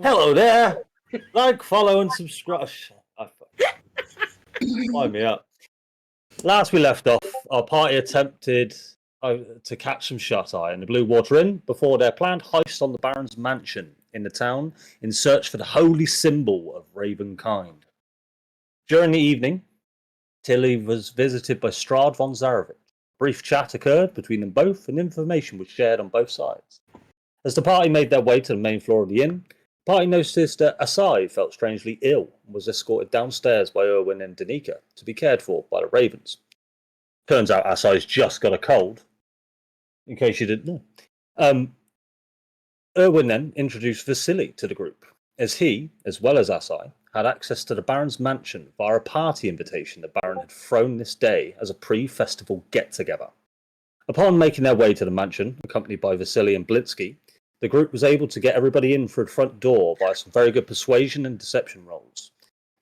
Hello there. Like, follow, and subscribe. Wind me up. Last we left off, our party attempted to catch some shut-eye in the Blue Water Inn before their planned heist on the Baron's mansion in the town in search for the holy symbol of Ravenkind. During the evening, Tilly was visited by Strahd von Zarovich. A brief chat occurred between them both, and information was shared on both sides. As the party made their way to the main floor of the inn, the party noticed that Asai felt strangely ill and was escorted downstairs by Erwin and Danica to be cared for by the Ravens. Turns out Asai's just got a cold, in case you didn't know. Erwin then introduced Vasily to the group, as he, as well as Asai, had access to the Baron's mansion via a party invitation the Baron had thrown this day as a pre-festival get-together. Upon making their way to the mansion, accompanied by Vasily and Blinsky, the group was able to get everybody in through the front door by some very good persuasion and deception rolls.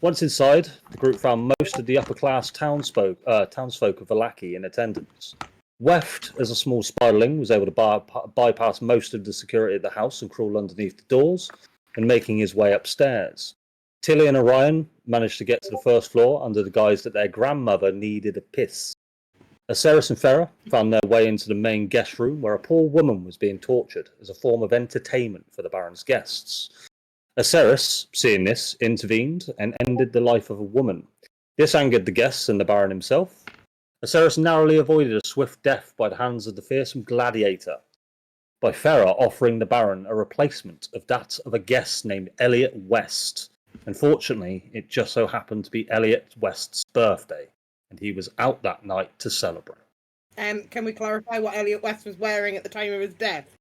Once inside, the group found most of the upper-class townsfolk of Vallaki in attendance. Weft, as a small spiderling, was able to bypass most of the security of the house and crawl underneath the doors, and making his way upstairs. Tilly and Orion managed to get to the first floor under the guise that their grandmother needed a piss. Aceris and Farah found their way into the main guest room where a poor woman was being tortured as a form of entertainment for the Baron's guests. Aceris, seeing this, intervened and ended the life of a woman. This angered the guests and the Baron himself. Aceris narrowly avoided a swift death by the hands of the fearsome gladiator, by Farah offering the Baron a replacement of that of a guest named Elliot West. Unfortunately, it just so happened to be Elliot West's birthday, and he was out that night to celebrate. Can we clarify what Elliot West was wearing at the time of his death?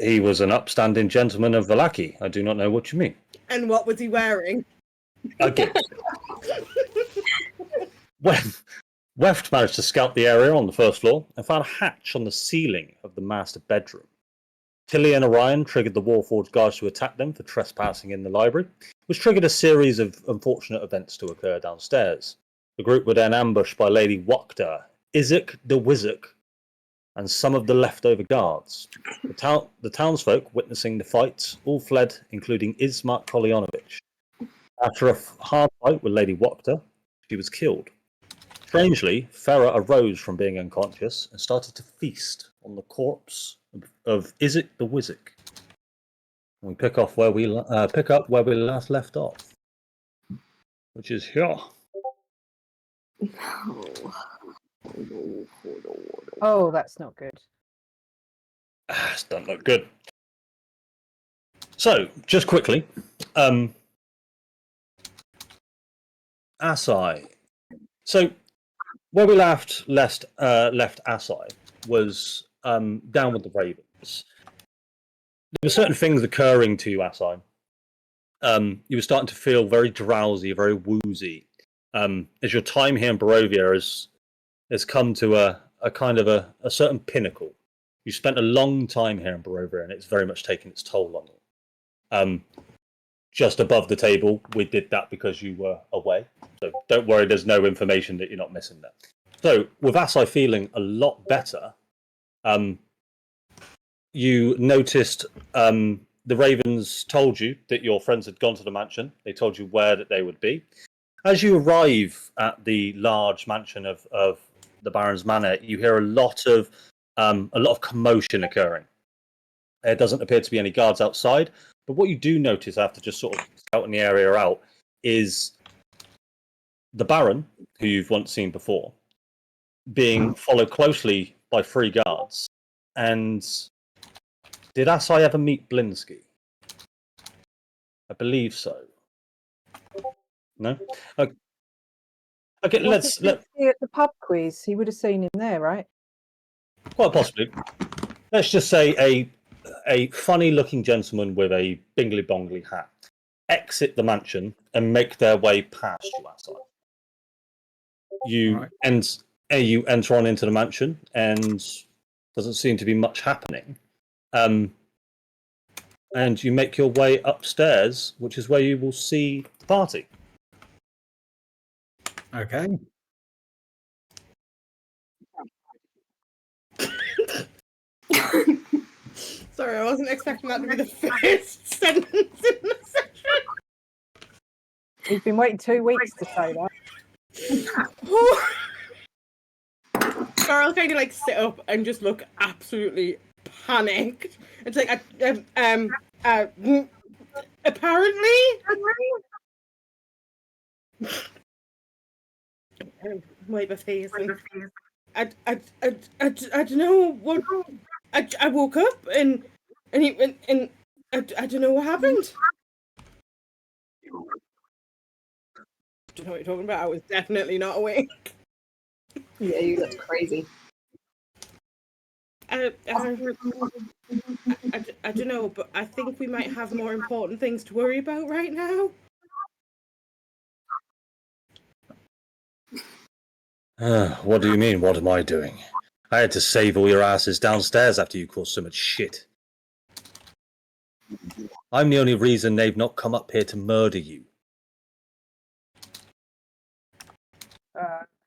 He was an upstanding gentleman of Vallaki. I do not know what you mean. And what was he wearing? Again. Weft managed to scout the area on the first floor and found a hatch on the ceiling of the master bedroom. Tilly and Orion triggered the Warforged guards to attack them for trespassing in the library, which triggered a series of unfortunate events to occur downstairs. The group were then ambushed by Lady Wachter, Izek the Wizard, and some of the leftover guards. The townsfolk, witnessing the fight, all fled, including Ismat Kolyanovich. After a hard fight with Lady Wachter, she was killed. Strangely, Farah arose from being unconscious and started to feast on the corpse of Izek the Wizard. We pick up where we last left off, which is here. Oh, that's not good. It doesn't look good. So, just quickly, Asai. So, where we left Asai was down with the Ravens. There were certain things occurring to you, Asai. You were starting to feel very drowsy, very woozy. As your time here in Barovia has come to a kind of a certain pinnacle. You spent a long time here in Barovia, and it's very much taken its toll on you. Just above the table, we did that because you were away. So don't worry, there's no information that you're not missing there. So with Asai feeling a lot better, you noticed the Ravens told you that your friends had gone to the mansion. They told you where that they would be. As you arrive at the large mansion of the Baron's Manor, you hear a lot of commotion occurring. There doesn't appear to be any guards outside, but what you do notice after just sort of scouting the area out is the Baron, who you've once seen before, being followed closely by 3 guards. And did Asai ever meet Blinsky? I believe so. No? Okay, let's at the pub quiz. He would have seen him there, right? Quite possibly. Let's just say a funny-looking gentleman with a bingly-bongly hat exit the mansion and make their way past you outside. You enter on into the mansion, and doesn't seem to be much happening. And you make your way upstairs, which is where you will see the party. Okay. Sorry, I wasn't expecting that to be the first sentence in the session. He's been waiting 2 weeks to say that. Carl kind of like sit up and just look absolutely panicked. It's like, apparently. Wipe my face. I don't know what. I woke up and I don't know what happened. Don't know what you're talking about. I was definitely not awake. Yeah, you look crazy. I don't know, but I think we might have more important things to worry about right now. What do you mean, what am I doing? I had to save all your asses downstairs after you caused so much shit. I'm the only reason they've not come up here to murder you.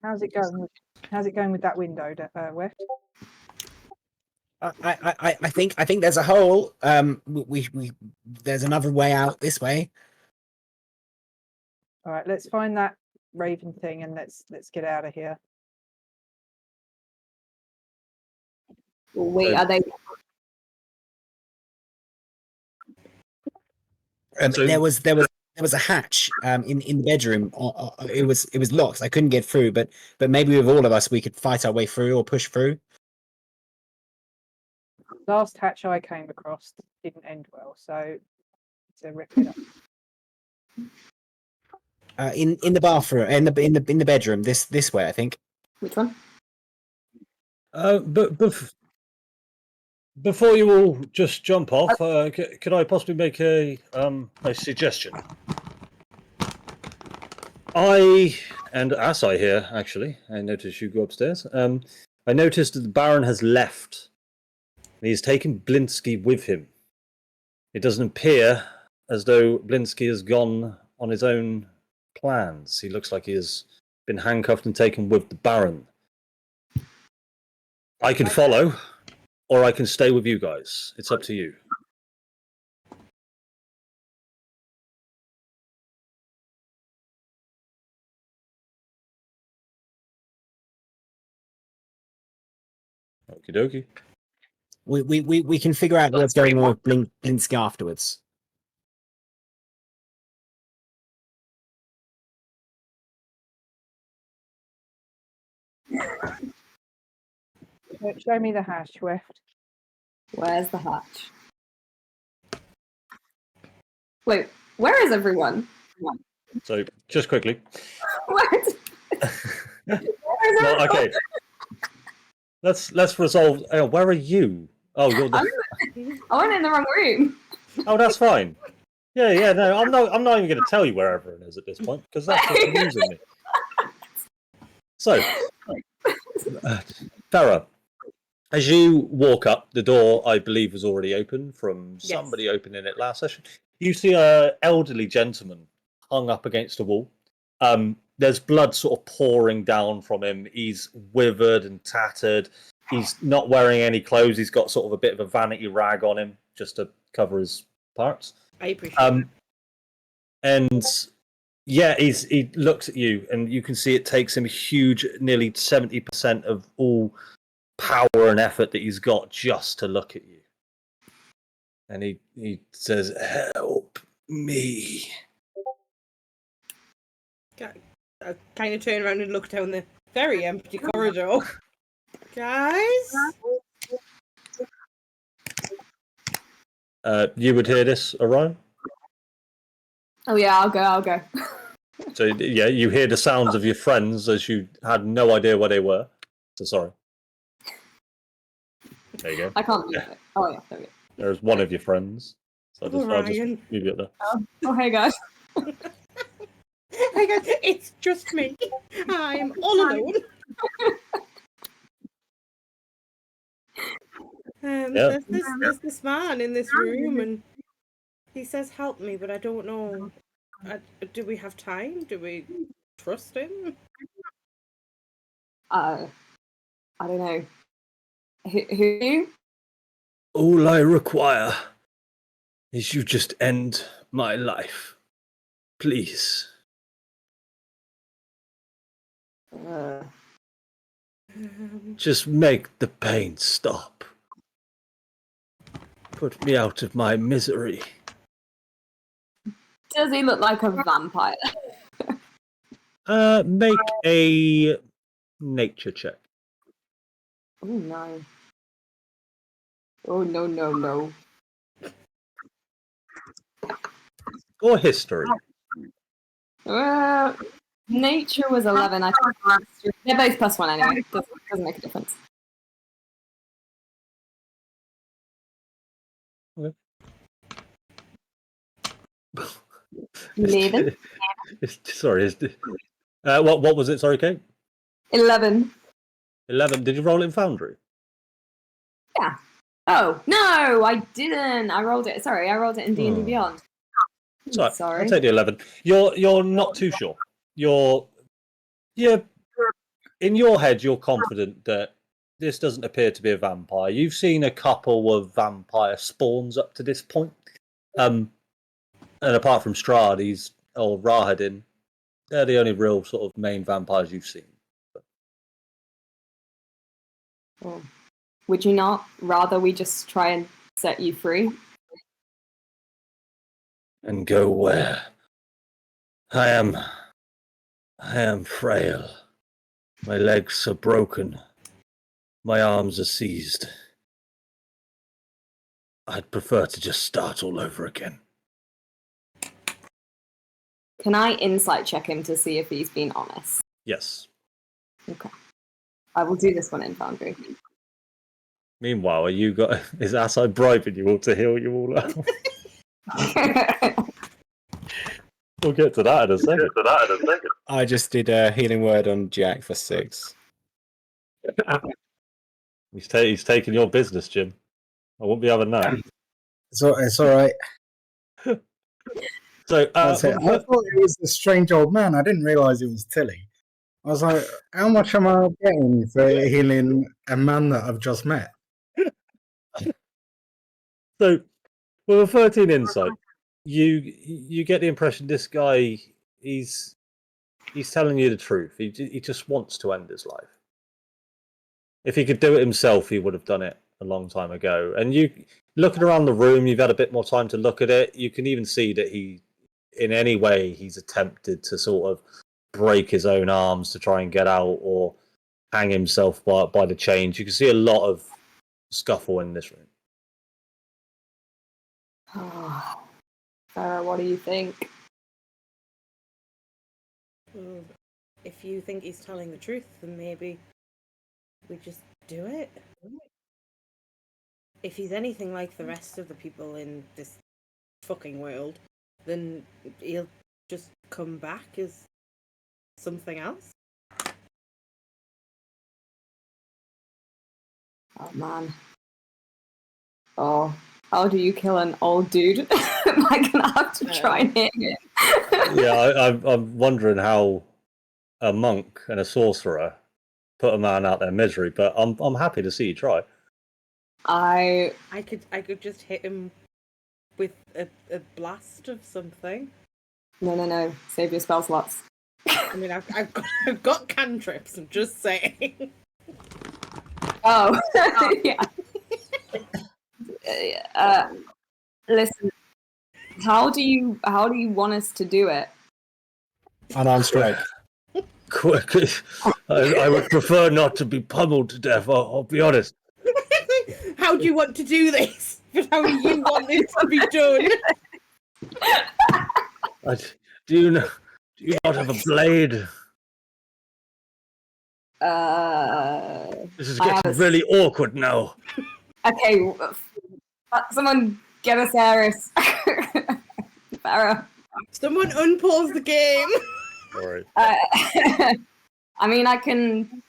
How's it going? How's it going with that window, West? I think there's a hole. We there's another way out this way. All right, let's find that raven thing and let's get out of here. Wait, are they? There was a hatch in the bedroom. It was locked. I couldn't get through, but maybe with all of us we could fight our way through or push through. Last hatch I came across didn't end well, so to rip it up. In the bathroom, in the bedroom, this way, I think. Which one? But before you all just jump off, could I possibly make a suggestion? As I hear, actually, I noticed you go upstairs. I noticed that the Baron has left. And he's taken Blinsky with him. It doesn't appear as though Blinsky has gone on his own plans. He looks like he has been handcuffed and taken with the Baron. I can follow, or I can stay with you guys. It's up to you. Okie dokie. We can figure out what's going on with Blinsky afterwards. Show me the hatch, West. Where's the hatch? Wait, where is everyone? So, just quickly. What? Well, okay. Let's resolve. Where are you? Oh, you're the. I went in the wrong room. Oh, that's fine. Yeah. No, I'm not even going to tell you where everyone is at this point because that's just amusing me. So, Farah, as you walk up, the door I believe was already open from somebody opening it last session. You see a elderly gentleman hung up against a wall. There's blood sort of pouring down from him. He's withered and tattered. He's not wearing any clothes. He's got sort of a bit of a vanity rag on him just to cover his parts. I appreciate it. And yeah, he looks at you, and you can see it takes him a huge, nearly 70% of all power and effort that he's got just to look at you. And he says, "Help me." I kind of turn around and look down the very empty corridor. Guys? You would hear this, Orion? Oh yeah, I'll go. So yeah, you hear the sounds of your friends as you had no idea where they were. So sorry. There you go. I can't believe it. Oh yeah, there we go. There's one of your friends. So I'll just Orion. move you up there. Oh hey guys. Hey guys, it's just me. I'm all alone. There's this man in this room, and he says, "Help me," but I don't know. Do we have time? Do we trust him? I don't know. Who? All I require is you just end my life. Please. Just make the pain stop. Put me out of my misery. Does he look like a vampire? Make a nature check. Oh no. Oh no no no. Or history. Nature was 11. I think they're both +1 anyway. Doesn't make a difference. Okay. 11. Sorry. What was it? Sorry, Kate. 11. 11. Did you roll it in Foundry? Yeah. Oh no, I didn't. I rolled it. Sorry, I rolled it in D&D Oh. Beyond. Sorry. I'll take the 11. You're not too sure. You're in your head. You're confident that this doesn't appear to be a vampire. You've seen a couple of vampire spawns up to this point. And apart from Strahd, or Rahadin, they're the only real sort of main vampires you've seen. Oh. Would you not rather we just try and set you free? And go where? I am frail. My legs are broken. My arms are seized. I'd prefer to just start all over again. Can I insight check him to see if he's been honest? Yes. Okay. I will do this one in Foundry. Meanwhile, is Assai bribing you all to heal you all up? We'll get to that in a second. I just did a healing word on Jack for 6. He's taking your business, Jim. I won't be having that. It's all right. So, That's it. I thought it was a strange old man. I didn't realise it was Tilly. I was like, how much am I getting for healing a man that I've just met? So, with a 13 insight, you get the impression this guy he's telling you the truth. He just wants to end his life. If he could do it himself, he would have done it a long time ago. And you looking around the room, you've had a bit more time to look at it. You can even see that in any way, he's attempted to sort of break his own arms to try and get out or hang himself by the chains. You can see a lot of scuffle in this room. Farah, what do you think? Well, if you think he's telling the truth, then maybe we just do it. If he's anything like the rest of the people in this fucking world, then he'll just come back as something else. Oh man. Oh, how do you kill an old dude? Am I gonna have to try and hit him? Yeah, I'm wondering how a monk and a sorcerer put a man out their misery, but I'm happy to see you try. I could just hit him with a blast of something. No. Save your spell slots. I mean, I've got cantrips. I'm just saying. Oh, yeah. Listen, how do you want us to do it? Unarmed strike. Quick, I would prefer not to be pummeled to death. I'll be honest. How do you want to do this? But how do you want this to be done? Do you not have a blade? This is getting really awkward now. Okay, someone get us Eris. Farah. Someone unpause the game. All right. I mean, I can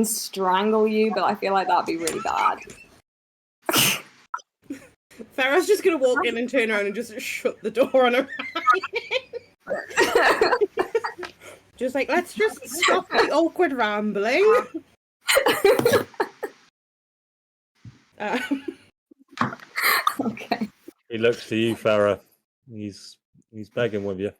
strangle you, but I feel like that'd be really bad. Farah's just gonna walk in and turn around and just shut the door on her. Just like, let's just stop the awkward rambling. He looks to you, Farah. He's begging with you.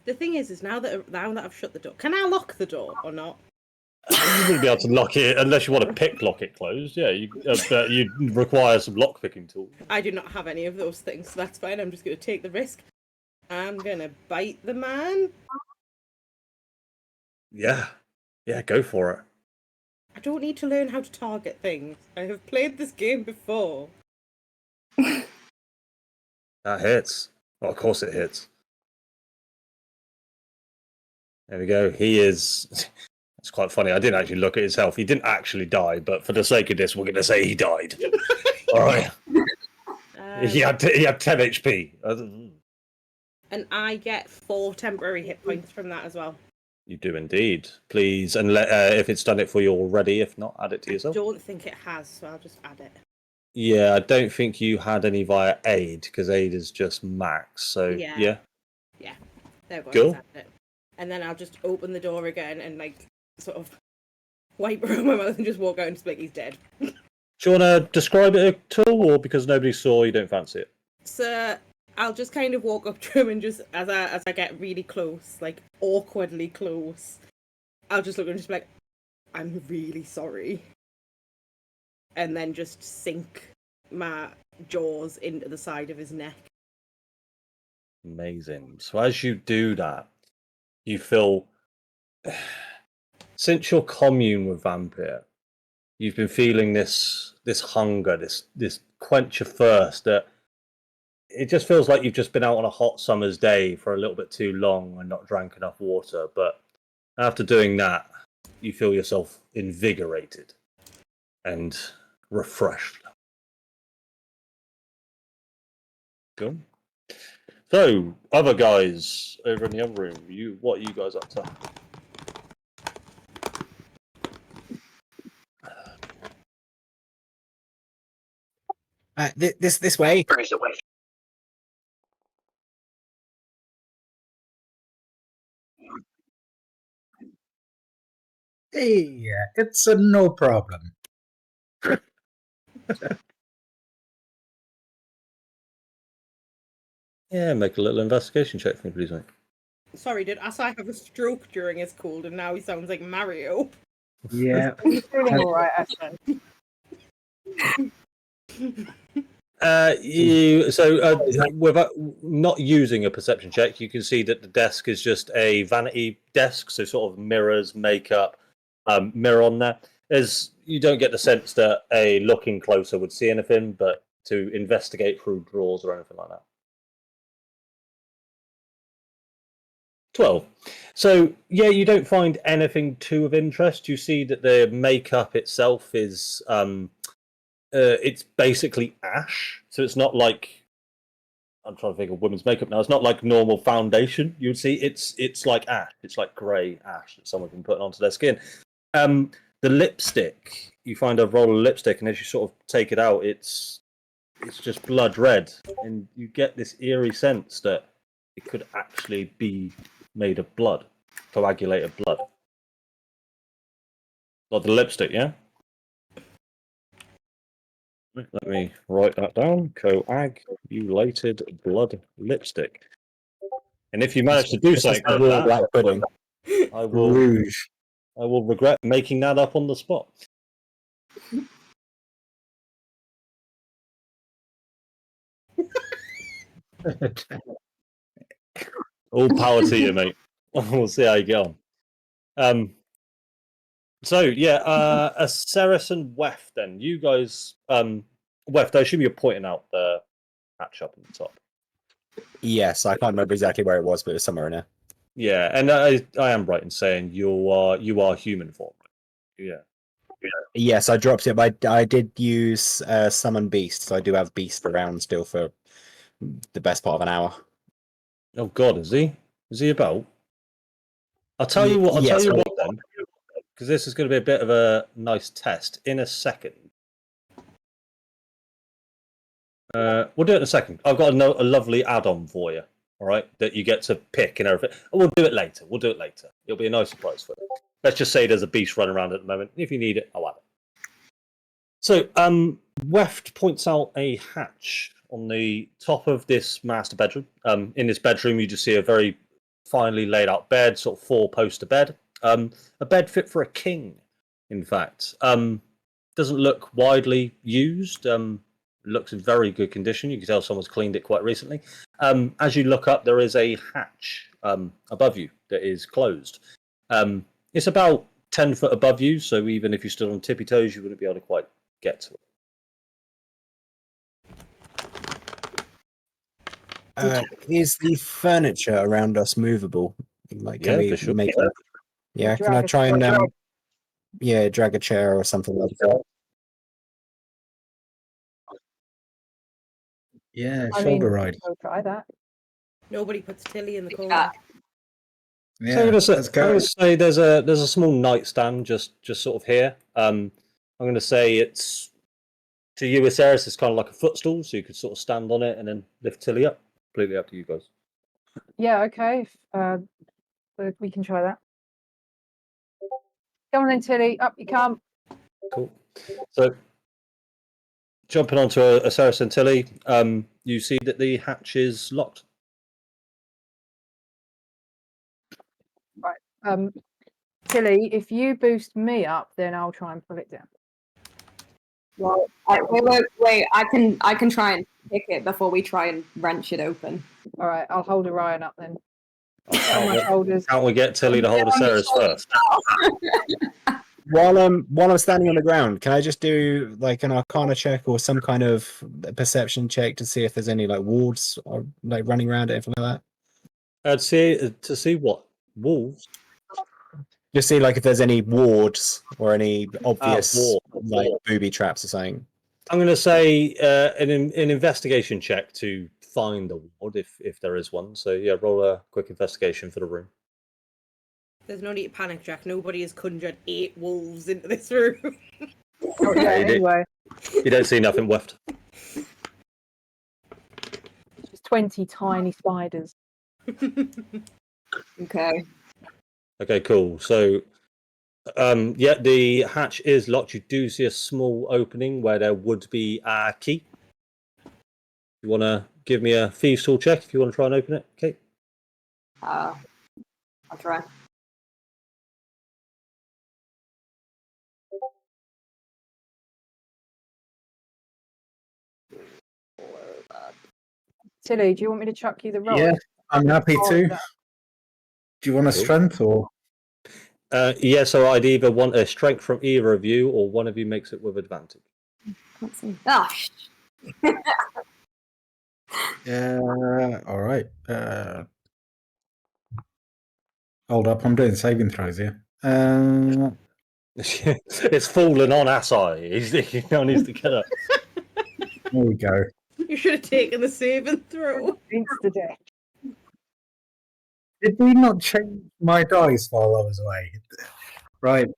The thing is now that I've shut the door, can I lock the door or not? You wouldn't be able to lock it unless you want to pick lock it closed. Yeah, but you'd require some lock picking tools. I do not have any of those things, so that's fine. I'm just going to take the risk. I'm going to bite the man. Yeah, go for it. I don't need to learn how to target things. I have played this game before. That hits. Well, of course it hits. There we go. He is. It's quite funny. I didn't actually look at his health. He didn't actually die, but for the sake of this, we're going to say he died. All right. He had 10 HP. And I get 4 temporary hit points from that as well. You do indeed. Please, and if it's done it for you already, if not, add it to yourself. I don't think it has, so I'll just add it. Yeah, I don't think you had any via aid, because aid is just max. So, yeah. There we go. Cool. Add it. And then I'll just open the door again and, like, sort of wipe around my mouth and just walk out and just be like, he's dead. Do you want to describe it at all, or because nobody saw, you don't fancy it? So I'll just kind of walk up to him and just, as I get really close, like awkwardly close, I'll just look and just be like, I'm really sorry. And then just sink my jaws into the side of his neck. Amazing. So as you do that, you feel, since your commune with Vampire, you've been feeling this hunger, this quench of thirst that it just feels like you've just been out on a hot summer's day for a little bit too long and not drank enough water. But after doing that, you feel yourself invigorated and refreshed. Cool. So, other guys over in the other room, what are you guys up to? This way. Hey, it's a no problem. Yeah, make a little investigation check for me, please, mate. Sorry, did Asai have a stroke during his cold and now he sounds like Mario? Yeah. Are you feeling all right, Ashton? Without not using a perception check, you can see that the desk is just a vanity desk, so sort of mirrors, makeup, mirror on there. You don't get the sense that a looking closer would see anything, but to investigate through drawers or anything like that. 12. So, yeah, you don't find anything too of interest. You see that the makeup itself is, it's basically ash. So it's not like, I'm trying to think of women's makeup now. It's not like normal foundation. You would see it's like ash. It's like grey ash that someone's been putting onto their skin. The lipstick, you find a roll of lipstick, and as you sort of take it out, it's just blood red. And you get this eerie sense that it could actually be made of blood, coagulated blood. Like the lipstick, yeah? Let me write that down. Coagulated blood lipstick. And if you manage to do something with that, Black pudding. I will Rouge. regret making that up on the spot. All power to you, mate. We'll see how you get on. So yeah, Aceres and Weft. Then you guys, Weft. I assume you're pointing out the hatch up at the top. Yes, I can't remember exactly where it was, but it was somewhere in there. Yeah, and I am right in saying you are human form. Yeah. Yes, I dropped it, but I did use summon beast, so I do have beast around still for the best part of an hour. Oh God, is he? Is he about? I'll tell you what. Yes, Then, because this is going to be a bit of a nice test. In a second. We'll do it in a second. I've got a lovely add-on for you. All right, that you get to pick and everything. We'll do it later. It'll be a nice surprise for you. Let's just say there's a beast running around at the moment. If you need it, I'll add it. So, Weft points out a hatch on the top of this master bedroom. In this bedroom, you just see a very finely laid out bed, sort of four-poster bed. A bed fit for a king, in fact. Doesn't look widely used. Looks in very good condition. You can tell someone's cleaned it quite recently. As you look up, there is a hatch above you that is closed. It's about 10 foot above you, so even if you stood on tippy toes, you wouldn't be able to quite get to it. Is the furniture around us movable? Like, can Yeah, we for sure. make it? Yeah, can I Drag a try and chair. drag a chair or something like that? Yeah, I shoulder mean, ride. I'll try that. Nobody puts Tilly in the corner. Yeah. Yeah, So I'm let's go. gonna say there's a small nightstand just sort of here. I'm gonna say it's to you, Aceris, it's kind of like a footstool, so you could sort of stand on it and then lift Tilly up. Completely up to you guys. Yeah, okay. We can try that. Come on then, Tilly. Up you come. Cool. So jumping onto Aceris and Tilly, you see that the hatch is locked. Tilly, if you boost me up, then I'll try and pull it down. Well, wait. I can try and pick it before we try and wrench it open. All right, I'll hold Orion up then. I'll sit on my shoulders. Can't we get Tilly to hold Aceris first? While I'm standing on the ground, can I just do like an Arcana check or some kind of perception check to see if there's any like wards or like running around it, anything like that? To see what wolves. Just see like if there's any wards or any obvious ward. like booby traps or something. I'm going to say an investigation check to find the ward if there is one. So yeah, roll a quick investigation for the room. There's no need to panic, Jack. Nobody has conjured 8 wolves into this room. Oh, yeah, you do. anyway. You don't see nothing left. Just 20 tiny spiders. Okay. Okay, cool. So yeah, the hatch is locked. You do see a small opening where there would be a key. You want to give me a thieves tool check if you want to try and open it, okay? I'll try. Tilly, do you want me to chuck you the rod? Yeah, I'm happy Oh, to. no. Do you want a Cool. strength or? Yeah, so I'd either want a strength from either of you, or one of you makes it with advantage. Let's see. Ah, All right. Hold up, I'm doing saving throws here. It's fallen on Asai. He now needs to get up. There we go. You should have taken the save and throw. Insta-death. Did we not change my dice while I was away? Right.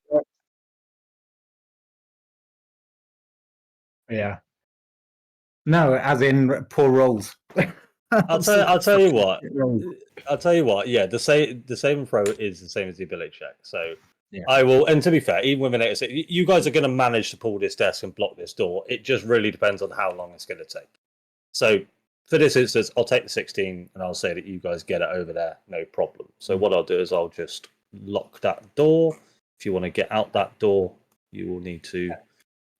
Yeah. No, as in poor rolls. I'll tell you what. Rolls. I'll tell you what. Yeah, the saving throw is the same as the ability check. So Yeah. I will. And to be fair, even with an 8, you guys are going to manage to pull this desk and block this door. It just really depends on how long it's going to take. So for this instance, I'll take the 16 and I'll say that you guys get it over there, no problem. So what I'll do is I'll just lock that door. If you want to get out that door, you will need to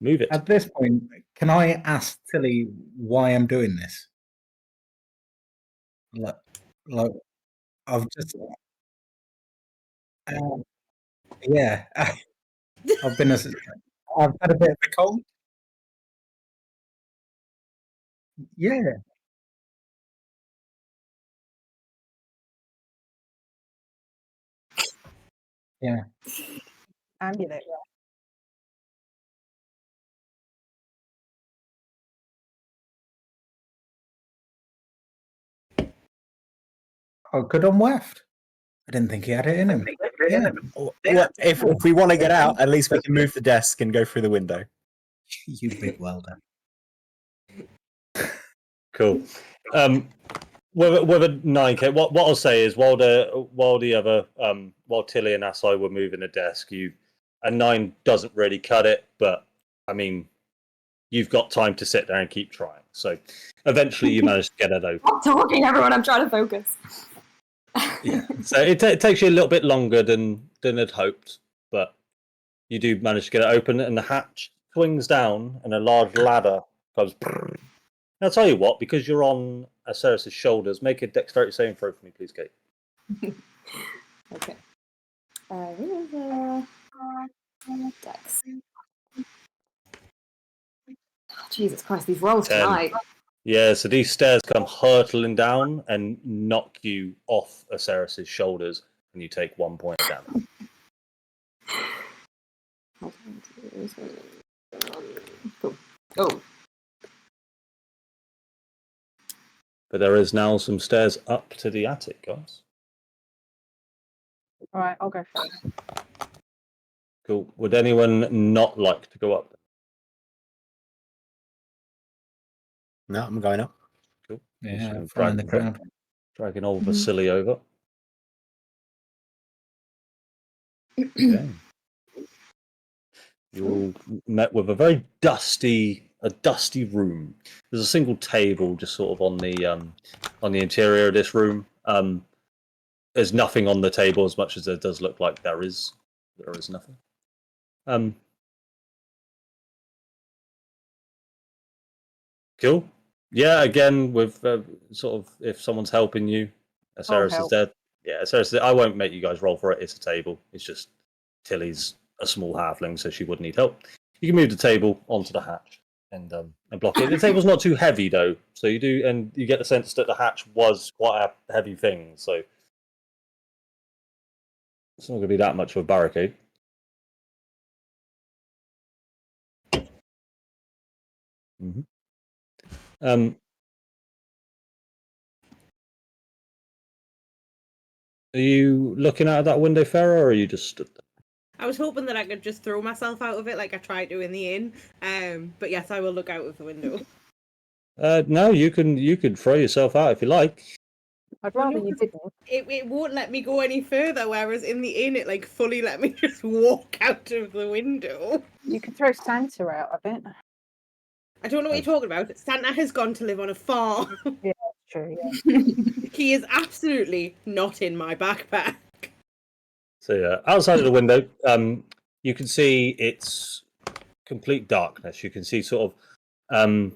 move it. At this point, can I ask Tilly why I'm doing this? Like I've just, yeah, I've been, I've had a bit of a cold. Yeah, yeah. Amulet. Oh, good on Weft. I didn't think he had it in him. Yeah, Well, if we want to get out, at least we can move the desk and go through the window. you big welder. Cool. With a 9K, what I'll say is while Tilly and Asai were moving the desk, a 9 doesn't really cut it, but I mean you've got time to sit there and keep trying. So eventually you manage to get it open. Stop talking, everyone. I'm trying to focus. Yeah. So it takes you a little bit longer than I'd hoped, but you do manage to get it open, and the hatch swings down, and a large ladder goes. I'll tell you what, because you're on Aceris's shoulders, make a dexterity saving throw for me, please, Kate. Okay. Dex. Oh, Jesus Christ, these rolls 10. tonight. Yeah, so these stairs come hurtling down and knock you off Aceris's shoulders, and you take 1 point of damage. Cool. Oh. But there is now some stairs up to the attic, guys. All right, I'll go first. Cool. Would anyone not like to go up? No, I'm going up. Cool. Yeah, following the crowd. Dragging old Vasily over. Okay. You're met with a very dusty room. There's a single table just sort of on the interior of this room. There's nothing on the table as much as it does look like there is nothing. Cool. Yeah, again with sort of if someone's helping you, Aceris is help. dead. Yeah, Aceris. I won't make you guys roll for it. It's a table. It's just Tilly's a small halfling, so she wouldn't need help. You can move the table onto the hatch and block it. The table's not too heavy though, so you get the sense that the hatch was quite a heavy thing. So it's not going to be that much of a barricade. Mm-hmm. Are you looking out of that window, Farah, or are you just stood there? I was hoping that I could just throw myself out of it like I tried to in the inn. But yes, I will look out of the window. No, you could throw yourself out if you like. I'd rather you didn't. It won't let me go any further, whereas in the inn it like fully let me just walk out of the window. You could throw Santa out of it. I don't know what you're talking about. Santa has gone to live on a farm. Yeah, true. Yeah. He is absolutely not in my backpack. So yeah, outside of the window, you can see it's complete darkness. You can see sort of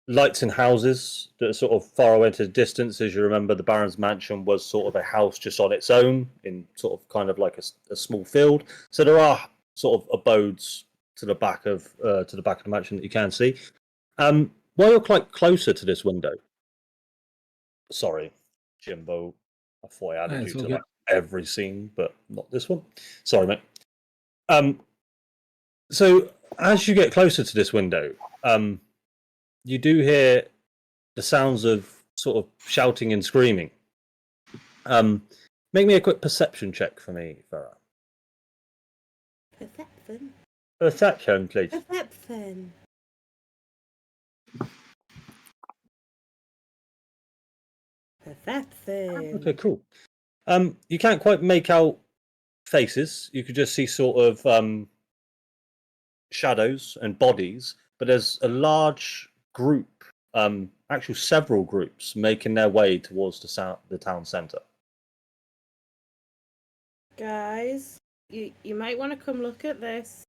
lights in houses that are sort of far away into the distance. As you remember, the Baron's mansion was sort of a house just on its own, in sort of kind of like a small field. So there are sort of abodes to the back of the mansion that you can see. While you're quite closer to this window, sorry, Jimbo, I thought I added It's you all to good. like every scene, but not this one. Sorry, mate. So as you get closer to this window, you do hear the sounds of sort of shouting and screaming. Make me a quick perception check for me, Farah. Perception. Perception, please. Perception. Perception. Okay, cool. You can't quite make out faces. You could just see sort of shadows and bodies, but there's a large group, actually several groups, making their way towards the town centre. Guys, you might want to come look at this.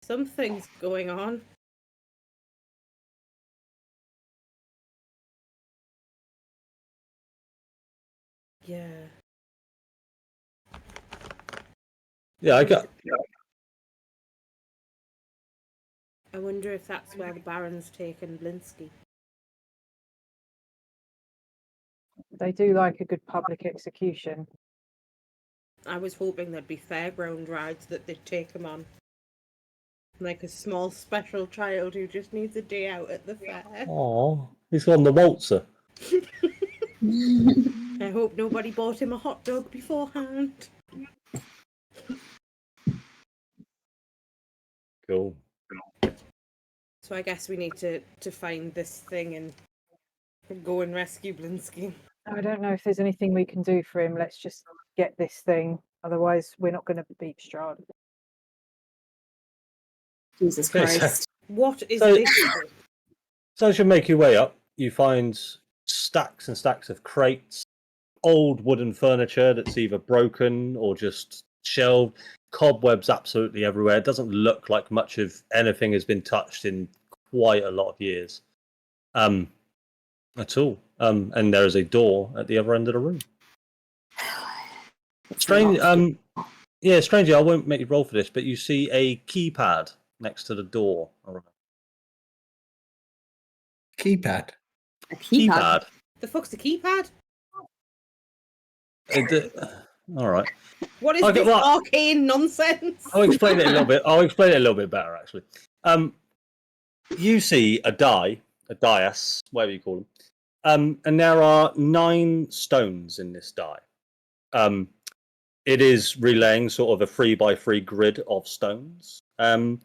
Something's going on. Yeah. Yeah, I got. I wonder if that's where the Baron's taken Blinsky. They do like a good public execution. I was hoping there'd be fairground rides that they'd take him on. Like a small special child who just needs a day out at the fair. Oh, he's on the waltzer. I hope nobody bought him a hot dog beforehand. Cool. So I guess we need to find this thing and go and rescue Blinsky. I don't know if there's anything we can do for him. Let's just get this thing. Otherwise, we're not going to beat Strahd. Jesus Okay, so Christ. What is So- this? So as you make your way up, you find stacks and stacks of crates, old wooden furniture that's either broken or just shelved, cobwebs absolutely everywhere. It doesn't look like much of anything has been touched in quite a lot of years. At all. And there is a door at the other end of the room. Strange. Yeah, strangely, I won't make you roll for this, but you see a keypad next to the door. Keypad. A keypad. The fuck's a keypad? All right. What is Okay, this well- arcane nonsense? I'll explain it a little bit. I'll explain it a little bit better, actually. You see a dais, whatever you call them, and there are 9 stones in this die. It is relaying sort of a 3x3 grid of stones. I'd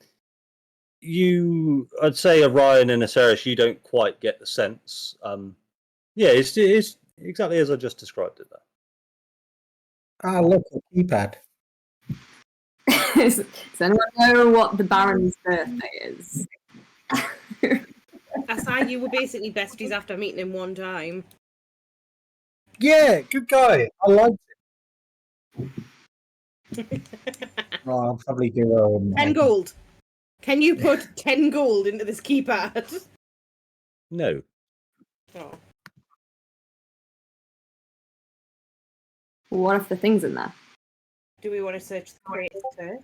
say Orion and Aceris, you don't quite get the sense. Yeah, it's exactly as I just described it there. Ah, look, a keypad. Does anyone know what the Baron's birthday is? Asai, you were basically besties after meeting him one time. Yeah, good guy. I liked it. Oh, I'll probably do 10 gold. Can you put 10 gold into this keypad? No. Oh. What if the thing's in there? Do we want to search the crates first?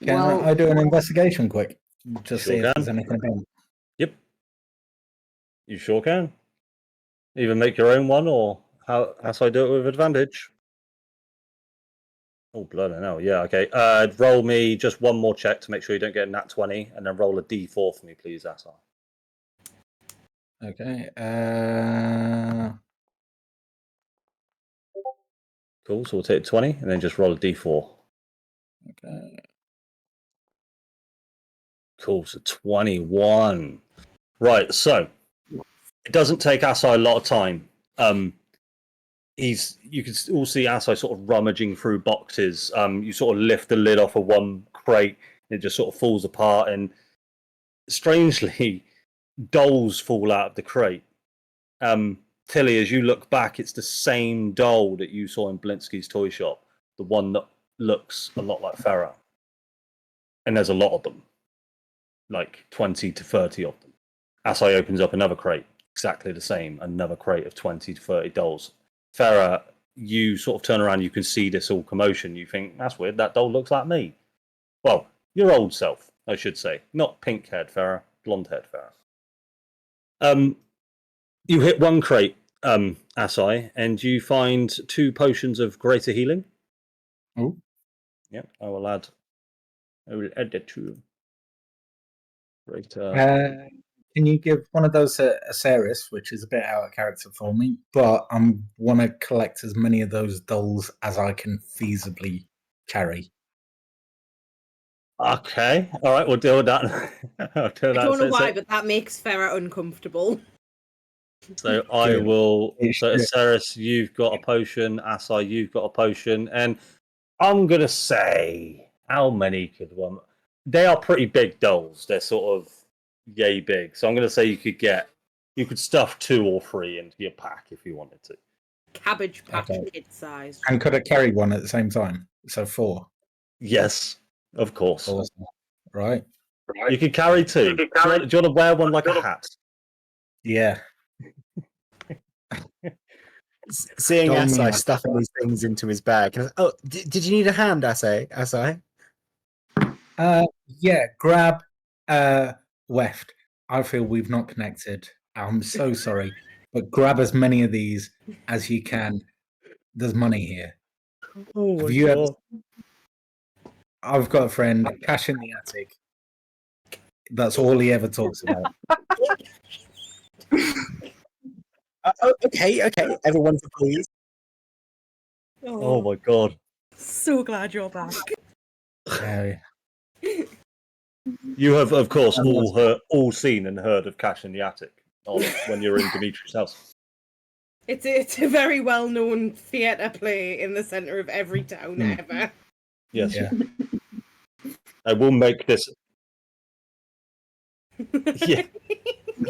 Can Well, I do an investigation quick? Just Sure see if can. there's anything about. Yep. You sure can. Either make your own one, or how I do it with advantage. Oh, bloody hell. Yeah, okay. Roll me just one more check to make sure you don't get a nat 20, and then roll a d4 for me, please, Asai. Okay. Cool, so we'll take 20, and then just roll a d4. Okay. Cool, so 21. Right, so it doesn't take Asai a lot of time. You can all see Asai sort of rummaging through boxes. You sort of lift the lid off of one crate, and it just sort of falls apart, and strangely, dolls fall out of the crate. Tilly, as you look back, it's the same doll that you saw in Blinsky's toy shop, the one that looks a lot like Farah. And there's a lot of them, like 20 to 30 of them. Asai opens up another crate, exactly the same, another crate of 20 to 30 dolls. Farah, you sort of turn around, you can see this all commotion. You think, that's weird, that doll looks like me. Well, your old self, I should say. Not pink-haired Farah, blonde-haired Farah. You hit one crate, Asai, and you find 2 potions of greater healing. Oh. Yep, I will add that to greater. Can you give one of those to Aceris, which is a bit out of character for me, but I want to collect as many of those dolls as I can feasibly carry. Okay, all right, we'll deal with that. I don't know why, but that makes Farah uncomfortable. So I Good. will. It So should. Aceris, you've got a potion. Asai, you've got a potion, and I'm gonna say, how many could one? They are pretty big dolls. They're sort of yay big. So I'm gonna say you could stuff 2 or 3 into your pack if you wanted to. Cabbage patch Okay. kid size. And could I carry one at the same time? So 4. Yes, of course. Awesome. Right. You could carry 2. Do you want to wear one like a hat? Yeah. Seeing Don't Asai mean- stuffing these things into his bag. Oh, did you need a hand, Asai? Yeah, grab Weft. I feel we've not connected. I'm so sorry. But grab as many of these as you can. There's money here. Oh Have you ever... I've got a friend, cash in the attic. That's all he ever talks about. Okay. Everyone's pleased. Oh my god. So glad you're back. You have, of course, all seen and heard of Cash in the Attic when you're in Dimitri's house. It's a very well known theatre play in the centre of every town ever. Yes. Yeah. I will make this Yeah.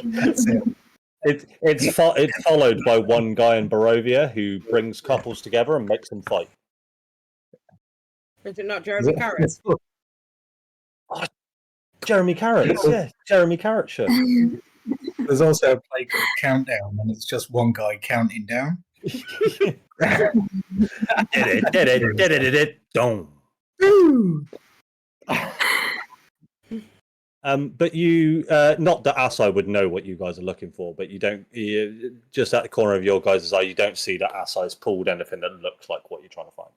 That's it. It's followed by one guy in Barovia who brings couples together and makes them fight. Is it not Jeremy Carrot? Jeremy Carrots, yeah, Jeremy Carrot show. There's also a play called Countdown, and it's just one guy counting down. Don't. But you, not that Asai would know what you guys are looking for, but you don't. Just at the corner of your guys' eye, you don't see that Asai's pulled anything that looks like what you're trying to find.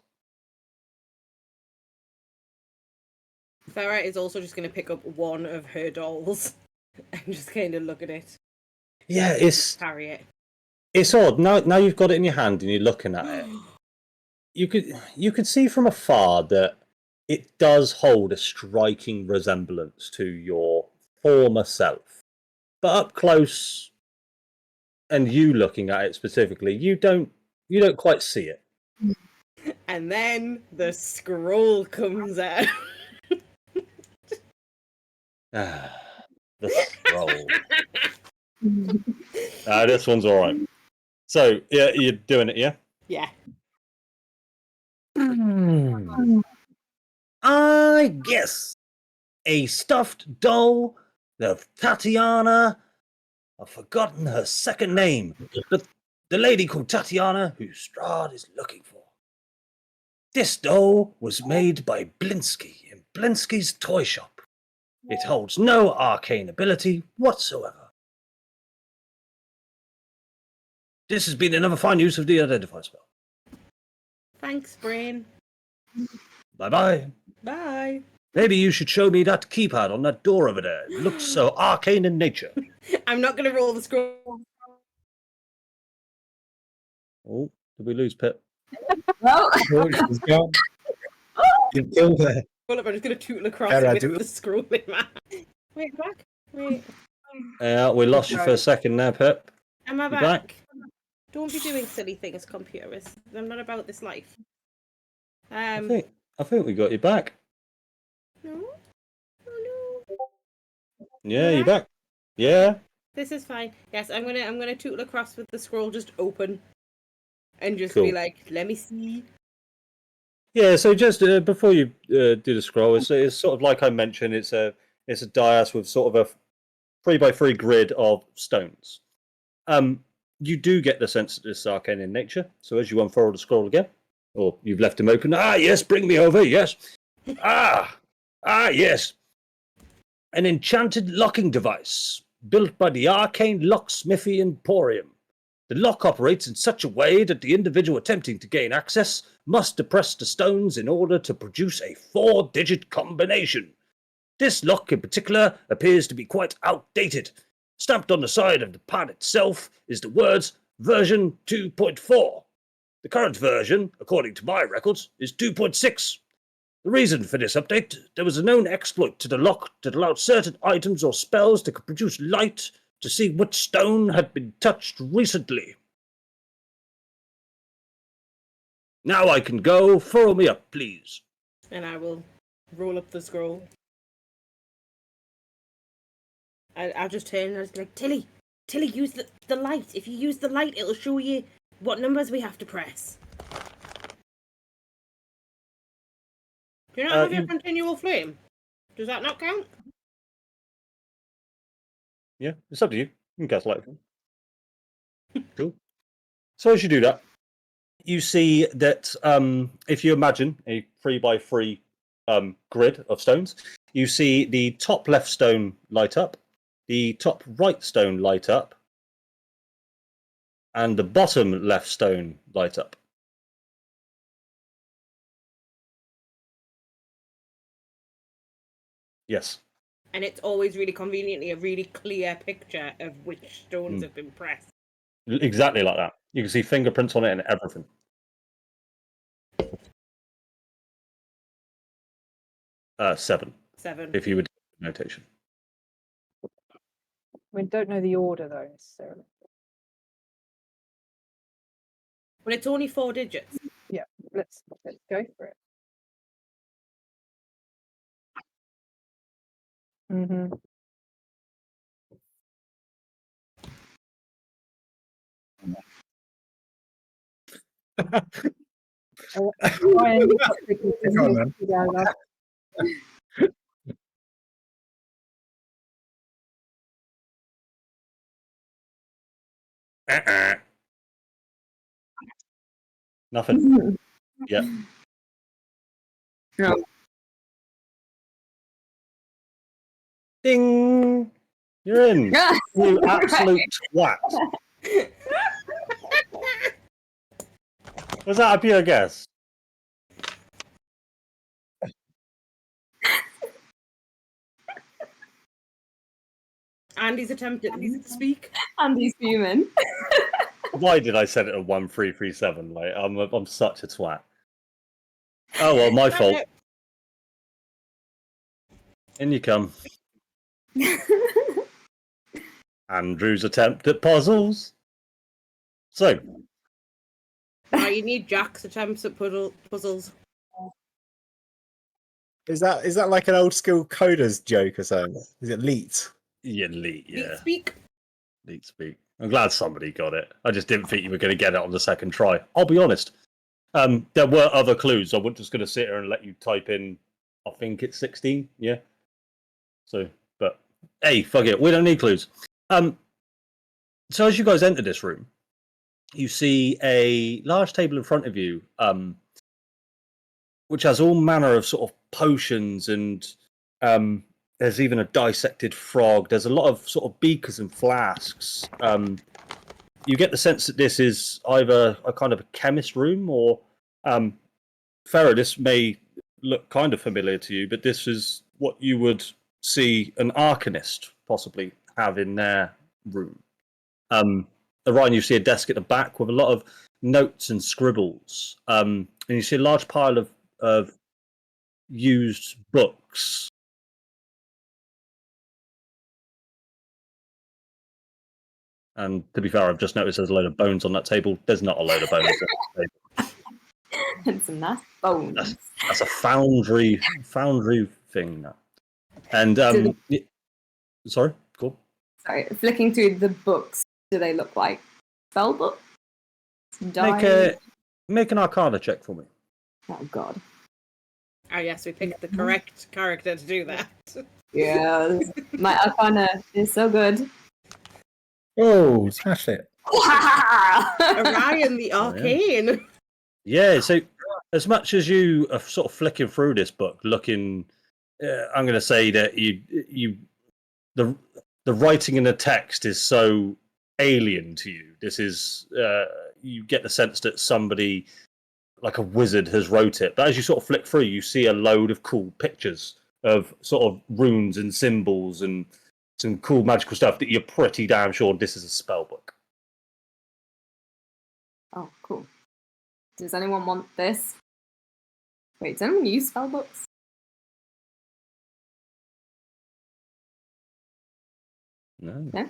Farah is also just going to pick up one of her dolls and just kind of look at it. Yeah, it's Carry it. It's odd. Now you've got it in your hand and you're looking at it. You could see from afar that it does hold a striking resemblance to your former self, but up close, and you looking at it specifically, you don't quite see it. And then the scroll comes out. The scroll. This one's all right. So yeah, you're doing it, yeah. Yeah. I guess a stuffed doll of Tatiana. I've forgotten her second name, but the lady called Tatiana who Strahd is looking for. This doll was made by Blinsky in Blinsky's toy shop. It holds no arcane ability whatsoever. This has been another fine use of the identify spell. Thanks, Brain. Bye-bye. Bye. Maybe you should show me that keypad on that door over there. It looks so arcane in nature. I'm not going to roll the scroll. Oh, did we lose Pip? Well, Oh, she's gone. You killed her. Well, I'm just going to tootle across Farah, with do- the scroll in my hand. Wait, back. Wait. Yeah, we lost you for a second there, Pip. Am I You back? back? Don't be doing silly things, computerist. I'm not about this life. I think we got you back. No. Oh no. Yeah, you back. Yeah. This is fine. Yes, I'm gonna tootle across with the scroll just open, and just Cool. be like, let me see. Yeah, so just before you do the scroll, it's sort of like I mentioned, it's a dais with sort of a 3x3 grid of stones. You do get the sense that it's arcane in nature. So as you unfold the scroll again, or you've left him open, yes, bring me over, yes. Yes. An enchanted locking device built by the Arcane Locksmithy Emporium. The lock operates in such a way that the individual attempting to gain access must depress the stones in order to produce a 4-digit combination. This lock in particular appears to be quite outdated. Stamped on the side of the pad itself is the words version 2.4. The current version, according to my records, is 2.6. The reason for this update, there was a known exploit to the lock that allowed certain items or spells that could produce light to see which stone had been touched recently. Now I can go. Follow me up, please. And I will roll up the scroll. I'll just turn and I'll just be like, Tilly, use the light. If you use the light, it'll show you what numbers we have to press. Do you not have your continual flame? Does that not count? Yeah, it's up to you. You can cast light. Cool. So as you do that, you see that if you imagine a 3x3 grid of stones, you see the top left stone light up, the top right stone light up, and the bottom left stone light up. Yes. And it's always really conveniently a really clear picture of which stones have been pressed. Exactly like that. You can see fingerprints on it and everything. Seven. 7. If you would do notation. We don't know the order though necessarily. Well, it's only 4 digits. Yeah, let's go for it. Ryan, you've got big Go on, then. together. Nothing. Yeah. No. Ding! You're in. You absolute twat. Was that a pure guess? Andy's attempted to speak. Andy's human. Why did I set it at 1337? Like I'm such a twat. Oh well, my fault. In you come. Andrew's attempt at puzzles. So, Now you need Jack's attempts at puzzles. Is that like an old school coders joke or something? Is it leet? yeah, Lee, yeah. Speak. Leet speak. I'm glad somebody got it. I just didn't think you were going to get it on the second try. I'll be honest. There were other clues. I wasn't just going to sit here and let you type in, I think it's 16, yeah? So, but, hey, fuck it. We don't need clues. So as you guys enter this room, you see a large table in front of you, which has all manner of sort of potions, and there's even a dissected frog. There's a lot of sort of beakers and flasks. You get the sense that this is either a kind of a chemist room, or Farah, this may look kind of familiar to you, but this is what you would see an arcanist possibly have in their room. Orion, you see a desk at the back with a lot of notes and scribbles, and you see a large pile of used books. And to be fair, I've just noticed there's a load of bones on that table. There's not a load of bones on that table. And some nice bones. That's a foundry thing now. And sorry, cool. Sorry, flicking through the books. Do they look like spell books? Make an Arcana check for me. Oh God. Oh yes, we picked the correct character to do that. Yeah, my Arcana is so good. Oh, smash it. Orion the Arcane. Yeah, so as much as you are sort of flicking through this book, looking, I'm going to say that the writing in the text is so alien to you. This is you get the sense that somebody like a wizard has wrote it. But as you sort of flick through, you see a load of cool pictures of sort of runes and symbols and some cool magical stuff that you're pretty damn sure this is a spell book. Oh, cool. Does anyone want this? Wait, does anyone use spell books? No. No?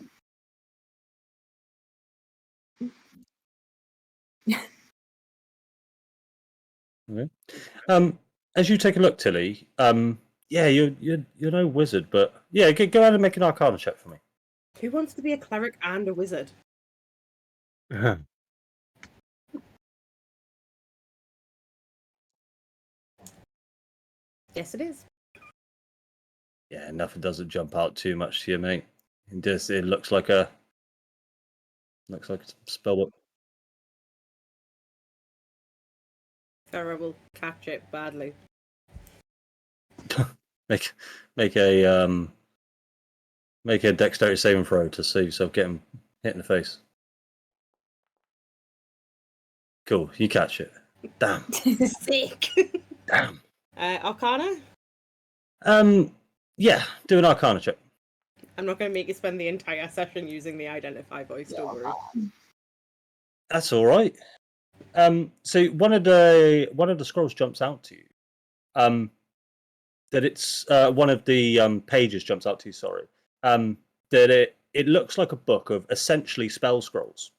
Okay. As you take a look, Tilly, yeah, you're no wizard, but yeah, go ahead and make an Arcana check for me. Who wants to be a cleric and a wizard? Yes, it is. Yeah, nothing doesn't jump out too much to you, mate. It looks like a spell book. Farah will catch it badly. Make a dexterity saving throw to see yourself getting hit in the face. Cool, you catch it. Damn. Sick. Damn. Arcana? Yeah, do an Arcana check. I'm not going to make you spend the entire session using the identify voice, don't worry. That's all right. So one of the scrolls jumps out to you. That it's one of the pages jumps out to you. Sorry. That it looks like a book of essentially spell scrolls.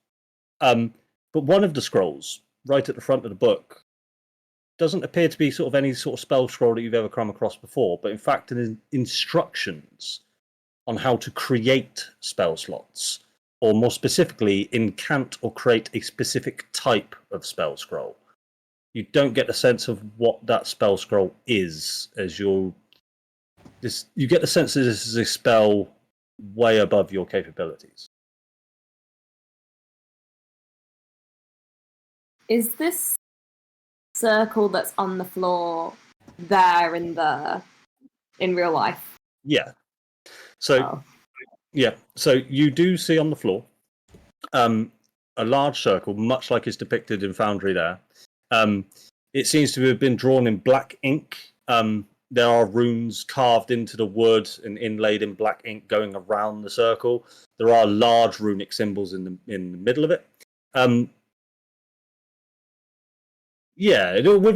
But one of the scrolls, right at the front of the book, doesn't appear to be sort of any sort of spell scroll that you've ever come across before, but in fact, instructions on how to create spell slots or more specifically, incant or create a specific type of spell scroll. You don't get the sense of what that spell scroll is, as you get the sense that this is a spell way above your capabilities. Is this circle that's on the floor there in real life? Yeah. So so you do see on the floor a large circle, much like is depicted in Foundry there. It seems to have been drawn in black ink. There are runes carved into the wood and inlaid in black ink going around the circle. There are large runic symbols in the middle of it. With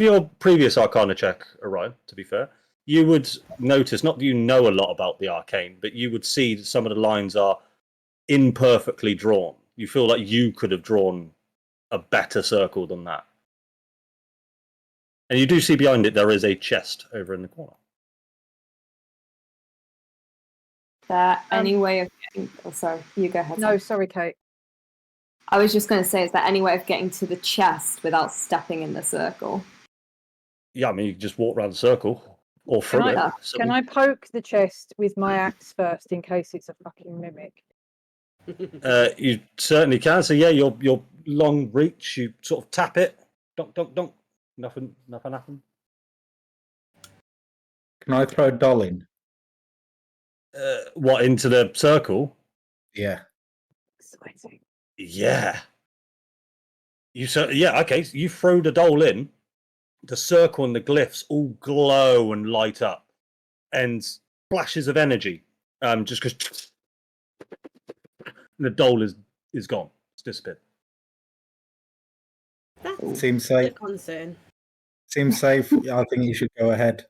your previous Arcana check, Orion, to be fair, you would notice, not that you know a lot about the arcane, but you would see that some of the lines are imperfectly drawn. You feel like you could have drawn a better circle than that. And you do see behind it there is a chest over in the corner. Is there any way of getting... Oh, sorry, you go ahead. No, sorry, Kate. I was just going to say, is there any way of getting to the chest without stepping in the circle? Yeah, I mean, you can just walk around the circle or through it. Can I poke the chest with my axe first in case it's a fucking mimic? You certainly can. So yeah, your long reach, you sort of tap it. Donk, donk, donk. Nothing happened. Can I throw a doll in? What, into the circle? Yeah. Exciting. Yeah. Okay. So you throw the doll in. The circle and the glyphs all glow and light up, and flashes of energy. Just because the doll is gone. It's disappeared. That's Seems a safe. concern. Seems safe. I think you should go ahead.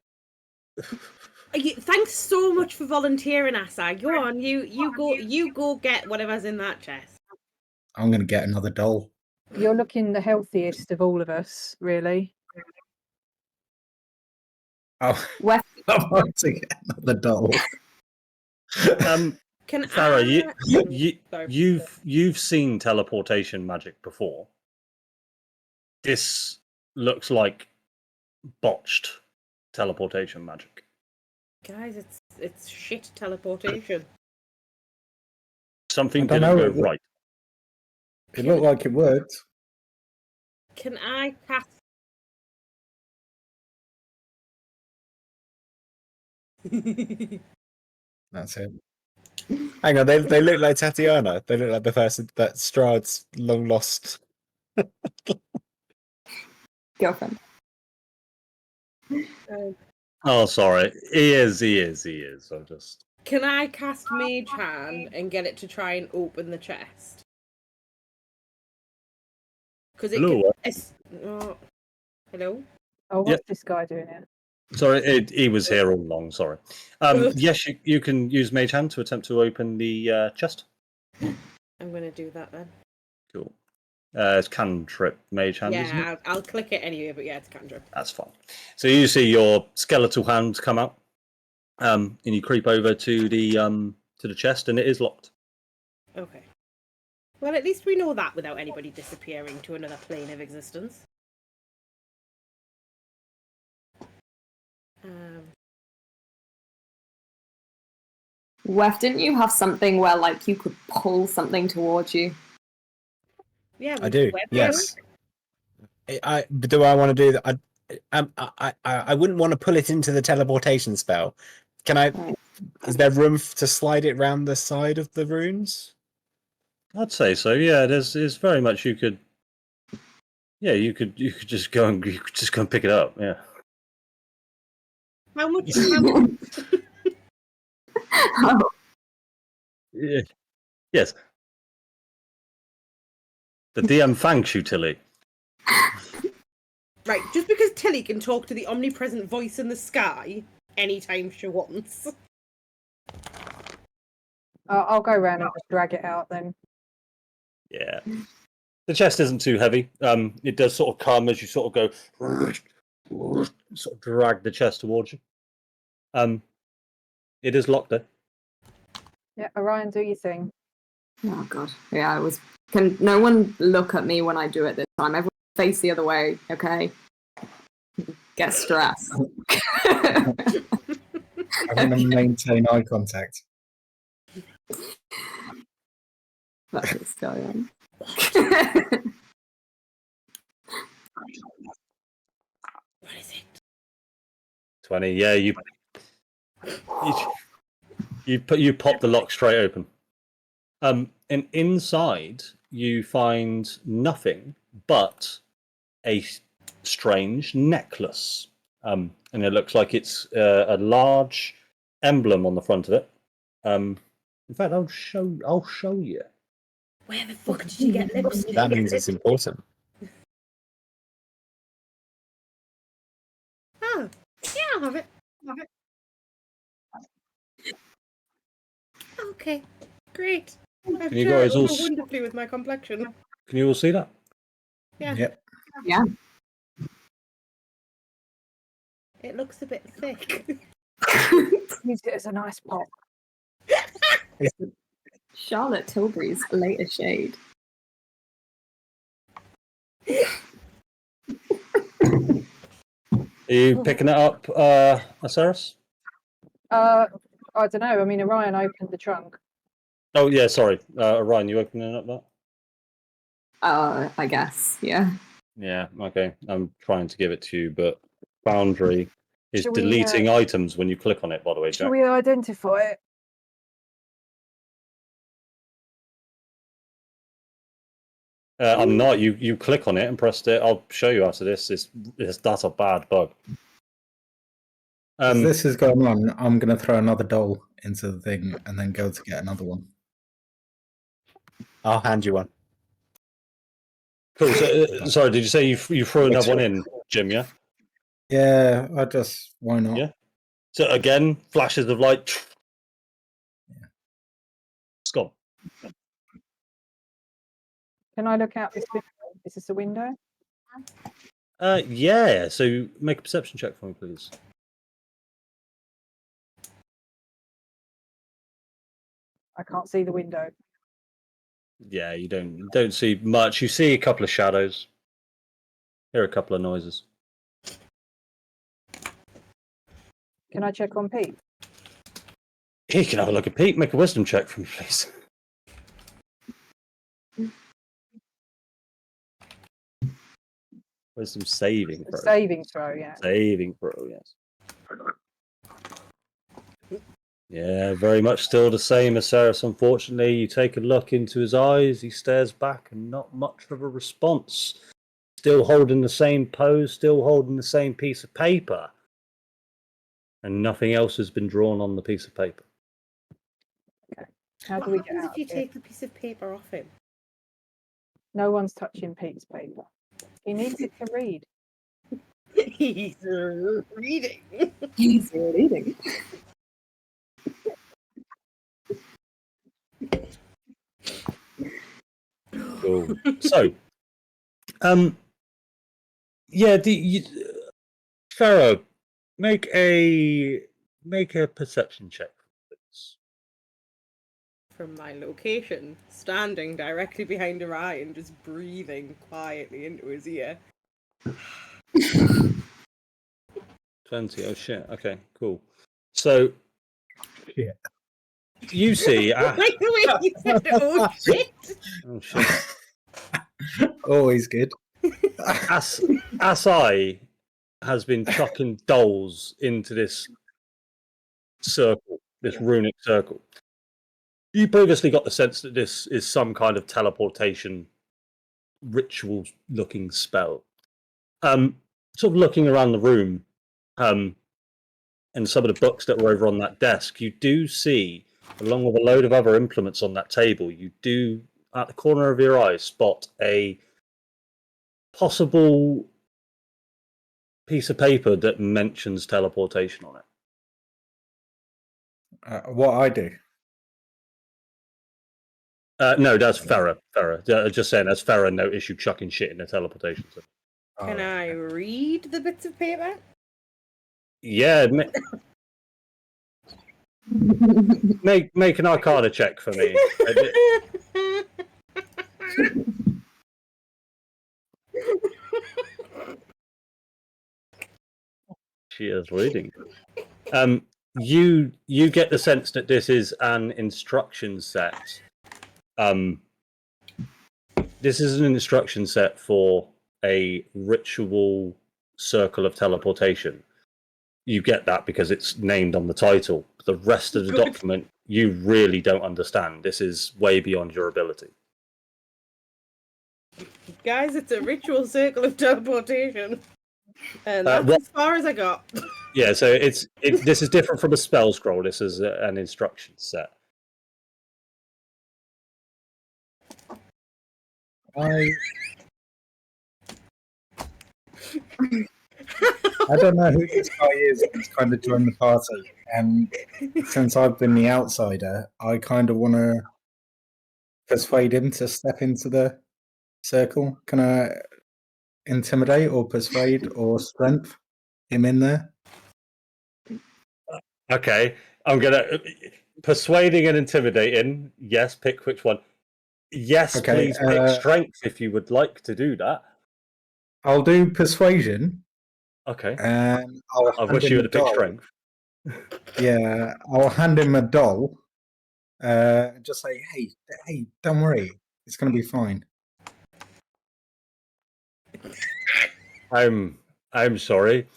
Thanks so much for volunteering, Asa. Go on, you go get whatever's in that chest. I'm going to get another doll. You're looking the healthiest of all of us, really. Oh, West, I want to get another doll. Can Farah, Sorry. you've seen teleportation magic before. This looks like botched teleportation magic. Guys, it's shit teleportation. Something I don't didn't know, go right. It looked like it worked. Can I cast? That's it. Hang on, they look like Tatiana. They look like the person that Strahd's long lost. girlfriend. Oh, sorry. He is. I just. Can I cast Mage Hand and get it to try and open the chest? Because it Hello. hello. Oh, what's Yep. this guy doing here? Sorry, he was here all along. Sorry. Yes, you can use Mage Hand to attempt to open the chest. I'm going to do that then. Cool. It's cantrip Mage Hand, isn't it? Yeah, I'll click it anyway, but yeah, it's cantrip. That's fine. So you see your skeletal hand come out, and you creep over to the chest, and it is locked. Okay. Well, at least we know that without anybody disappearing to another plane of existence. Wef, didn't you have something where like you could pull something towards you? Yeah, I do. web Yes. Do I want to do that? I wouldn't want to pull it into the teleportation spell. Can I? Right. Is there room to slide it round the side of the runes? I'd say so. Yeah, there's very much you could. Yeah, you could just go and pick it up. Yeah. How much? Oh, Yeah. Yes. The DM thanks you, Tilly. Right, just because Tilly can talk to the omnipresent voice in the sky anytime she wants. I'll go around and just drag it out then. Yeah. The chest isn't too heavy. It does sort of come as you sort of go, sort of drag the chest towards you. It is locked there. Yeah, Orion, do your thing. Oh god. Yeah, I was. Can no one look at me when I do it this time? Everyone face the other way, okay? Get stressed. I'm going to maintain eye contact. That's what's going on. What is it? 20. Yeah, you pop the lock straight open. And inside you find nothing but a strange necklace. And it looks like it's a large emblem on the front of it. In fact, I'll show you. Where the fuck did you get lipstick? That means it's important. Oh, yeah, I'll have it. Okay, great. I'm Can you sure guys it will all go wonderfully with my complexion. Can you all see that? Yeah. Yep. Yeah. It looks a bit thick. Use it as a nice pop. Charlotte Tilbury's latest shade. Are you picking it up, Aceris? I don't know. I mean, Orion opened the trunk. Oh yeah, sorry, Ryan, you opening up that? I guess. Yeah. Yeah, okay. I'm trying to give it to you, but Foundry is Shall we, deleting items when you click on it, by the way, Shall Jack. we identify it? I'm not. You click on it and pressed it. I'll show you after this. That's a bad bug. As this is going on, I'm going to throw another doll into the thing and then go to get another one. I'll hand you one. Cool. So, sorry, did you say you threw another one in, Jim? Yeah. Yeah, why not? Yeah. So again, flashes of light. Yeah. It's gone. Can I look out this window? Is this a window? Yeah. So make a perception check for me, please. I can't see the window. Yeah, you don't see much. You see a couple of shadows. Hear a couple of noises. Can I check on Pete? You can have a look at Pete. Make a wisdom check for me, please. Wisdom saving throw. Saving throw, yeah. Saving throw, yes. Yeah, very much still the same as Ceres, unfortunately. You take a look into his eyes, he stares back, and not much of a response. Still holding the same pose, still holding the same piece of paper. And nothing else has been drawn on the piece of paper. How do What we get happens out if you of here? take the piece of paper off him? No one's touching Pete's paper. He needs it to read. He's reading. He's reading. Cool. So, yeah, Pharaoh, make a perception check, please. From my location, standing directly behind Orion, just breathing quietly into his ear. 20. Oh shit. Okay, cool. So, Shit. you see, Like the way you said, oh shit! oh shit. Always good. Asai has been chucking dolls into this circle, this runic circle. You previously got the sense that this is some kind of teleportation ritual-looking spell. Sort of looking around the room, and some of the books that were over on that desk, you do see, along with a load of other implements on that table, you do, at the corner of your eye, spot a possible piece of paper that mentions teleportation on it. What I do? No, that's Farah. Just saying, that's Farah. No issue chucking shit in the teleportation. So. Can I read the bits of paper? Yeah, make an Arcana check for me. She is reading. You get the sense that this is an instruction set. This is an instruction set for a ritual circle of teleportation. You get that because it's named on the title. The rest of the Good. document you really don't understand. This is way beyond your ability. Guys, it's a ritual circle of teleportation. And that's what- as far as I got. Yeah, so this is different from a spell scroll. This is an instruction set. I don't know who this guy is who's kind of joined the party, and since I've been the outsider, I kind of want to persuade him to step into the circle. Can I intimidate or persuade or strength him in there? Okay, I'm gonna persuading and intimidating. Yes, pick which one. Yes, Okay, please pick strength if you would like to do that. I'll do persuasion, Okay, and I'll I hand wish him you a would have picked doll. strength. Yeah, I'll hand him a doll. Just say, hey, don't worry, it's gonna be fine. I'm sorry.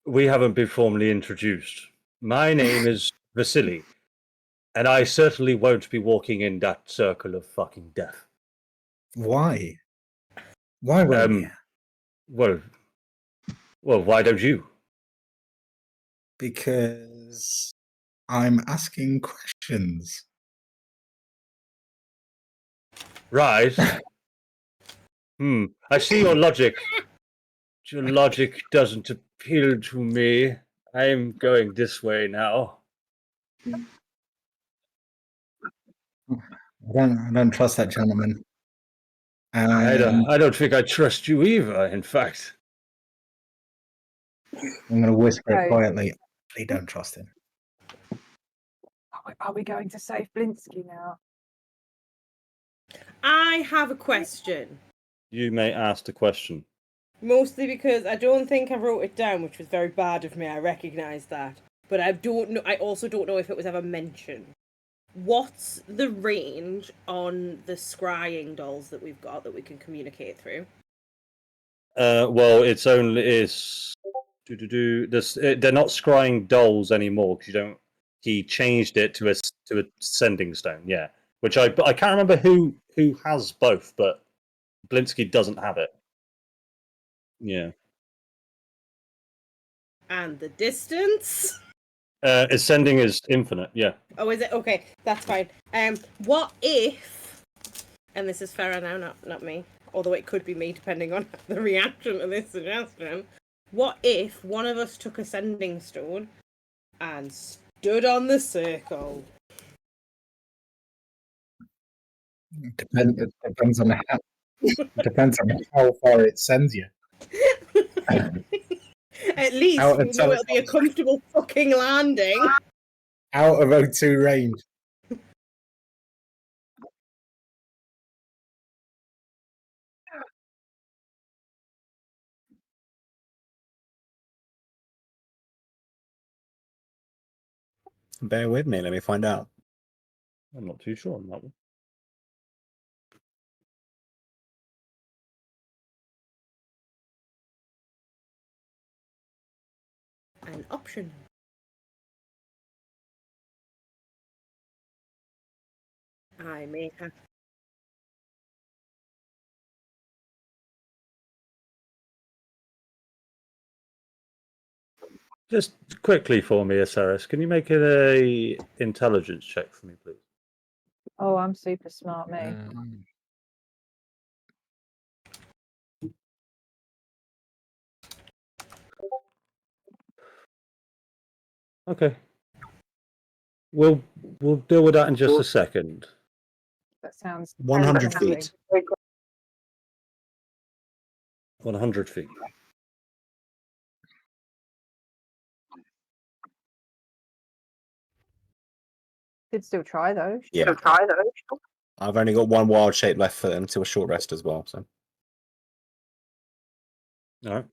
We haven't been formally introduced. My name is Vasily, and I certainly won't be walking in that circle of fucking death. Why? Why won't you? Well, why don't you? Because I'm asking questions. Right. I see your logic. Your logic doesn't appeal to me. I'm going this way now. I don't trust that gentleman. I don't think I trust you either, in fact. I'm going to whisper it Okay. quietly. I don't trust him. Are we going to save Blinsky now? I have a question. You may ask the question. Mostly because I don't think I wrote it down, which was very bad of me. I recognise that. But I don't know. I also don't know if it was ever mentioned. What's the range on the scrying dolls that we've got that we can communicate through? Well, it's only is this. They're not scrying dolls anymore because you don't. He changed it to a sending stone. Yeah, which I can't remember who has both, but Blinsky doesn't have it. Yeah. And the distance? Ascending is infinite. Yeah. Oh, is it? Okay, that's fine. What if? And this is Farah now, not me. Although it could be me, depending on the reaction to this suggestion. What if one of us took a sending stone and stood on the circle? It depends on how far it sends you. At least Out we of know it'll be a teleport. comfortable fucking landing. Out of O2 range. Bear with me. Let me find out. I'm not too sure on that one. An option. I may have. Just quickly for me, Aceris, can you make it a intelligence check for me, please? Oh, I'm super smart, me. Okay. We'll deal with that in just a second. That sounds 100 terrifying. feet. 100 feet. Could still try though. Yeah. I've only got one wild shape left for until a short rest as well. So All right.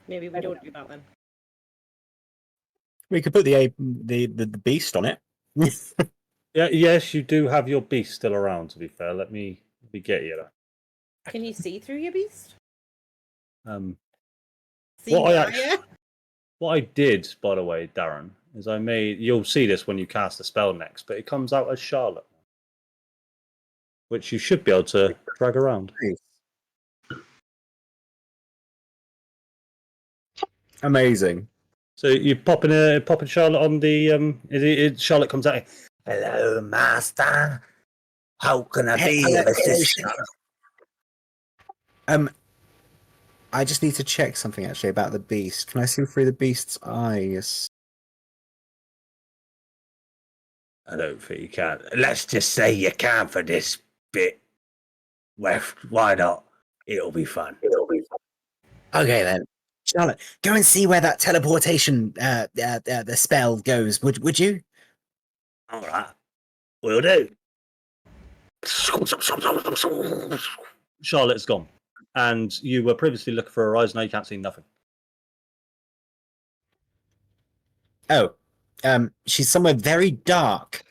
Maybe we don't do that then. we could put the beast on it. Yeah. Yes, you do have your beast still around. To be fair, let me get you that. Can you see through your beast? See What I Maya? What I did, by the way, Darren, is I made. You'll see this when you cast a spell next, but it comes out as Charlotte, which you should be able to drag around. Amazing. So you popping Charlotte on the Charlotte comes out. Hello, master. How can I be of assistance? I just need to check something actually about the beast. Can I see through the beast's eyes? I don't think you can. Let's just say you can for this bit. Well, why not? It'll be fun. Okay then, Charlotte, go and see where that teleportation the spell goes. Would you? All right, will do. Charlotte's gone, and you were previously looking for her eyes. Now you can't see nothing. Oh, she's somewhere very dark.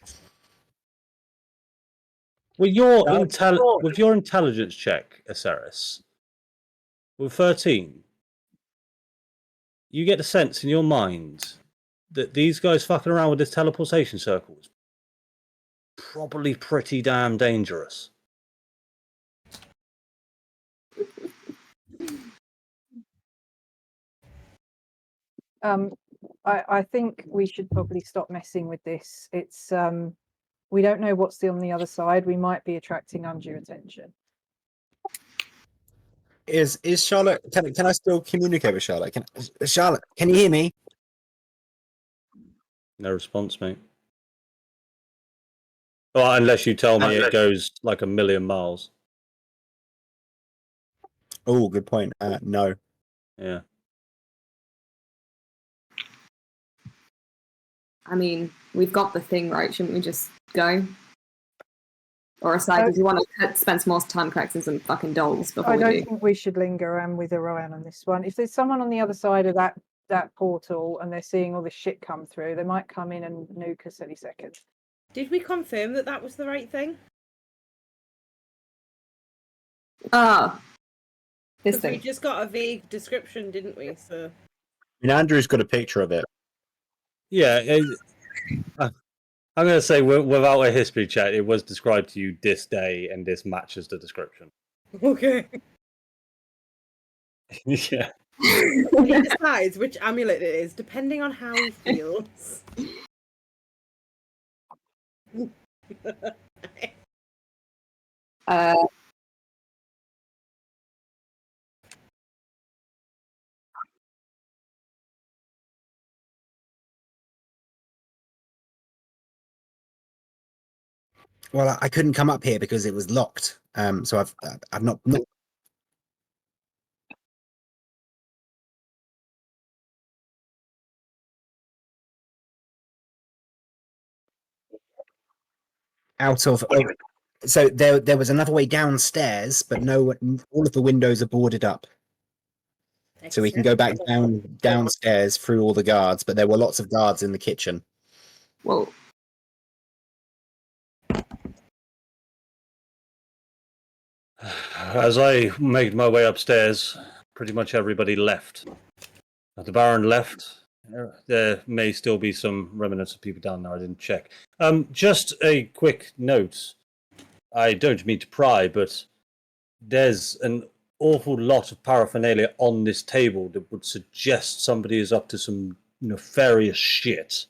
With your intelligence check, Aceris, with 13, you get the sense in your mind that these guys fucking around with this teleportation circle is probably pretty damn dangerous. I think we should probably stop messing with this. It's we don't know what's on the other side. We might be attracting undue attention. Is Charlotte? Can I still communicate with Charlotte? Charlotte, can you hear me? No response, mate. Well, unless you tell me it goes like 1,000,000 miles. Oh, good point. No. Yeah. I mean, we've got the thing right. Shouldn't we just go? Or aside, did you want to spend some more time collecting some fucking dolls before I we don't do? think we should linger around with Rowan on this one. If there's someone on the other side of that portal and they're seeing all this shit come through, they might come in and nuke us any second. Did we confirm that that was the right thing? Ah, this 'Cause we thing. just got a vague description, didn't we? So I mean, Andrew's got a picture of it. Yeah. I'm going to say, without a history check, it was described to you this day, and this matches the description. okay. Yeah. He decides which amulet it is depending on how he feels. Well, I couldn't come up here because it was locked. So I've not. Out of so there was another way downstairs, but no, all of the windows are boarded up. So we can go back downstairs through all the guards, but there were lots of guards in the kitchen. Well, As I made my way upstairs, pretty much everybody left. The Baron left. There may still be some remnants of people down there. I didn't check. Just a quick note. I don't mean to pry, but there's an awful lot of paraphernalia on this table that would suggest somebody is up to some nefarious shit.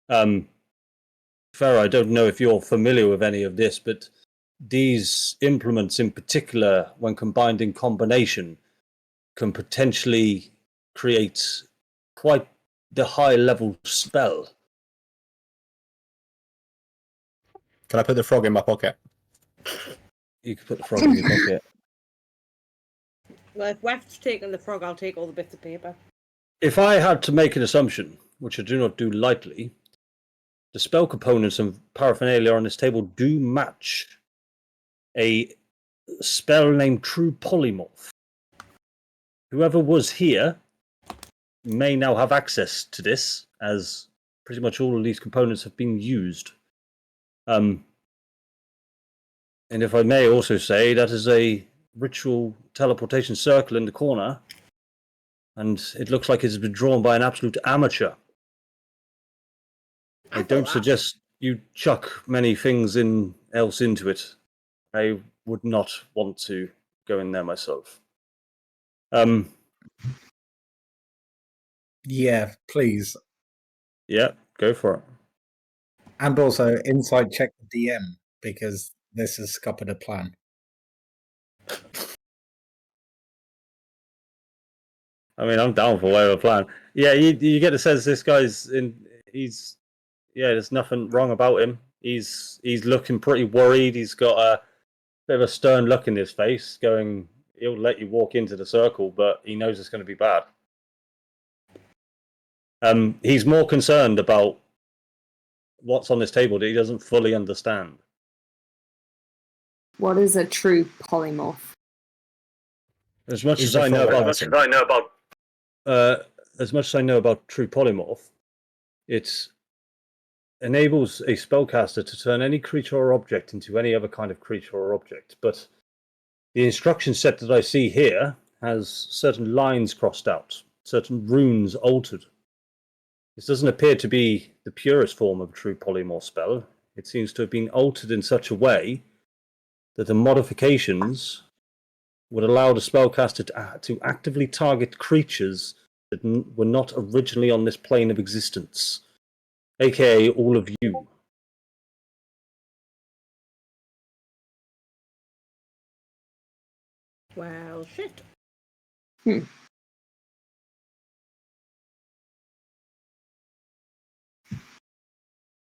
Farah, I don't know if you're familiar with any of this, but these implements in particular, when combined in combination, can potentially create quite the high level spell. Can I put the frog in my pocket? You can put the frog in your pocket. Well, if Weft's taking the frog, I'll take all the bits of paper. If I had to make an assumption, which I do not do lightly, the spell components and paraphernalia on this table do match a spell named True Polymorph. Whoever was here may now have access to this, as pretty much all of these components have been used. And if I may also say, that is a ritual teleportation circle in the corner, and it looks like it's been drawn by an absolute amateur. I don't suggest you chuck many things else into it. I would not want to go in there myself. Yeah, please. Yeah, go for it. And also, inside check the DM, because this has scuppered a plan. I mean, I'm down for whatever plan. Yeah, you get the sense this guy's there's nothing wrong about him. He's looking pretty worried. He's got a bit of a stern look in his face, going, he'll let you walk into the circle, but he knows it's going to be bad. He's more concerned about what's on this table that he doesn't fully understand. What is a true polymorph? As much Is as I know the about true polymorph, it enables a spellcaster to turn any creature or object into any other kind of creature or object. But the instruction set that I see here has certain lines crossed out, certain runes altered. This doesn't appear to be the purest form of a true polymorph spell. It seems to have been altered in such a way that the modifications would allow the spellcaster to actively target creatures that were not originally on this plane of existence, aka all of you. Well, shit.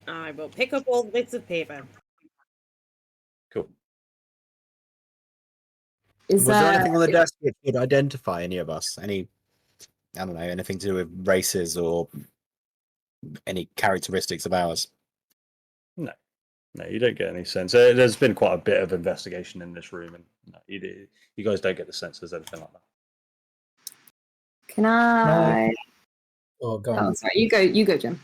I will pick up all the bits of paper. Cool. Was there anything on the desk that would identify any of us? Any, I don't know, anything to do with races or any characteristics of ours? No, you don't get any sense. There's been quite a bit of investigation in this room, and no, you guys don't get the sense there's anything like that. Can I? Oh, go on. Oh, sorry. You go, Jim.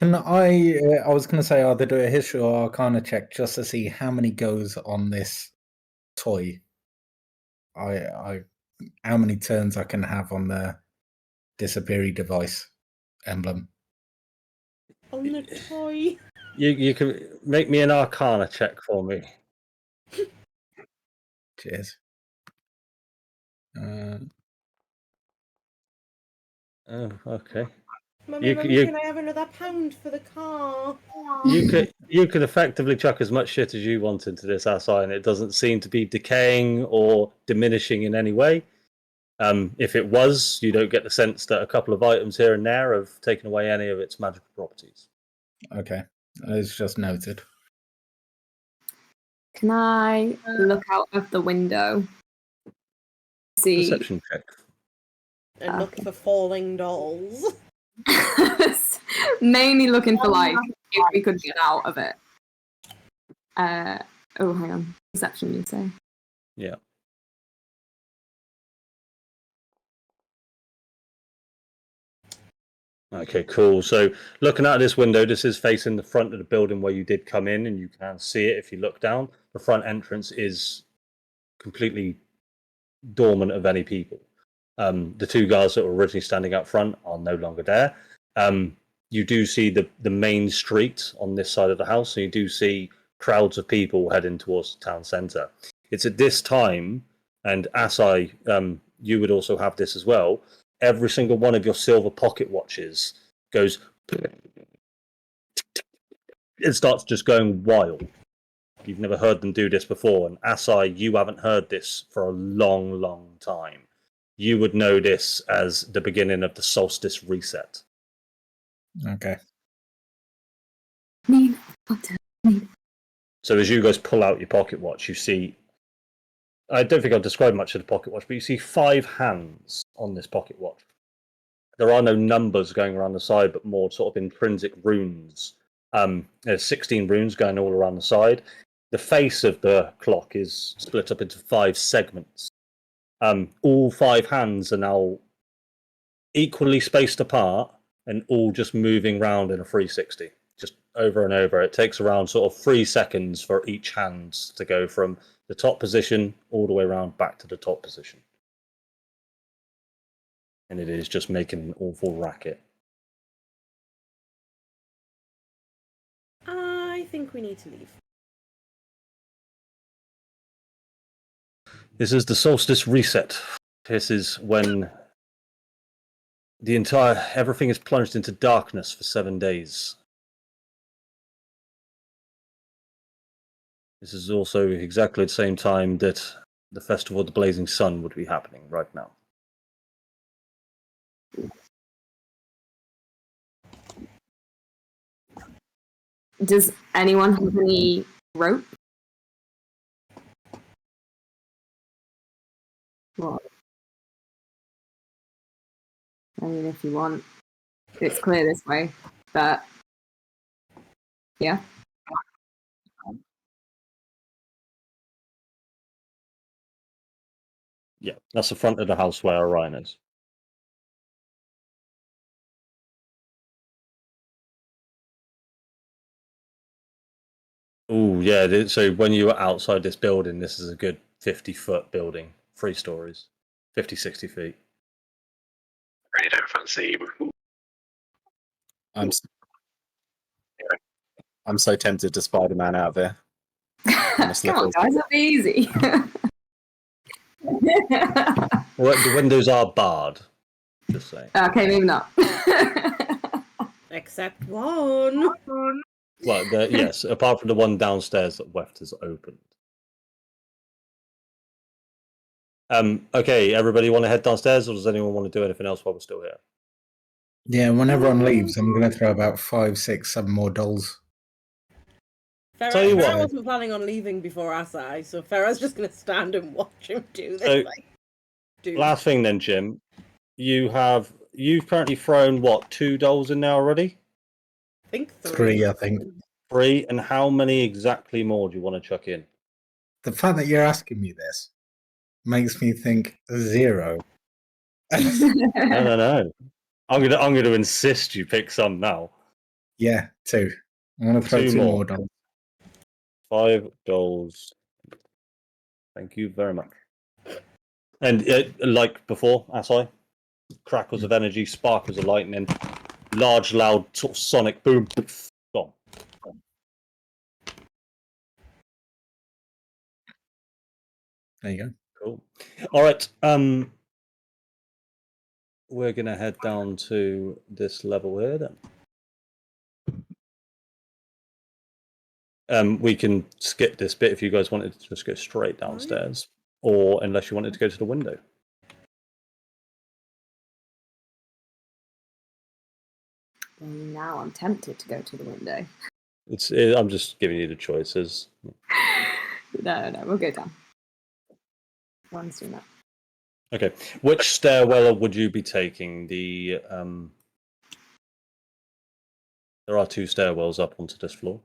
Can I was going to say either do a history or arcana check just to see how many goes on this toy. How many turns I can have on the disappearing device emblem. On the toy. You can make me an arcana check for me. Cheers. Oh, okay. Mummy, can I have another pound for the car? You could effectively chuck as much shit as you want into this assay, and it doesn't seem to be decaying or diminishing in any way. If it was, you don't get the sense that a couple of items here and there have taken away any of its magical properties. Okay, it's just noted. Can I look out of the window? See. Perception check. And look for falling dolls. Mainly looking for like if we could get out of it. Oh, hang on. Perception, you say? Yeah. Okay, cool. So looking out this window, this is facing the front of the building where you did come in, and you can see it if you look down. The front entrance is completely dormant of any people. The two guards that were originally standing up front are no longer there. You do see the main street on this side of the house, and you do see crowds of people heading towards the town centre. It's at this time, and Asai, you would also have this as well, every single one of your silver pocket watches goes... It starts just going wild. You've never heard them do this before, and Asai, you haven't heard this for a long, long time. You would know this as the beginning of the solstice reset. Okay. So as you guys pull out your pocket watch, you see... I don't think I'll describe much of the pocket watch, but you see 5 hands on this pocket watch. there are no numbers going around the side, but more sort of intrinsic runes. There's 16 runes going all around the side. The face of the clock is split up into 5 segments. All 5 hands are now equally spaced apart and all just moving round in a 360, just over and over. It takes around sort of 3 seconds for each hand to go from the top position all the way around back to the top position. And it is just making an awful racket. I think we need to leave. This is the solstice reset. This is when everything is plunged into darkness for 7 days. This is also exactly the same time that the Festival of the Blazing Sun would be happening right now. Does anyone have any rope? What? I mean, if you want, it's clear this way, but yeah. Yeah, that's the front of the house where Orion is. Oh, yeah. So when you were outside this building, this is a good 50-foot building, 3 stories, 50, 60 feet. Really don't fancy. I'm so tempted to Spider-Man out of here. Come on, guys, it'll be easy. Well, the windows are barred. Just saying. Okay, maybe not. Except one. Well, yes, apart from the one downstairs that Weft has opened. Okay, everybody want to head downstairs, or does anyone want to do anything else while we're still here? Yeah, when everyone leaves, I'm going to throw about 5, 6, 7 more dolls. Tell you what. Farrah wasn't planning on leaving before Asai, so Farrah's just going to stand and watch him do this. So, dude. Last thing then, Jim. You've currently thrown, what, 2 dolls in there already? I think 3, I think. 3, and how many exactly more do you want to chuck in? The fact that you're asking me this makes me think 0. No. I'm gonna insist you pick some now. Yeah, 2. I'm going to throw 2 more dolls. 5 dolls. Thank you very much. And like before, Asai, crackles of energy, sparkles of lightning, large, loud, sort of sonic boom. Gone. There you go. Cool. All right. We're gonna head down to this level here then. We can skip this bit if you guys wanted to just go straight downstairs, or unless you wanted to go to the window. Now I'm tempted to go to the window. I'm just giving you the choices. No, we'll go down. One's doing that. Okay. Which stairwell would you be taking? There are 2 stairwells up onto this floor.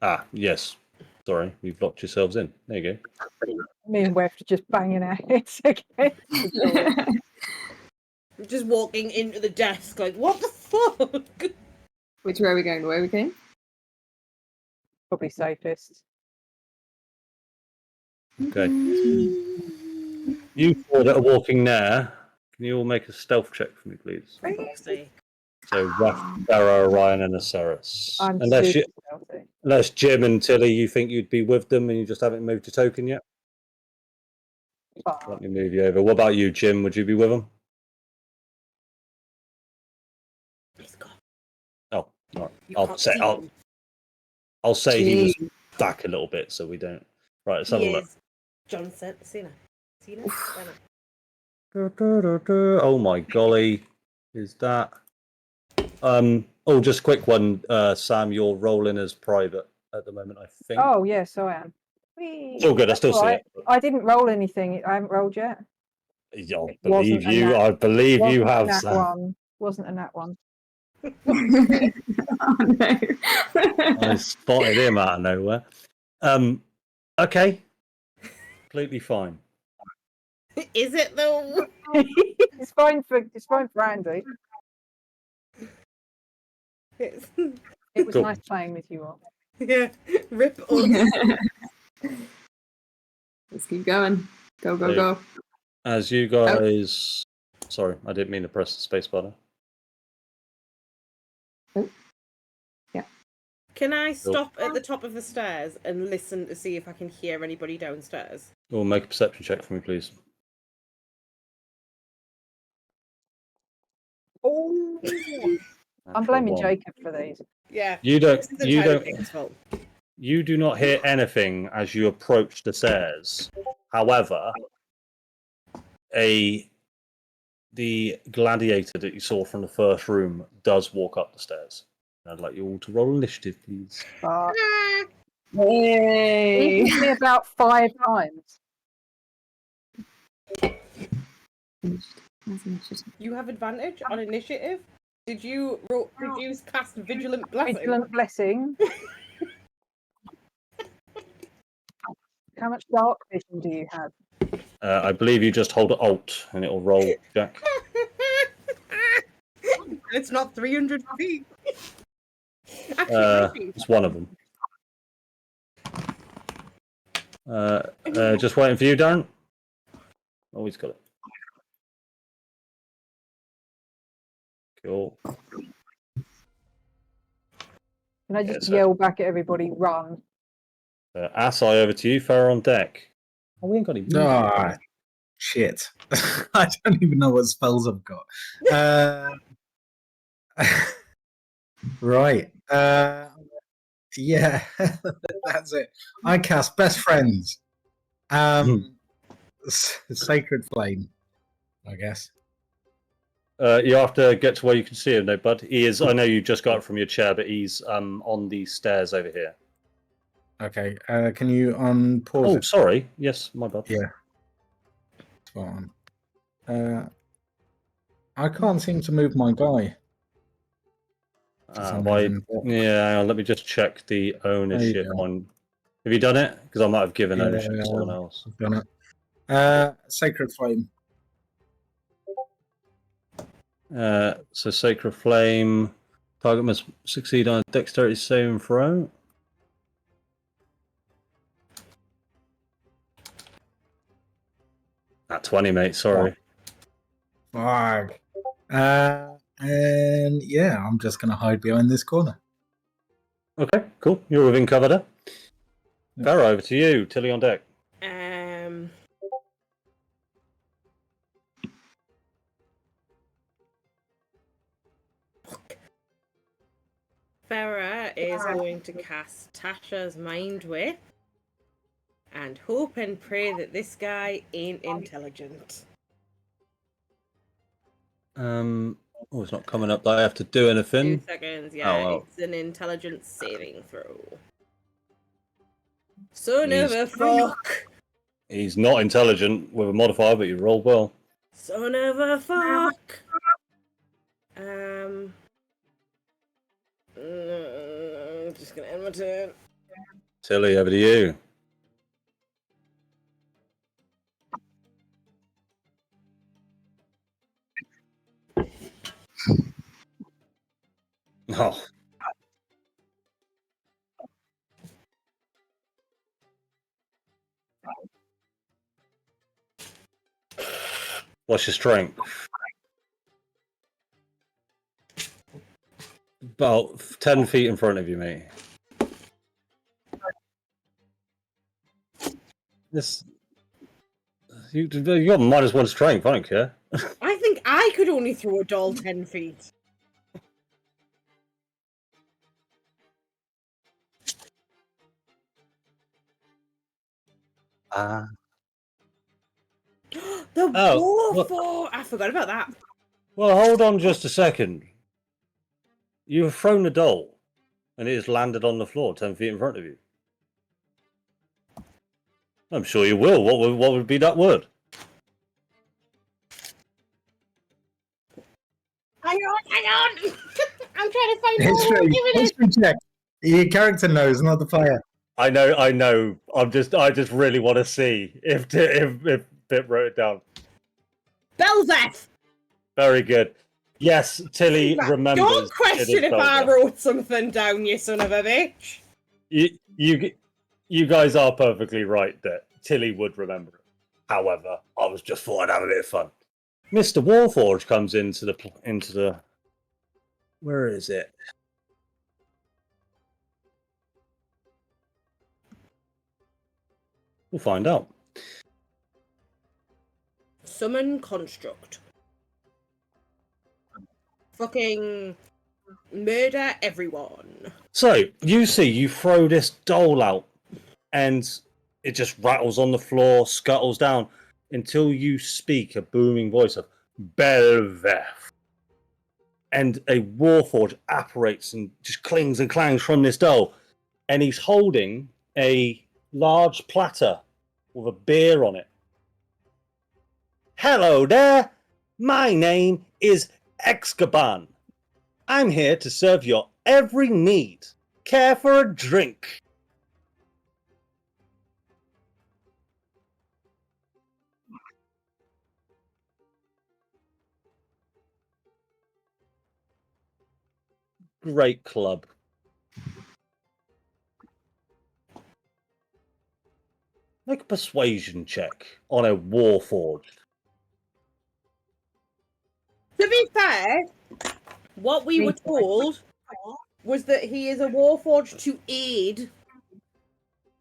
Ah, yes. Sorry, you've locked yourselves in. There you go. Me and Weft are just banging our heads again. We're just walking into the desk like, what the fuck? Which way are we going? The way we came? Probably safest. Okay. You 4 that are walking there, can you all make a stealth check for me, please? So, Farrah, Orion, and Aceris. I'm Unless super stealthy. unless Jim and Tilly, you think you'd be with them and you just haven't moved your token yet. Let me move you over. What about you, Jim? Would you be with them? He's gone. Oh, no. You I'll can't say see I'll him. I'll say he was back a little bit, so we don't. Right, let's have a He look. is John Cena. Oh my golly, is that? Oh, just a quick one. Sam, you're rolling as private at the moment, I think. Oh, yes, I am. Whee! Still good. I still That's see all right. it. I didn't roll anything. I haven't rolled yet. I Wasn't believe a you. nat- I believe you Wasn't a have. nat Sam. one. Wasn't a nat one. Oh no. I spotted him out of nowhere. Okay, completely fine. Is it though? It's fine for Andy. It's, It was Cool. nice playing with you all. yeah. Rip us. Let's keep going. Go, go, Hey. go. As you guys, sorry, I didn't mean to press the space button. Can I stop at the top of the stairs and listen to see if I can hear anybody downstairs? Or make a perception check for me, please. Oh, I'm blaming Natural one. Jacob for these. Yeah. You don't. This is You entirely don't. Jacob's fault. You do not hear anything as you approach the stairs. However, the gladiator that you saw from the first room does walk up the stairs. I'd like you all to roll initiative, please. Yay! He hit me about 5 times. You have advantage on initiative. Did you cast Vigilant Blessing? Vigilant blessing. How much dark vision do you have? I believe you just hold Alt and it'll roll, Jack. It's not 300 feet. Actually, it might be. It's one of them. Just waiting for you, Darren. Oh, he's got it. Cool. Can I just Yeah, so- yell back at everybody, run? Assai, over to you. Farah on deck. Oh, we ain't got any. Ah, shit. I don't even know what spells I've got. Right. Yeah, that's it. I cast Best Friends. Sacred Flame, I guess. You have to get to where you can see him, though, bud. He is. I know you just got it from your chair, but he's on the stairs over here. Okay. Can you unpause Oh, it? sorry. Yes, my bad. Yeah. Spot on. I can't seem to move my guy. For some Why? reason. Yeah, hang on, let me just check the ownership go. on. Have you done it? Because I might have given Yeah, ownership to someone else. I've done it. Sacred Flame. So Sacred Flame. Target must succeed on a dexterity saving throw. At 20, mate. Sorry. Fuck. And yeah, I'm just gonna hide behind this corner. Okay, cool. You're within cover there. Yeah. Farah, over to you. Tilly on deck. Farah is going to cast Tasha's Mind Whip and hope and pray that this guy ain't intelligent. Oh, it's not coming up that I have to do 2 anything. seconds, yeah. Oh. It's an intelligence saving throw. Son of a fuck! He's not intelligent with a modifier, but you rolled well. Son of a fuck! I'm just gonna end my turn. Tilly, over to you. Oh. What's your strength? About 10 feet in front of you, mate. This. You got -1 strength, I don't care. I think I could only throw a doll 10 feet. The warfare! I forgot about that. Well, hold on just a second. You have thrown a doll, and it has landed on the floor 10 feet in front of you. I'm sure you will. What would be that word? Hang on! I'm trying to find out History, what I'm giving it. history check. Your character knows, not the player. I know. I just really want to see if Bit wrote it down. Belzeth! Very good. Yes, Tilly Don't remembers. question if I wrote something down, you son of a bitch. You guys are perfectly right that Tilly would remember it. However, I was just thought I'd have a bit of fun. Mr. Warforge comes into the. Where is it? We'll find out. Summon construct. Fucking murder everyone. So you see, you throw this doll out, and it just rattles on the floor, scuttles down, until you speak a booming voice of Belveth. And a Warforge apparates and just clings and clangs from this doll. And he's holding a large platter with a beer on it. Hello there. My name is Excaban. I'm here to serve your every need. Care for a drink? Great club. Make a persuasion check on a Warforged. To be fair, what we were told was that he is a Warforged to aid.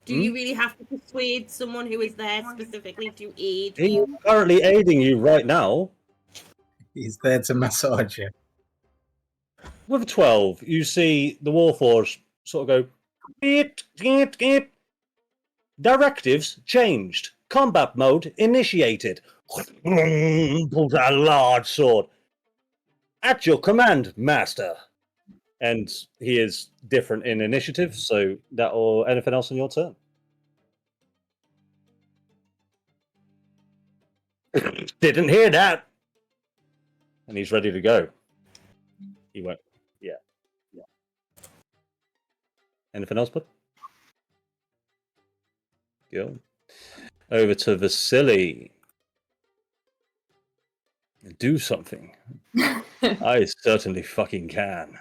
Do you really have to persuade someone who is there specifically to aid He's you? currently aiding you right now. He's there to massage you. With a 12, you see the Warforged sort of go, beep, beep, beep. Directives changed. Combat mode initiated. Pulls out a large sword. At your command, master. And he is different in initiative, so that or anything else on your turn. Didn't hear that. And he's ready to go. He went, yeah. Anything else, bud? Go. Over to Vasily. Do something. I certainly fucking can.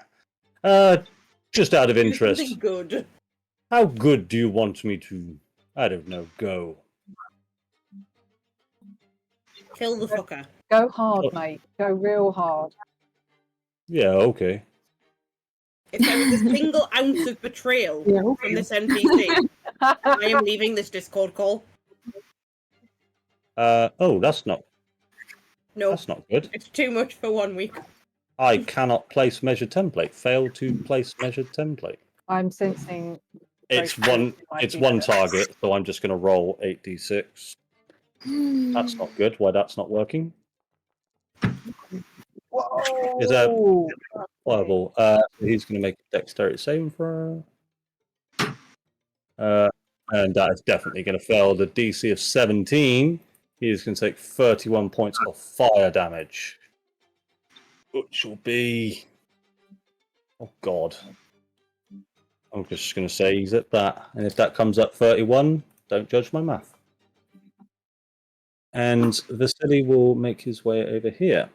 Just out of interest, Something good. how good do you want me to, I don't know, go? Kill the fucker. Go hard, mate. Go real hard. Yeah, okay. If there is a single ounce of betrayal from this NPC, I am leaving this Discord call. Oh, that's not No, good. it's too much for 1 week. I cannot place measured template. Fail to place measured template. I'm sensing. It's very one target, so I'm just going to roll 8d6. That's not good. Why that's not working? Whoa! Is that horrible? He's going to make a dexterity saving throw. And that is definitely going to fail. The DC of 17. He is going to take 31 points of fire damage. Which will be... Oh, God. I'm just going to say he's at that. And if that comes up 31, don't judge my math. And Vasily will make his way over here.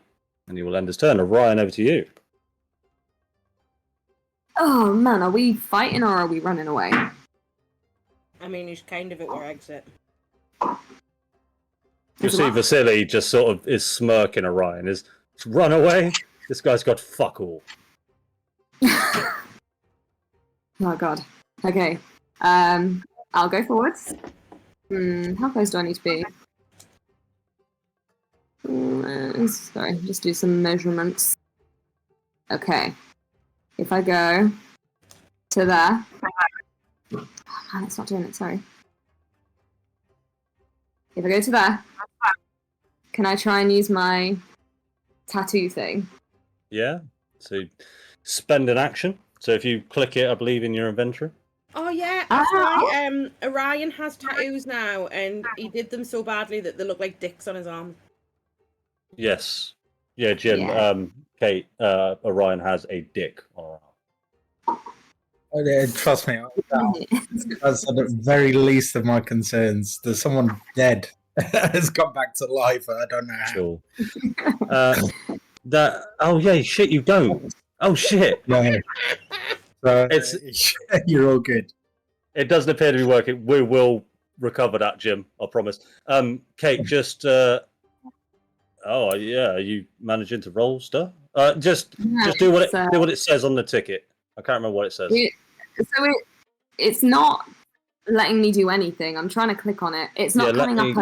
And he will end his turn. Orion, over to you. Oh man, are we fighting or are we running away? I mean, he's kind of at our exit. You see Vasily just sort of is smirking Orion. Is run away? This guy's got fuck all. Oh god. Okay. I'll go forwards. How close do I need to be? Sorry, just do some measurements. Okay. If I go to there. Oh man, it's not doing it, sorry. If I go to there, can I try and use my tattoo thing? Yeah. So spend an action. So if you click it, I believe, in your inventory. Oh yeah, that's right. Orion has tattoos now, and he did them so badly that they look like dicks on his arm. Yes. Yeah, Jim. Yeah. Kate. Orion has a dick. On Trust me, that's the very least of my concerns. There's someone dead has come back to life. I don't know how. sure. That. Oh yeah, shit. You don't. Oh shit. No. So It's. you're all good. It doesn't appear to be working. We will recover that, Jim. I promise. Kate, just. Oh yeah, are you managing to roll stuff? Just do what it says on the ticket. I can't remember what it says. It's not letting me do anything. I'm trying to click on it. It's not coming up.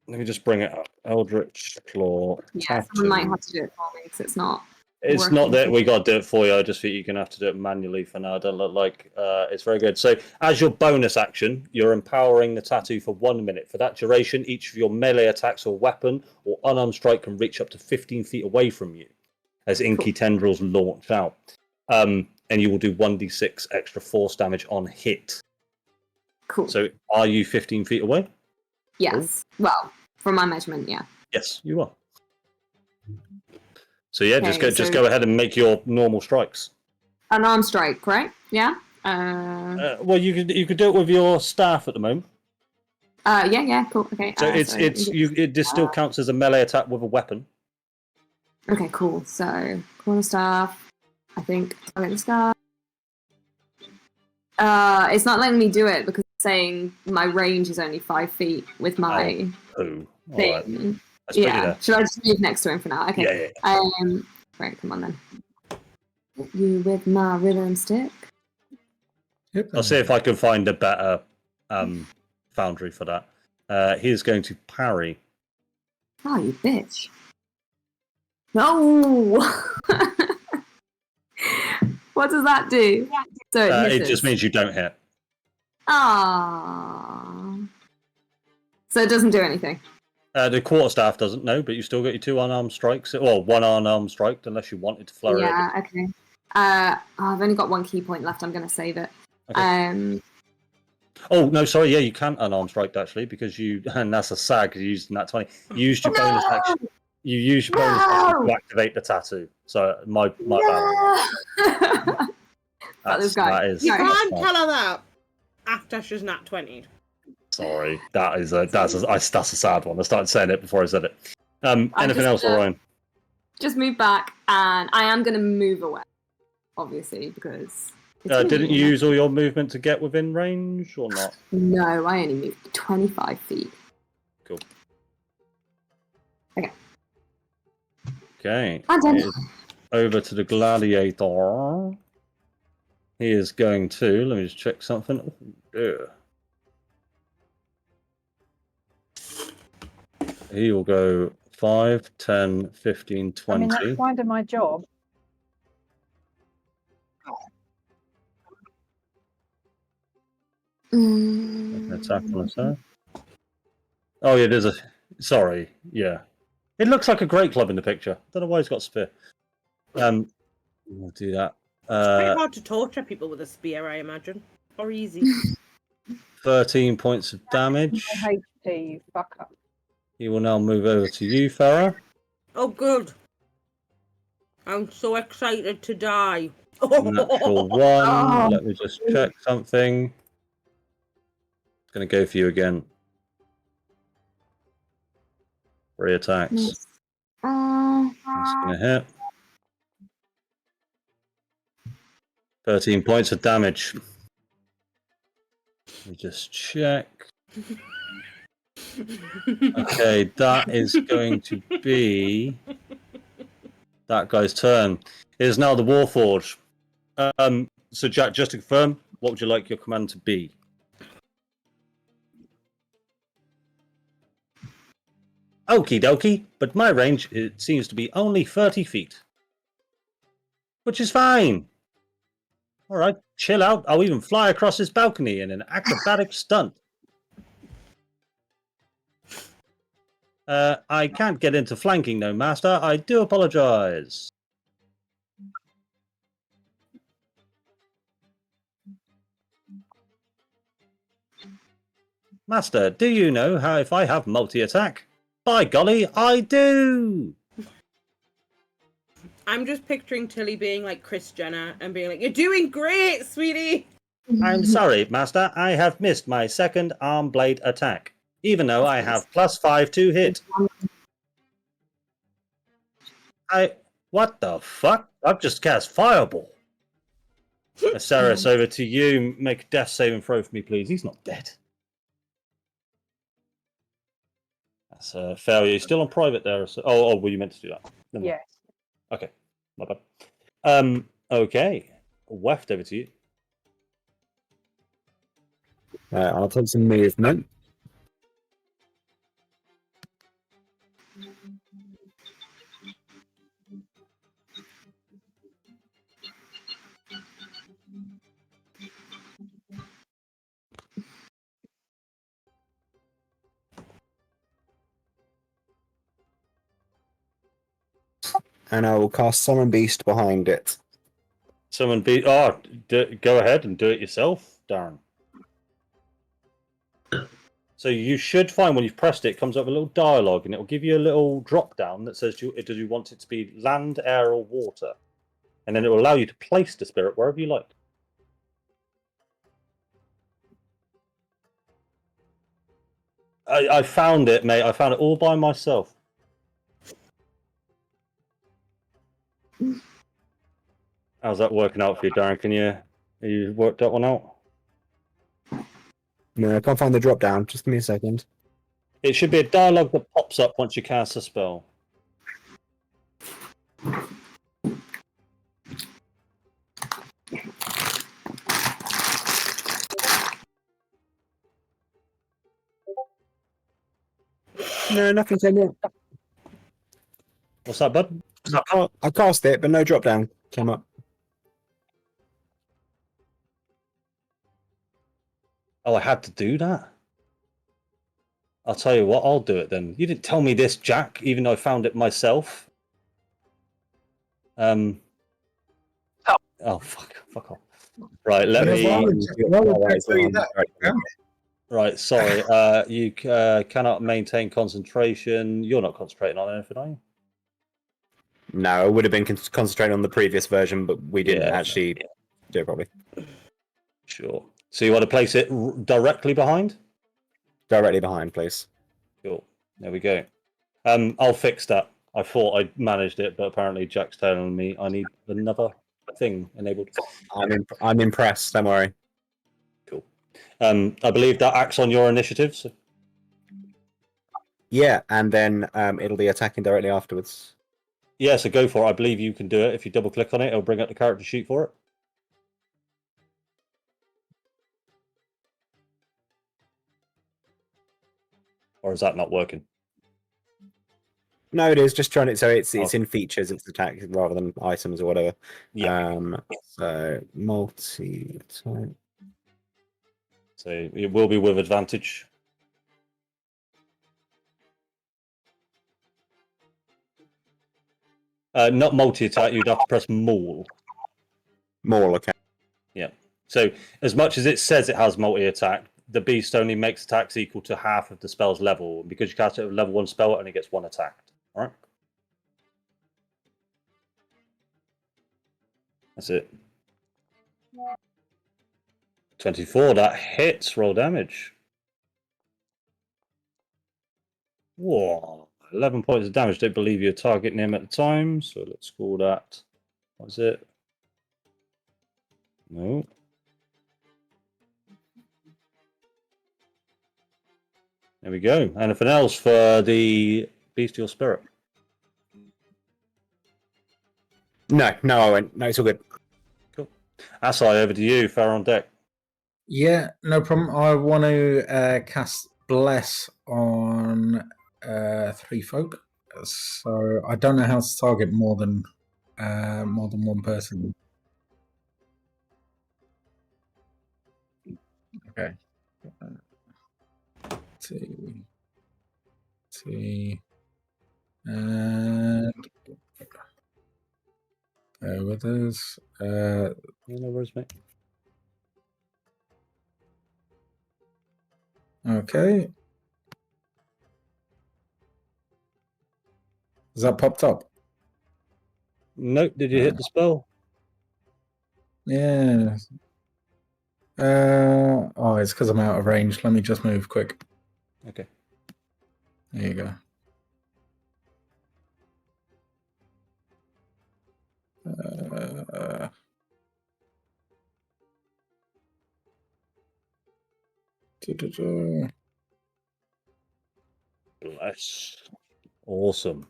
Let me just bring it up. Eldritch Claw. Yeah, someone might have to do it for me because it's not. It's not that we got to do it for you. I just think you're going to have to do it manually for now. It doesn't look like it's very good. So, as your bonus action, you're empowering the tattoo for 1 minute. For that duration, each of your melee attacks or weapon or unarmed strike can reach up to 15 feet away from you as inky tendrils launch out. And you will do 1d6 extra force damage on hit. Cool. So, are you 15 feet away? Yes. Well, from my measurement, yeah. Yes, you are. So yeah, just go ahead and make your normal strikes. An arm strike, right? Yeah. Well, you could do it with your staff at the moment. Yeah, cool. Okay. So it still counts as a melee attack with a weapon. Okay, cool. So corner staff. I think the staff. It's not letting me do it because it's saying my range is only 5 feet with my thing. Right. Yeah. Should I just move next to him for now? Okay. Yeah. Right, come on then. You with my rhythm stick? Yep. I'll see if I can find a better foundry for that. He's going to parry. Oh, you bitch. No! What does that do? So it just means you don't hit. Ah. So it doesn't do anything. The quarterstaff doesn't know, but you still get your 2 unarmed strikes. Well, 1 unarmed strike, unless you wanted to flurry. Yeah, okay. I've only got 1 key point left. I'm going to save it. Okay. Oh, no, sorry. Yeah, you can't unarmed strike, actually, because and that's a sag, you used in that 20. You used your bonus action. You use your bonus action to activate the tattoo. So, my bad. That is. You can't tell her that after she's not 20. Sorry, that's a sad one. I started saying it before I said it. Anything else, Orion? Just move back, and I am going to move away, obviously, because. Didn't you use all your movement to get within range, or not? No, I only moved 25 feet. Cool. Okay. Okay. I'm done. Over to the gladiator. He is going to. Let me just check something. Oh, he will go 5, 10, 15, 20. I mean, that's kind of my job. Attack on us there. Oh, yeah, there's a. Sorry, yeah. It looks like a great club in the picture. Don't know why he's got a spear. We'll do that. It's quite hard to torture people with a spear, I imagine. Or easy. 13 points of damage. HP, you fucker. He will now move over to you, Farah. Oh, good. I'm so excited to die. Natural 1. Let me just check something. It's going to go for you again. 3 attacks. Nice. That's going to hit. 13 points of damage. Let me just check. Okay, that is going to be that guy's turn. It is now the Warforged. So, Jack, just to confirm, what would you like your command to be? Okie dokie, but my range, it seems to be only 30 feet. Which is fine. All right, chill out. I'll even fly across this balcony in an acrobatic stunt. I can't get into flanking, though, Master. I do apologize. Master, do you know how if I have multi-attack? By golly, I do! I'm just picturing Tilly being like Chris Jenner and being like, "You're doing great, sweetie." I'm sorry, Master. I have missed my second arm blade attack, even though I have +5 to hit. What the fuck? I've just cast Fireball. Aceres, over to you. Make a death saving throw for me, please. He's not dead. That's a failure. You're still on private there. Oh, were you meant to do that? Never mind. Yes. Okay, my bad. Okay. Weft, over to you. I'll take some movement. And I will cast Summon Beast behind it. Someone beat. Oh, go ahead and do it yourself, Darren. So you should find when you've pressed it, it comes up with a little dialogue, and it will give you a little drop down that says, "Do you want it to be land, air, or water?" And then it will allow you to place the spirit wherever you like. I found it, mate. I found it all by myself. How's that working out for you, Darren? You worked that one out? No, I can't find the drop down. Just give me a second. It should be a dialogue that pops up once you cast a spell. No, nothing came up. What's that, bud? I cast it, but no drop down came up. Oh, I had to do that? I'll tell you what, I'll do it then. You didn't tell me this, Jack, even though I found it myself. Oh, fuck off. Right, let me... Right, sorry. You cannot maintain concentration. You're not concentrating on anything, are you? No, I would have been concentrating on the previous version, but we didn't actually do it properly. Sure. So you want to place it directly behind? Directly behind, please. Cool. There we go. I'll fix that. I thought I managed it, but apparently Jack's telling me I need another thing enabled. I'm impressed. Don't worry. Cool. I believe that acts on your initiative. So... Yeah, and then it'll be attacking directly afterwards. Yeah, so go for it. I believe you can do it. If you double click on it, it'll bring up the character sheet for it. Or is that not working? No, it is just trying it. So it's in features. It's attack rather than items or whatever. Yeah. So multi-type. So it will be with advantage. Not multi-attack. You'd have to press Maul. Maul, okay. Yeah. So as much as it says it has multi-attack, the beast only makes attacks equal to half of the spell's level. Because you cast it with level 1 spell, it only gets 1 attack. All right. That's it. 24. That hits. Roll damage. Whoa. 11 points of damage. Don't believe you're targeting him at the time. So let's call that. What is it? No. There we go. Anything else for the bestial spirit? No, I went. No, it's all good. Cool. Asai, over to you. Fair on deck. Yeah, no problem. I want to cast Bless on 3 folk. So I don't know how to target more than one person. Okay. Two, and with us. No worries, mate. Okay. Has that popped up? Nope. Did you hit the spell? Yeah. Oh, it's because I'm out of range. Let me just move quick. Okay. There you go. Bless. Awesome.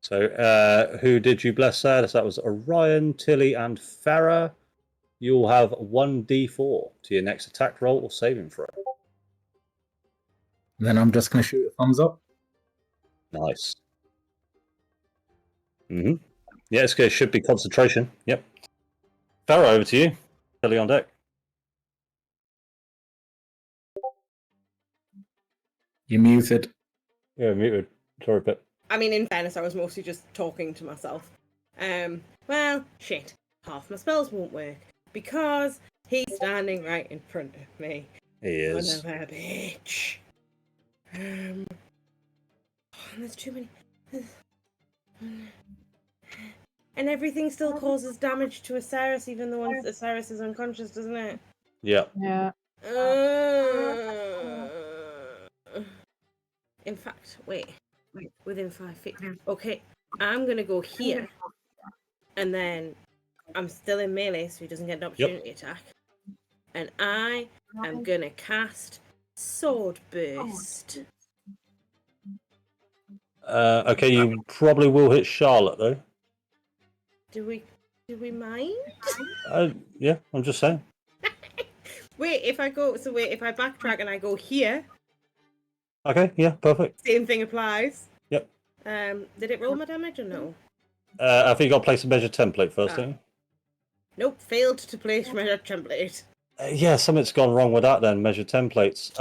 So, who did you bless there? So that was Orion, Tilly, and Farah. You'll have 1d4 to your next attack roll or saving throw. Then I'm just going to shoot a thumbs up. Nice. Mm-hmm. Yeah, it should be concentration. Yep. Farah, over to you. Tilly on deck. You muted. Yeah, muted. Sorry, Pip. I mean, in fairness, I was mostly just talking to myself. Well, shit. Half my spells won't work because he's standing right in front of me. He is. Son of a bitch. There's too many. And everything still causes damage to Osiris, even though Osiris is unconscious, doesn't it? Yeah. Yeah. In fact, wait. Within 5 feet. Okay, I'm gonna go here, and then I'm still in melee, so he doesn't get an opportunity attack. And I am gonna cast Sword Burst. Okay, you probably will hit Charlotte though. Do we mind? Yeah, I'm just saying. Wait, if I backtrack and I go here, Okay, yeah, perfect. same thing applies. Yep. Did it roll my damage or no? I think you got to place a measure template first, don't you? Nope, failed to place measure template. Yeah, something's gone wrong with that then, measure templates.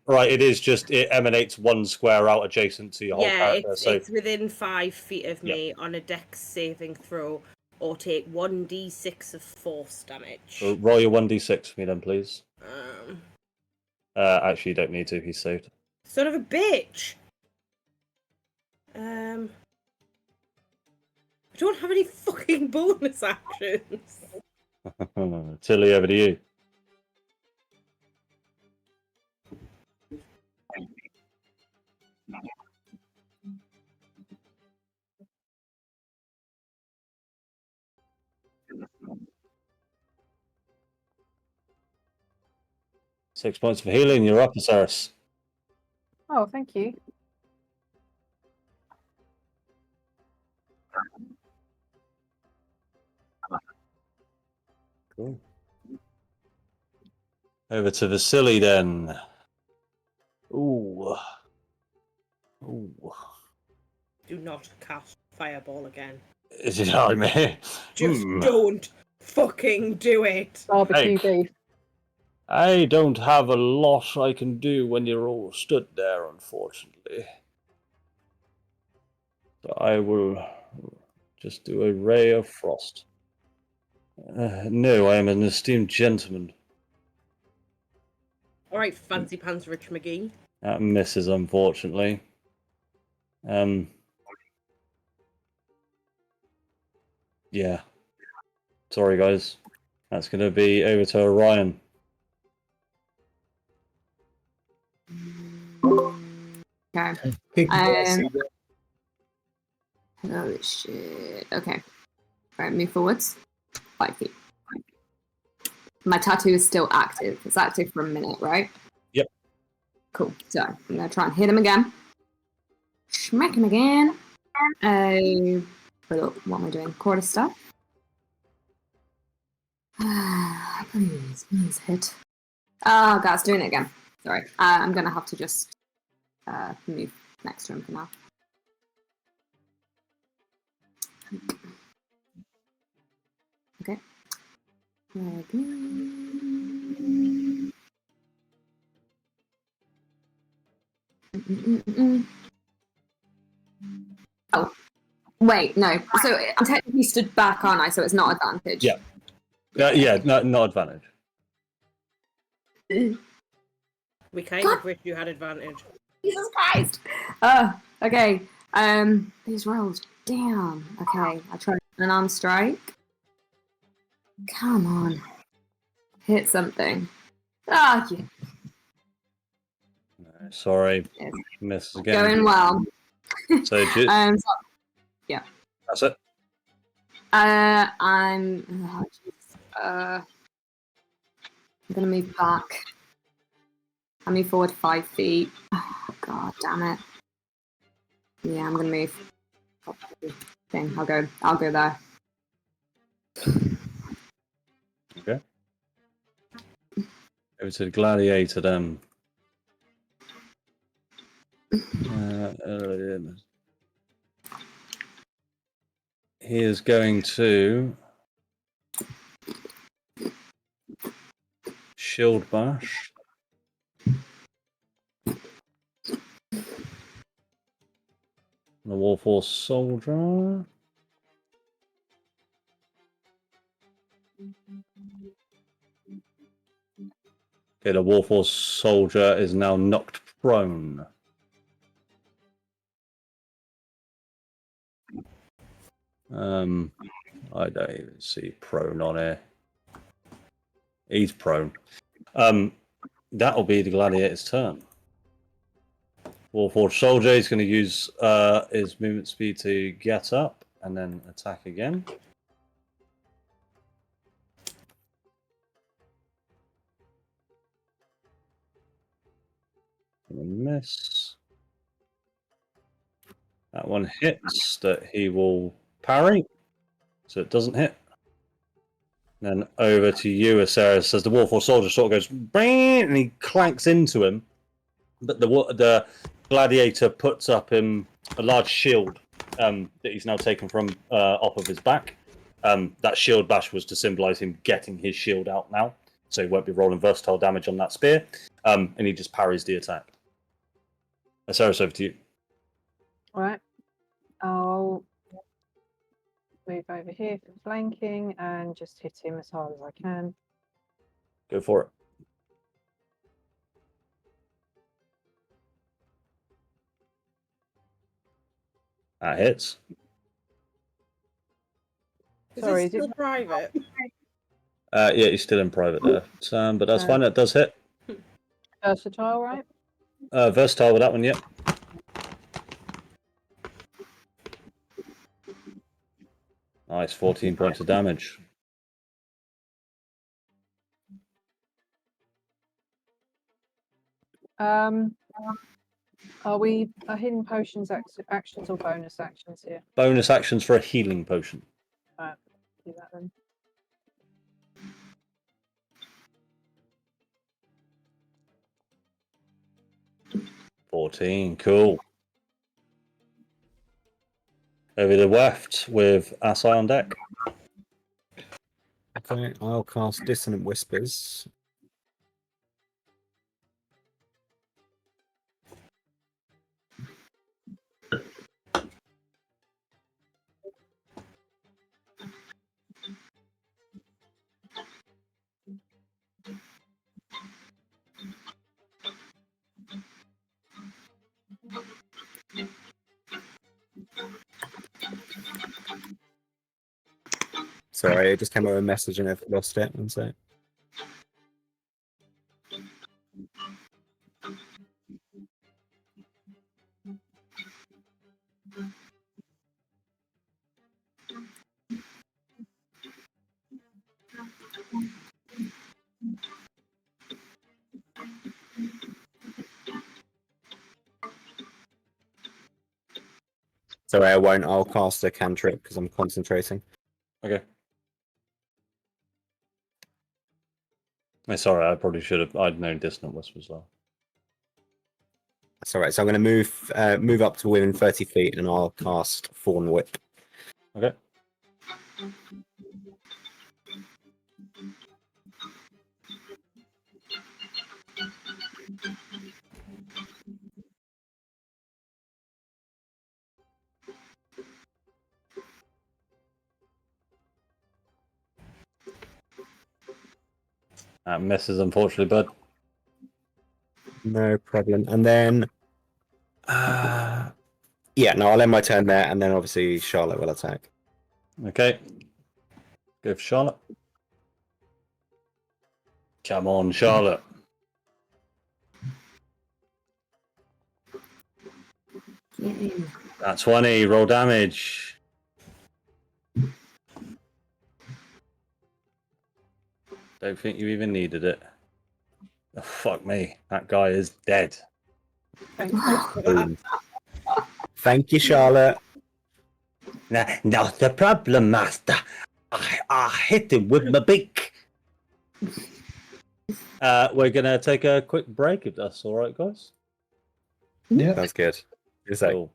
Right, it is just, it emanates one square out adjacent to your whole character. It's within 5 feet of me on a dex saving throw, or take 1d6 of force damage. So roll your 1d6 for me then, please. Actually, you don't need to, he's saved. Son of a bitch! I don't have any fucking bonus actions. Tilly, over to you. Six points for healing, you're up, Osiris. Oh, thank you. Cool. Over to Vasily then. Ooh. Do not cast Fireball again. Is it on me? Just don't fucking do it. Barbecue beef. I don't have a lot I can do when you're all stood there, unfortunately. So I will just do a ray of frost. No, I am an esteemed gentleman. Alright, fancy pants Rich McGee. That misses, unfortunately. Yeah. Sorry, guys. That's going to be over to Orion. Okay. Oh shit. Okay. Alright, move forwards. 5 feet. My tattoo is still active. It's active for a minute, right? Yep. Cool. So I'm gonna try and hit him again. Smack him again. What am I doing? Quarter staff. Please hit. Oh, God, it's doing it again. Sorry. I'm gonna have to just move next to him for now. Okay. Oh, wait, no. So I'm technically stood back, aren't I? So it's not advantage. Yeah. Yeah, no, not advantage. We kind of wish you had advantage. Jesus Christ! Okay. These rolls. Damn. Okay, I tried an arm strike. Come on. Hit something. Ah, yeah. Sorry, It's miss again. going well. So, Yeah. that's it. I'm gonna move back. I move forward 5 feet. Oh, God damn it. Yeah, I'm gonna move. Thing. I'll go there. Okay. Over to the gladiator then. He is going to shield bash. The Warforce soldier. Okay, the Warforce soldier is now knocked prone. I don't even see prone on here. He's prone. That'll be the gladiator's turn. Warforged soldier is going to use his movement speed to get up and then attack again. Miss. That one hits. That he will parry, so it doesn't hit. Then over to you, Aceres, as the Warforged soldier sort of goes, "Bing!" and he clanks into him. But the gladiator puts up him a large shield that he's now taken from off of his back. That shield bash was to symbolize him getting his shield out now, so he won't be rolling versatile damage on that spear, and he just parries the attack. Aceres, over to you. All right. I'll move over here for flanking and just hit him as hard as I can. Go for it. That hits. Sorry, it is it still private? Yeah, he's still in private there, but that's fine. That does hit. versatile, right? Versatile with that one, yep. Nice, 14 points of damage. Are we hidden potions actions or bonus actions here? Bonus actions for a healing potion. Right, do that then. 14, cool. Over the left with Assai on deck. Okay, I'll cast Dissonant Whispers. Sorry, it just came out with a message and I've lost it. And so. Sorry, I won't. I'll cast a cantrip because I'm concentrating. Okay. Sorry, I probably should have. I'd known Dissonant Whisper as well. That's all right. So I'm going to move up to within 30 feet, and I'll cast Thorn Whip. Okay. That misses, unfortunately, bud. No problem. And then Yeah, no, I'll end my turn there, and then obviously Charlotte will attack. Okay. Go for Charlotte. Come on, Charlotte. That's 20. Roll damage. Don't think you even needed it. Oh, fuck me. That guy is dead. Thank you for that. Thank you, Charlotte. Not the problem, master. I hit him with my beak. We're going to take a quick break if that's all right, guys. Yeah. Sounds good. It's like, Cool.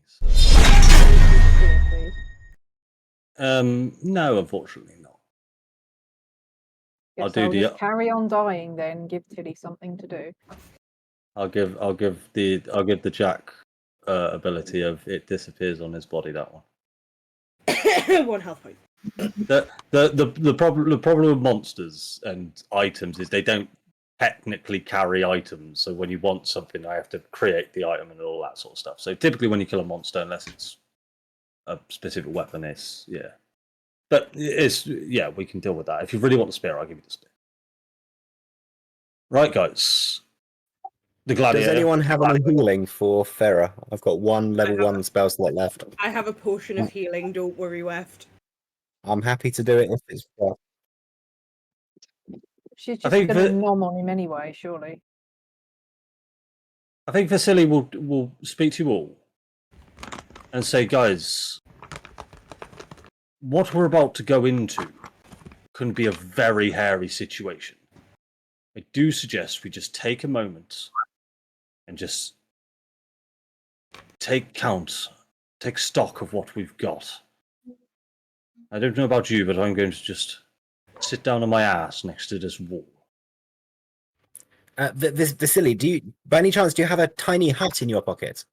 So. Here, please. No, unfortunately not. I'll Yes, do I'll the. just carry on dying then. Give Tilly something to do. I'll give the Jack ability of it disappears on his body. That one. 1 health point. The problem with monsters and items is they don't technically carry items. So when you want something, I have to create the item and all that sort of stuff. So typically, when you kill a monster, unless it's a specific weapon, it's yeah. But it's yeah, we can deal with that. If you really want the spear, I'll give you the spear. Right, guys. The gladiator. Does anyone have any healing for Farah? I've got one level 1 spell slot left. I have a potion of healing, don't worry, Weft. I'm happy to do it if it's fair. She's I just think going to that- nom on him anyway, surely. I think Vasily will speak to you all and say, guys, what we're about to go into can be a very hairy situation. I do suggest we just take a moment and just take stock of what we've got. I don't know about you, but I'm going to just sit down on my ass next to this wall. Vasily, by any chance, do you have a tiny hut in your pocket?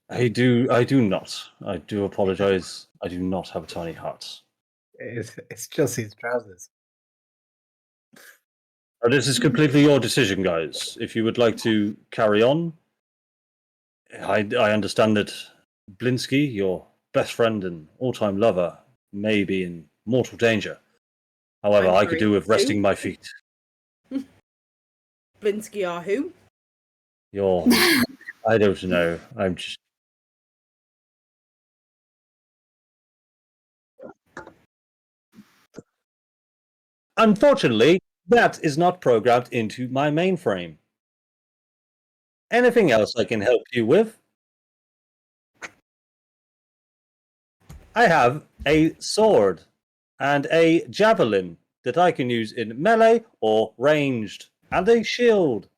I do not. I do apologize. I do not have a tiny hut. It's just his trousers. This is completely your decision, guys. If you would like to carry on, I understand that Blinsky, your best friend and all-time lover, may be in mortal danger. However, I'm I could sorry, do with resting who? my feet. Blinsky are who? I don't know. I'm just. Unfortunately, that is not programmed into my mainframe. Anything else I can help you with? I have a sword and a javelin that I can use in melee or ranged, and a shield.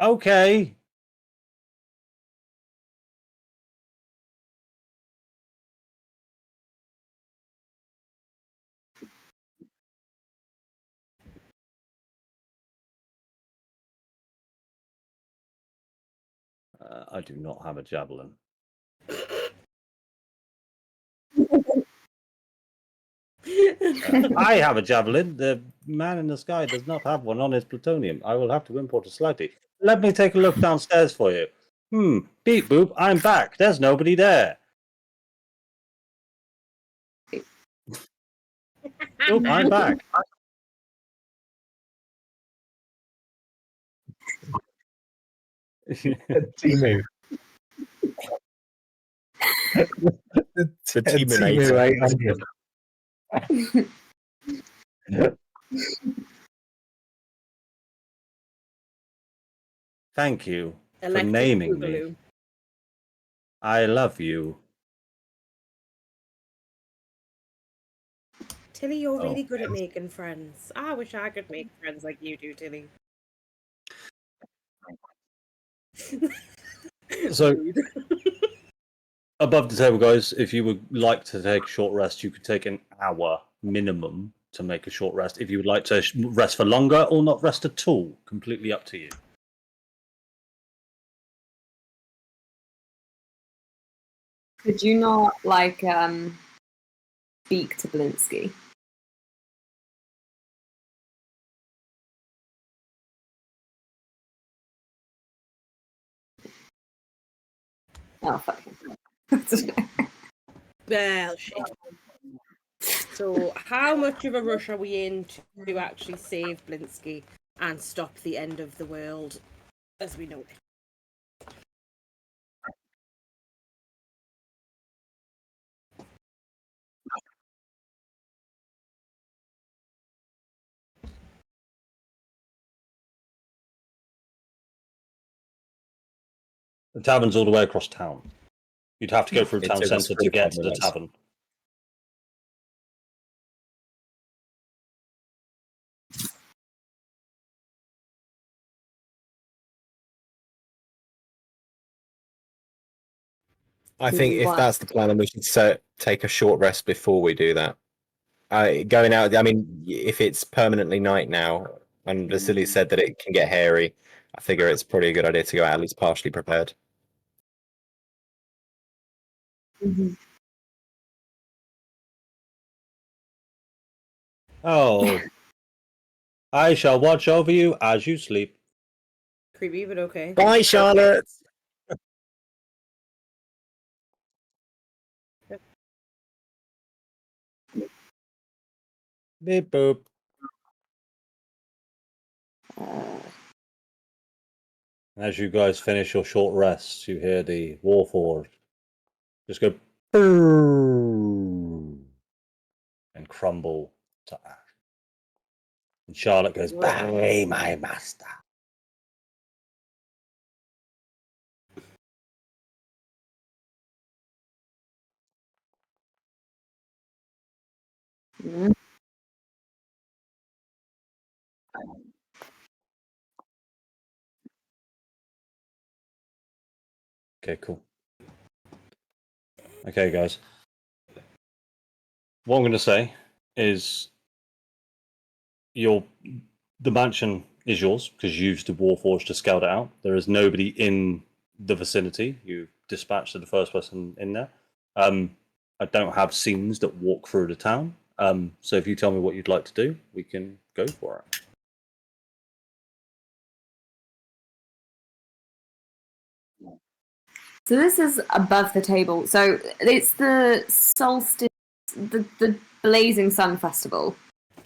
Okay. I do not have a javelin. I have a javelin. The man in the sky does not have one on his plutonium. I will have to import it slightly. Let me take a look downstairs for you. Beep boop, I'm back. There's nobody there. Oop, I'm back. Timu. The Timu 800. Thank you for Electric naming me. Boogaloo. I love you. Tilly, you're Oh. really good at making friends. I wish I could make friends like you do, Tilly. So, Rude. above the table, guys, if you would like to take a short rest, you could take an hour minimum to make a short rest. If you would like to rest for longer or not rest at all, completely up to you. Could you not like speak to Blinsky? Oh fuck him. Well, shit. So, how much of a rush are we in to actually save Blinsky and stop the end of the world as we know it? The tavern's all the way across town. You'd have to go through It town took us centre to get 45 to the minutes. tavern. I Do think we if want- that's the plan, then we should take a short rest before we do that. Going out, I mean, if it's permanently night now, and Vasily said that it can get hairy, I figure it's probably a good idea to go out at least partially prepared. Mhm. Oh, I shall watch over you as you sleep. Creepy, but okay. Bye, Charlotte. Beep boop. Uh, As you guys finish your short rests, you hear the Warforged just go "Brrrr," and crumble to ash. And Charlotte goes, "Bye, my master." mm. Okay, cool. Okay, guys. What I'm going to say is the mansion is yours because you used the Warforged to scout it out. There is nobody in the vicinity. You dispatched the first person in there. I don't have scenes that walk through the town. So if you tell me what you'd like to do, we can go for it. So this is above the table. So it's the solstice, the Blazing Sun Festival,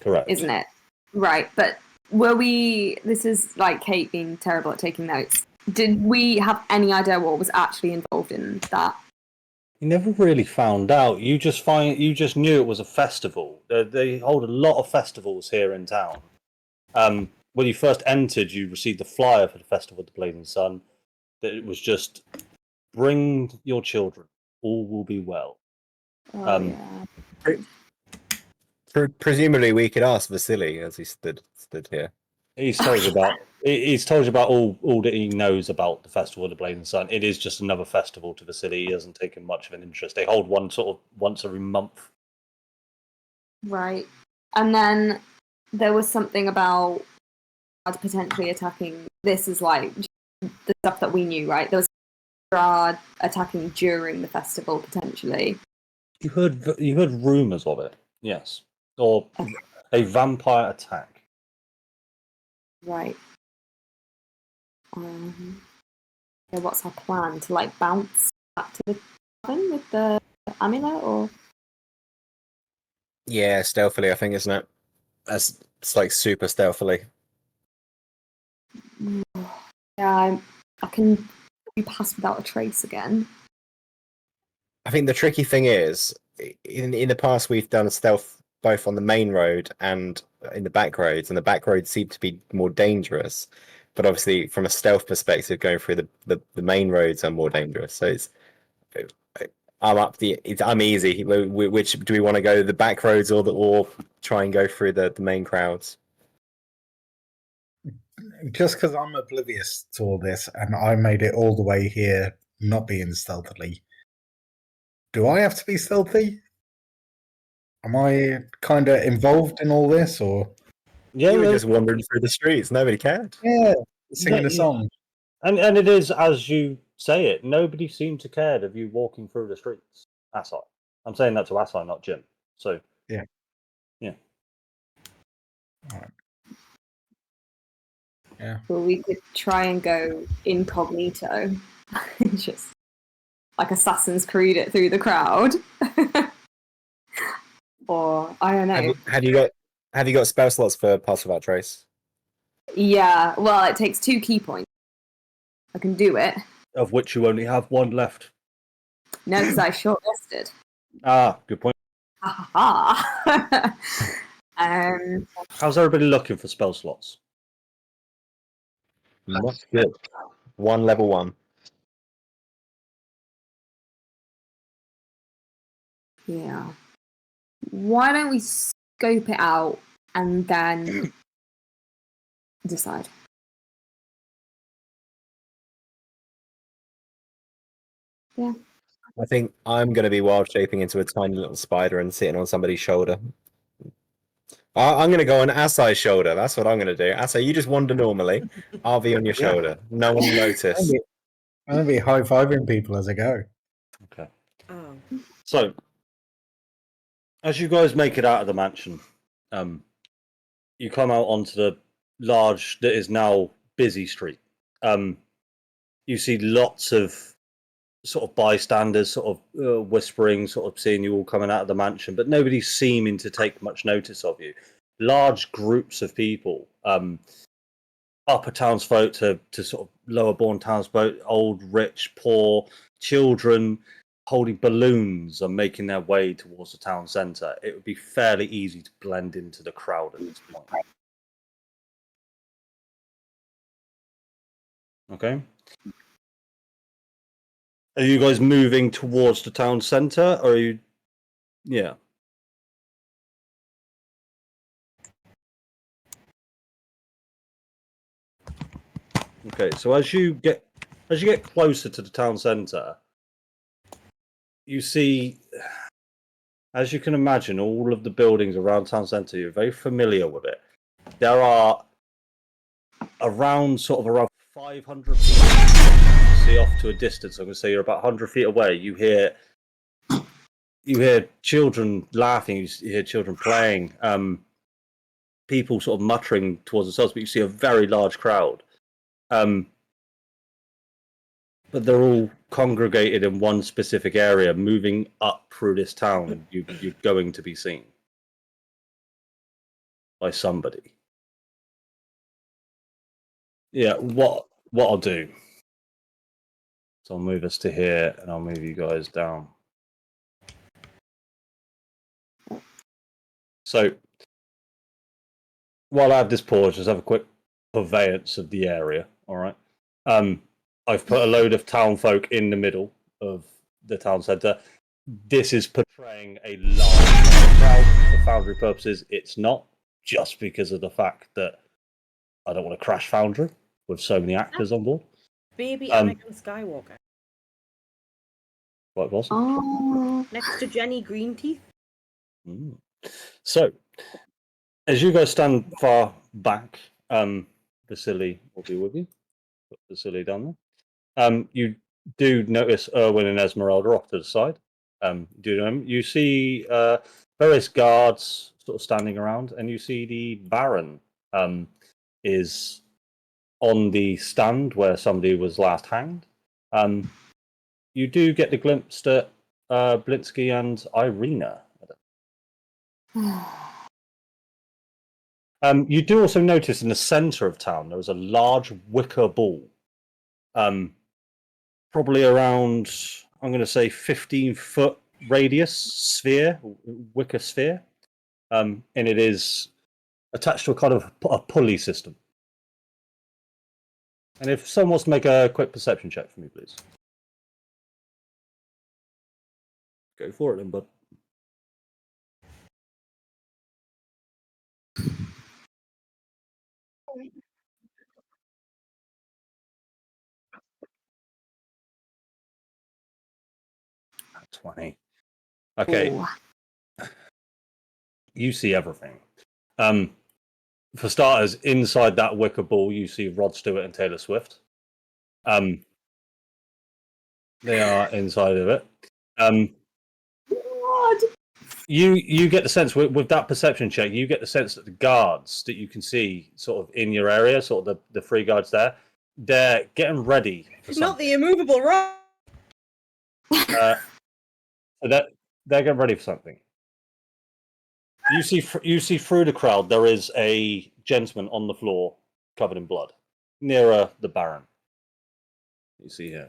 Correct. isn't it? Right. But were we? This is like Kate being terrible at taking notes. Did we have any idea what was actually involved in that? You never really found out. You just knew it was a festival. They hold a lot of festivals here in town. When you first entered, you received the flyer for the festival of the Blazing Sun. That it was just bring your children. All will be well. Oh, yeah. Presumably, we could ask Vasily as he stood here. He's told you about. He's told you about all that he knows about the festival of the Blazing Sun. It is just another festival to Vasily. He hasn't taken much of an interest. They hold one sort of once every month. Right. And then there was something about potentially attacking. This is like the stuff that we knew, right? There was Strahd attacking during the festival potentially. You heard rumors of it. Yes, or a vampire attack. Right. So what's our plan? To like bounce back to the cabin with the amulet, or Yeah, stealthily, I think, isn't it? It's like super stealthily. yeah, I can be passed without a trace again. I think the tricky thing is, in the past we've done stealth both on the main road and in the back roads, and the back roads seem to be more dangerous. But obviously, from a stealth perspective, going through the main roads are more dangerous. So I'm easy. Which do we want to go, the back roads or try and go through the main crowds? Just because I'm oblivious to all this and I made it all the way here not being stealthily, do I have to be stealthy? Am I kind of involved in all this, or Yeah, You were just wandering through the streets. Nobody cared. yeah, singing Yeah, a song? and it is as you say it. Nobody seemed to care of you walking through the streets. Asai. I'm saying that to Asai, not Jim. So Yeah. yeah. All right. Yeah. Well, we could try and go incognito, just like Assassin's Creed it through the crowd, or I don't know. Have you got spell slots for Pass Without Trace? Yeah, well, it takes 2 key points. I can do it. Of which you only have one left. No, because I shortlisted. Ah, good point. Ha ha ha. How's everybody looking for spell slots? That's good. One level 1. Yeah. Why don't we scope it out and then decide? Yeah. I think I'm going to be wild shaping into a tiny little spider and sitting on somebody's shoulder. I'm going to go on Asai's shoulder. That's what I'm going to do. Asai, you just wander normally. I'll be on your Yeah. shoulder. No one will notice. I'm gonna be high fiving people as I go. Okay. Oh. So, as you guys make it out of the mansion, you come out onto the large, that is now busy street. You see lots of sort of bystanders, sort of whispering, sort of seeing you all coming out of the mansion, but nobody seeming to take much notice of you. Large groups of people, upper townsfolk to sort of lower born townsfolk, old, rich, poor, children holding balloons are making their way towards the town centre. It would be fairly easy to blend into the crowd at this point. Okay. Are you guys moving towards the town centre, or are you? Yeah. Okay. So as you get closer to the town centre, you see, as you can imagine, all of the buildings around town centre. You're very familiar with it. There are around 500 people. You see off to a distance. I'm going to say you're about 100 feet away. You hear children laughing. You hear children playing. People sort of muttering towards themselves, but you see a very large crowd. But they're all congregated in one specific area, moving up through this town. You're going to be seen by somebody. Yeah, what I'll do. So I'll move us to here, and I'll move you guys down. So while I have this pause, just have a quick purveyance of the area. All right. I've put a load of town folk in the middle of the town centre. This is portraying a large crowd for Foundry purposes. It's not just because of the fact that I don't want to crash Foundry with so many actors on board. Baby Anakin Skywalker. Quite possible. Oh, Next to Jenny Greenteeth. So, as you guys stand far back, Vasily will be with you. Put Vasily down there. You do notice Erwin and Esmeralda off to the side. You see various guards sort of standing around, and you see the Baron is on the stand where somebody was last hanged. You do get the glimpse that Blinsky and Irina. You do also notice in the centre of town there is a large wicker ball, probably around, I'm going to say, 15-foot radius sphere, wicker sphere, and it is attached to a kind of a pulley system. And if someone wants to make a quick perception check for me, please. Go for it then, bud. At 20. Okay. ooh. You see everything. For starters, inside that wicker ball, you see Rod Stewart and Taylor Swift. They are inside of it. What? You get the sense with that perception check, you get the sense that the guards that you can see sort of in your area, sort of the three guards there, they're getting ready for Not the something. immovable rock. So they're getting ready for something. You see through the crowd there is a gentleman on the floor covered in blood, nearer the Baron. You see here.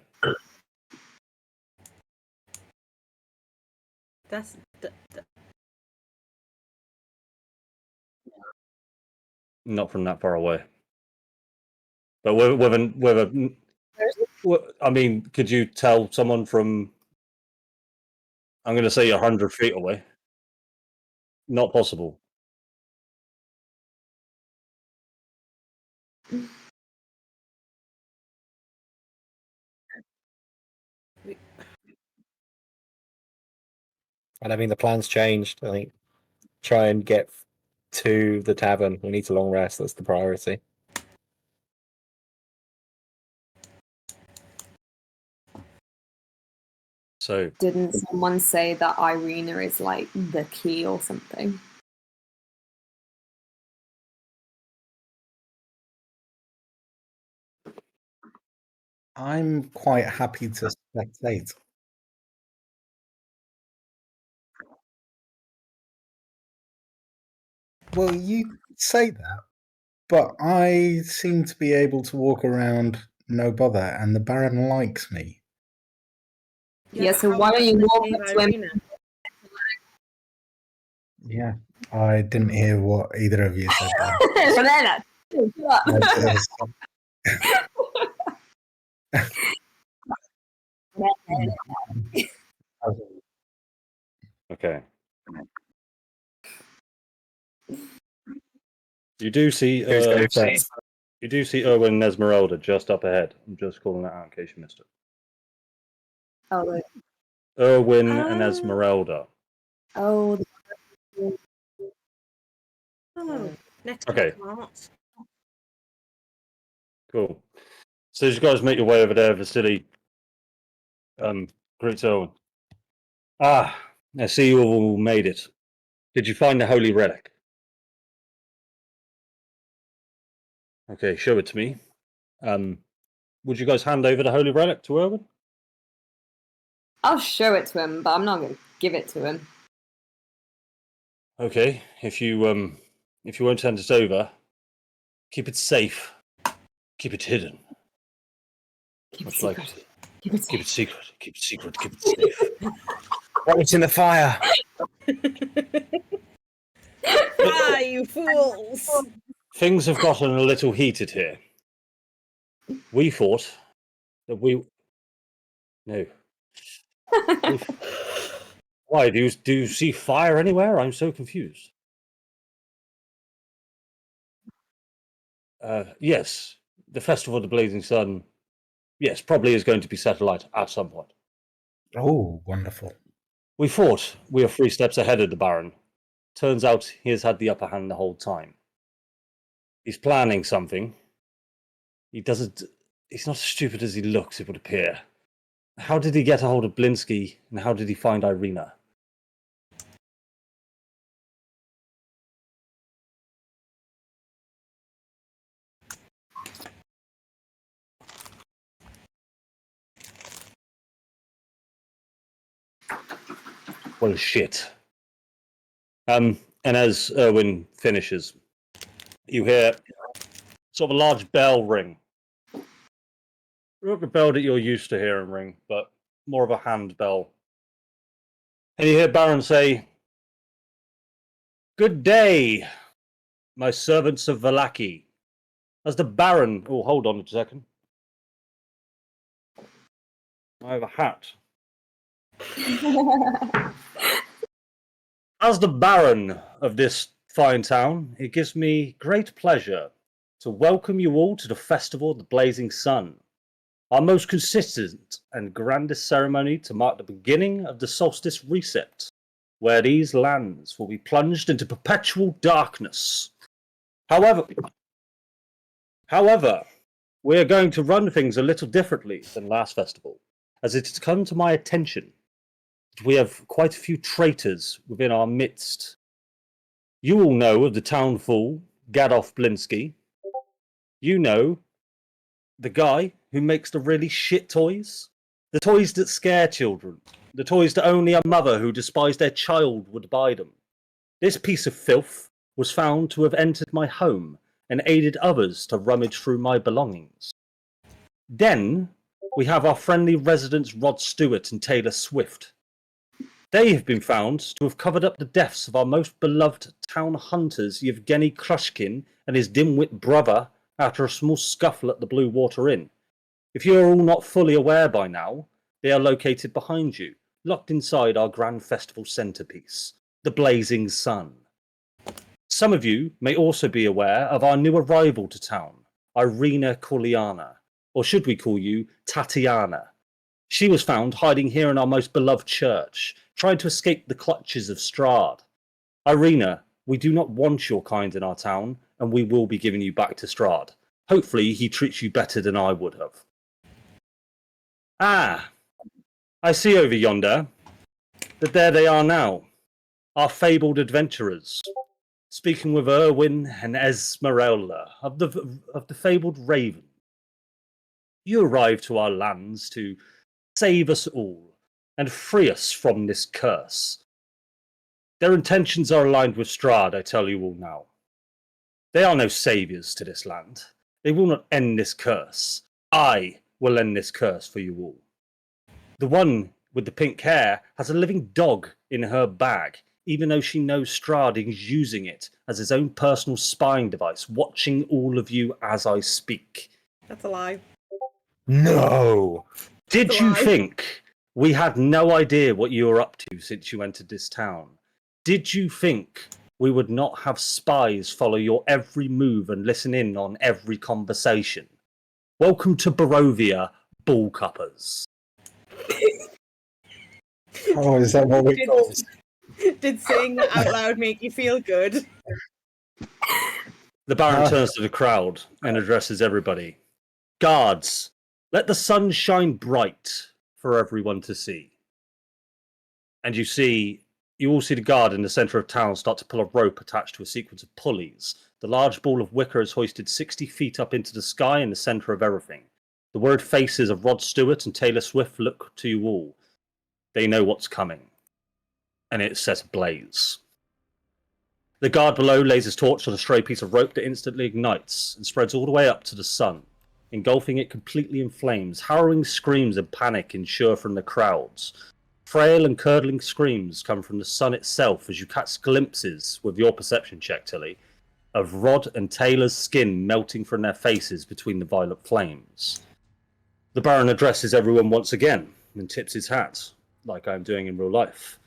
That's Not from that far away, but I mean, could you tell someone from? I'm going to say 100 feet away. Not possible. And I mean, the plan's changed. I think try and get to the tavern. We need a long rest. That's the priority. So, Didn't someone say that Irina is like the key or something? I'm quite happy to spectate. Well, you say that, but I seem to be able to walk around no bother, and the Baron likes me. Yeah, but so how why don't you much walk does up he to him? Irina? Yeah, I didn't hear what either of you said there. Banana. okay. You do see you do see Erwin and Esmeralda just up ahead. I'm just calling that out in case you missed it. Oh, right. Erwin and Esmeralda. Oh, Oh, next Okay. to the cart. Cool. So as you guys make your way over there, Vasily greets Erwin. Ah, I see you all made it. Did you find the holy relic? Okay, show it to me. Would you guys hand over the holy relic to Erwin? I'll show it to him, but I'm not going to give it to him. Okay, if you won't hand it over, keep it safe. Keep it hidden. Keep it Much secret. like Keep it keep it safe. secret. Keep it secret. Keep it safe. What's in the fire? Ah, you fools! Things have gotten a little heated here. We thought that we no. Why do you see fire anywhere? I'm so confused. Yes, the festival of the blazing sun. Yes, probably is going to be set alight at some point. Oh, wonderful. We thought we were 3 steps ahead of the Baron. Turns out he has had the upper hand the whole time. He's planning something. He doesn't. He's not as stupid as he looks, it would appear. How did he get a hold of Blinsky, and how did he find Irina? Well, shit. And as Erwin finishes, you hear sort of a large bell ring. Not the bell that you're used to hearing ring, but more of a hand bell. And you hear Baron say, "Good day, my servants of Vallaki." As the Baron... Oh, hold on a second. I have a hat. As the Baron of this fine town, it gives me great pleasure to welcome you all to the Festival of the Blazing Sun, our most consistent and grandest ceremony to mark the beginning of the solstice reset, where these lands will be plunged into perpetual darkness. However, we are going to run things a little differently than last festival, as it has come to my attention that we have quite a few traitors within our midst. You all know of the town fool, Gadolf Blinsky. You know the guy who makes the really shit toys. The toys that scare children. The toys that only a mother who despised their child would buy them. This piece of filth was found to have entered my home and aided others to rummage through my belongings. Then we have our friendly residents Rod Stewart and Taylor Swift. They have been found to have covered up the deaths of our most beloved town hunters Yevgeny Krushkin and his dim-wit brother after a small scuffle at the Blue Water Inn. If you are all not fully aware by now, they are located behind you, locked inside our grand festival centerpiece, the Blazing Sun. Some of you may also be aware of our new arrival to town, Irina Korliana, or should we call you Tatiana? She was found hiding here in our most beloved church, trying to escape the clutches of Strahd. Irina, we do not want your kind in our town, and we will be giving you back to Strahd. Hopefully he treats you better than I would have. Ah, I see over yonder that there they are now, our fabled adventurers, speaking with Erwin and Esmeralda of the fabled Raven. You arrived to our lands to save us all and free us from this curse. Their intentions are aligned with Strahd, I tell you all now. They are no saviors to this land. They will not end this curse. I will end this curse for you all. The one with the pink hair has a living dog in her bag, even though she knows Strahd is using it as his own personal spying device, watching all of you as I speak. That's a lie. No. Did That's a you lie. think we had no idea what you were up to since you entered this town? Did you think we would not have spies follow your every move and listen in on every conversation? Welcome to Barovia, bull cuppers. Oh, is that what we Did- called? Did saying that out loud make you feel good? The Baron turns to the crowd and addresses everybody. Guards, let the sun shine bright for everyone to see. And you all see the guard in the centre of town start to pull a rope attached to a sequence of pulleys. The large ball of wicker is hoisted 60 feet up into the sky in the centre of everything. The worried faces of Rod Stewart and Taylor Swift look to you all. They know what's coming. And it sets ablaze. The guard below lays his torch on a stray piece of rope that instantly ignites and spreads all the way up to the sun, engulfing it completely in flames. Harrowing screams of panic ensue from the crowds. Frail and curdling screams come from the sun itself as you catch glimpses, with your perception check, Tilly, of Rod and Taylor's skin melting from their faces between the violet flames. The Baron addresses everyone once again and tips his hat, like I'm doing in real life.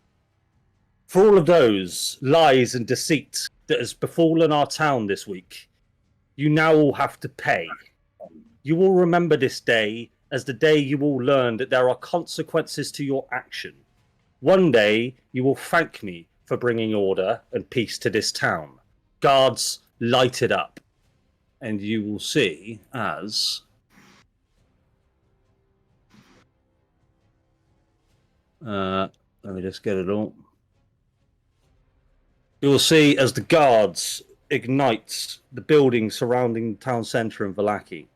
For all of those lies and deceit that has befallen our town this week, you now all have to pay. You will remember this day as the day you all learn that there are consequences to your action. One day you will thank me for bringing order and peace to this town. Guards, light it up. And you will see as... let me just get it all. You will see as the guards ignite the building surrounding the town centre in Vallaki.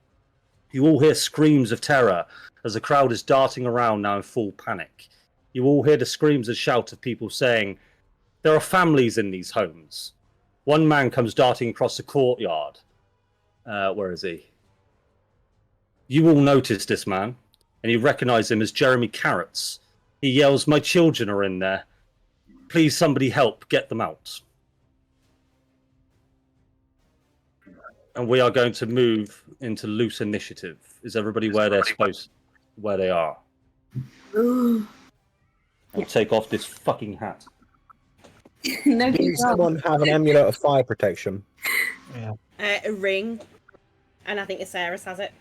You all hear screams of terror as the crowd is darting around now in full panic. You all hear the screams and shout of people saying, there are families in these homes. One man comes darting across the courtyard. Where is he? You all notice this man, and you recognise him as Jeremy Carrots. He yells, my children are in there. Please, somebody help, get them out. And we are going to move into loose initiative. Is everybody where they're where they are? I'll take off this fucking hat. No, Did someone have an amulet of fire protection? A ring. And I think Sarah's has it.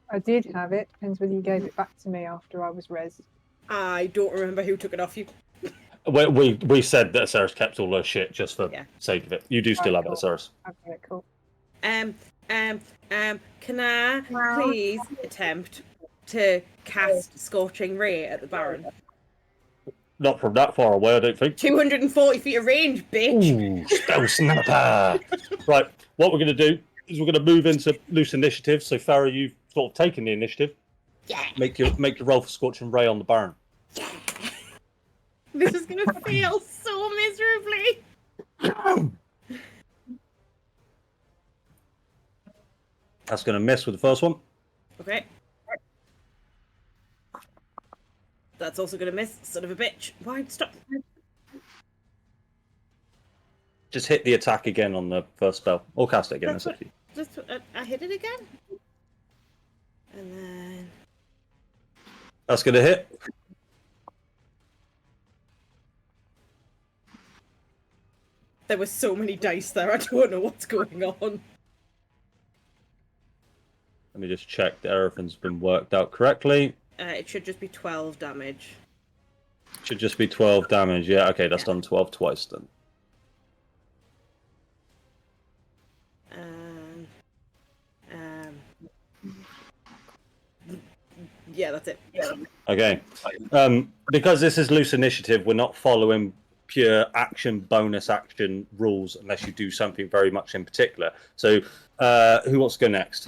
I did have it. Depends whether you gave it back to me after I was res. I don't remember who took it off you. We said that Sarah's kept all her shit just for sake of it. You do still have cool. it, Sarah. Okay, cool. Can I please attempt to cast Scorching Ray at the Baron? Not from that far away, I don't think. 240 feet of range, bitch! Ooh, spell snapper! Right, what we're going to do is we're going to move into loose initiative. So, Farah, you've sort of taken the initiative. Yeah. Make your roll for Scorching Ray on the Baron. Yeah. This is going to fail so miserably. That's going to miss with the first one. Okay. That's also going to miss, son of a bitch. Why? Stop. Just hit the attack again on the first spell. Or cast it again. That's what, I hit it again. And then... That's going to hit. There were so many dice there, I don't know what's going on. Let me just check that everything's been worked out correctly. It should just be 12 damage. Should just be 12 damage. Yeah, okay, that's done 12 twice then. Yeah, that's it. Okay. Because this is loose initiative, we're not following pure action, bonus action rules unless you do something very much in particular. So, who wants to go next?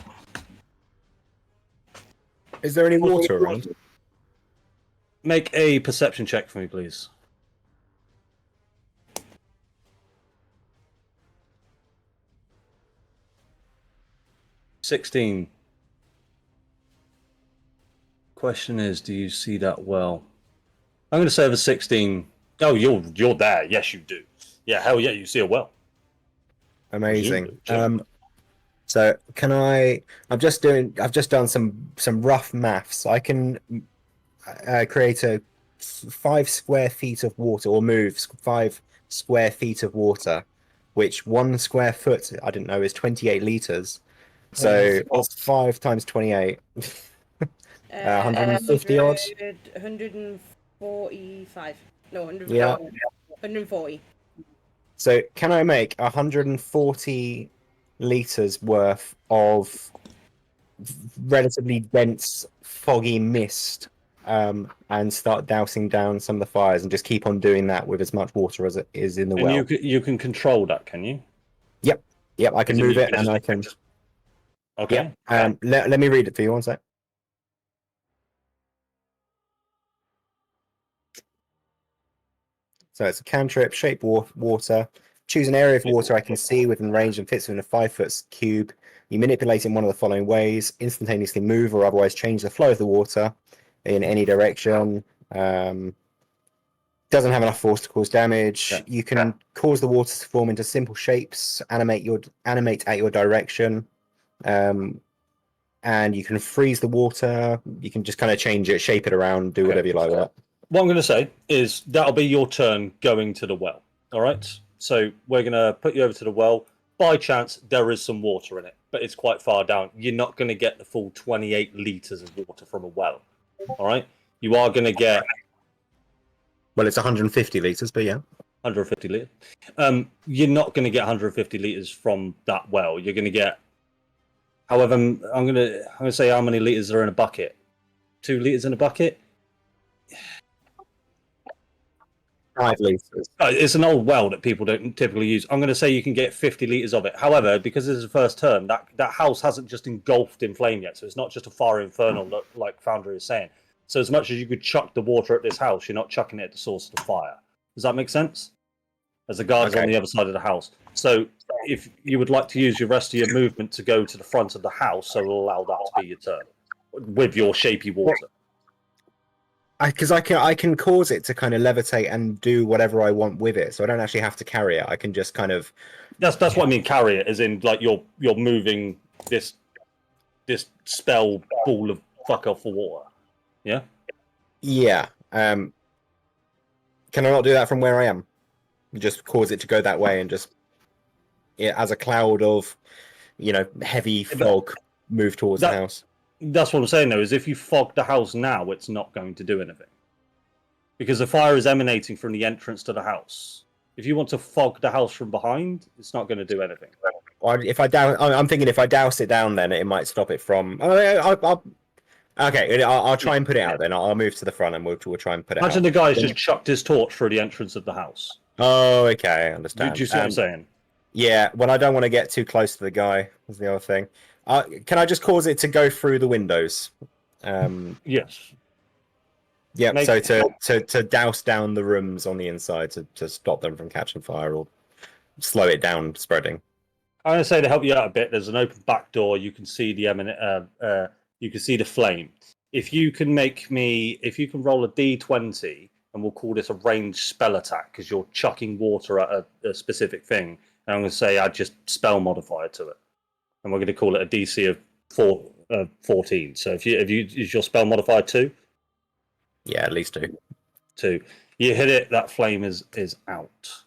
Is there any water around? Make a perception check for me, please. $16. Question is, do you see that well? I'm going to say the 16. Oh, you're there. Yes, you do. Yeah, hell yeah, you see a well. Amazing. Presumably. So can I've just done some rough maths. I can create a 5 square feet of water, or move 5 square feet of water, which 1 square foot, I didn't know, is 28 liters. So what's 5 times 28? 150 odd? 145. No, 140. Yeah. 140. So can I make 140 liters worth of relatively dense, foggy mist, and start dousing down some of the fires, and just keep on doing that with as much water as it is in the And well? you can control that, can you? Yep, I can move it, and I can. Okay. Yep. Let me read it for you. One sec. So it's a cantrip, shape water. Choose an area of water I can see within range and fits within a 5-foot cube. You manipulate in one of the following ways: instantaneously move or otherwise change the flow of the water in any direction. Doesn't have enough force to cause damage. Yeah. You can cause the water to form into simple shapes, animate at your direction, and you can freeze the water. You can just kind of change it, shape it around, do whatever you like with it. What I'm going to say is that'll be your turn going to the well. All right. So we're going to put you over to the well. By chance, there is some water in it, but it's quite far down. You're not going to get the full 28 liters of water from a well. All right. You are going to get. Well, it's 150 liters, but yeah. 150 liters. You're not going to get 150 liters from that well. You're going to get. However, I'm going to say how many liters are in a bucket. 2 liters in a bucket. 5 liters. It's an old well that people don't typically use. I'm going to say you can get 50 liters of it. However, because this is the first turn, that house hasn't just engulfed in flame yet, so it's not just a fire infernal like Foundry is saying. So as much as you could chuck the water at this house, you're not chucking it at the source of the fire. Does that make sense? As the guards on the other side of the house. So if you would like to use your rest of your movement to go to the front of the house, so it'll allow that to be your turn with your shapy water. Because I can cause it to kind of levitate and do whatever I want with it, so I don't actually have to carry it. I can just kind of. That's what I mean. Carry it, as in like you're moving this spell ball of fuck off for water. Yeah. Yeah. Can I not do that from where I am? Just cause it to go that way, and just as a cloud of, heavy fog move towards the house. That's what I'm saying, though, is if you fog the house now, it's not going to do anything. Because the fire is emanating from the entrance to the house. If you want to fog the house from behind, it's not going to do anything. Or I'm thinking if I douse it down, then it might stop it from. I'll try and put it out then. I'll move to the front and we'll try and put it out. Imagine the guy's just chucked his torch through the entrance of the house. Oh, okay, I understand. Do you see what I'm saying? Yeah, well, I don't want to get too close to the guy, is the other thing. Can I just cause it to go through the windows? Yes. Yep, so to douse down the rooms on the inside to stop them from catching fire or slow it down spreading. I'm going to say to help you out a bit, there's an open back door. You can see the you can see the flame. If you can roll a d20, and we'll call this a ranged spell attack because you're chucking water at a specific thing. And I'm going to say add just spell modifier to it, and we're going to call it a DC of 14. So if you is your spell modifier 2? Yeah, at least 2. 2. You hit it, that flame is out.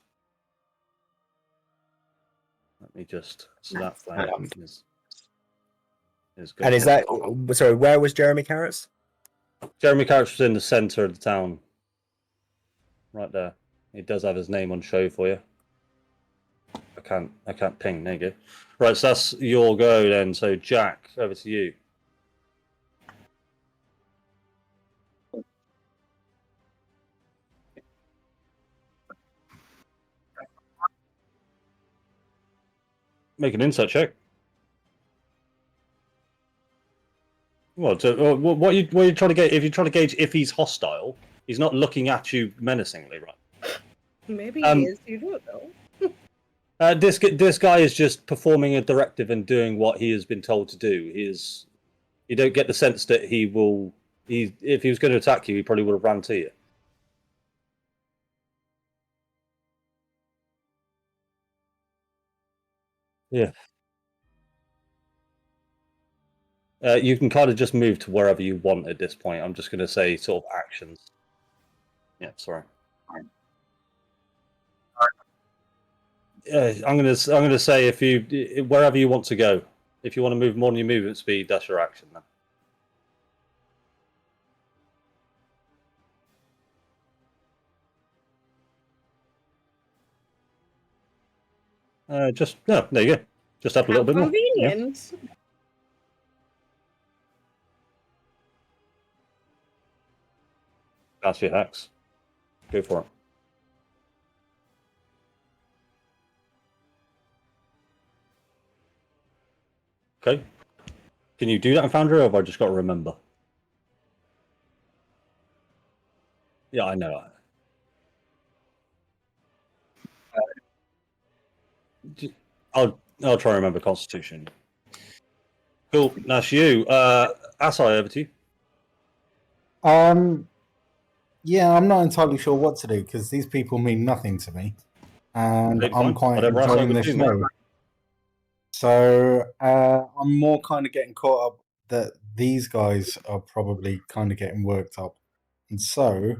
Let me just that flame is good. And is that sorry? Where was Jeremy Carrots? Jeremy Carrick's in the centre of the town. Right there. He does have his name on show for you. I can't ping, there you go. Right, so that's your go then. So Jack, over to you. Make an insight check. What? So, what are you trying to gauge? If you're trying to gauge if he's hostile, he's not looking at you menacingly, right? Maybe he is. You don't know. This guy is just performing a directive and doing what he has been told to do. You don't get the sense that he will. If he was going to attack you, he probably would have ran to you. Yeah. You can kind of just move to wherever you want at this point. I'm just going to say sort of actions. Yeah, sorry. I'm going to say if you wherever you want to go. If you want to move more than your movement speed, that's your action then. Just no, there you go. Just up a little bit more. Yeah. Convenient. That's your hacks. Go for it. Okay. Can you do that in Foundry, or have I just got to remember? Yeah, I know. I'll try and remember Constitution. Cool. That's you. Asai, over to you. Yeah, I'm not entirely sure what to do because these people mean nothing to me, and Okay, I'm fine. quite Whatever else I enjoying would this do, mate. show. So I'm more kind of getting caught up that these guys are probably kind of getting worked up, and so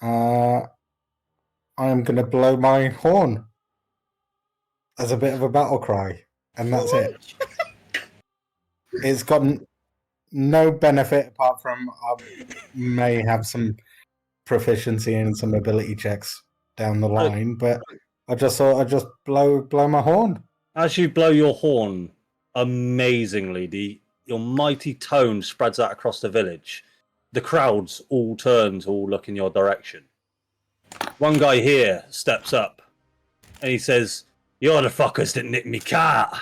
I'm going to blow my horn as a bit of a battle cry, and that's it. It's got no benefit apart from I may have some proficiency and some ability checks down the line, but I just thought I'd just blow my horn. As you blow your horn, amazingly, your mighty tone spreads out across the village. The crowds all turn to all look in your direction. One guy here steps up and he says, "You're the fuckers that nicked me car."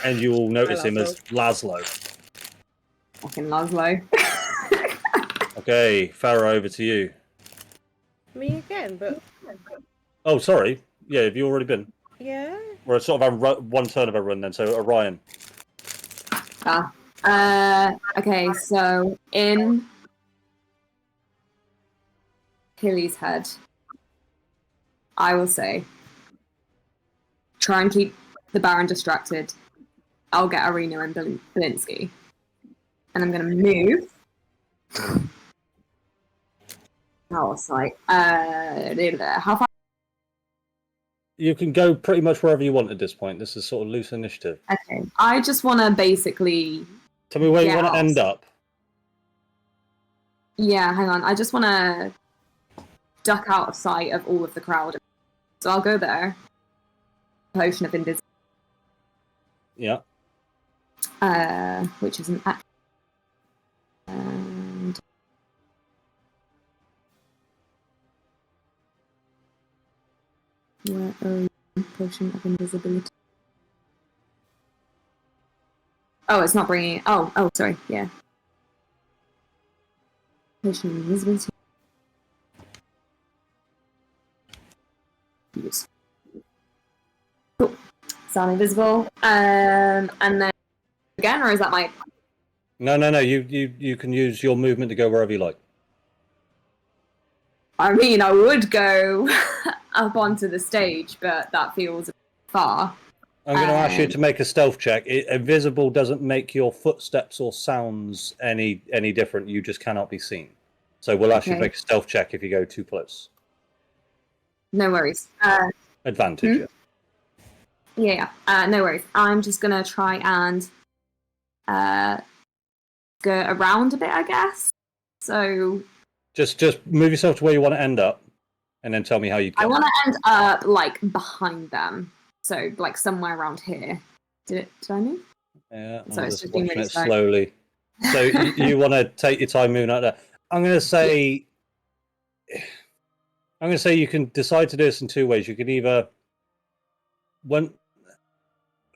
And you all notice him as Laszlo. Fucking Laszlo. Okay, Farah, over to you. Me again, but Oh, sorry. Yeah, have you already been? yeah. We're sort of one turn of a run then. So Orion. Okay, so in Hilly's head, I will say, try and keep the Baron distracted. I'll get Arena and Belinsky. And I'm going to move. Oh, it's like, how far? You can go pretty much wherever you want at this point. This is sort of loose initiative. Okay, I just want to basically... Tell me where you want to end up. Yeah, hang on. I just want to duck out of sight of all of the crowd. So I'll go there. Potion of Invisibility. Yeah. Which is an action. And... Where are you? Potion of Invisibility. Oh, it's not bringing it. Oh, sorry. Yeah. Potion of Invisibility. Use. Cool. So I'm invisible. And then again, or is that my... No. You can use your movement to go wherever you like. I mean, I would go up onto the stage, but that feels far. I'm going to ask you to make a stealth check. Invisible doesn't make your footsteps or sounds any different. You just cannot be seen. So we'll ask you to make a stealth check if you go too close. No worries. Advantage. Yeah. No worries. I'm just going to try and go around a bit, I guess. So Just move yourself to where you want to end up, and then tell me how you I get. want to end up like behind them. So like somewhere around here. Did I move? Yeah, So I'm it's just just been watching really it slow. slowly. So you want to take your time moving out there. I'm going to say you can decide to do this in two ways. You can either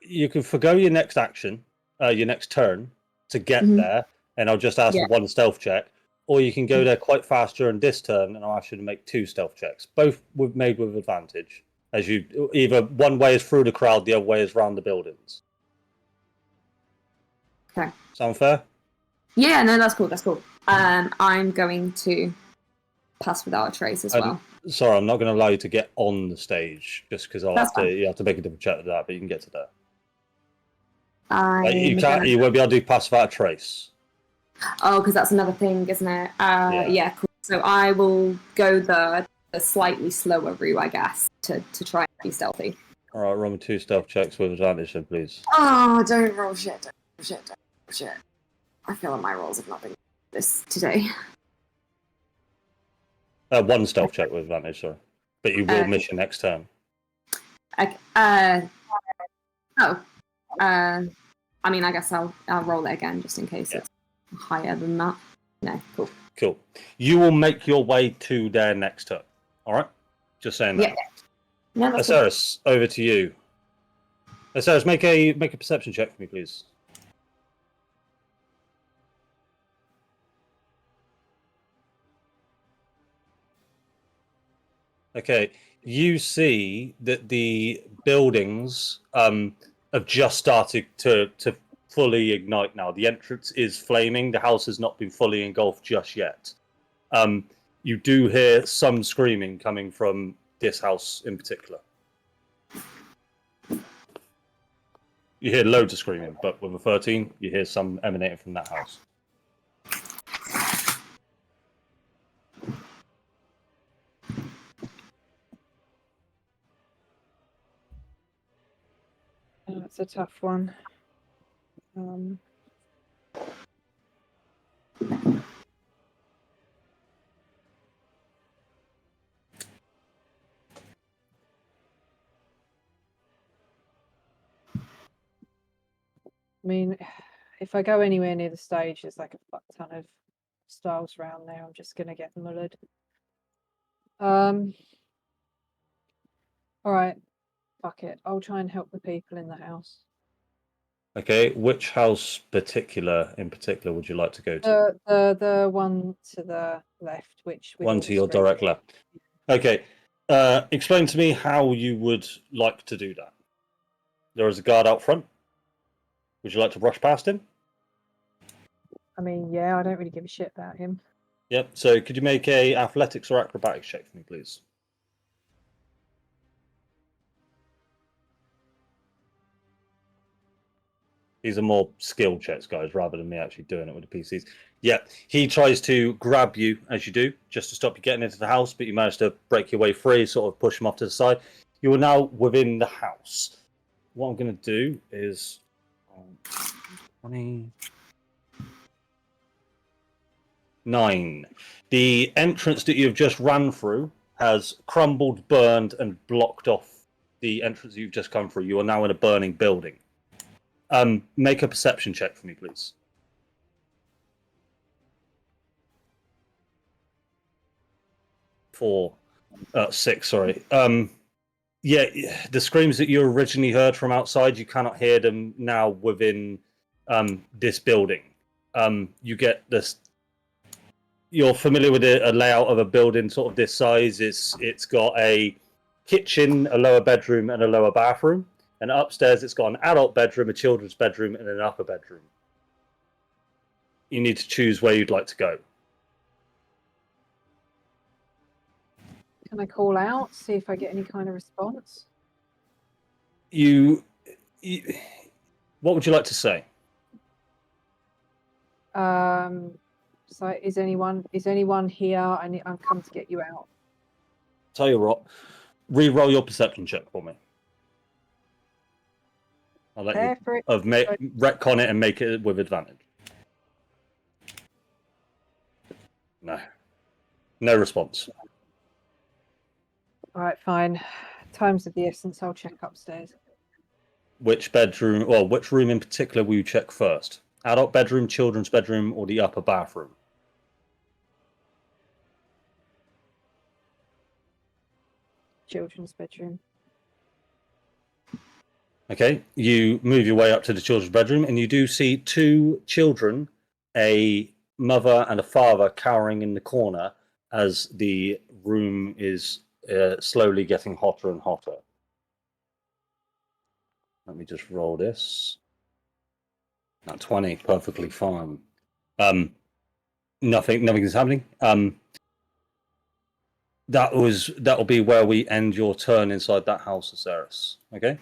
you can forgo your next action, your next turn to get Mhm. there, and I'll just ask Yeah. for one stealth check, or you can go there quite fast during this turn, and I'll ask you to make two stealth checks, both made with advantage. As you either one way is through the crowd, the other way is round the buildings. Okay. Sound fair? Yeah, no, that's cool. That's cool. I'm going to pass without a trace as well. Sorry, I'm not going to allow you to get on the stage just because That's fine. you have to make a double check of that, but you can get to that. I'm You gonna... won't be able to do pass without a trace. Oh, because that's another thing, isn't it? Yeah, cool. So I will go the slightly slower route, I guess, to try and be stealthy. All right, roll me two stealth checks with advantage, then, please. Oh, don't roll shit! Don't roll shit! Don't roll shit! I feel like my rolls have not been this today. One stealth check with advantage, sorry, but you will miss your next turn. Okay. I mean, I guess I'll roll it again just in case it's higher than that. No, cool. Cool. You will make your way to their next turn. All right. Just saying that. Yeah. No, that's Aceris, over to you. Aceris, make a perception check for me, please. Okay. You see that the buildings have just started to fully ignite now. The entrance is flaming. The house has not been fully engulfed just yet. You do hear some screaming coming from this house in particular. You hear loads of screaming, but with a 13, you hear some emanating from that house. That's a tough one. I mean, if I go anywhere near the stage, there's like a fuck ton of styles around there. I'm just gonna get mullered. All right, fuck it. I'll try and help the people in the house. Okay, which house in particular would you like to go to? The one to the left, which with One all to the your screaming. direct left. Okay, explain to me how you would like to do that. There is a guard out front. Would you like to rush past him? I mean, yeah, I don't really give a shit about him. Yep. So could you make a athletics or acrobatics check for me, please? These are more skill checks, guys, rather than me actually doing it with the PCs. Yeah, he tries to grab you as you do, just to stop you getting into the house, but you manage to break your way free, sort of push him off to the side. You are now within the house. What I'm going to do is 29. The entrance that you've just ran through has crumbled, burned, and blocked off the entrance you've just come through. You are now in a burning building. Make a perception check for me, please. 6, sorry. Yeah, the screams that you originally heard from outside, you cannot hear them now within this building. You get this. You're familiar with a layout of a building sort of this size. It's got a kitchen, a lower bedroom, and a lower bathroom. And upstairs, it's got an adult bedroom, a children's bedroom, and an upper bedroom. You need to choose where you'd like to go. Can I call out, see if I get any kind of response? You what would you like to say? So is anyone here? I've come to get you out. Tell you what, re-roll your perception check for me. I'll let you retcon it and make it with advantage. No. No response. All right, fine. Time's of the essence. I'll check upstairs. Which bedroom, well, which room in particular will you check first? Adult bedroom, children's bedroom, or the upper bathroom? Children's bedroom. Okay, you move your way up to the children's bedroom, and you do see two children, a mother and a father, cowering in the corner as the room is slowly getting hotter and hotter. Let me just roll this. At 20, perfectly fine. Nothing is happening. That'll be where we end your turn inside that house, Aceris. Okay.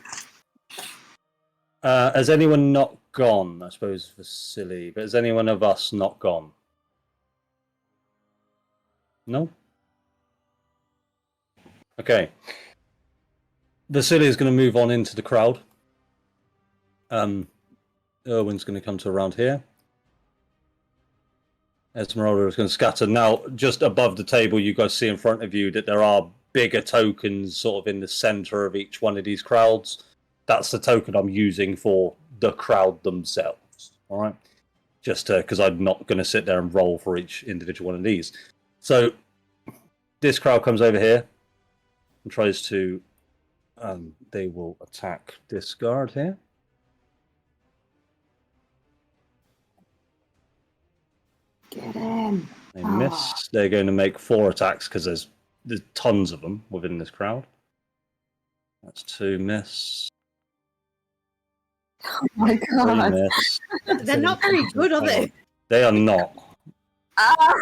Has anyone not gone? I suppose Vasily, but has anyone of us not gone? No. Okay. Vasily is going to move on into the crowd. Erwin's going to come to around here. Esmeralda is going to scatter. Now, just above the table, you guys see in front of you that there are bigger tokens sort of in the center of each one of these crowds. That's the token I'm using for the crowd themselves. All right. Just because I'm not going to sit there and roll for each individual one of these. So this crowd comes over here and tries to. They will attack this guard here. Get him. They miss. They're going to make 4 attacks because there's tons of them within this crowd. That's 2 miss. Oh my 3 god. miss. They're not very good, are they? They are not. Ah.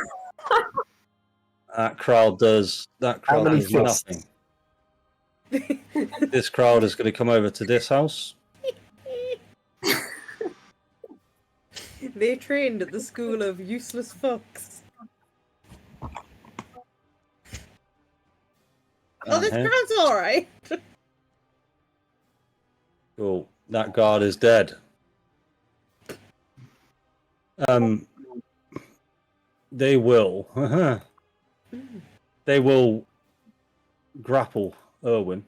That crowd does. That How crowd many does fists? nothing. This crowd is going to come over to this house. They trained at the school of useless fucks. Oh, this here. crowd's alright. Cool. That guard is dead. They will. They will grapple Erwin.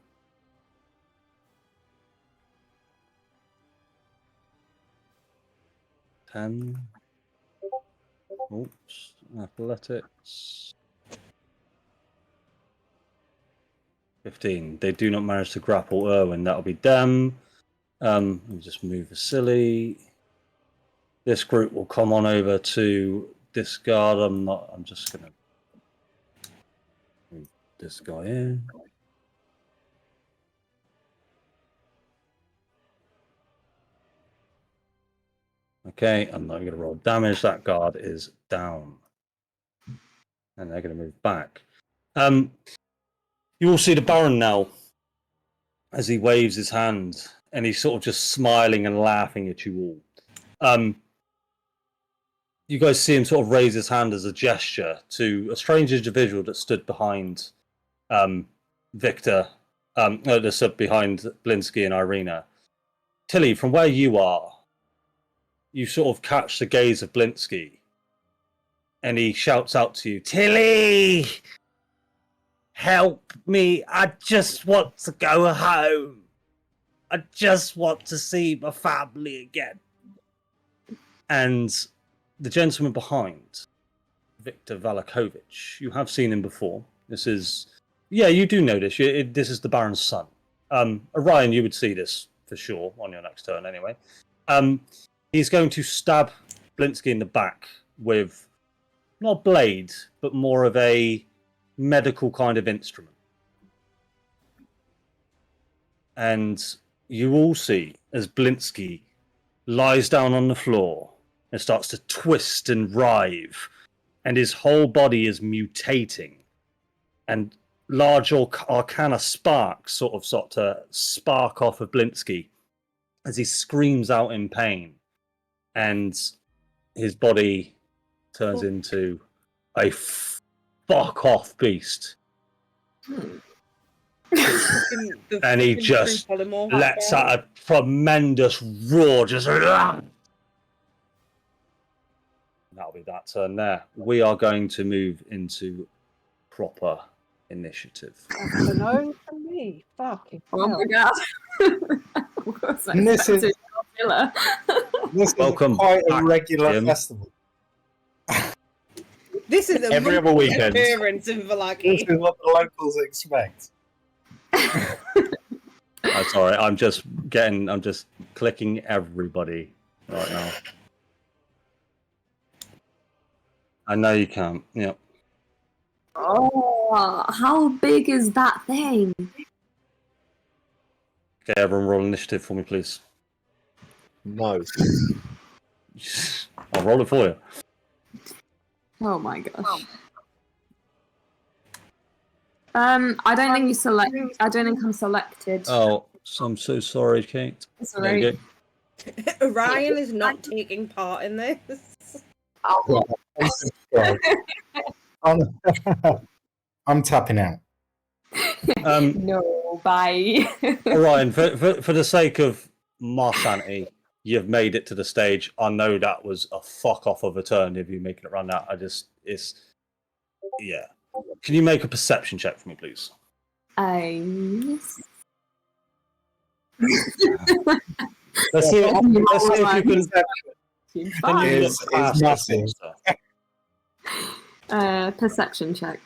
Oops. Athletics. 15. They do not manage to grapple Erwin. That'll be them. Let me just move Vasily. This group will come on over to this guard. I'm just gonna move this guy in. Okay, I'm not going to roll damage. That guard is down. And they're going to move back. You all see the Baron now as he waves his hand and he's sort of just smiling and laughing at you all. You guys see him sort of raise his hand as a gesture to a strange individual that stood behind Victor, that stood behind Blinsky and Irina. Tilly, from where you are, you sort of catch the gaze of Blinsky, and he shouts out to you, "Tilly, help me! I just want to go home. I just want to see my family again." And the gentleman behind, Victor Valakovich, you have seen him before. This is, yeah, you do know this. This is the Baron's son. Orion, you would see this for sure on your next turn anyway. He's going to stab Blinsky in the back with not a blade, but more of a medical kind of instrument. And you all see as Blinsky lies down on the floor and starts to twist and writhe, and his whole body is mutating, and large arcana sparks sort to spark off of Blinsky as he screams out in pain, and his body turns into a fuck off beast. And he just lets out a tremendous roar, just that'll be that turn there. We are going to move into proper initiative. That's a no from me. Fucking Oh hell. my god. Of course, I And this is- expected Godzilla. This is Welcome quite a back, regular Jim. festival. This is a Every other monthly weekend. occurrence in This Vallaki. is what the locals expect. Sorry, I'm just clicking everybody right now. I know you can't. Yep. Oh, how big is that thing? Okay, everyone roll initiative for me, please. No. I'll roll it for you. Oh my gosh. I don't think you select. I don't think I'm selected. Oh, I'm so sorry, Kate. It's There you alright. go. Ryan is not taking part in this. I'm tapping out. No, bye. Orion, for the sake of my sanity, you've made it to the stage. I know that was a fuck off of a turn if you making it run out. Yeah. Can you make a perception check for me, please? Yes. Let's see if you can. Can you Is look past this massive. monster? Perception check.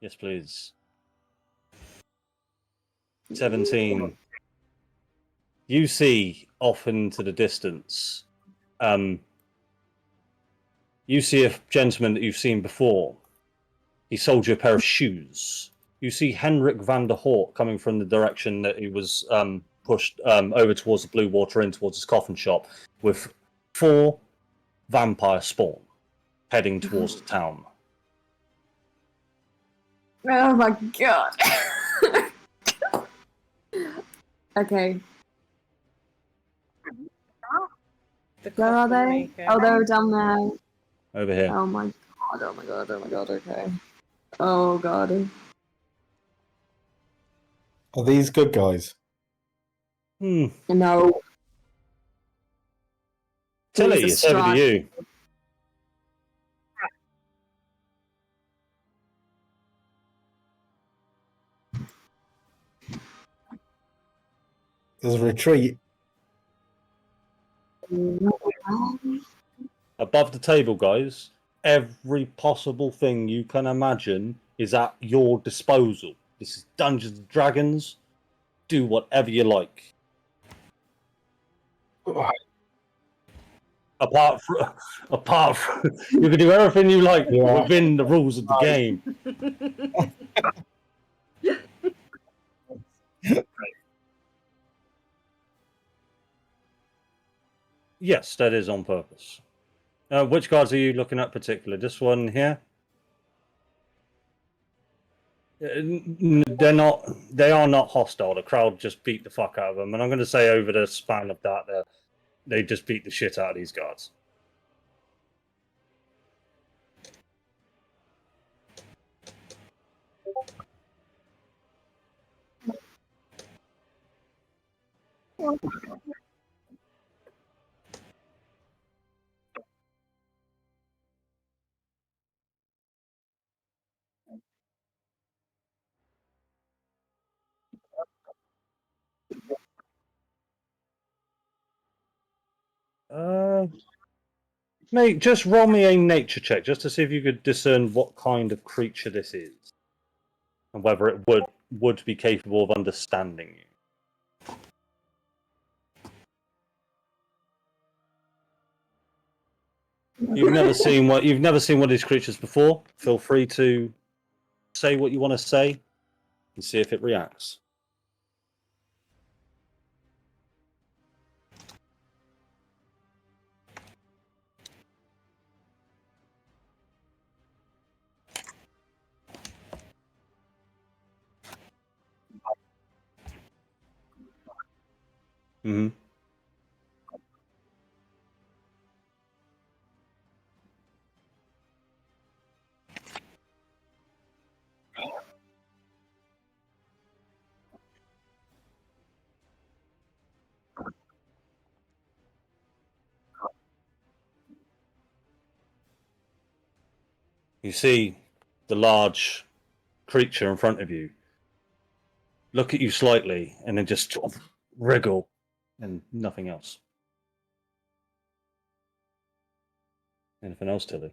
Yes, please. 17. You see off into the distance. You see a gentleman that you've seen before. He sold you a pair of shoes. You see Henrik van der Hort coming from the direction that he was pushed over towards the Blue Water Inn, towards his coffin shop, with 4 vampire spawn heading towards the town. Oh my god. Okay. The Where are coffin they? maker. Oh, they're down there. Over here. Oh my god, oh my god, oh my god, okay. Oh god. Are these good guys? No. Tilly, He's it's a over to Strahd. you. There's a retreat. Above the table, guys, every possible thing you can imagine is at your disposal. This is Dungeons and Dragons. Do whatever you like. Apart from, you can do everything you like within the rules of the game. Yes, that is on purpose. Which cards are you looking at particularly? This one here? They're not. They are not hostile. The crowd just beat the fuck out of them, and I'm going to say over the span of that, they just beat the shit out of these guards. Mate, just roll me a nature check just to see if you could discern what kind of creature this is, and whether it would be capable of understanding you. You've never seen one of these creatures before. Feel free to say what you want to say and see if it reacts. Mm-hmm. You see the large creature in front of you look at you slightly and then just sort of wriggle and nothing else. Anything else, Tilly?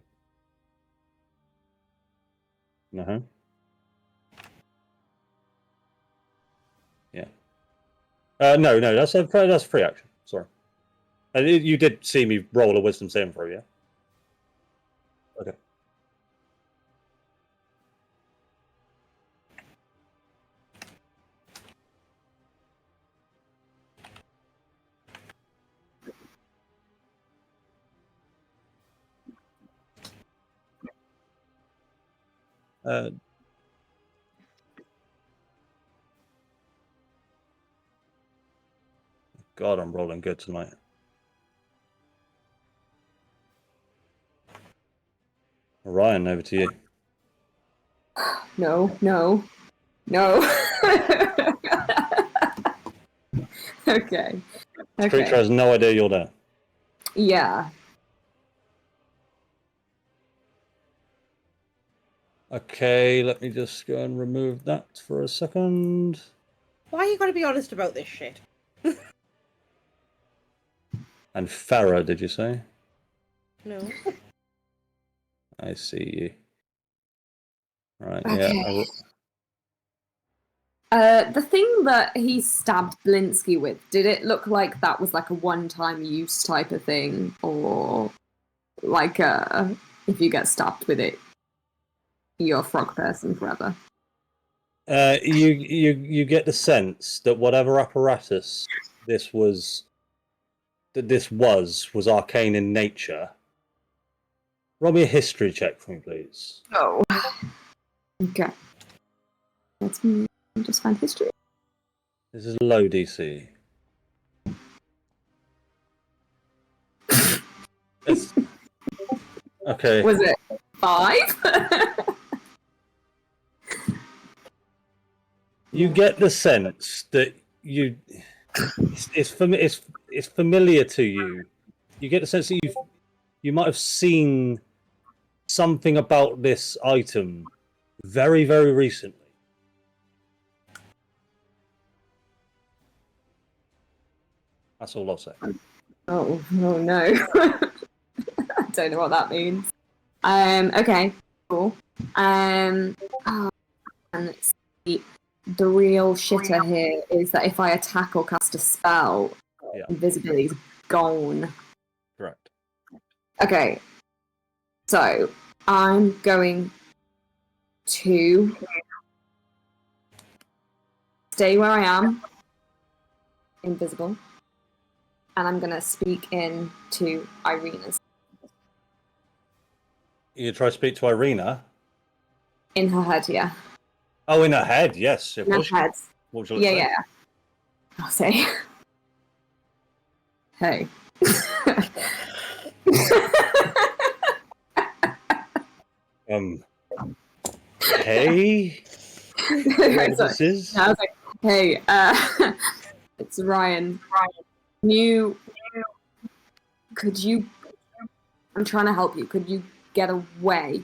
Uh-huh. Yeah. No, that's a free action. Sorry. You did see me roll a wisdom saving throw, yeah? Okay. God, I'm rolling good tonight. Ryan, over to you. No. Okay. This creature has no idea you're there. Yeah. Okay, let me just go and remove that for a second. Why you gotta be honest about this shit? And Farah, did you say? No. I see you. Right, Okay. yeah. The thing that he stabbed Blinsky with, did it look like that was like a one-time use type of thing, or like if you get stabbed with it, you're a frog person forever? You get the sense that whatever apparatus this was arcane in nature. Roll me a history check for me, please. Oh. Okay. Let's just find history. This is low DC. It's okay. Was it 5? You get the sense that it's familiar to you. You get the sense that you might have seen something about this item very, very recently. That's all I'll say. Oh no. I don't know what that means. Okay, cool. And let's see. The real shitter here is that if I attack or cast a spell, invisibility is gone. Correct. Okay. So I'm going to stay where I am, invisible, and I'm gonna speak in to Irina's. You try to speak to Irina? In her head, yeah. Oh, in her head, yes. In her head. What would you like to say? Yeah. I'll say, hey. Hey. This is. I was like, hey, it's Ryan. Could you? I'm trying to help you. Could you get away?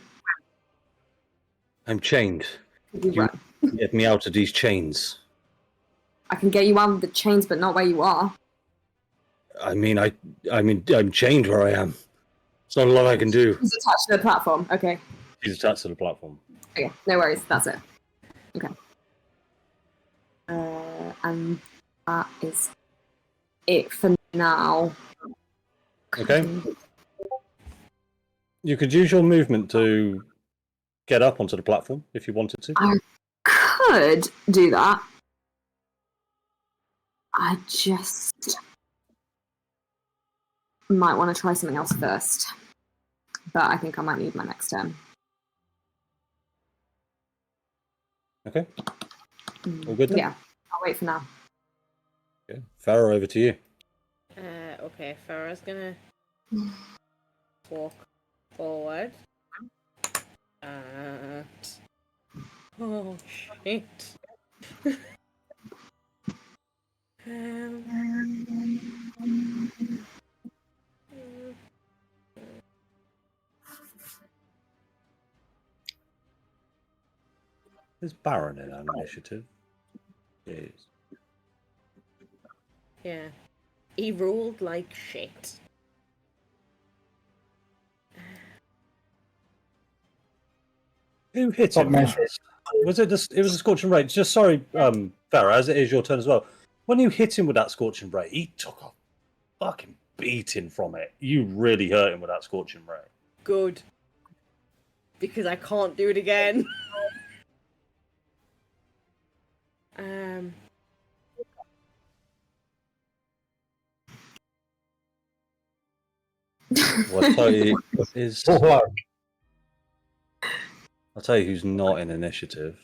I'm chained. Could you run? Get me out of these chains. I can get you out of the chains, but not where you are. I'm chained where I am. It's not a lot I can do. He's attached to the platform. Okay. He's attached to the platform. Okay, no worries. That's it. Okay. And that is it for now. Okay. You could use your movement to get up onto the platform if you wanted to. I could do that. I just might want to try something else first. But I think I might need my next turn. Okay. All good then? Yeah, I'll wait for now. Okay. Farah, over to you. Okay, Farah's gonna walk forward. And... Oh, shit. Is Baron in an initiative? Yes. Yeah. He rolled like shit. Who hit Stop him measuring. last? Was it it was a scorching ray? Just sorry, Farah, as it is your turn as well. When you hit him with that scorching ray, he took a fucking beating from it. You really hurt him with that scorching ray. Good. Because I can't do it again. Well, I'll tell you is Oh, I'll tell you who's not in initiative.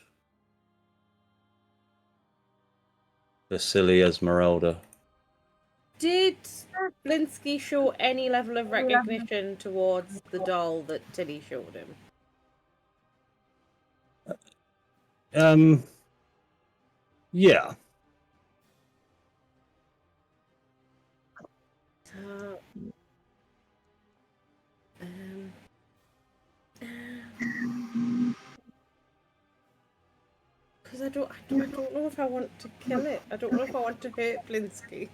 Vasily Esmeralda. Did Blinsky show any level of recognition towards the doll that Tilly showed him? Yeah. Because I don't know if I want to kill it. I don't know if I want to hurt Blinsky.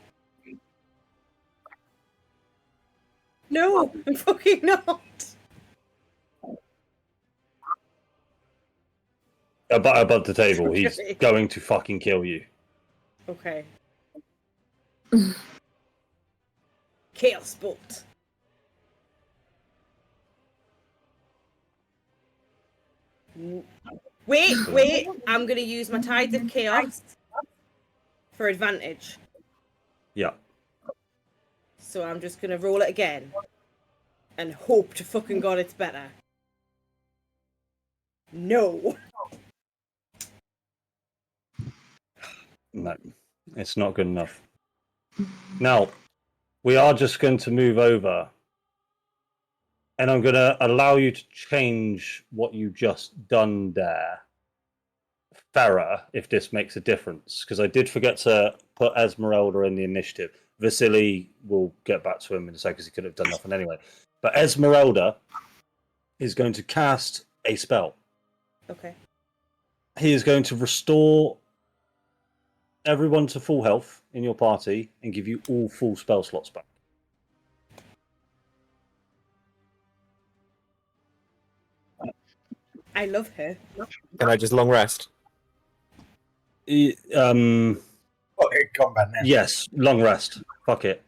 No, I'm fucking not. Above the table, he's going to fucking kill you. Okay. Chaos bolt. Wait. I'm going to use my Tides of Chaos for advantage. Yeah. So I'm just going to roll it again. And hope to fucking God it's better. No. No, it's not good enough. Now, we are just going to move over. And I'm going to allow you to change what you just done there. Farah, if this makes a difference. Because I did forget to put Esmeralda in the initiative. Vasily will get back to him in a second because he could have done nothing anyway. But Esmeralda is going to cast a spell. Okay. He is going to restore everyone to full health in your party and give you all full spell slots back. I love her. Can I just long rest? in combat now. Yes, long rest. Fuck it.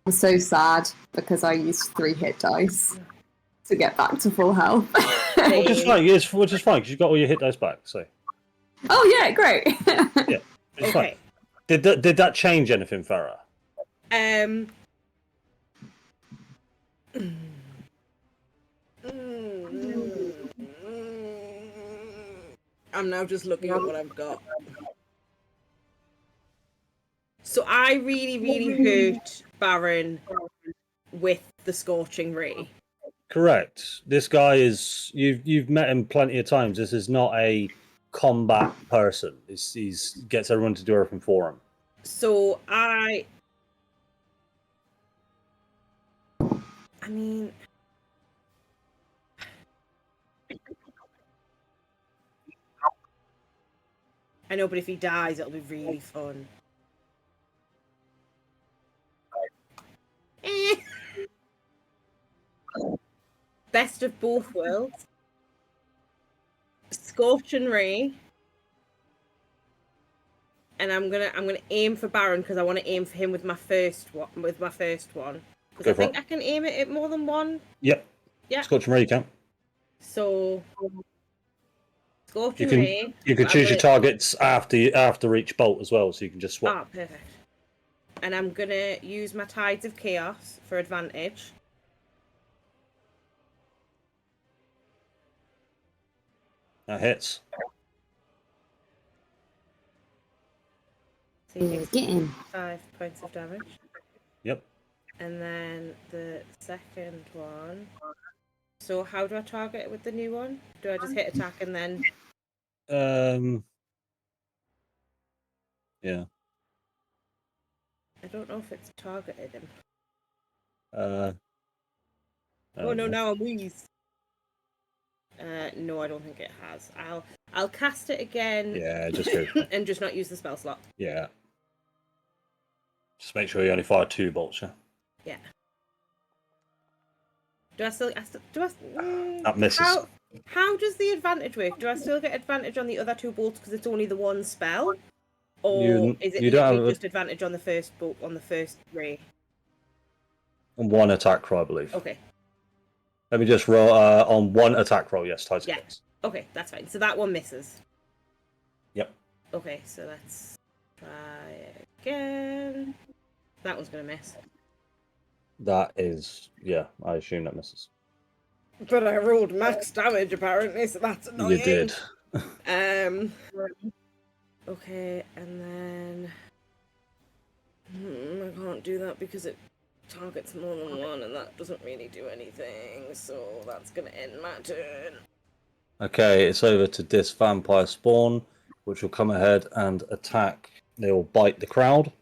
I'm so sad because I used 3 hit dice to get back to full health. Which is fine. Yes, which is fine because you got all your hit dice back. So Oh yeah, great. yeah, it's Okay. fine. Did that change anything, Farah? I'm now just looking at what I've got. So I really hurt Baron with the scorching ray. Correct. This guy is you've met him plenty of times. This is not a combat person. He's gets everyone to do everything for him. So I mean, I know, but if he dies, it'll be really fun. Best of both worlds. Scorching ray. And I'm gonna aim for Baron because I want to aim for him with my first one. Because I think I can aim it at more than one. Yep. Yeah. Scorching ray, you can. So scorching ray. You can choose your targets after each bolt as well, so you can just swap. Ah, perfect. And I'm gonna use my Tides of Chaos for advantage. That hits. So you Get him. 5 points of damage. Yep. And then the second one. So how do I target it with the new one? Do I just hit attack and then? Yeah. I don't know if it's targeted him. Oh no, now I'm wheezed. No, I don't think it has. I'll cast it again. Yeah, just go for it. And just not use the spell slot. Yeah. Just make sure you only fire 2 bolts, yeah? Yeah. That misses. How does the advantage work? Do I still get advantage on the other 2 bolts because it's only the one spell? Or is it you don't literally have just advantage on the first bolt, on the first ray? on 1 attack roll, I believe. Okay. Let me just roll on 1 attack roll, yes, tied to Yeah. clicks. Okay, that's fine. So that one misses. Yep. Okay, so let's try again. That one's gonna miss. That is, yeah, I assume that misses. But I rolled max damage apparently, so that's annoying. You did. Okay, and then I can't do that because it targets more than one, and that doesn't really do anything. So that's gonna end my turn. Okay, it's over to this vampire spawn, which will come ahead and attack. They will bite the crowd.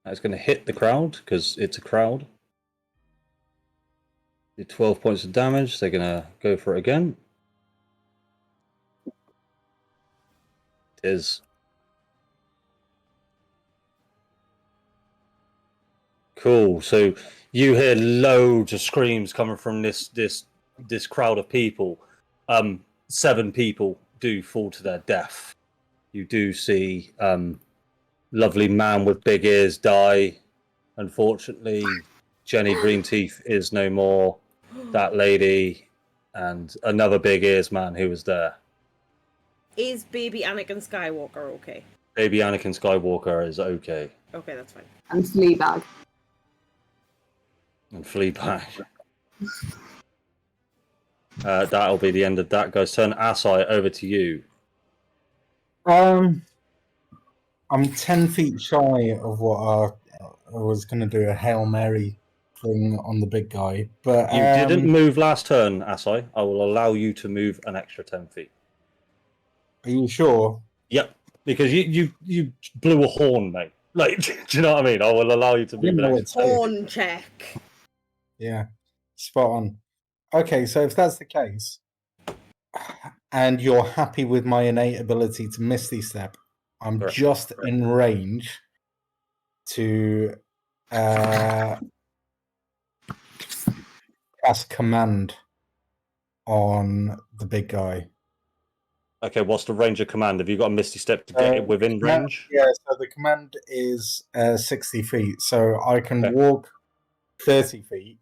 It's going to hit the crowd because it's a crowd. Do 12 points of damage. They're going to go for it again. It is. Cool. So you hear loads of screams coming from this crowd of people. 7 people do fall to their death. You do see lovely man with big ears die. Unfortunately, Jenny Greenteeth is no more. That lady and another big ears man who was there. Is baby Anakin Skywalker okay? Baby Anakin Skywalker is okay. Okay, that's fine. And Fleabag. And Fleabag. That'll be the end of that guy's turn. Asai, over to you. I'm 10 feet shy of what I was going to do a Hail Mary thing on the big guy. But You didn't move last turn, Asai. I will allow you to move an extra 10 feet. Are you sure? Yep, because you blew a horn, mate. Like, do you know what I mean? I will allow you to move an extra 10 feet. Horn check. Yeah, spot on. Okay, so if that's the case, and you're happy with my innate ability to Misty Step, I'm Correct. just in range to cast command on the big guy. Okay, what's the range of command? Have you got a Misty Step to get it within range? Yeah, so the command is 60 feet, so I can Okay. walk 30 feet,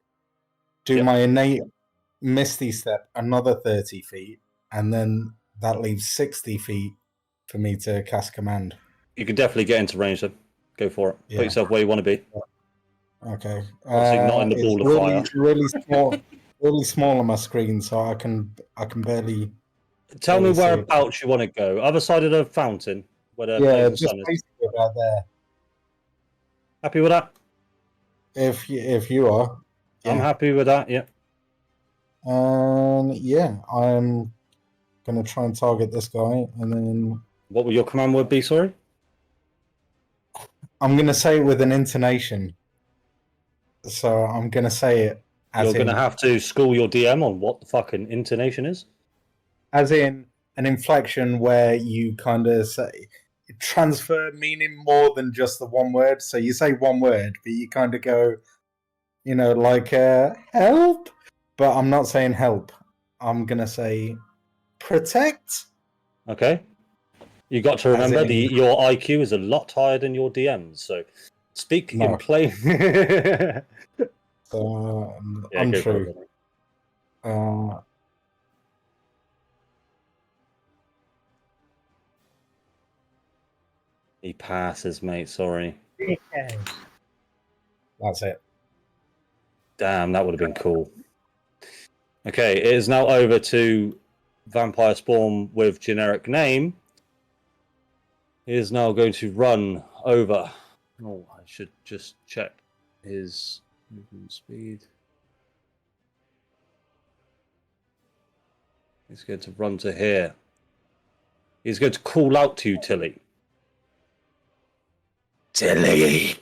do Yep. my innate Misty Step another 30 feet, and then that leaves 60 feet for me to cast command. You could definitely get into range then. Go for it. Yeah. Put yourself where you want to be. Okay. Obviously not in the ball of fire. Really small, really small on my screen, so I can barely. Tell me Let me see. whereabouts you want to go. Other side of the fountain, where the Yeah, blazing just sun is. basically about there. Happy with that? If you are, I'm yeah. happy with that, yeah. Yeah, I'm gonna try and target this guy, and then What will your command word be, sorry? I'm gonna say it with an intonation. So I'm gonna say it as You're going to in, have to school your DM on what the fucking intonation is. as in an inflection where you kind of say transfer meaning more than just the one word. So you say one word, but you kind of go, like help. But I'm not saying help. I'm gonna say protect. Okay. You got to remember in- your IQ is a lot higher than your DM's, so speak No. in plain. Yeah, Untrue. He passes, mate. Sorry. That's it. Damn, that would have been cool. Okay, it is now over to Vampire Spawn with generic name. He is now going to run over. Oh, I should just check his movement speed. He's going to run to here. He's going to call out to you, Tilly. Tilly,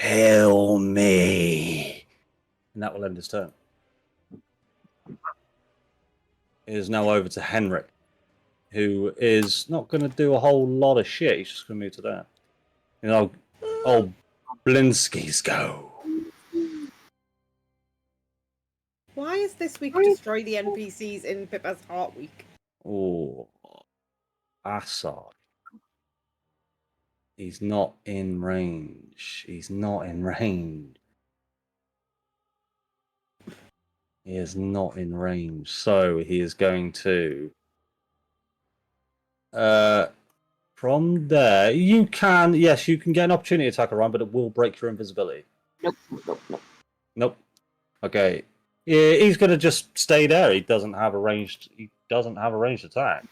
heal me. And and that will end his turn. It is now over to Henrik, who is not going to do a whole lot of shit. He's just going to move to there. You know, old Blinsky's go. Why is this week destroy the NPCs in Pippa's Heart Week? Oh, Assad. He's not in range. He's not in range. He is not in range. So he is going to... from there, you can... Yes, you can get an opportunity attack around, but it will break your invisibility. Nope. Okay. Yeah, he's going to just stay there. He doesn't have a ranged attack.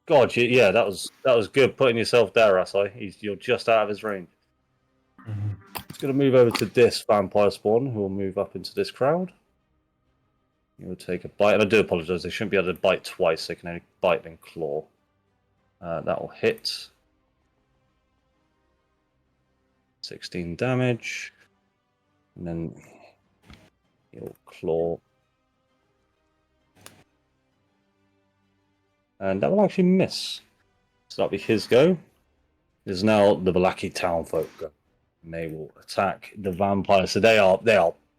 God, yeah, that was good putting yourself there, Asai. You're just out of his range. He's going to move over to this vampire spawn, who will move up into this crowd. He will take a bite, and I do apologize. They shouldn't be able to bite twice. They can only bite and claw. That will hit. 16 damage, and then he'll claw. And that will actually miss. So that'll be his go. It is now the Vallaki townfolk go. And they will attack the vampires. So they are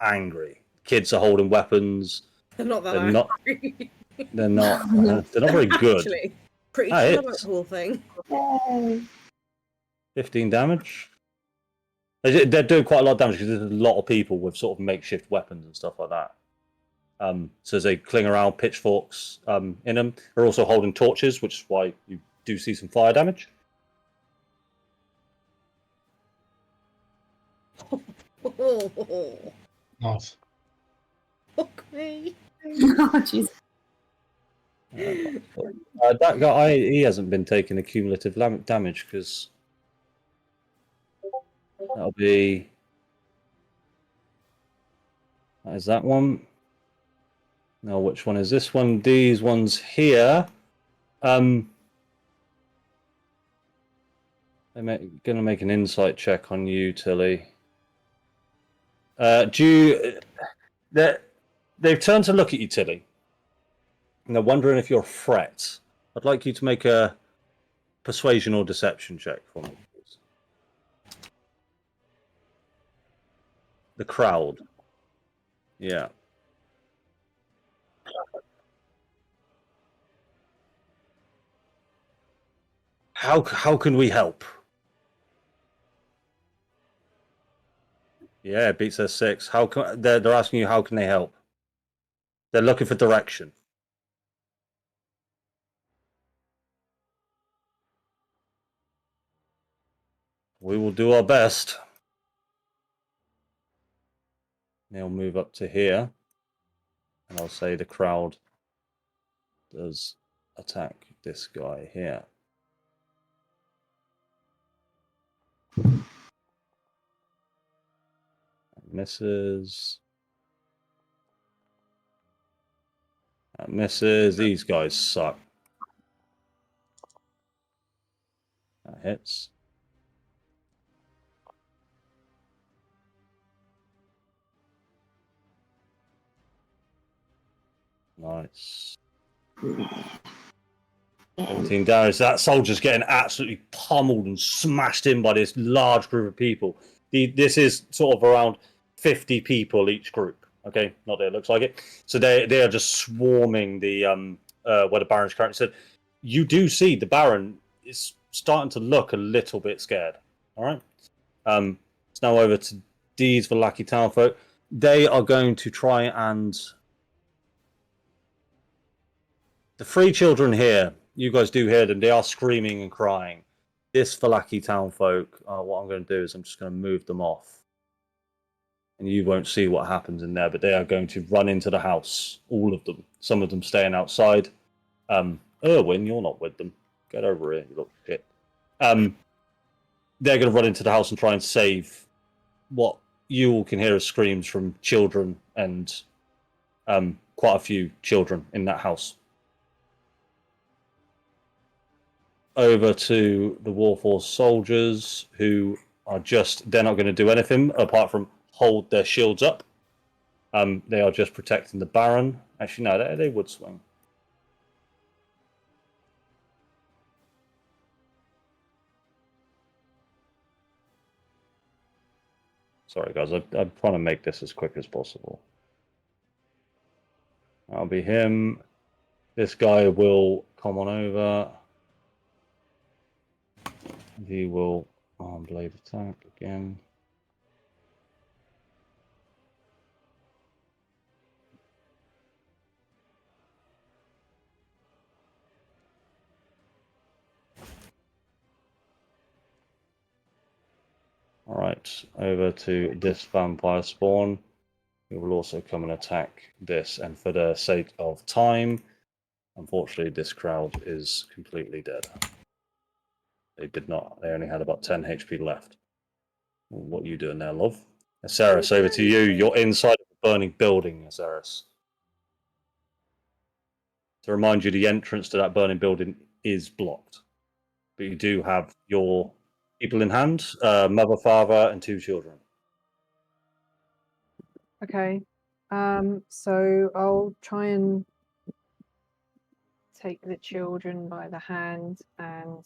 angry. Kids are holding weapons. They're not that angry. They're not very good. Actually, pretty chill about the whole thing. Yay. 15 damage. They're doing quite a lot of damage because there's a lot of people with sort of makeshift weapons and stuff like that. So as they cling around, pitchforks in them. They're also holding torches, which is why you do see some fire damage. Nice. Fuck me. Oh, jeez. That guy, he hasn't been taking the cumulative damage because that'll be... That is that one. Now, which one is this one? These ones here. I'm going to make an insight check on you, Tilly. They've turned to look at you, Tilly, and they're wondering if you're a threat. I'd like you to make a persuasion or deception check for me, please. The crowd. Yeah. How can we help? Yeah, it beats their 6. How can they're asking you how can they help? They're looking for direction. We will do our best. They'll move up to here, and I'll say the crowd does attack this guy here. Misses. That misses. These guys suck. That hits. Nice. 17 damage. That soldier's getting absolutely pummeled and smashed in by this large group of people. This is sort of around 50 people each group. Okay, not that it looks like it. So they are just swarming the where the Baron's currently said. You do see the Baron is starting to look a little bit scared. All right. It's now over to these Vallaki townfolk. They are going to try and... The 3 children here, you guys do hear them. They are screaming and crying. This Vallaki townfolk, what I'm going to do is I'm just going to move them off. And you won't see what happens in there, but they are going to run into the house. All of them. Some of them staying outside. Erwin, you're not with them. Get over here, you little shit. They're going to run into the house and try and save what you all can hear as screams from children and quite a few children in that house. Over to the Warforce soldiers who are they're not going to do anything apart from hold their shields up. They are just protecting the Baron. Actually, no, they would swing. Sorry, guys. I'm trying to make this as quick as possible. That'll be him. This guy will come on over. He will arm blade attack again. All right, over to this vampire spawn. He will also come and attack this, and for the sake of time, unfortunately, this crowd is completely dead. They did not. They only had about 10 HP left. What are you doing there, love? Azaris, over to you. You're inside of the burning building, Azaris. To remind you, the entrance to that burning building is blocked. But you do have your people in hand, mother, father, and 2 children. Okay. So I'll try and take the children by the hand, and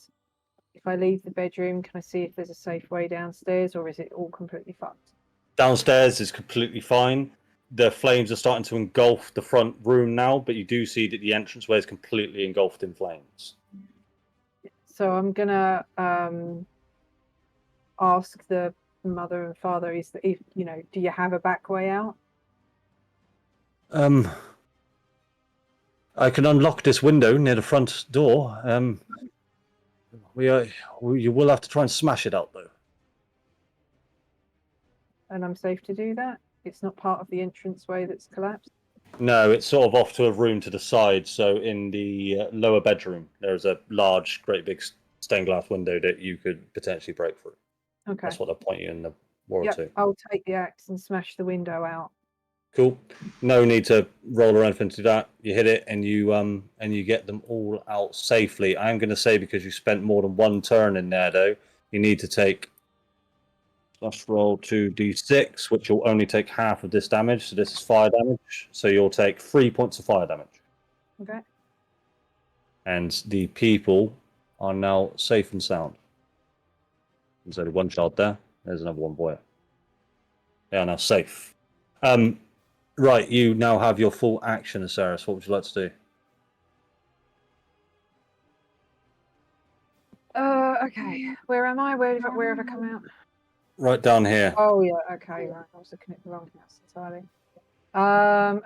if I leave the bedroom, can I see if there's a safe way downstairs, or is it all completely fucked? Downstairs is completely fine. The flames are starting to engulf the front room now, but you do see that the entranceway is completely engulfed in flames. So I'm gonna ask the mother and father, if do you have a back way out? I can unlock this window near the front door. You will have to try and smash it out, though. And I'm safe to do that? It's not part of the entranceway that's collapsed? No, it's sort of off to a room to the side. So in the lower bedroom, there's a large, great big stained glass window that you could potentially break through. Okay. That's what they'll point you in the war Yep, to. I'll take the axe and smash the window out. Cool. No need to roll or anything to that. You hit it and you get them all out safely. I'm going to say because you spent more than 1 turn in there, though, you need to take. Let's roll 2d6, which will only take half of this damage. So this is fire damage. So you'll take 3 points of fire damage. Okay. And the people are now safe and sound. There's only 1 child there. There's another 1 boy. They are now safe. Right, you now have your full action, Azaris. What would you like to do? Okay. Where am I? Where have I come out? Right down here. Oh yeah, okay, right. I was looking at the wrong house entirely.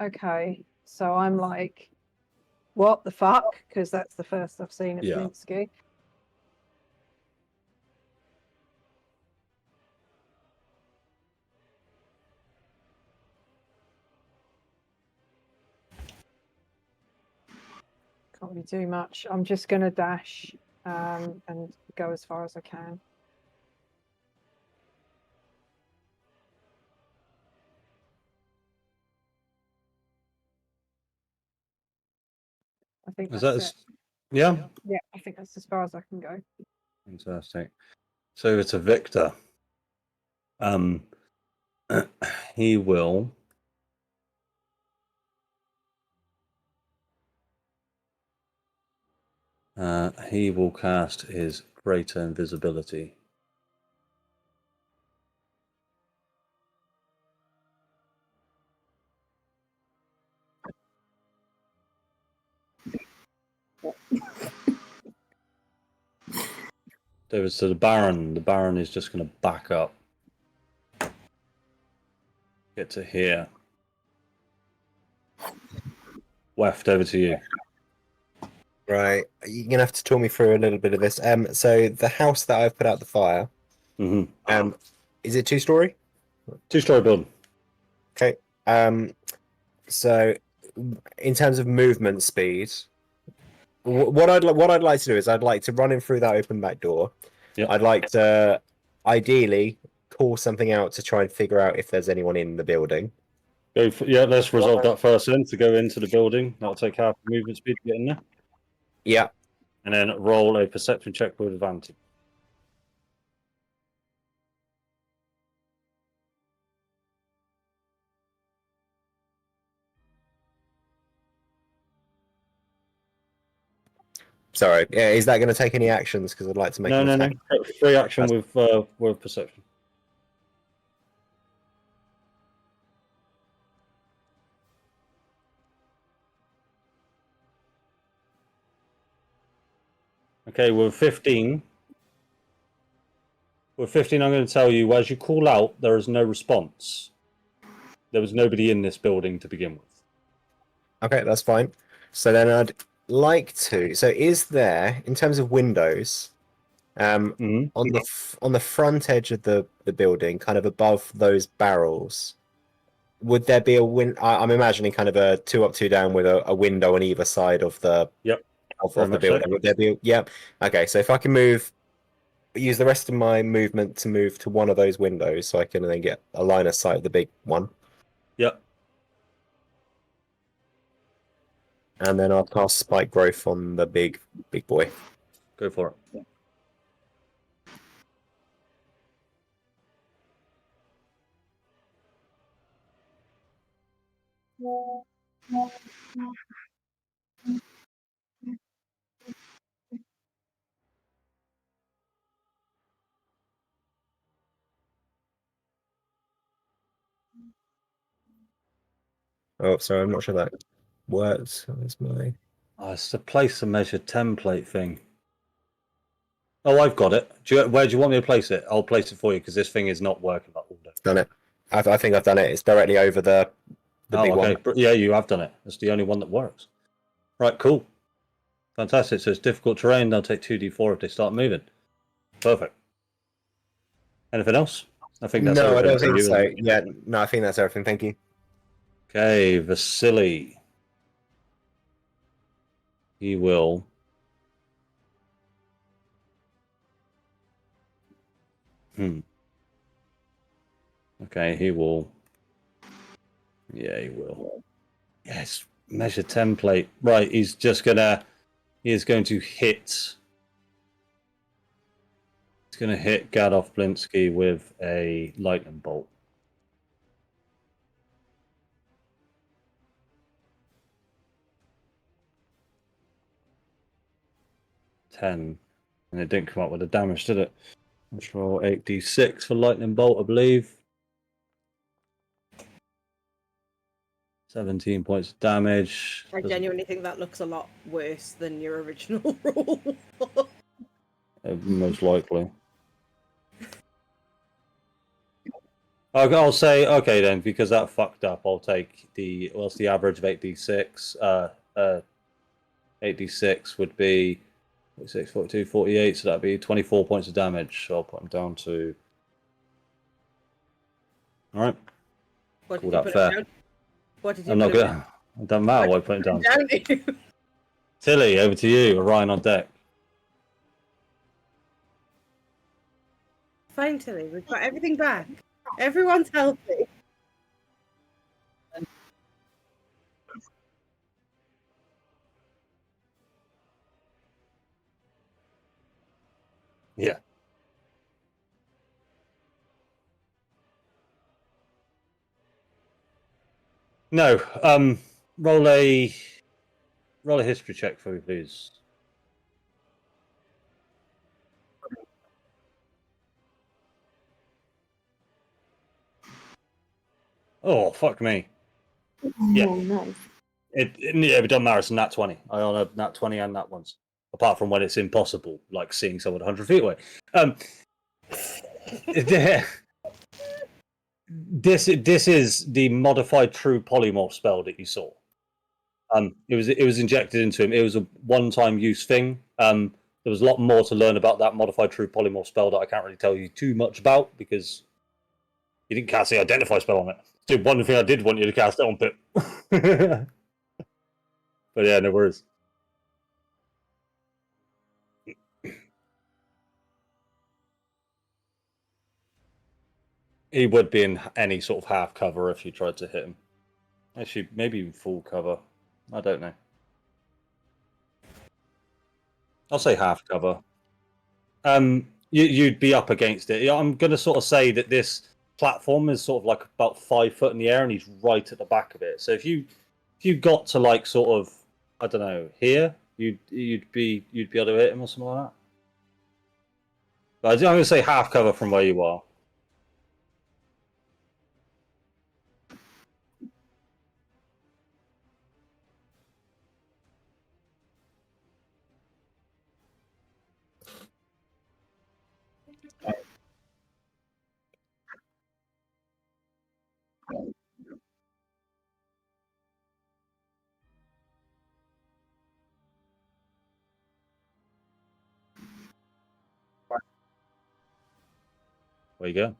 Okay. So I'm like, what the fuck? Because that's the first I've seen of Yeah. Blinsky. Can't really do much. I'm just gonna dash and go as far as I can. I think Is that's that it. Yeah? Yeah, I think that's as far as I can go. Fantastic. So it's a Victor. He will. He will cast his greater invisibility. David, so the Baron is just going to back up. Get to here. Weft, over to you. Right, you're gonna have to talk me through a little bit of this. So the house that I've put out the fire, is it 2-story? 2-story building. Okay. So in terms of movement speed, what I'd like to do is I'd like to run in through that open back door. Yep. I'd like to ideally call something out to try and figure out if there's anyone in the building. Let's resolve that first then to go into the building. That'll take half the movement speed to get in there. Yeah. And then roll a perception check with advantage. Sorry. Yeah, is that going to take any actions? Because I'd like to make No, an no, no. attack. Free action with perception. Okay, with 15. With 15, I'm going to tell you, as you call out, there is no response. There was nobody in this building to begin with. Okay, that's fine. So then I'd like to. So is there, in terms of windows, Mhm. on the front edge of the building, kind of above those barrels, would there be a I'm imagining kind of a 2 up, 2 down with a window on either side of the Yep. of Very the much so. building. Would there be? Yep. Okay, so if I can use the rest of my movement to move to one of those windows, so I can then get a line of sight of the big one, Yep. and then I'll cast Spike Growth on the big boy. Go for it. Oh, sorry, I'm not sure that works. That's my. Oh, it's the place to measure template thing. Oh, I've got it. Where do you want me to place it? I'll place it for you because this thing is not working like all day. Done it. I think I've done it. It's directly over the big okay. one. Yeah, you have done it. It's the only one that works. Right, cool. Fantastic. So it's difficult terrain. They'll take 2d4 if they start moving. Perfect. Anything else? I think that's No, I everything don't for think you, so. isn't it? Yeah, no, I think that's everything. Thank you. Okay, Vasily. He will. Okay, he will. Yeah, he will. Yes, measure template. Right, he is going to hit. He's going to hit Gadolf Blinsky with a lightning bolt. And it didn't come up with the damage, did it? Let's roll 8d6 for lightning bolt, I believe. 17 points of damage. I genuinely think that looks a lot worse than your original roll. Most likely. I'll say, okay then, because that fucked up, I'll take what's the average of 8d6? 8d6 would be 46, 42, 48, so that'd be 24 points of damage. So I'll put them down to. Alright. What Call did you that put fair. it down? What did you I'm not put it gonna. It doesn't matter what I put it down to. down to? Tilly, over to you. Orion on deck. Fine, Tilly. We've got everything back. Everyone's healthy. Yeah. No. Roll a history check for me, please. Oh, fuck me. Yeah. Oh, nice. It doesn't matter. It's a nat 20. I own a nat 20 and nat ones. Apart from when it's impossible, like seeing someone 100 feet away. This is the modified true polymorph spell that you saw. It was injected into him. It was a one-time use thing. There was a lot more to learn about that modified true polymorph spell that I can't really tell you too much about because you didn't cast the identify spell on it. Dude, one thing I did want you to cast it on Pip. But yeah, no worries. He would be in any sort of half cover if you tried to hit him. Actually, maybe even full cover. I don't know. I'll say half cover. You'd be up against it. I'm going to sort of say that this platform is sort of like about 5 foot in the air, and he's right at the back of it. So if you got to like sort of, I don't know, here, you'd be able to hit him or something like that. But I'm going to say half cover from where you are. Where you go?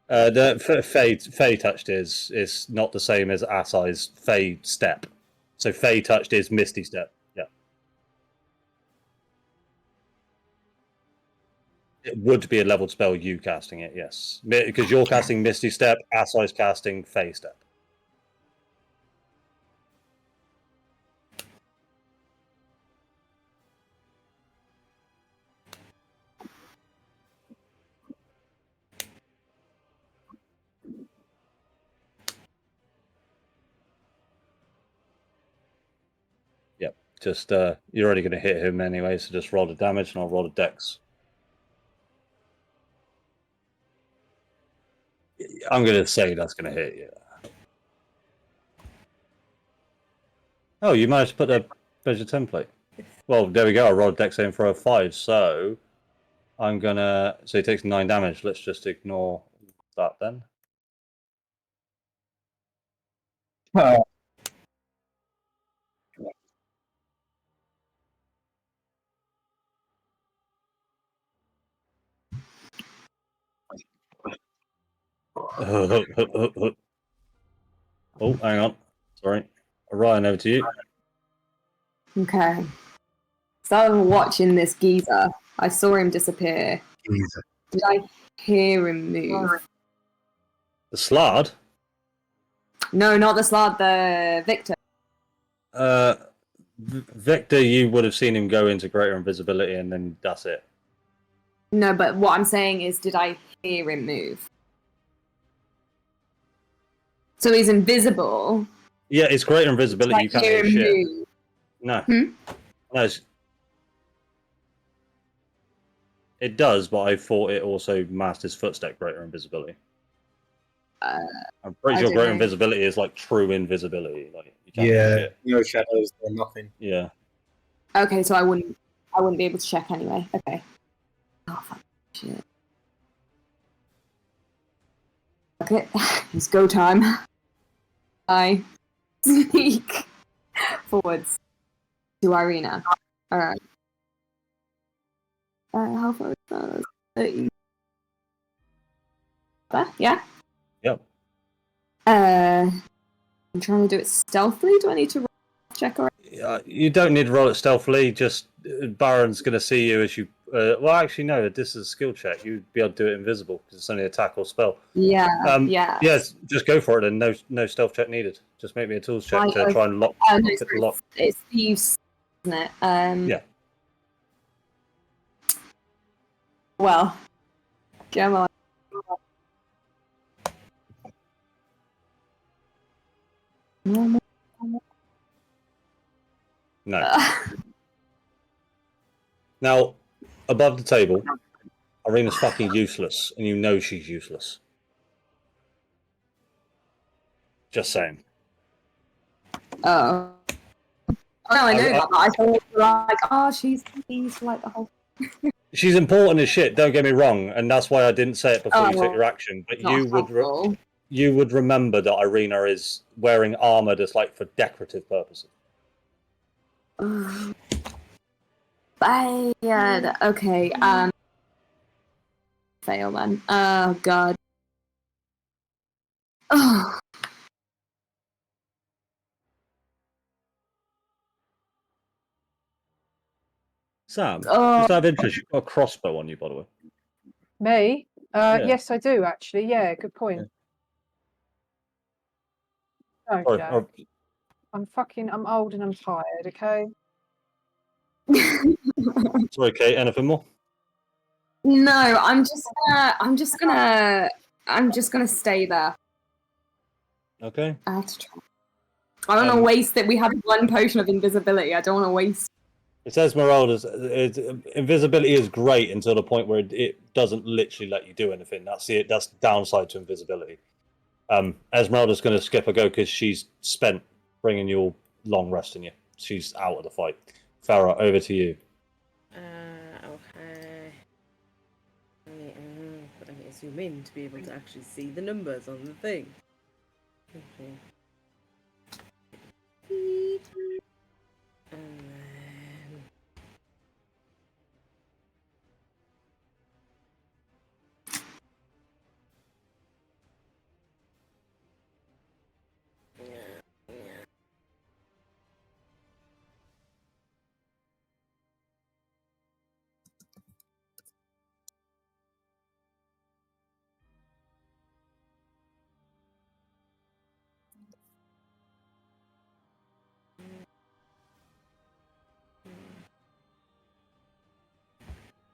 The Fey touched is not the same as Assai's Fey step. So Fey touched is Misty step. Yeah. It would be a leveled spell, you casting it, yes. Because you're casting Misty step, Assai's casting Fey step. Yep. Just you're already going to hit him anyway, so just roll the damage and I'll roll the dex. I'm going to say that's going to hit you. Oh, you managed to put a pleasure template. Well, there we go. I rolled dex in for a 5, so I'm gonna. So he takes 9 damage. Let's just ignore that then. Oh, Oh, hang on. Sorry. Ryan, over to you. Okay. So I was watching this geezer. I saw him disappear. Jesus. Did I hear him move? The Slard? No, not the Slard, the Victor. Victor, you would have seen him go into greater invisibility and then that's it. No, but what I'm saying is, did I hear him move? So he's invisible. Yeah, it's greater invisibility. Did You I can't hear hear him shit. move? No. Hmm? No. It does, but I thought it also masked his footstep greater invisibility. I'm pretty I sure don't greater know. invisibility is like true invisibility. Like you can't hear Yeah, shit. no shadows or nothing. Yeah. Okay, so I wouldn't be able to check anyway. Okay. Oh fuck shit. Okay, it's go time. I sneak forwards to Irina. Alright. How far is that? 30. Yeah? Yep. I'm trying to do it stealthily. Do I need to roll a check or? You don't need to roll it stealthily. Just Baron's going to see you as you. Well, actually, no. This is a skill check. You'd be able to do it invisible because it's only attack or spell. Yeah. Yeah. Yes, just go for it. And no stealth check needed. Just make me a tools check to try and lock. No, Lock the lock. it's thieves, isn't it? Yeah. Well, come on. No. Now, above the table, Irina's fucking useless, and you know she's useless. Just saying. Oh. Oh, no, I know that, but I thought like, oh, she's like the whole. She's important as shit. Don't get me wrong, and that's why I didn't say it before you took your action. But Not helpful. you would remember that Irina is wearing armor that's like for decorative purposes. Bad. Okay. Fail then. Oh god. Oh. Sam, Oh. just out of interest, you've got a crossbow on you, by the way. Me? Yeah. Yes, I do actually. Yeah, good point. No, Sorry, Jack. I'm old and I'm tired, okay? sorry, Kate. Anything more? No, I'm just gonna I'm just gonna stay there. Okay. I have to try. I don't want to waste it. We have one potion of invisibility. I don't want to waste. It's Esmeralda's. Invisibility is great until the point where it doesn't literally let you do anything. That's the downside to invisibility. Esmeralda's going to skip a go because she's spent bringing you all long resting you. She's out of the fight. Farah, over to you. Okay. But I need to zoom in to be able to actually see the numbers on the thing. Okay. And then...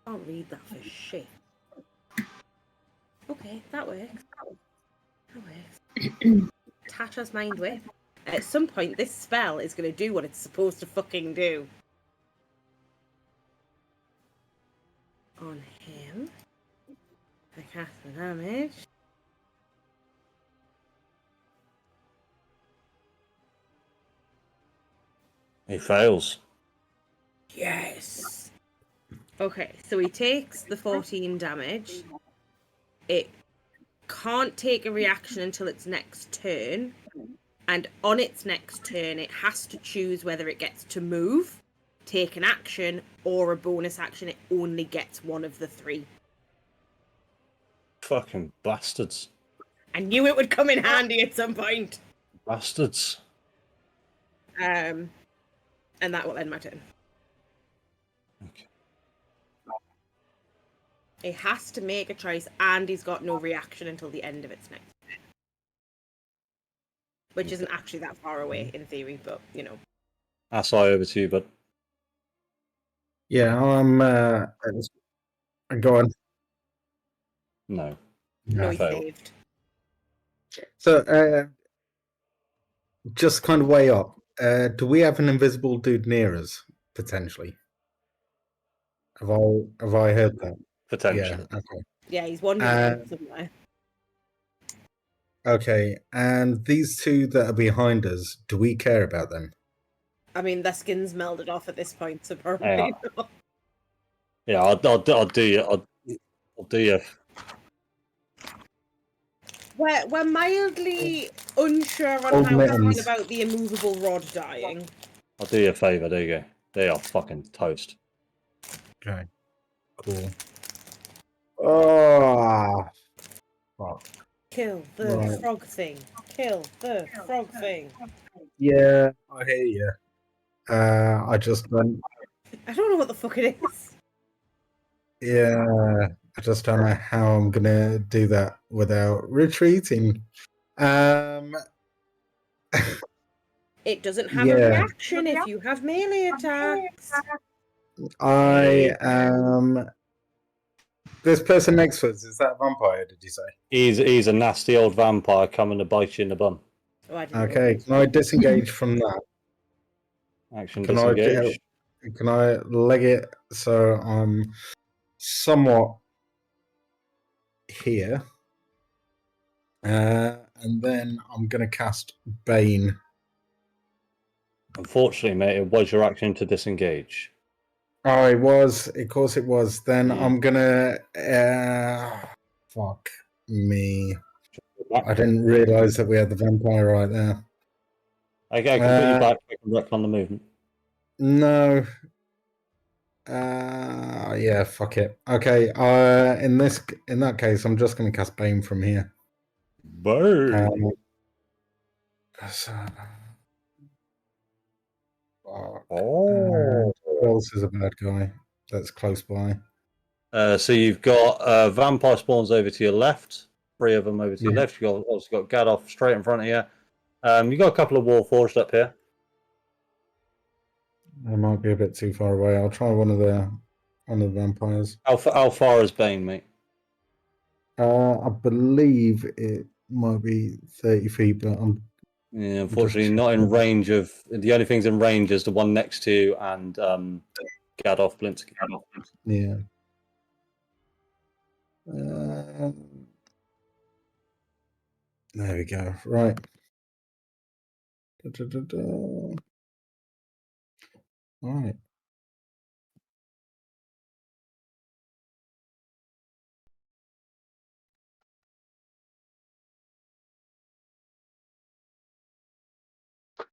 Can't read that for shit. Okay, that works. That works. Tasha's mind whip. At some point, this spell is going to do what it's supposed to fucking do. On him. I cast the damage. He fails. Yes! Okay, so he takes the 14 damage. It can't take a reaction until its next turn. And on its next turn, it has to choose whether it gets to move, take an action, or a bonus action. It only gets one of the three. Fucking bastards. I knew it would come in handy at some point. Bastards. And that will end my turn. Okay. It has to make a choice, and he's got no reaction until the end of its next turn. Which isn't actually that far away in theory, but you know. Asai, over to you, bud. Yeah, go on. No. No, he failed. saved. So, just kind of way up. Do we have an invisible dude near us potentially? Have I heard that? Potentially. Yeah. Okay. Yeah, he's wandering somewhere. Okay. And these two that are behind us, do we care about them? I mean, their skin's melded off at this point, so probably not. Yeah, I'll do you. I'll do you. We're mildly unsure on how we feel about the immovable rod dying. I'll do you a favour. There you go. They are fucking toast. Okay. Cool. Oh, fuck. Kill the frog thing. Kill the frog thing. Yeah, I hear you. I just went. I don't know what the fuck it is. Yeah, I just don't know how I'm gonna do that without retreating. It doesn't have a reaction if you have melee attacks. I am. This person next to us, is that a vampire? Did you say? He's a nasty old vampire coming to bite you in the bum. Oh, I didn't know Okay, that. can I disengage from that? Action Can disengage. Can I leg it so I'm somewhat here? And then I'm gonna cast Bane. Unfortunately, mate, it was your action to disengage. Oh, it was. Of course, it was. Then Hmm. I'm gonna. Fuck me. I didn't realize that we had the vampire right there. Okay, I can put you back. I can wreck on the movement. No. Yeah. Fuck it. Okay. In that case, I'm just gonna cast Bane from here. Burn. Fuck. Oh. Who else is a bad guy that's close by? So you've got vampire spawns over to your left. 3 of them over to your left. You've also got Gadolf straight in front of you. You've got a couple of Warforged up here. It might be a bit too far away. I'll try one of the vampires. How far is Bane, mate? I believe it might be 30 feet, but I'm Yeah, unfortunately, not in range of. The only things in range is the one next to you and Gadolf Blinsky. yeah. There we go. Right. All right.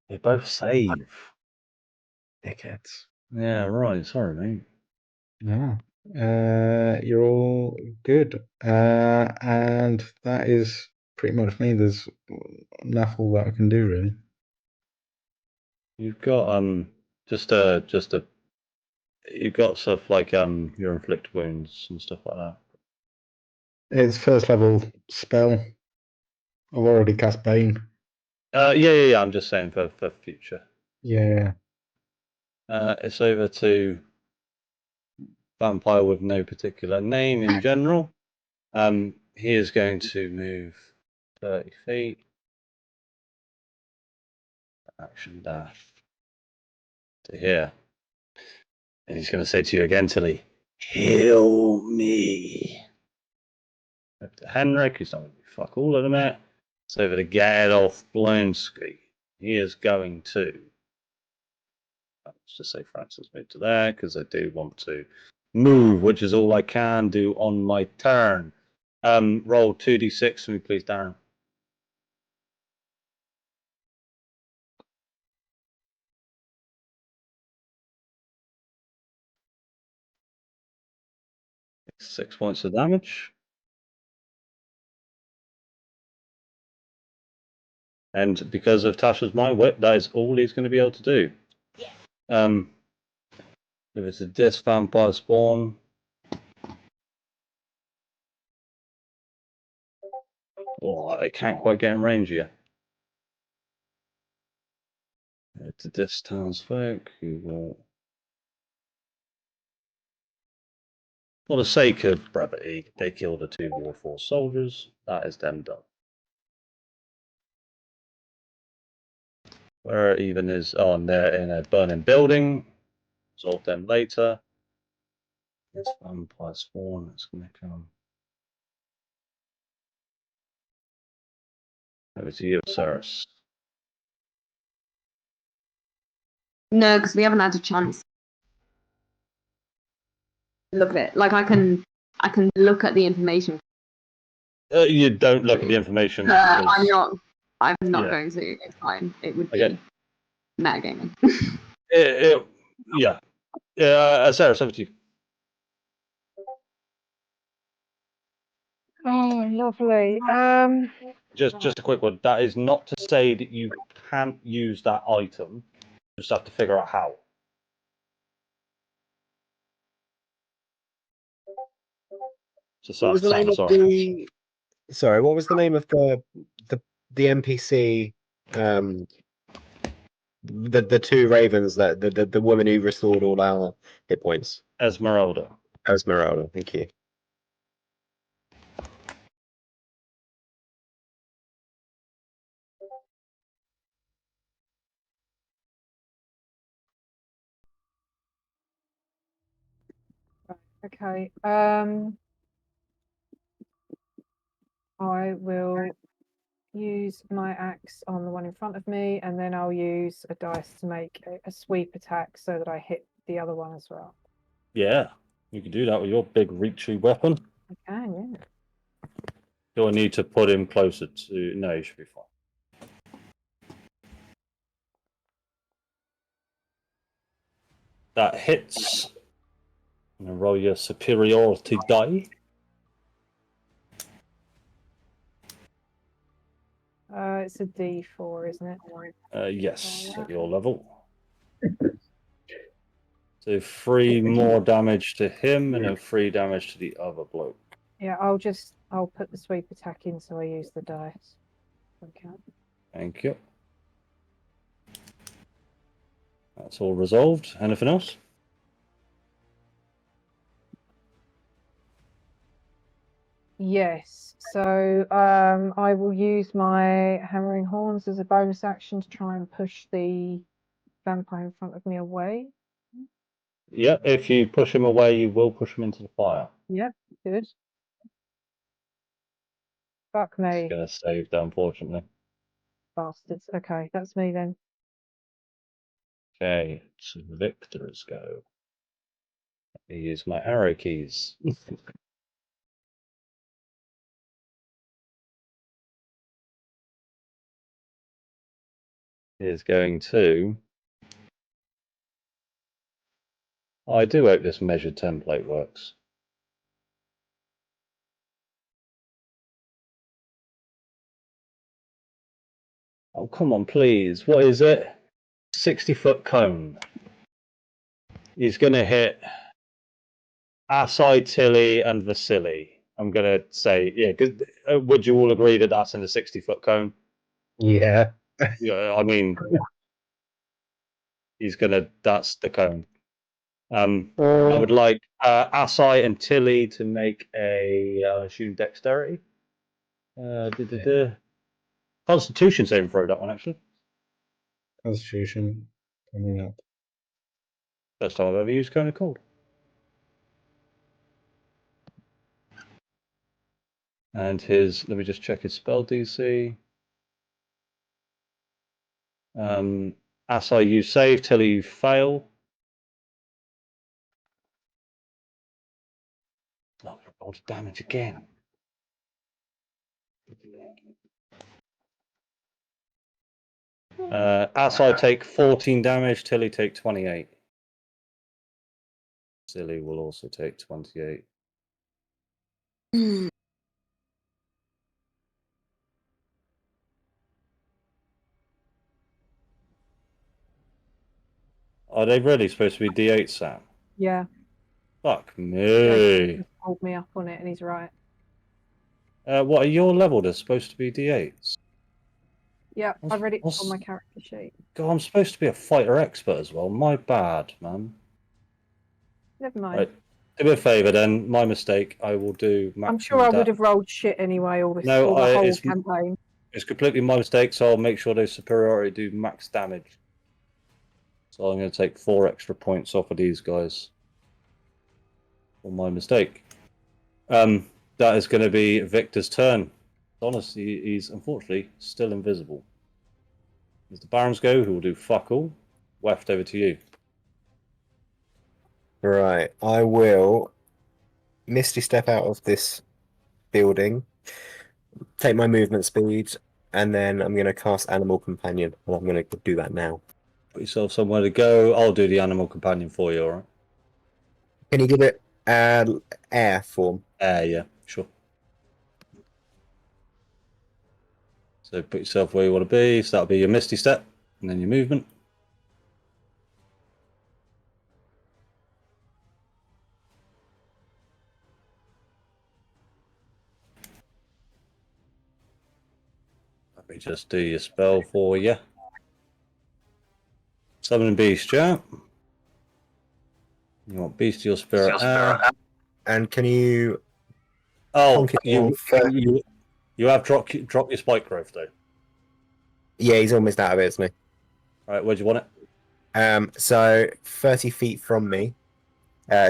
They both save. Dickheads. Yeah, right. Sorry, mate. Yeah. You're all good. And that is pretty much me. There's nothing that I can do really. You've got you've got stuff like your inflict wounds and stuff like that. It's first level spell. I've already cast Bane. Yeah. I'm just saying for future. Yeah. It's over to vampire with no particular name in general. He is going to move 30 feet. Action dash to here. And he's going to say to you again, Tilly, heal me. Over to Henrik, who's not going to be fuck all at a minute. It's over to Gadolf Blinsky. He is going to. Let's just say Francis moved to there because I do want to move, which is all I can do on my turn. Roll 2d6 for me, please, Darren. Six points of damage. And because of Tasha's Mind Whip, that is all he's going to be able to do. If it's a disc vampire spawn, I can't quite get in range yet. It's a disc townsfolk who will. For the sake of brevity, they killed the 2 Warforged soldiers. That is them done. Where even is on there in a burning building. Resolve them later. This vampire spawn is going to come. Over to you, Cyrus. No, because we haven't had a chance to look at it. Like I can look at the information. You don't look at the information. I'm not. I'm not Yeah. going to. It's fine. It would Okay. be metagaming. Yeah. Cyrus, over to you. Oh, lovely. Just a quick one. That is not to say that you can't use that item. You just have to figure out how. What was the name of the? Sorry, what was the name of the NPC? The 2 ravens that the woman who restored all our hit points. Esmeralda. Esmeralda, thank you. Okay. I will use my axe on the one in front of me, and then I'll use a dice to make a sweep attack so that I hit the other one as well. Yeah, you can do that with your big reachy weapon. I can, yeah. You'll need to put him closer to. No, you should be fine. That hits. I'm going to roll your superiority die. It's a D4, isn't it? Yes, at your level. So 3 more damage to him and then 3 damage to the other bloke. Yeah, I'll put the sweep attack in, so I use the dice. Okay. Thank you. That's all resolved. Anything else? Yes. So I will use my hammering horns as a bonus action to try and push the vampire in front of me away. Yeah, if you push him away, you will push him into the fire. Yep, good. Fuck He's me, going to save that, unfortunately. bastards. Okay, that's me then. Okay, to Victor's go. I use my arrow keys. Is going to. I do hope this measured template works. Oh, come on, please. What is it? 60-foot cone. He's going to hit Asai, Tilly, and Vasily. I'm going to say, yeah, because would you all agree that that's in the 60-foot cone? Yeah. Yeah, I mean, that's the cone. I would like Asai and Tilly to make a, assume dexterity. Constitution saving throw, that one, actually. Constitution coming up. First time I've ever used Cone of Cold. And let me just check his spell DC. Asai, you save, Tilly, you fail. Oh, rolled damage again. Asai take 14 damage, Tilly take 28. Tilly will also take 28. Are they really supposed to be D8, Sam? Yeah. Fuck me. Jason pulled me up on it, and he's right. What are your level? They're supposed to be D8s. Yeah, I've read it on my character sheet. God, I'm supposed to be a fighter expert as well. My bad, man. Never mind. Right. Do me a favour then. My mistake. I will do maximum. I'm sure I would have rolled shit anyway, all the whole campaign. It's completely my mistake, so I'll make sure those superiority do max damage. So I'm going to take 4 extra points off of these guys. For my mistake. That is going to be Victor's turn. Honestly, he's unfortunately still invisible. As the Barons go, who will do fuck all. Weft, over to you. Right, I will Misty Step out of this building, take my movement speed, and then I'm going to cast Animal Companion. And I'm going to do that now. Put yourself somewhere to go. I'll do the Animal Companion for you, alright? Can you give it air form? Yeah, sure. So put yourself where you want to be. So that'll be your Misty Step, and then your movement. Let me just do your spell for you. Summon Beast, yeah? You want Bestial Spirit Air. And can you... Oh, you have dropped your spike growth, though. Yeah, he's almost out of it, isn't he? Right, where do you want it? So 30 feet from me,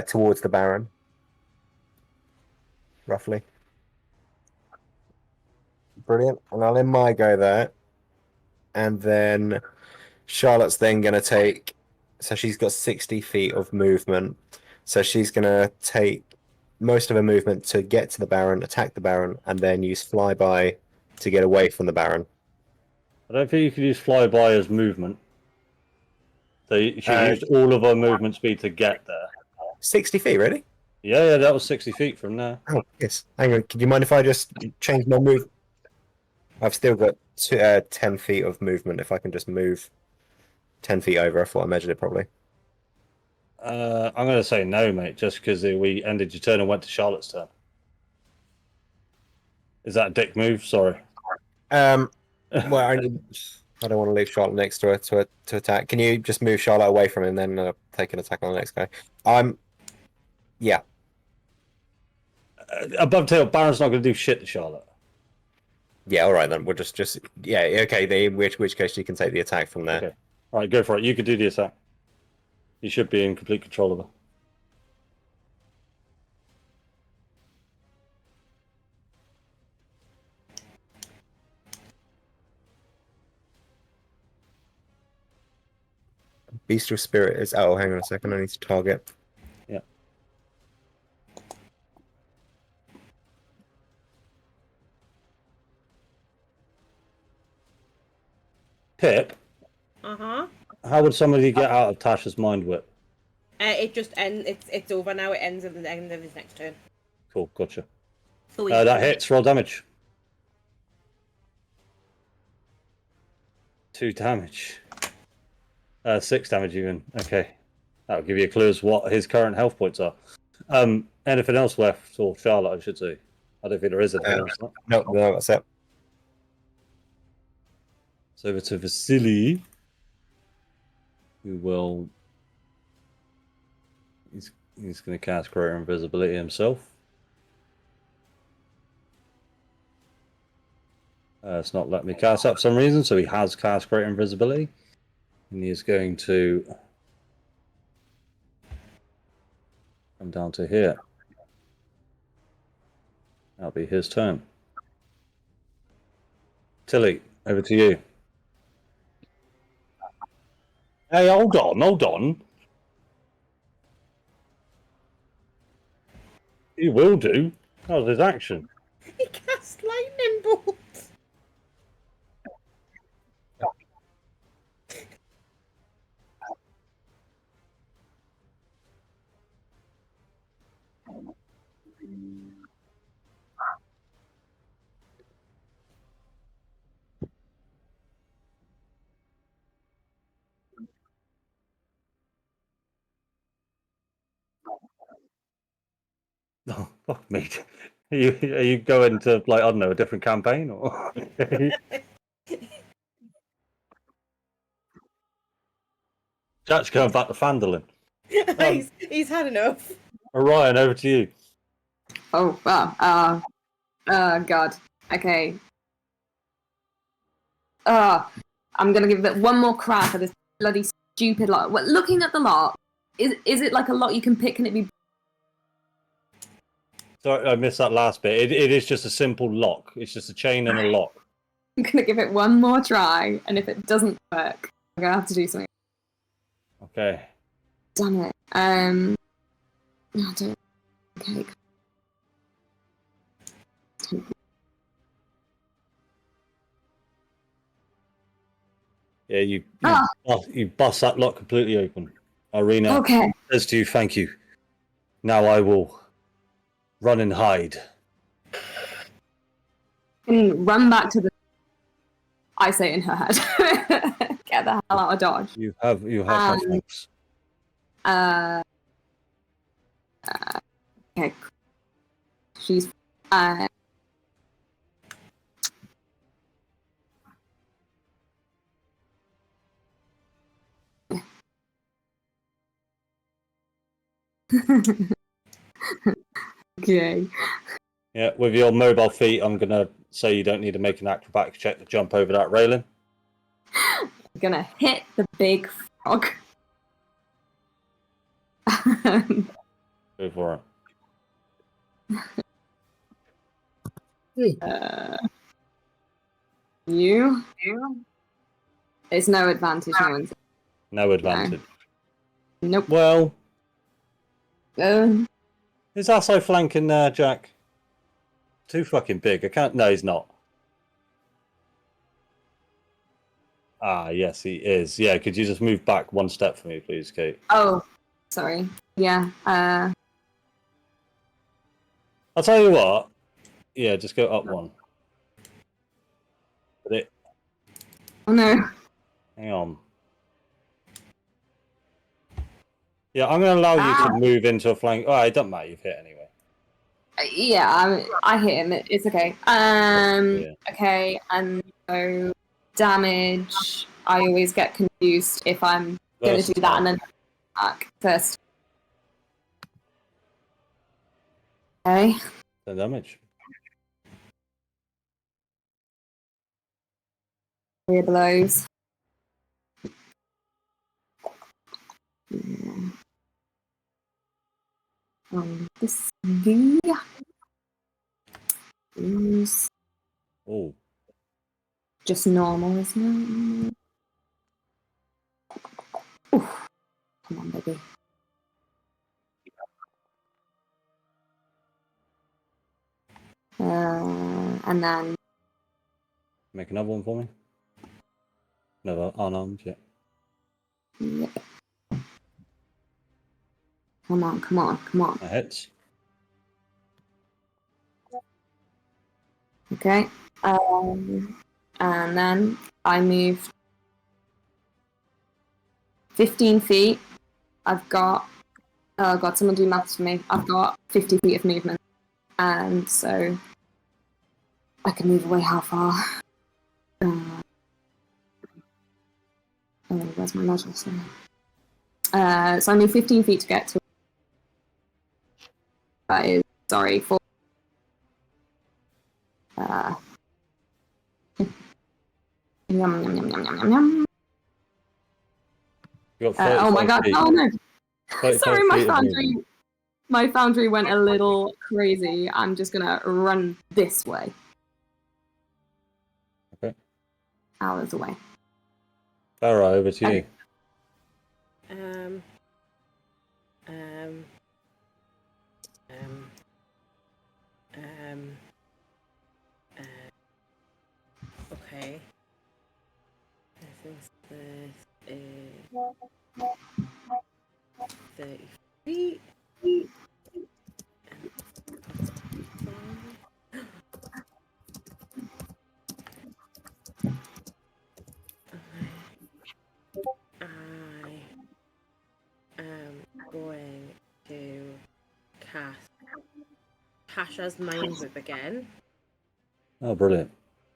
towards the Baron, roughly. Brilliant. And I'll end my go there. And then Charlotte's then going to take... So she's got 60 feet of movement. So she's going to take most of her movement to get to the Baron, attack the Baron, and then use Flyby to get away from the Baron. I don't think you can use Flyby as movement. So she used all of her movement speed to get there. 60 feet, really? Yeah, that was 60 feet from there. Oh, yes. Hang on. Do you mind if I just change my move? I've still got 10 feet of movement. If I can just move 10 feet over, I thought I measured it properly. I'm going to say no, mate, just because we ended your turn and went to Charlotte's turn. Is that a dick move? Sorry. Well, I don't want to leave Charlotte next to her to attack. Can you just move Charlotte away from him and then take an attack on the next guy? Yeah. above tail, Baron's not going to do shit to Charlotte. Yeah, all right then. We'll just yeah, okay. In which case you can take the attack from there. Okay. All right, go for it. You can do the attack. You should be in complete control of her. Bestial spirit is. Oh, hang on a second. I need to target. Yeah. Pip, Uh-huh. how would somebody get out of Tasha's mind whip? It just ends. It's over now. It ends at the end of his next turn. Cool, gotcha. So That hits. Roll damage. 2 damage. 6 damage even. Okay. That'll give you a clue as what his current health points are. Anything else left? Or Charlotte, I should say. I don't think there is anything else. No, that's it. So over to Vasily, who will... He's going to cast Greater Invisibility himself. It's not letting me cast that for some reason, so he has cast Greater Invisibility. And he is going to come down to here. That'll be his turn. Tilly, over to you. Hey, hold on. He will do. That was his action. He cast lightning bolt. Oh, fuck me. Are you going to, like, I don't know, a different campaign? Or Jack's going back to Fandolin. He's had enough. Orion, over to you. Oh, wow. God. Okay. I'm gonna give it one more crack at this bloody stupid lock. What, looking at the lock, is it like a lock you can pick? Can it be? Sorry, I missed that last bit. It is just a simple lock. It's just a chain and a lock. I'm gonna give it one more try, and if it doesn't work, I'm gonna have to do something. Okay. Damn it. I don't. Okay. Yeah, you bust that lock completely open. Irina Okay. says to you, thank you. Now I will run and hide. And run back to the. I say in her head. Get the hell out of Dodge. You have my thanks. Okay. She's. Okay. Yeah, with your mobile feet, I'm gonna say you don't need to make an acrobatics check to jump over that railing. I'm gonna hit the big frog. Go for it. You? It's no advantage. No advantage. Nope. Well, is Asso flanking there, Jack? Too fucking big. I can't. No, he's not. Ah, yes, he is. Yeah, could you just move back one step for me, please, Kate? Oh, sorry. Yeah. I'll tell you what. Yeah, just go up one. But it. Oh no. Hang on. Yeah, I'm going to allow you to move into a flank. Oh, it doesn't matter. You've hit anyway. Yeah, I hit him. It's okay. Okay, and so damage. I always get confused if I'm going to do that and then back first. Okay. 10 damage. Three blows. Yeah. This guy is Oh, just normal, isn't it? Oof. Come on, baby. And then make another one for me. Another unarmed, yeah. yep. Come on, come on, come on. That hits. Okay. And then I moved 15 feet. I've got, oh god, someone do maths for me. I've got 50 feet of movement. And so I can move away how far? Where's my ledger? Sorry. So I move 15 feet to get to. That is, sorry, for. Yum, yum, yum, yum, yum, yum, yum. You got Oh my 35 god! feet. Oh no! 35 Sorry, feet of movement. my foundry went a little crazy. I'm just gonna run this way. Okay. Hours away. Farah, over to you. Okay. I think this is 30 feet. I am going to cast Pasha's Mind Whip again, Oh, brilliant.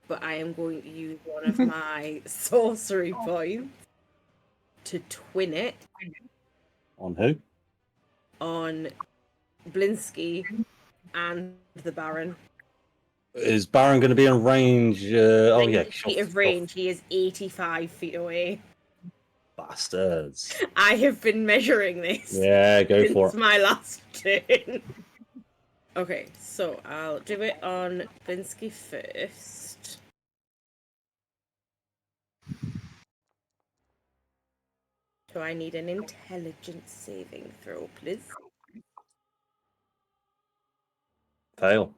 but I am going to use one of my sorcery points to twin it On who? on Blinsky and the Baron. Is Baron going to be in range? Oh, yeah. Feet of range. He is 85 feet away. Bastards. I have been measuring this. Yeah, go for since it. my last turn. Okay, so I'll do it on Blinsky first. Do I need an intelligence saving throw, please? Fail.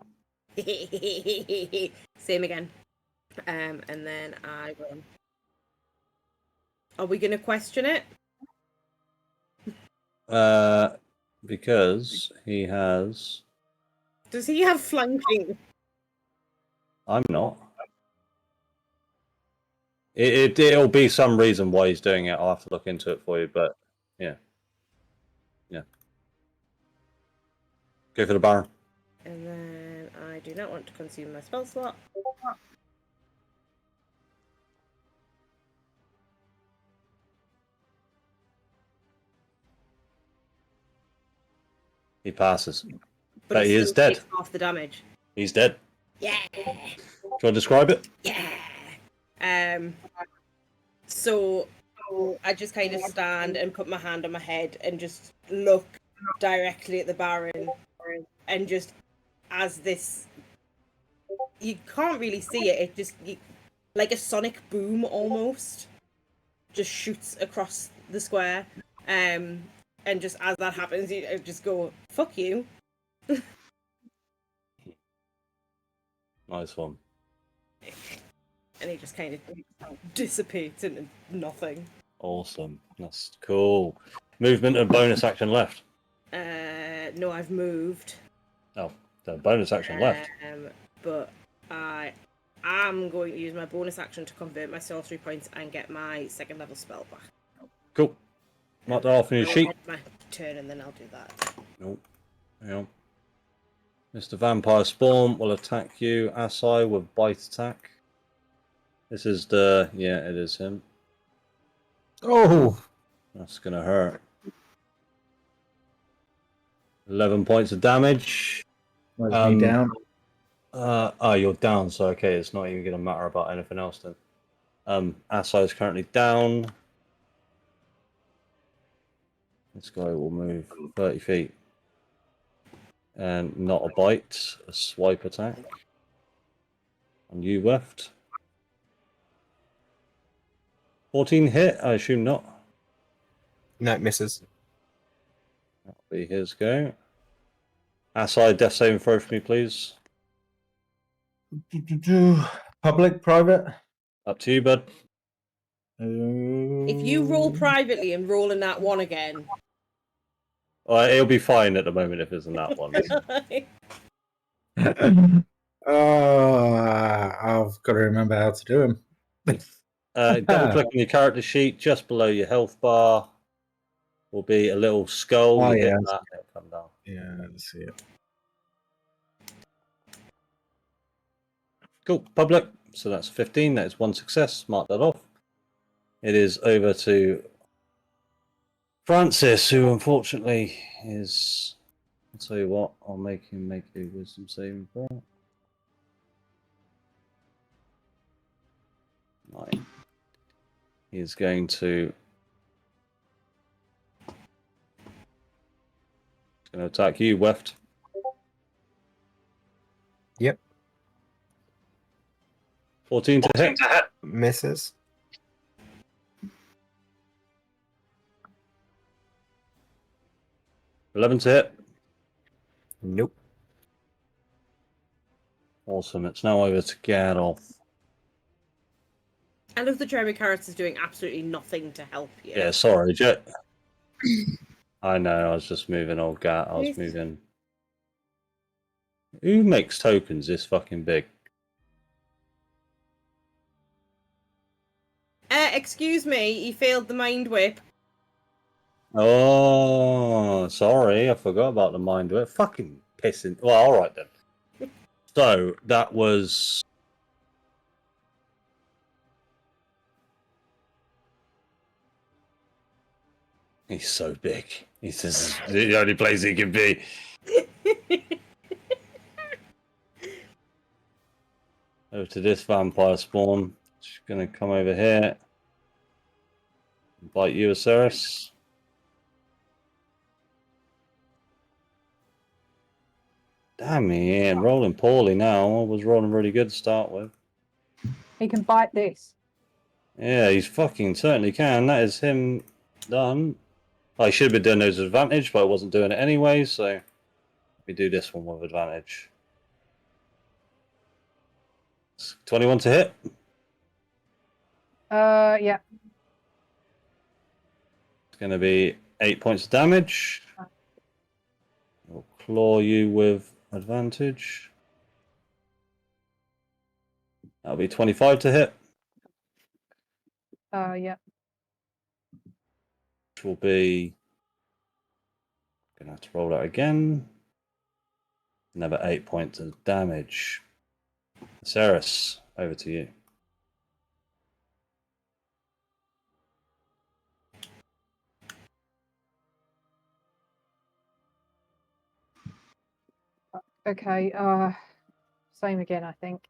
Same again. And then I will. Are we going to question it? Because he has. Does he have flanking? I'm not. It'll be some reason why he's doing it. I'll have to look into it for you, but yeah. Yeah. Go for the Baron. And then I do not want to consume my spell slot. He passes. But he is dead. Takes half the damage. He's dead. Yeah. Do you want to describe it? Yeah. So I just kind of stand and put my hand on my head and just look directly at the Baron, and just as this, you can't really see it. It just like a sonic boom almost, just shoots across the square, and just as that happens, you just go "fuck you." Nice one. And he just kind of dissipates into nothing. Awesome. That's cool. Movement and bonus action left. No, I've moved. Oh, the bonus action left. But I am going to use my bonus action to convert my sorcery points and get my second level spell back. Cool. Mark that off in your sheet. End my turn and then I'll do that. Nope. Hang on. Mr. Vampire Spawn will attack you, Asai, with bite attack. This is the... Yeah, it is him. Oh, That's going to hurt. 11 points of damage. Was me down? Oh, you're down, so okay, it's not even going to matter about anything else then. Asai is currently down. This guy will move 30 feet. And not a bite, a swipe attack. And you left. 14 hit, I assume not. No, misses. That'll be his go. Asai, death saving throw for me, please. Public, private? Up to you, bud. If you roll privately and roll in that one again. It'll be fine at the moment if it's in that one. I've got to remember how to do them. Double click on your character sheet just below your health bar will be a little skull. Oh, You hit yeah. that, it'll come down. Yeah, let's see it. Cool, public. So that's 15. That is one success. Mark that off. It is over to Francis, who unfortunately is. I'll tell you what. I'll make him make a wisdom saving throw. 9. He is going to. He's going to attack you, Weft. Yep. 14 to hit. Misses. 11 to hit. Nope. Awesome. It's now over to Gadolf. And if the Jeremy character is doing absolutely nothing to help you. Yeah, sorry, Jet. I know, I was just moving old Gat. I was Yes. moving. Who makes tokens this fucking big? Excuse me, he failed the mind whip. Oh, sorry, I forgot about the mind whip. Fucking pissing. Well, all right then. So that was. He's so big. He's just the only place he can be. Over to this vampire spawn. Just gonna come over here. Bite you, Aceris. Damn me, Ian. Rolling poorly now. I was rolling really good to start with. He can bite this. Yeah, he's fucking certainly can. That is him done. I should have been doing those with advantage, but I wasn't doing it anyway, so we do this one with advantage. 21 to hit. Yeah. It's going to be 8 points of damage. We'll claw you with advantage. That'll be 25 to hit. Yeah. Which will be. Gonna have to roll that again. Another 8 points of damage. Ceres, over to you. Okay. Same again, I think.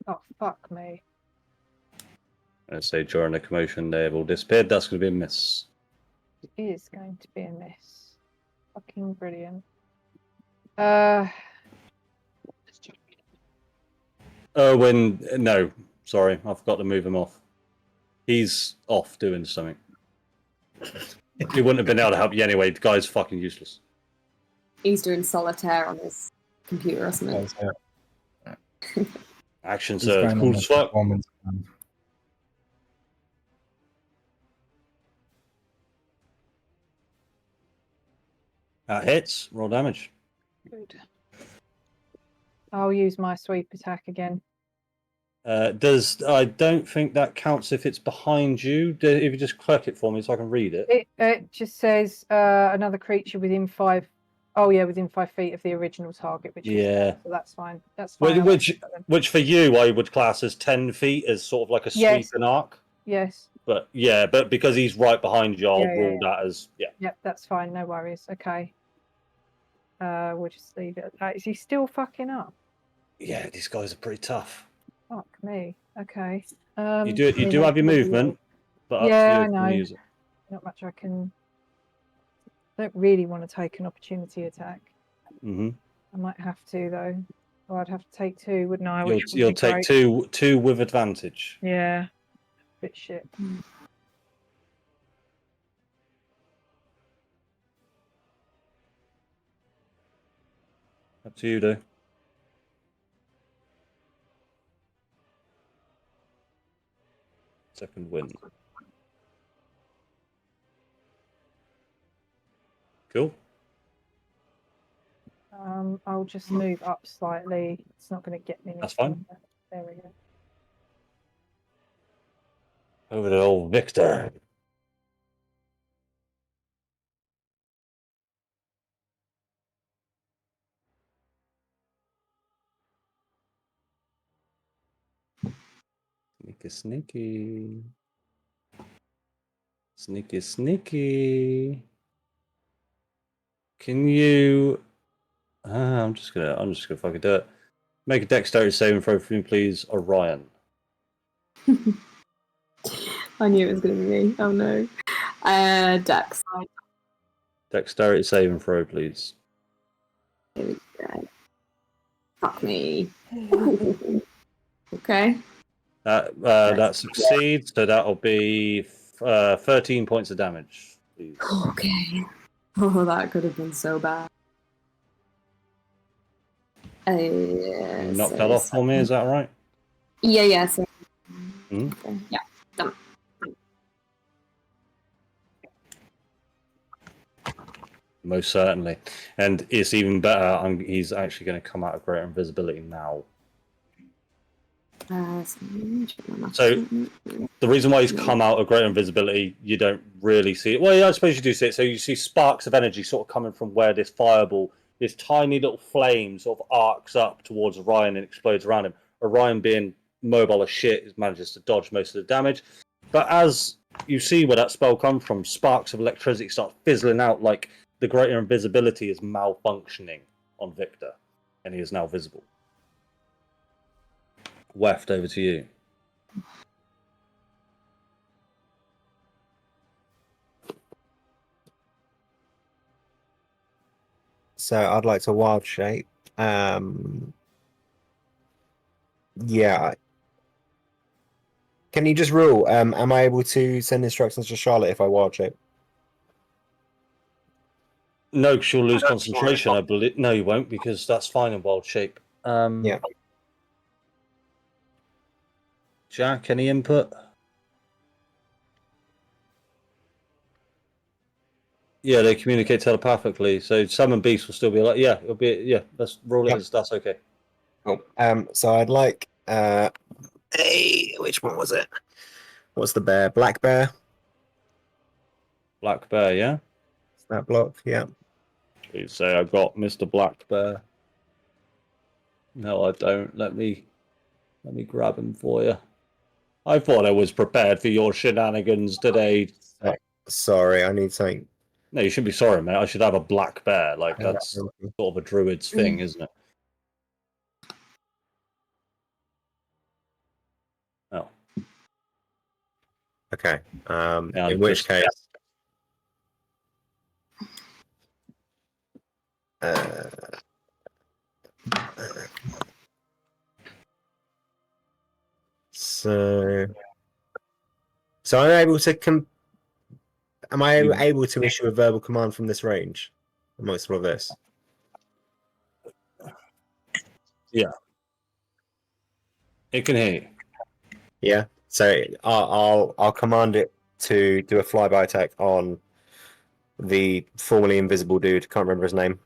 Oh, fuck me. Let's say during the commotion they have all disappeared. That's going to be a miss. It is going to be a miss. Fucking brilliant. No, sorry, I forgot to move him off. He's off doing something. He wouldn't have been able to help you anyway. The guy's fucking useless. He's doing solitaire on his computer or something. Action He's surge, going cool on as a fuck. performance plan. That hits. Roll damage. Good. I'll use my sweep attack again. I don't think that counts if it's behind you. If you just click it for me so I can read it. It just says another creature within 5 Oh yeah, within 5 feet of the original target, which is Yeah. so that's fine. That's fine. Which for you I would class as 10 feet as sort of like a Yes. sweeping arc. Yes. But yeah, but because he's right behind you, I'll Yeah, rule that as Yep, that's fine. No worries. Okay. We'll just leave it at that. Is he still fucking up? Yeah, these guys are pretty tough. Fuck me. Okay. You do have your movement, but up to Yeah, you I if you know. wanna use it. Not much I can. I don't really want to take an opportunity attack. Mm-hmm. I might have to though. Or I'd have to take 2, wouldn't I? You'll, Which would you'll be take great. two with advantage. Yeah. Bit shit. Up to you, though. Second win. Cool. I'll just move up slightly. It's not going to get me. That's fine. There we go. Over to old Victor. Sneaky, sneaky. Sneaky, sneaky. Can you? I'm just gonna fucking do it. Make a dexterity saving throw for me, please, Orion. I knew it was going to be me. Oh no. Dex. Dexterity saving throw, please. Here we go. Fuck me. Okay. That succeeds, so that'll be 13 points of damage, please. Okay. Oh, that could have been so bad. You knock that off for me, is that right? Yeah. So, Mhm. okay, yeah, done. Most certainly. And it's even better, he's actually going to come out of greater invisibility now. So the reason why he's come out of greater invisibility, you don't really see it. Well, yeah, I suppose you do see it. So you see sparks of energy sort of coming from where this fireball, this tiny little flame sort of arcs up towards Orion and explodes around him. Orion, being mobile as shit, manages to dodge most of the damage. But as you see where that spell comes from, sparks of electricity start fizzling out like the greater invisibility is malfunctioning on Victor, and he is now visible. Weft, over to you. So I'd like to wild shape. Yeah. Can you just rule? Am I able to send instructions to Charlotte if I wild shape? No, because you'll lose concentration, I believe. No, you won't, because that's fine in wild shape. Yeah. Jack, any input? Yeah, they communicate telepathically, so summon beast will still be like, yeah, it'll be, yeah, let's roll it as that's okay. Cool. So I'd like which one was it? What's the bear? Black bear? Black Bear, yeah? Is that block? Yeah. Please say I got Mr. Black Bear. No, I don't. Let me grab him for you. I thought I was prepared for your shenanigans today. Sorry, I need something. No, you shouldn't be sorry, mate. I should have a black bear. Like, that's sort of a druid's thing, isn't it? Oh. Okay. Yeah, in which case. So I'm able to am I able to issue a verbal command from this range amongst all of this? Yeah. It can hear you. Yeah. So I'll command it to do a flyby attack on the formerly invisible dude. Can't remember his name.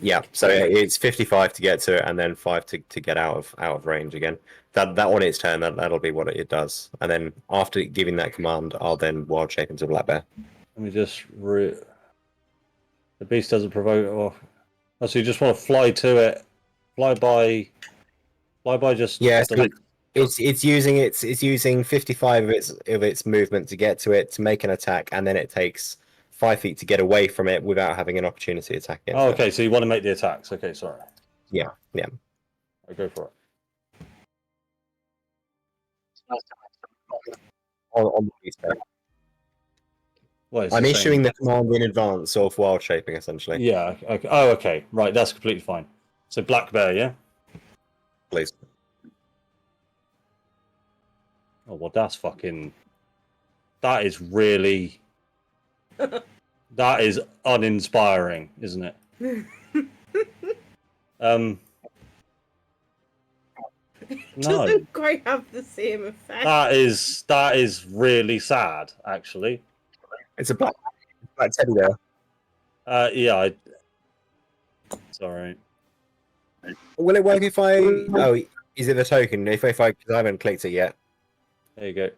Yeah. So it's 55 to get to it, and then 5 to get out of range again. That on its turn, that'll be what it does. And then after giving that command, I'll then wild shape into black bear. Let me just The beast doesn't provoke. Oh, so you just want to fly to it, fly by just. Yeah, so it's using 55 of its movement to get to it to make an attack, and then it takes 5 feet to get away from it without having an opportunity to attack against Oh, it. okay, so you want to make the attacks. Okay, sorry. Yeah. I go for it. On the beast there. Well, it's I'm the issuing same. the command in advance of wild shaping, essentially. Yeah. Okay. Oh, okay. Right. That's completely fine. So black bear, yeah. Please. Oh well, that's fucking. That is really. That is uninspiring, isn't it? No. Doesn't quite have the same effect. That is really sad, actually. It's a black teddy bear. Yeah. Sorry. Will it work if I? Oh, is it the token? If I, because I haven't clicked it yet. There you go.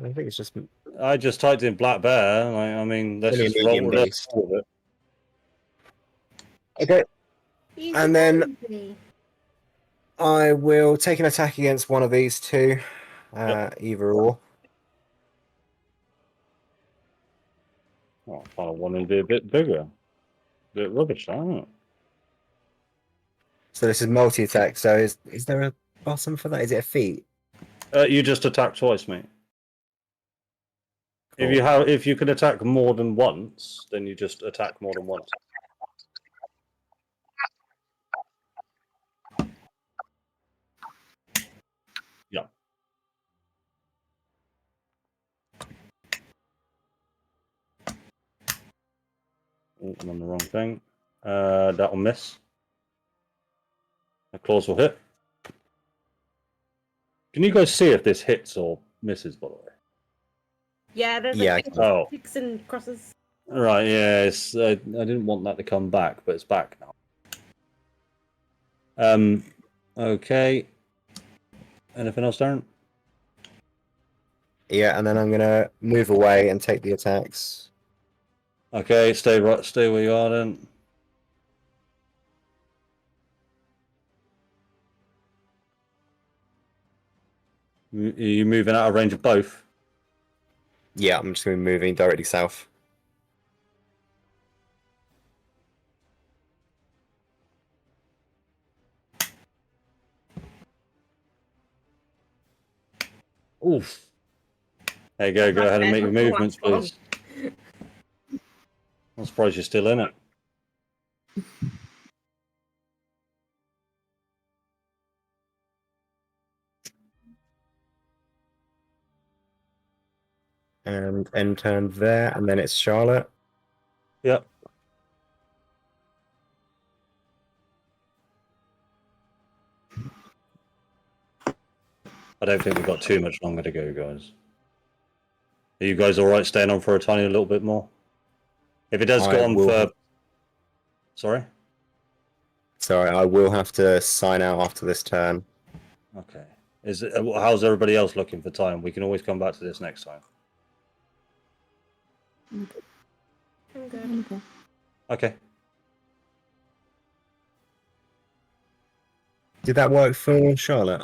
I think it's just I just typed in black bear. I mean, let's only a just roll medium with beast. it. Okay, He's and a then baby. I will take an attack against one of these two, either or. Oh, I kind of want to be a bit bigger. A bit rubbish, I don't know. So this is multi-attack. So is there a bottom for that? Is it a feat? You just attack twice, mate. Cool. If you can attack more than once, then you just attack more than once. Yeah. Oh, I'm on the wrong thing. That will miss. The claws will hit. Can you guys see if this hits or misses, by the way? Yeah, there's Yeah, like Oh. ticks and crosses. Right, yeah, I didn't want that to come back, but it's back now. Okay. Anything else, Darren? Yeah, and then I'm gonna move away and take the attacks. Okay, stay where you are then. Are you moving out of range of both? Yeah, I'm just gonna be moving directly south. Oof. There you go. Go ahead and make your movements, please. I'm surprised you're still in it. And end turn there, and then it's Charlotte. Yep. I don't think we've got too much longer to go, guys. Are you guys all right staying on for a tiny little bit more? If it does go on for... Sorry? Sorry, I will have to sign out after this turn. Okay. How's everybody else looking for time? We can always come back to this next time. I'm good. Okay. Did that work for Charlotte?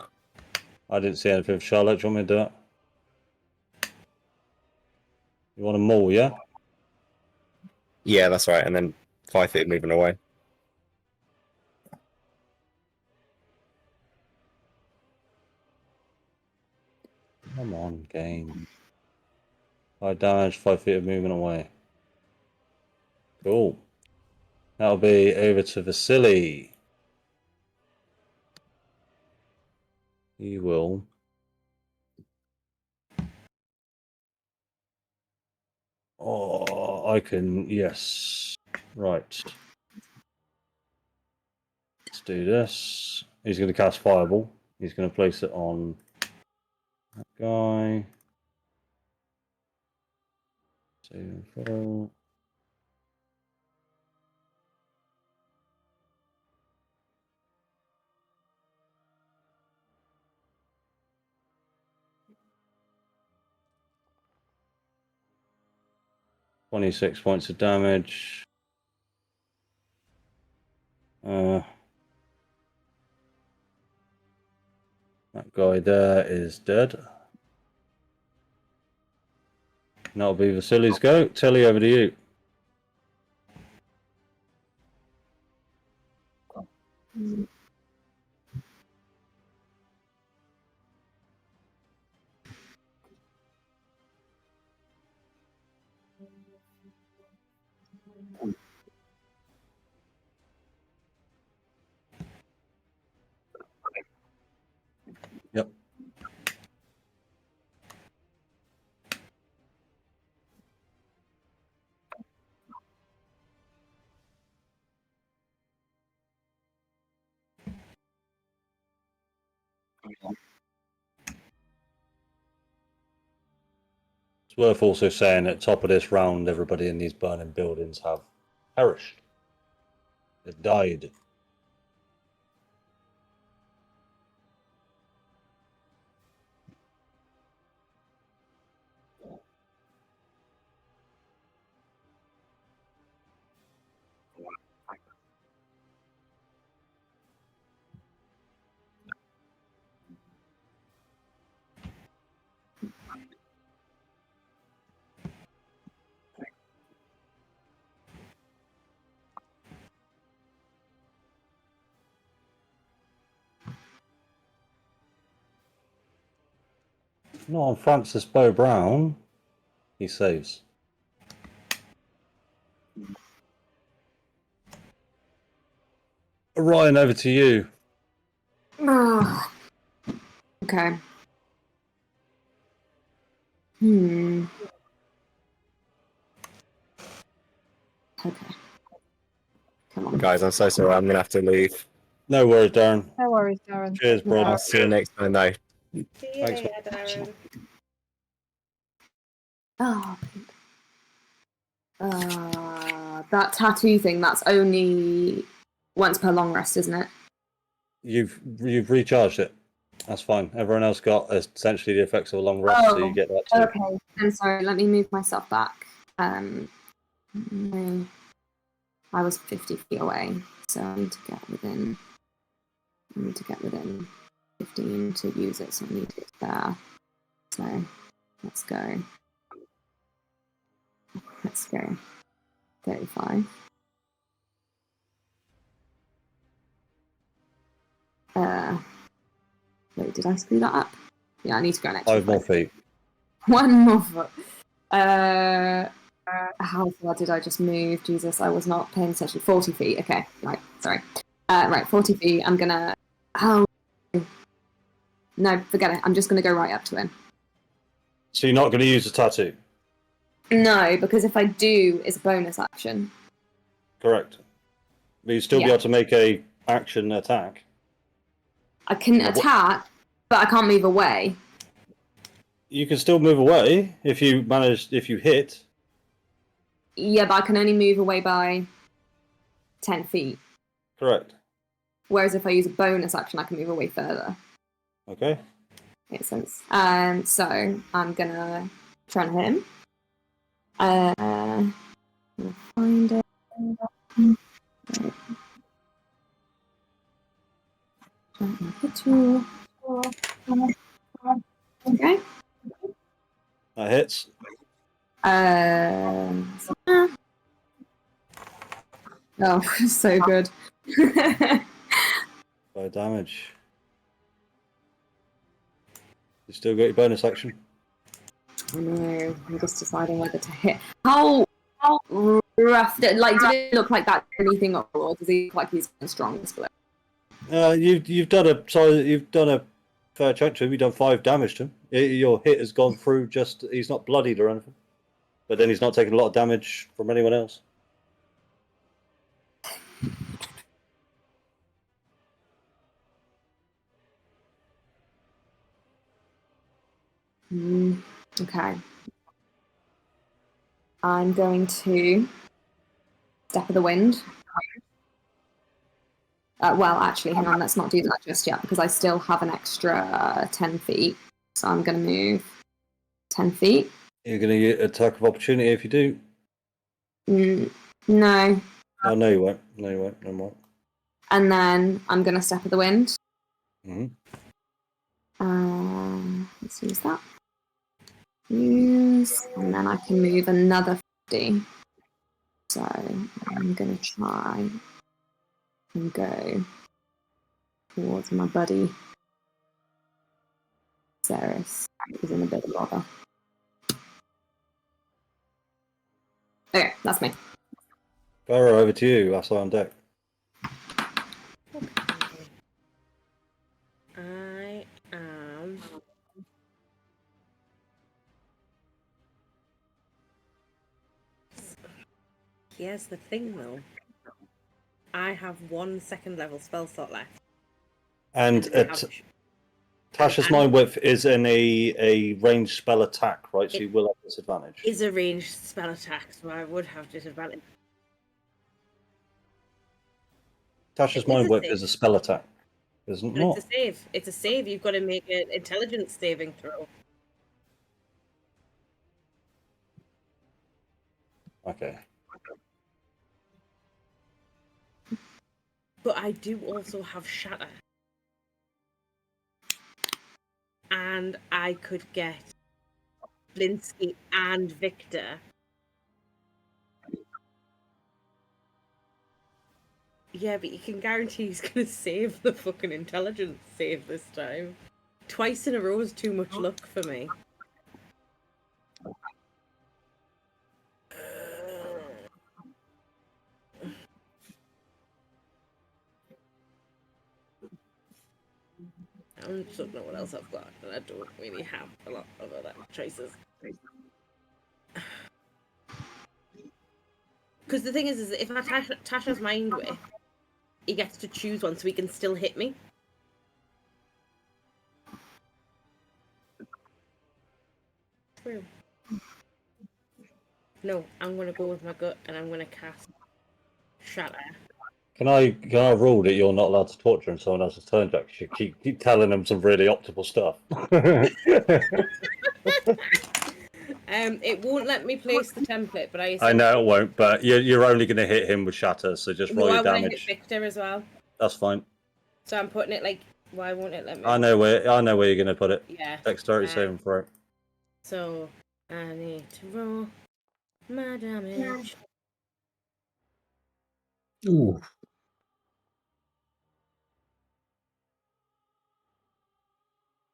I didn't see anything for Charlotte. Do you want me to do it? You want a maul, yeah? Yeah, that's right. And then 5 feet moving away. Come on, game. 5 damage, 5 feet of movement away. Cool. That'll be over to Vasily. He will. Oh, I can. Yes. Right. Let's do this. He's going to cast Fireball. He's going to place it on that guy. 2 and 4. 26 points of damage. That guy there is dead. And that'll be Vasily's go. Tilly, over to you. Yep. It's worth also saying at top of this round, everybody in these burning buildings have perished. They've died. Not on Francis Bow Brown. He saves. Ryan, over to you. Okay. Okay. Come on. Guys, I'm so sorry. I'm gonna have to leave. No worries, Darren. No worries, Darren. Cheers, bro. I'll see you next time, though. See you Thanks, later, Darren. Oh. That tattoo thing, that's only once per long rest, isn't it? You've recharged it. That's fine. Everyone else got essentially the effects of a long rest, so you get that too. Okay. I'm sorry, let me move myself back. No. I was 50 feet away, so I need to get within 15 to use it, so I need it there. So let's go. 35. Wait, did I screw that up? Yeah, I need to go an extra 5 more feet. 1 more foot. How far did I just move? Jesus, I was not paying attention. 40 feet. Okay, right. Sorry. Right, 40 feet. I'm gonna. Oh. No, forget it. I'm just gonna go right up to him. So you're not going to use the tattoo? No, because if I do, it's a bonus action. Correct. But you'd still be Yeah. able to make a action attack. I can attack, but I can't move away. You can still move away if you hit. Yeah, but I can only move away by 10 feet. Correct. Whereas if I use a bonus action, I can move away further. Okay. Makes sense. So I'm gonna try and hit him. I'm gonna find it. Okay. That hits. Oh, so good. 5 damage. You still got your bonus action. I know. I'm just deciding whether to hit. How rough? Did it look like that? Anything, or does he look like he's the strongest blow? You've done a fair chunk to him. You've done 5 damage to him. Your hit has gone through. Just he's not bloodied or anything, but then he's not taking a lot of damage from anyone else. Okay. I'm going to Step of the Wind. Well, actually, hang on. Let's not do that just yet because I still have an extra 10 feet. So I'm going to move 10 feet. You're going to get attack of opportunity if you do. No. Oh, no, you won't. No, you won't. No more. And then I'm going to Step of the Wind. Mm-hmm. Let's use that. Use, and then I can move another 50. So I'm going to try and go towards my buddy Ceres, who's in a bit of bother. Okay, that's me. Barrow, over to you. That's on deck. Okay. I am. Here's the thing, though. I have 1 second level spell slot left. And I have- Tasha's and- Mind Whip is in a ranged spell attack, right? So you will have disadvantage. Is a ranged spell attack, so I would have disadvantage. Tasha's It Mind is a Whip save. is a spell attack, isn't it? But Not? it's a save. It's a save. You've got to make an intelligence saving throw. Okay. But I do also have Shatter. And I could get Blinsky and Victor. Yeah, but you can guarantee he's going to save the fucking intelligence save this time. Twice in a row is too much luck for me. I just don't know what else I've got, and I don't really have a lot of other choices. Because the thing is if I Tasha's Mind Whip, he gets to choose one, so he can still hit me. True. No, I'm going to go with my gut, and I'm going to cast Shatter. Can I rule that you're not allowed to torture in someone else's turn, Jack? You should keep telling them some really optimal stuff. It won't let me place the template, but I know it won't, but you're only going to hit him with Shatter, so just roll No, I your want to hit damage. Victor as well. That's fine. So I'm putting it like, why won't it let me? I know where you're going to put it. Yeah. Dexterity saving throw. So I need to roll my damage. Ooh.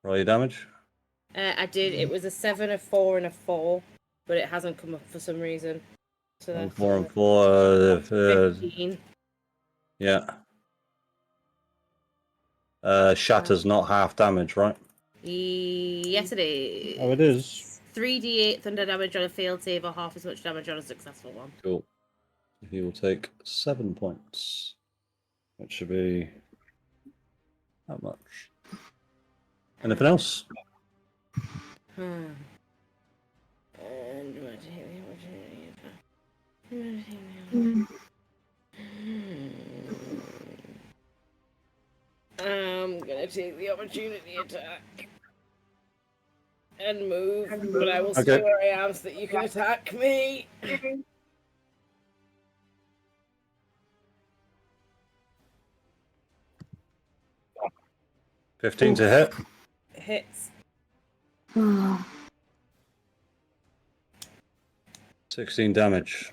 Roll your damage. I did. It was a 7, a 4, and a 4, but it hasn't come up for some reason. So that's 4 and 4. 15. Yeah. Shatter's not half damage, right? Yes, it is. Oh, it is. 3d8 thunder damage on a failed save, or half as much damage on a successful one. Cool. He will take 7 points. That should be that much. Anything else? And I'm gonna take the opportunity attack and move, but I will stay where I am so that you can attack me. 15 to hit. Hits. 16 damage.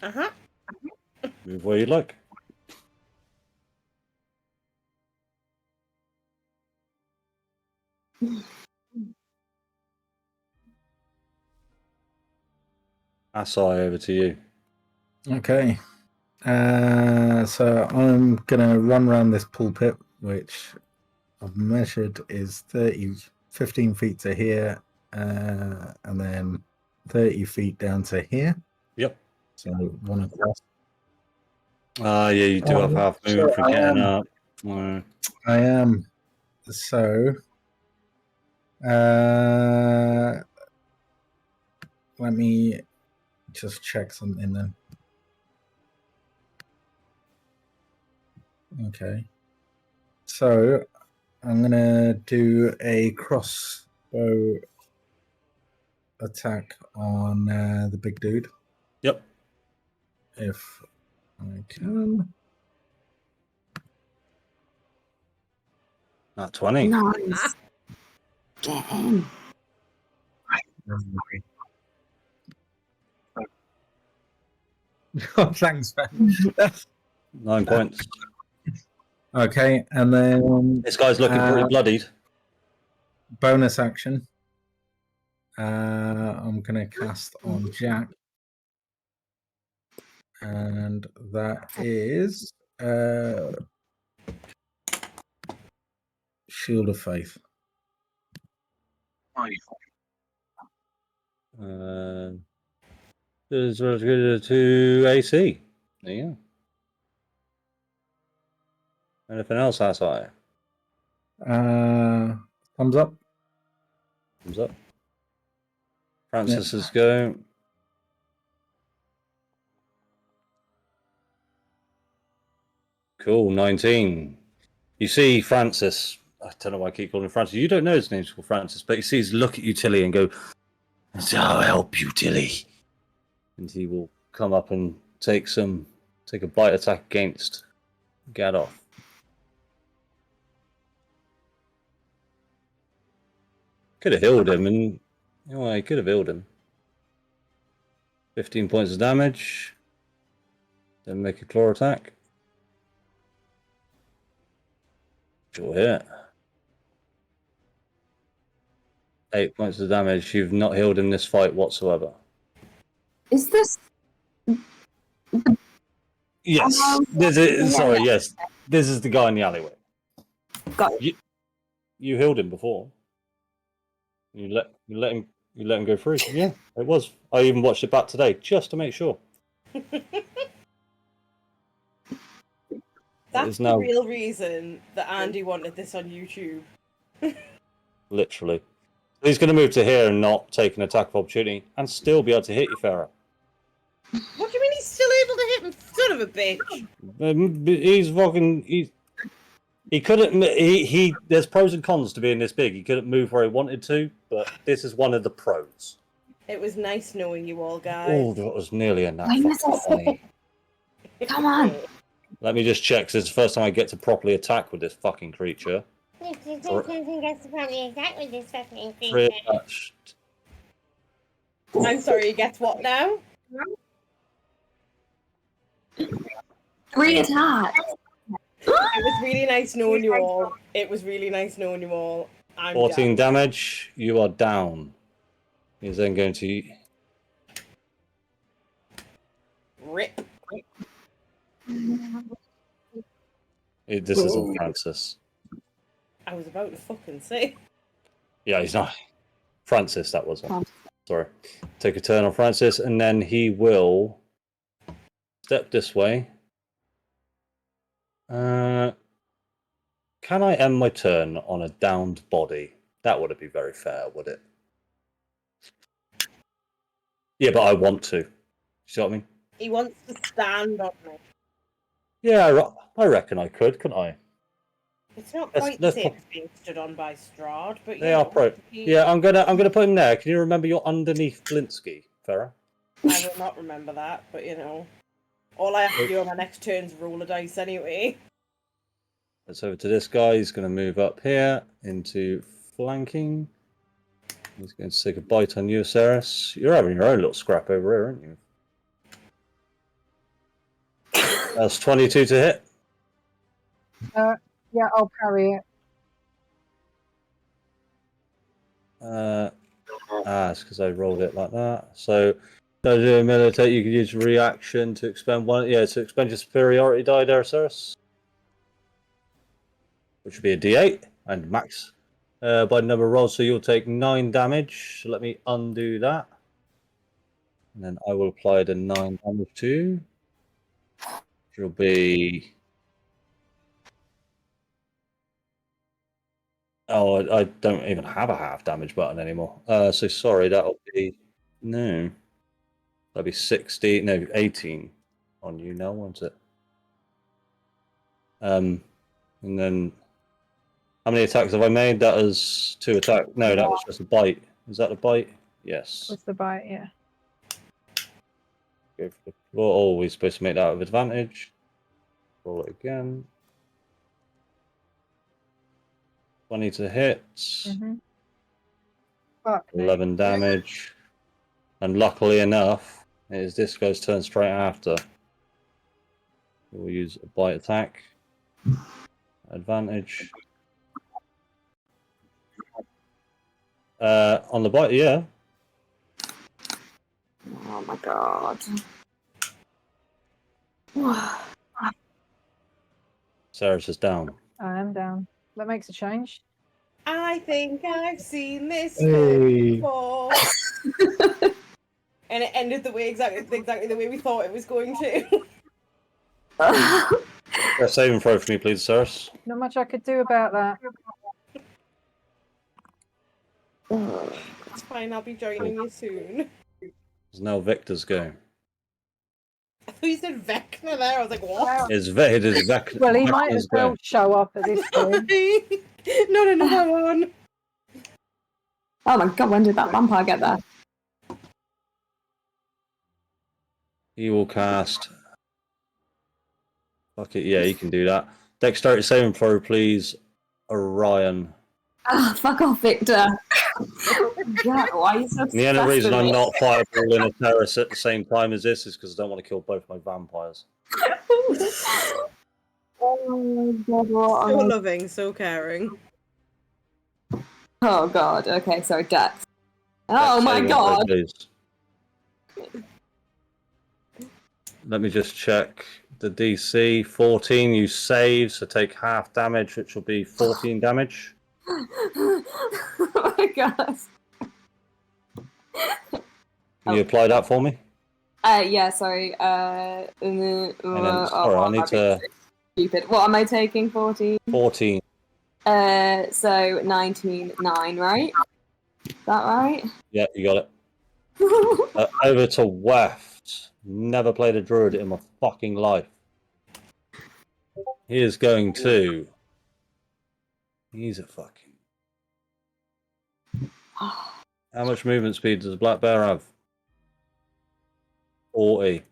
Uh-huh. Move where you like. Asai, over to you. Okay. So I'm gonna run around this pulpit, which I've measured is 15 feet to here, and then 30 feet down to here. Yep. So one across. Yeah, you do have half move for getting up. I am. So let me just check something then. Okay. So I'm gonna do a crossbow attack on the big dude. Yep. if I can. Not 20. Nice. Get in. Oh, thanks, man. 9 points. Okay, and then This guy's looking pretty bloodied. bonus action. I'm going to cast on Jack. And that is Shield of Faith. Is relative to AC. There you go. Anything else outside? Thumbs up. Thumbs up. Francis is go. Cool, 19. You see Francis. I don't know why I keep calling him Francis. You don't know his name's called Francis, but he sees look at you, Tilly, and go, "I'll help you, Tilly." And he will come up and take a bite attack against Gadoff. Could have healed him, and well, he could have healed him. 15 points of damage. Then make a claw attack. Sure hit. 8 points of damage. You've not healed in this fight whatsoever. Is this? Yes. Sorry, yes. This is the guy in the alleyway. Got it. You healed him before. You let him go free. Yeah, it was. I even watched it back today just to make sure. That's the real reason that Andy wanted this on YouTube. Literally. He's going to move to here and not take an attack of opportunity and still be able to hit you, Farah. What do you mean he's still able to hit him? Son of a bitch. He's fucking. He couldn't. There's pros and cons to being this big. He couldn't move where he wanted to, but this is one of the pros. It was nice knowing you all, guys. Oh, that was nearly a nat Why was fucking it 20. Come on. Let me just check, because it's the first time I get to properly attack with this fucking creature. Three attached. I'm sorry, he gets what now? 3 attacks. It was really nice knowing you all. It was really nice knowing you all. I'm 14 down. damage. You are down. He's then going to... Rip. This isn't Francis. I was about to fucking say. Yeah, he's not. Francis, that was one. Sorry. Take a turn on Francis, and then he will step this way. Can I end my turn on a downed body? That wouldn't be very fair, would it? Yeah, but I want to. You see what I mean? He wants to stand on me. Yeah, I reckon I could, couldn't I? It's not quite the same as being stood on by Strahd, but They are pro. Yeah, I'm gonna put him there. Can you remember you're underneath Blinsky, Farah? I will not remember that, but you know. All I have to do on my next turn is roll a dice anyway. Let's over to this guy. He's going to move up here into flanking. He's going to take a bite on you, Ceres. You're having your own little scrap over here, aren't you? That's 22 to hit. Yeah, I'll parry it. It's because I rolled it like that. So, do meditate. You can use reaction to expend one. Yeah, to expend your superiority die there, Ceres. Which would be a D8 and max by the number of rolls. So you'll take 9 damage. So let me undo that. And then I will apply the 9 damage to you. Which will be... Oh, I don't even have a half damage button anymore. So sorry, that'll be... No. That'll be 16, no, 18 on you now, won't it? And then... How many attacks have I made? That was 2 attacks. No, that was just a bite. Is that a bite? Yes. What's the bite? Yeah. go for the floor. Oh, we're supposed to make that with advantage. Roll it again. 20 to hit. Fuck me. 11 damage. And luckily enough, it is this guy's turn straight after. We'll use a bite attack. Advantage. On the bite, yeah. Oh my god. Sarah's is down. I am down. That makes a change. I think I've seen this Hey. before. And it ended exactly the way we thought it was going to. Saving throw for me, please, Sarah's. Not much I could do about that. It's fine, I'll be joining you soon. It's now Victor's go. I thought you said Vecna there. I was like, what? It is Vector's Well, he might as well go. show up at this point. Not another one. Oh my god, when did that vampire get there? He will cast. Fuck it, yeah, he can do that. Dexterity saving throw, please, Orion. Ah, fuck off, Victor. Yeah, why are you so And the only reason I'm not fireballing a terrace at the same time as this is because I don't want to kill both my vampires. Oh god, what So am I- loving, so caring. Oh god, okay, so Dex. Oh Dex my saving throw, god! please. Let me just check the DC. 14, you save, so take half damage, which will be 14 damage. Oh my god. Can you apply that for me? Yeah, sorry. And then, sorry, I need to. Stupid. What am I taking? 14? 14. So 19, 9, right? Is that right? Yeah, you got it. Over to Weft. Never played a druid in my fucking life. He is going to. He's a fucking. How much movement speed does Black Bear have? 40.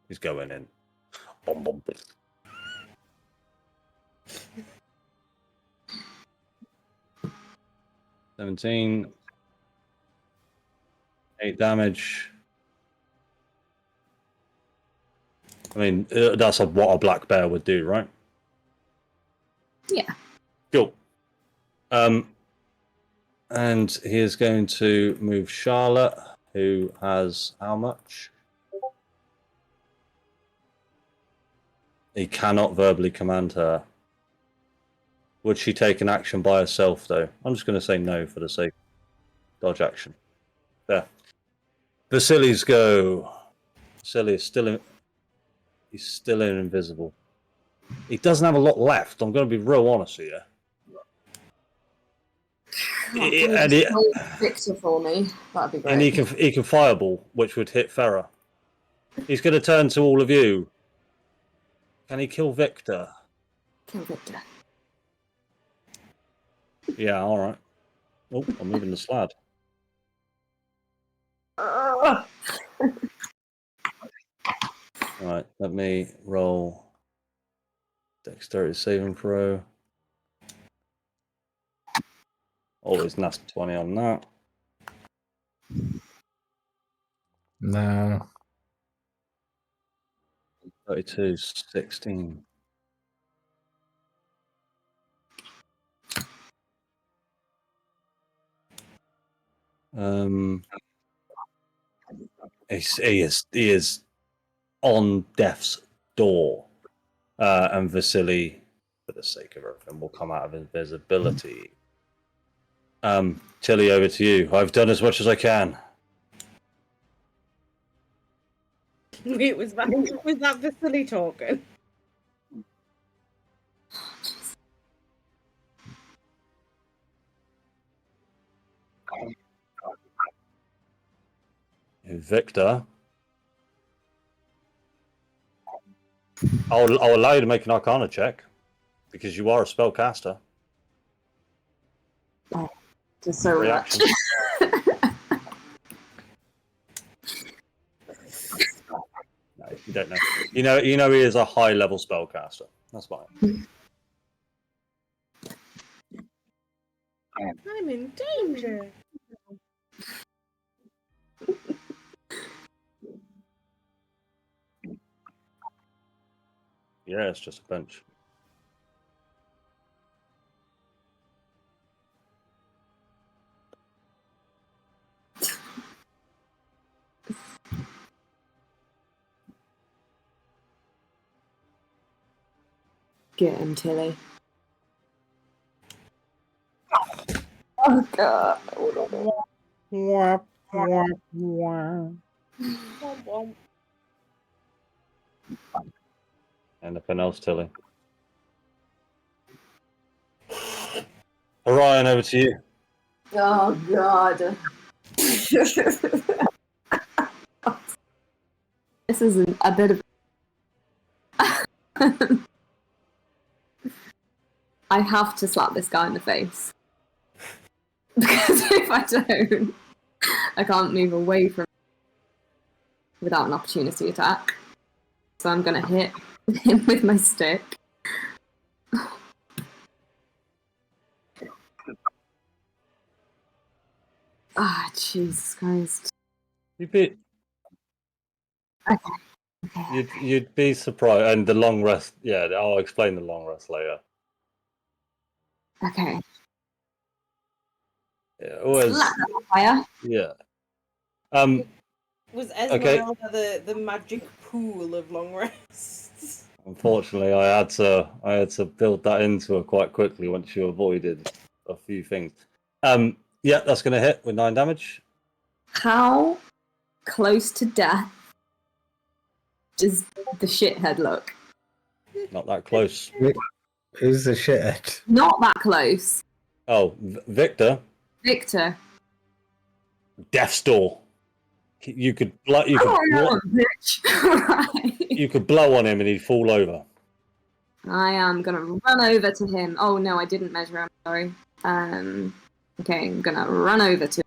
He's going in. Bom, bom. $17. 8 damage. I mean, that's what a black bear would do, right? Yeah. Cool. And he is going to move Charlotte, who has how much? He cannot verbally command her. Would she take an action by herself, though? I'm just going to say no for the sake of dodge action. There. Vasily's go. Vasily is still in. He's still invisible. He doesn't have a lot left. I'm going to be real honest with you. Victor for me. That'd be great. And he can fireball, which would hit Farah. He's going to turn to all of you. Can he kill Victor? Kill Victor. Yeah, all right. Oh, I'm moving the slab. Right, let me roll dexterity saving throw. Always nasty 20 on that. No. 32, 16. He is on death's door, and Vasily, for the sake of everything, will come out of invisibility. Tilly, over to you. I've done as much as I can. Wait, was that Vasily talking? Victor, I'll allow you to make an Arcana check because you are a spellcaster. Just so much. Reaction. You don't know. You know he is a high level spellcaster. That's fine. I'm in danger. Yeah, it's just a bench. Get him, Tilly. Oh god. Anything else, Tilly? Orion, over to you. Oh god. This is a bit of. I have to slap this guy in the face. Because if I don't, I can't move away from without an opportunity attack. So I'm gonna hit him with my stick. Ah, Jesus Christ. You'd be you'd be surprised. And the long rest. Yeah, I'll explain the long rest later. Okay. Yeah, always. Slap that fire. Yeah. Was Esmeralda the magic pool of long rests? Unfortunately, I had to build that into her quite quickly once you avoided a few things. Yeah, that's going to hit with 9 damage. How close to death does the shithead look? Not that close. Who's the shithead? Not that close. Oh, Victor, Victor. Death's Door. You could Come on, bitch. Right. you could blow on him and he'd fall over. I am gonna run over to him. Oh no, I didn't measure. I'm sorry. Okay, I'm gonna run over to.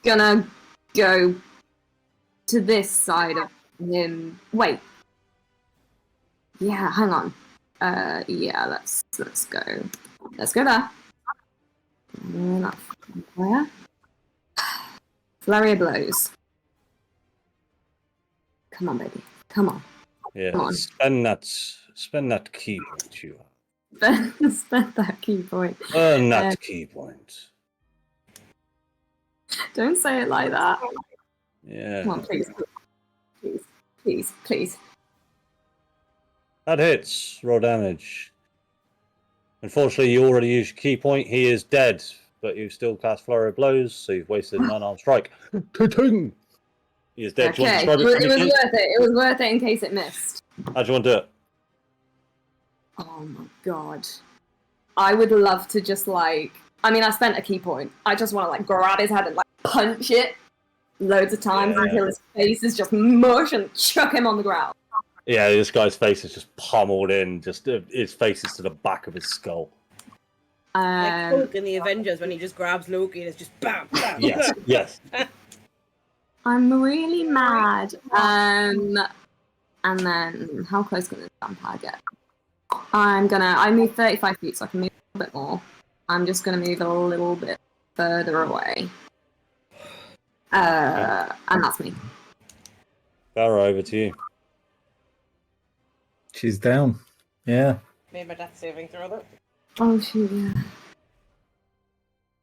Gonna go to this side of him. Wait. Yeah, hang on. Yeah, let's go. Let's go there. Where? Flurry of blows. Come on, baby. Come on. Yeah, Come on. spend that key point you have. Spend that key point. Earn that key point. Don't say it like that. Yeah. Come on, please. Please. Please. Please. That hits. Roll damage. Unfortunately, you already used your key point. He is dead, but you still cast Flurry of Blows, so you've wasted an unarmed strike. Ting! He is dead. Okay, it was worth it. It was worth it in case it missed. How do you want to do it? Oh my god. I would love to just I spent a key point. I just want to grab his head and punch it loads of times until his face is just mush and chuck him on the ground. Yeah, this guy's face is just pummeled in. Just his face is to the back of his skull. Like Hulk in the Avengers when he just grabs Loki and it's just bam, bam. Yes, yes. I'm really mad. And then how close can this vampire get? I move 35 feet, so I can move a bit more. I'm just gonna move a little bit further away. And that's me. Farah, over to you. She's down. Yeah. Made my death saving throw though. Oh shoot, yeah.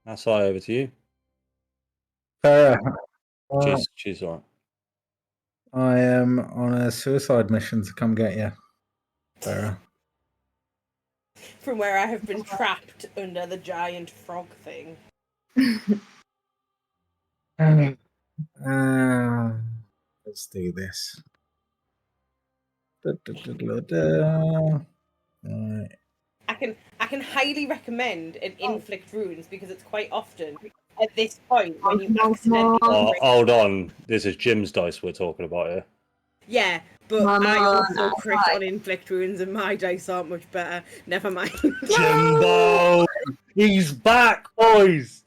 That's I over to you. She's alright. I am on a suicide mission to come get you, Farah. From where I have been trapped under the giant frog thing. Let's do this. Right. I can highly recommend an inflict wounds because it's quite often at this point when you accidentally. Hold on, this is Jim's dice we're talking about here. Yeah, but I also crit on inflict wounds and my dice aren't much better. Never mind. Jimbo, he's back, boys.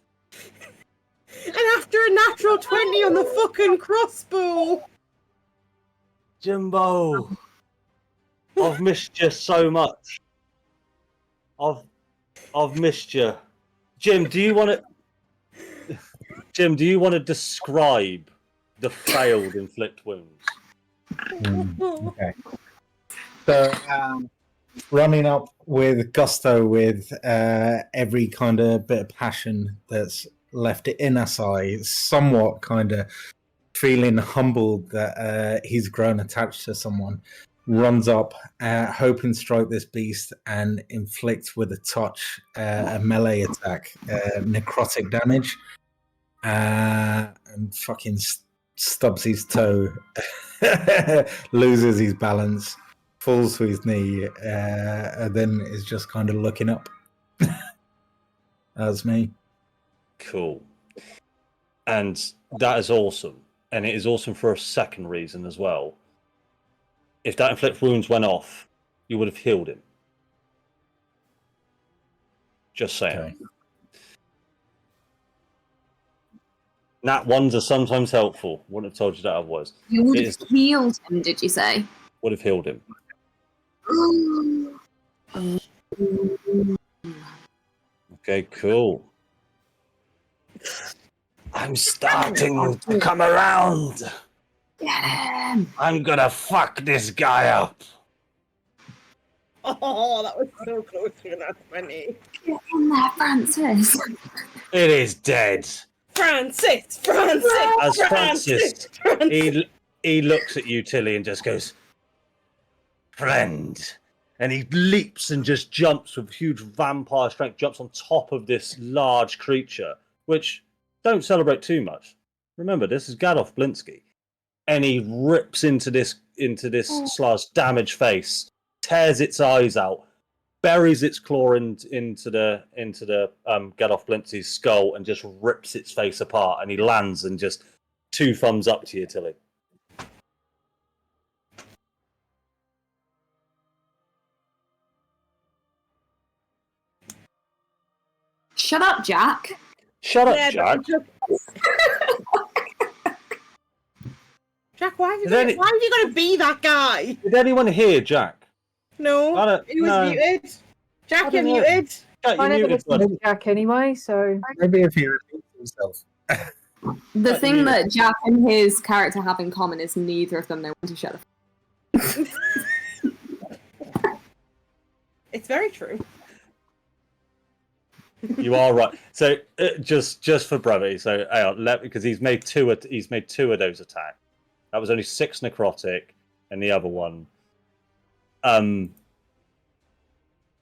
And after a natural 20 on the fucking crossbow. Jimbo, I've missed you so much. I've missed you. Jim, do you want to describe the failed inflict wounds? Okay. So, running up with gusto, with every kind of bit of passion that's left in us, somewhat kind of feeling humbled that he's grown attached to someone, runs up, hoping to strike this beast and inflict with a touch a melee attack, necrotic damage, and fucking stubs his toe, loses his balance, falls to his knee, and then is just kind of looking up. That's me. Cool. And that is awesome. And it is awesome for a second reason as well. If that inflict wounds went off, you would have healed him. Just saying. Okay. Nat ones are sometimes helpful. Wouldn't have told you that otherwise. You would It have is- healed him, did you say? Would have healed him. Okay, cool. I'm starting to come around. Get him! I'm gonna fuck this guy up. Oh, that was so close to that 20. Get in there, Francis! It is dead. Francis! As Francis, he looks at you, Tilly, and just goes, friend. And he leaps and just jumps with huge vampire strength, jumps on top of this large creature, which don't celebrate too much. Remember, this is Gadolf Blinsky. And he rips into this Slud's damaged face, tears its eyes out, buries its claw into the Gadolf Blinsky's skull, and just rips its face apart. And he lands and just 2 thumbs up to you, Tilly. Shut up, Jack! Shut up, Yeah, Jack. Jack, why have you Is any- got to be that guy? Did anyone hear Jack? No, he was no. muted. Jack, I you're don't know. muted. Jack, I you never muted, listened bud. to Jack anyway, so Maybe if he repeats himself. The But thing you- that Jack and his character have in common is neither of them know when to shut up. It's very true. You are right. So just for brevity, so hang on, because he's made two of those attacks. That was only 6 necrotic, and the other one,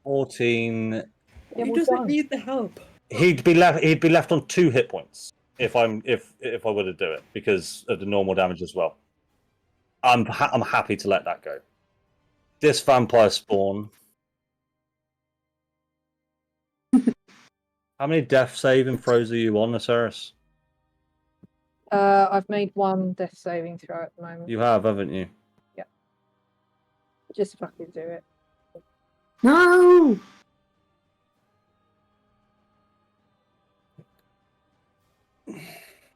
14. yeah, He well doesn't done. need the help. He'd be left on 2 hit points if I were to do it because of the normal damage as well. I'm happy to let that go. This vampire spawn. How many death saving throws are you on, Aceris? I've made 1 death saving throw at the moment. You have, haven't you? Just fucking do it. No!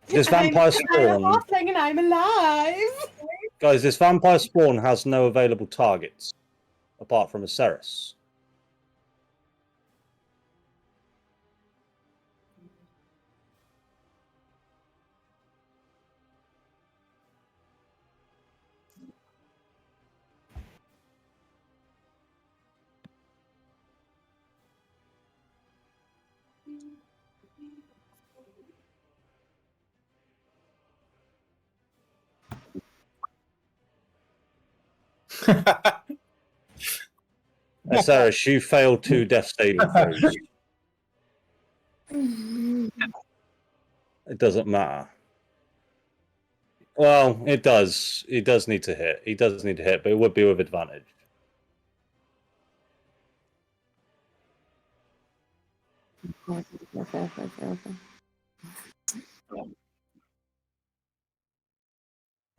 This vampire I'm spawn, a halfling and I'm alive. guys. This vampire spawn has no available targets apart from Aceris. Aceris, you failed 2 death saving throws. It doesn't matter. Well, it does. He does need to hit. He does need to hit, but it would be with advantage.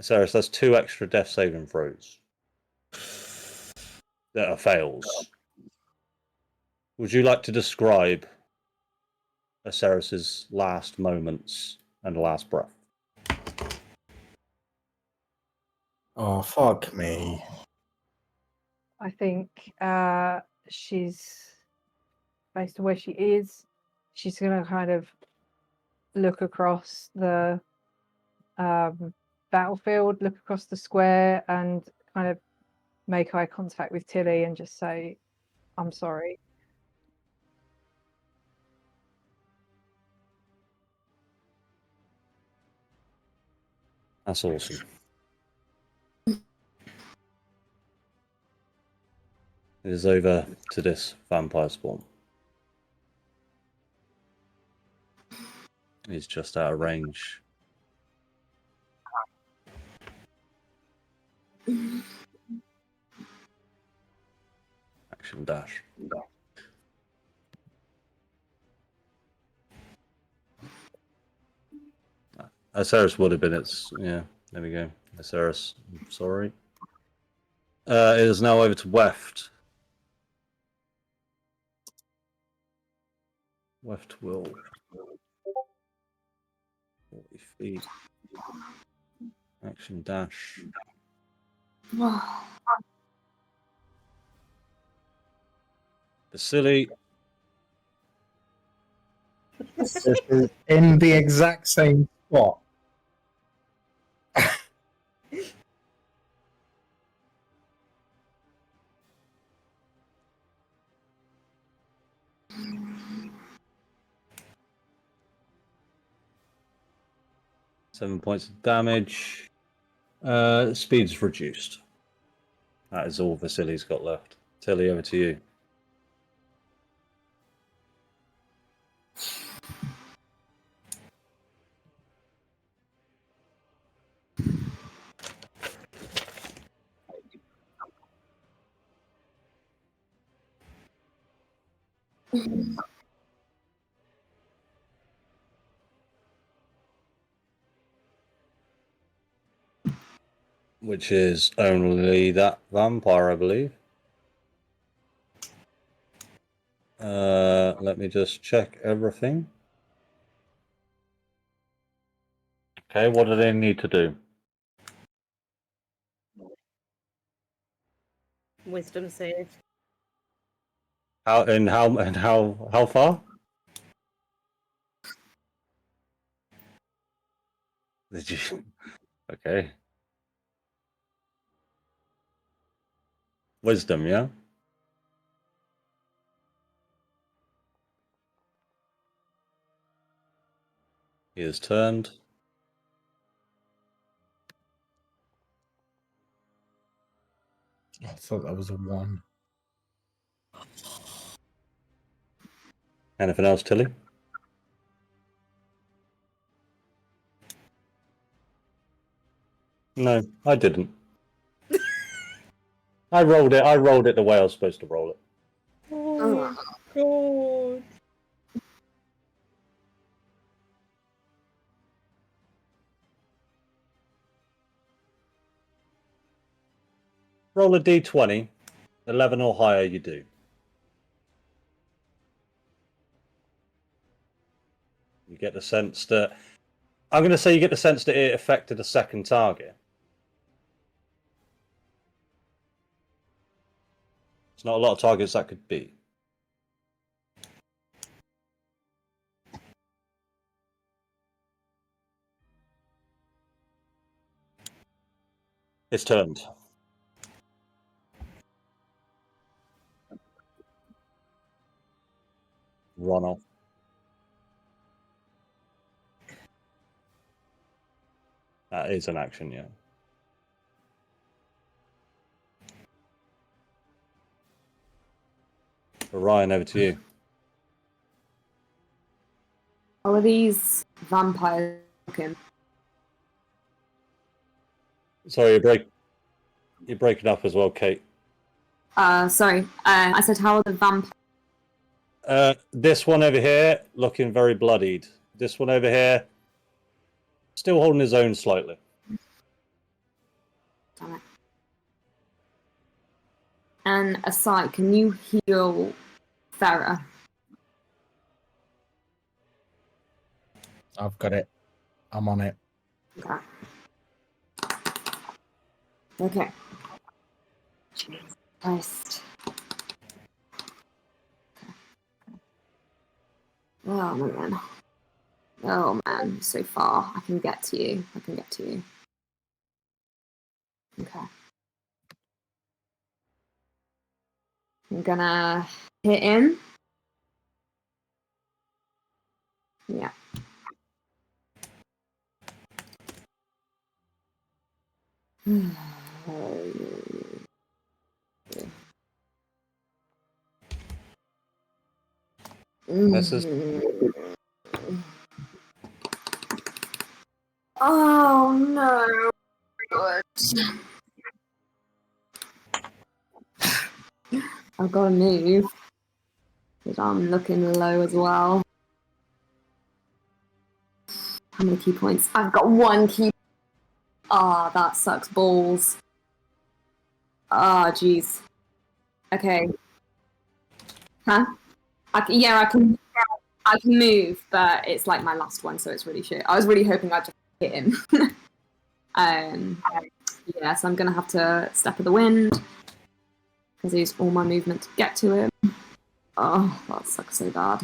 Aceris, that's 2 extra death saving throws that are fails. Would you like to describe Aceris's last moments and last breath. Oh, fuck me. I think she's, based on where she is, she's going to kind of look across the battlefield, look across the square, and kind of make eye contact with Tilly and just say, I'm sorry. That's awesome. It is over to this vampire spawn. He's just out of range. Action dash. Aceris would have been its. Yeah, there we go. Aceris, I'm sorry. It is now over to Weft. Weft will 40 feet. Action dash. Vasily. This is in the exact same spot. 7 points of damage. Speed's reduced. That is all Vasily's got left. Tilly, over to you. Which is only that vampire, I believe. Let me just check everything. Okay, what do they need to do? Wisdom save. How far? Did you? Okay. Wisdom, yeah. He is turned. I thought that was a 1. Anything else, Tilly? No, I didn't. I rolled it. I rolled it the way I was supposed to roll it. Oh my god. Roll a d20. 11 or higher, you do. You get the sense that... I'm going to say you get the sense that it affected a second target. It's not a lot of targets that could be. It's turned. Run off. That is an action, yeah. Ryan, over to you. How are these vampires looking? Sorry, you're breaking up as well, Kate. Sorry. I said, how are the vampires? This one over here, looking very bloodied. This one over here, still holding his own slightly. Damn it. And aside, can you heal Farah? I've got it. I'm on it. Okay. Okay. Jesus Christ. Oh man. Oh man, so far. I can get to you. I can get to you. Okay. I'm gonna hit him. Yeah. Misses. Oh no. Good. I've got to move. Because I'm looking low as well. How many key points? I've got 1 key. Ah, that sucks balls. Ah, jeez. Okay. Huh? Yeah, I can move, but it's like my last one, so it's really shit. I was really hoping I'd just hit him. Yeah, so I'm gonna have to step of the wind because I used all my movement to get to him. Oh, that sucks so bad.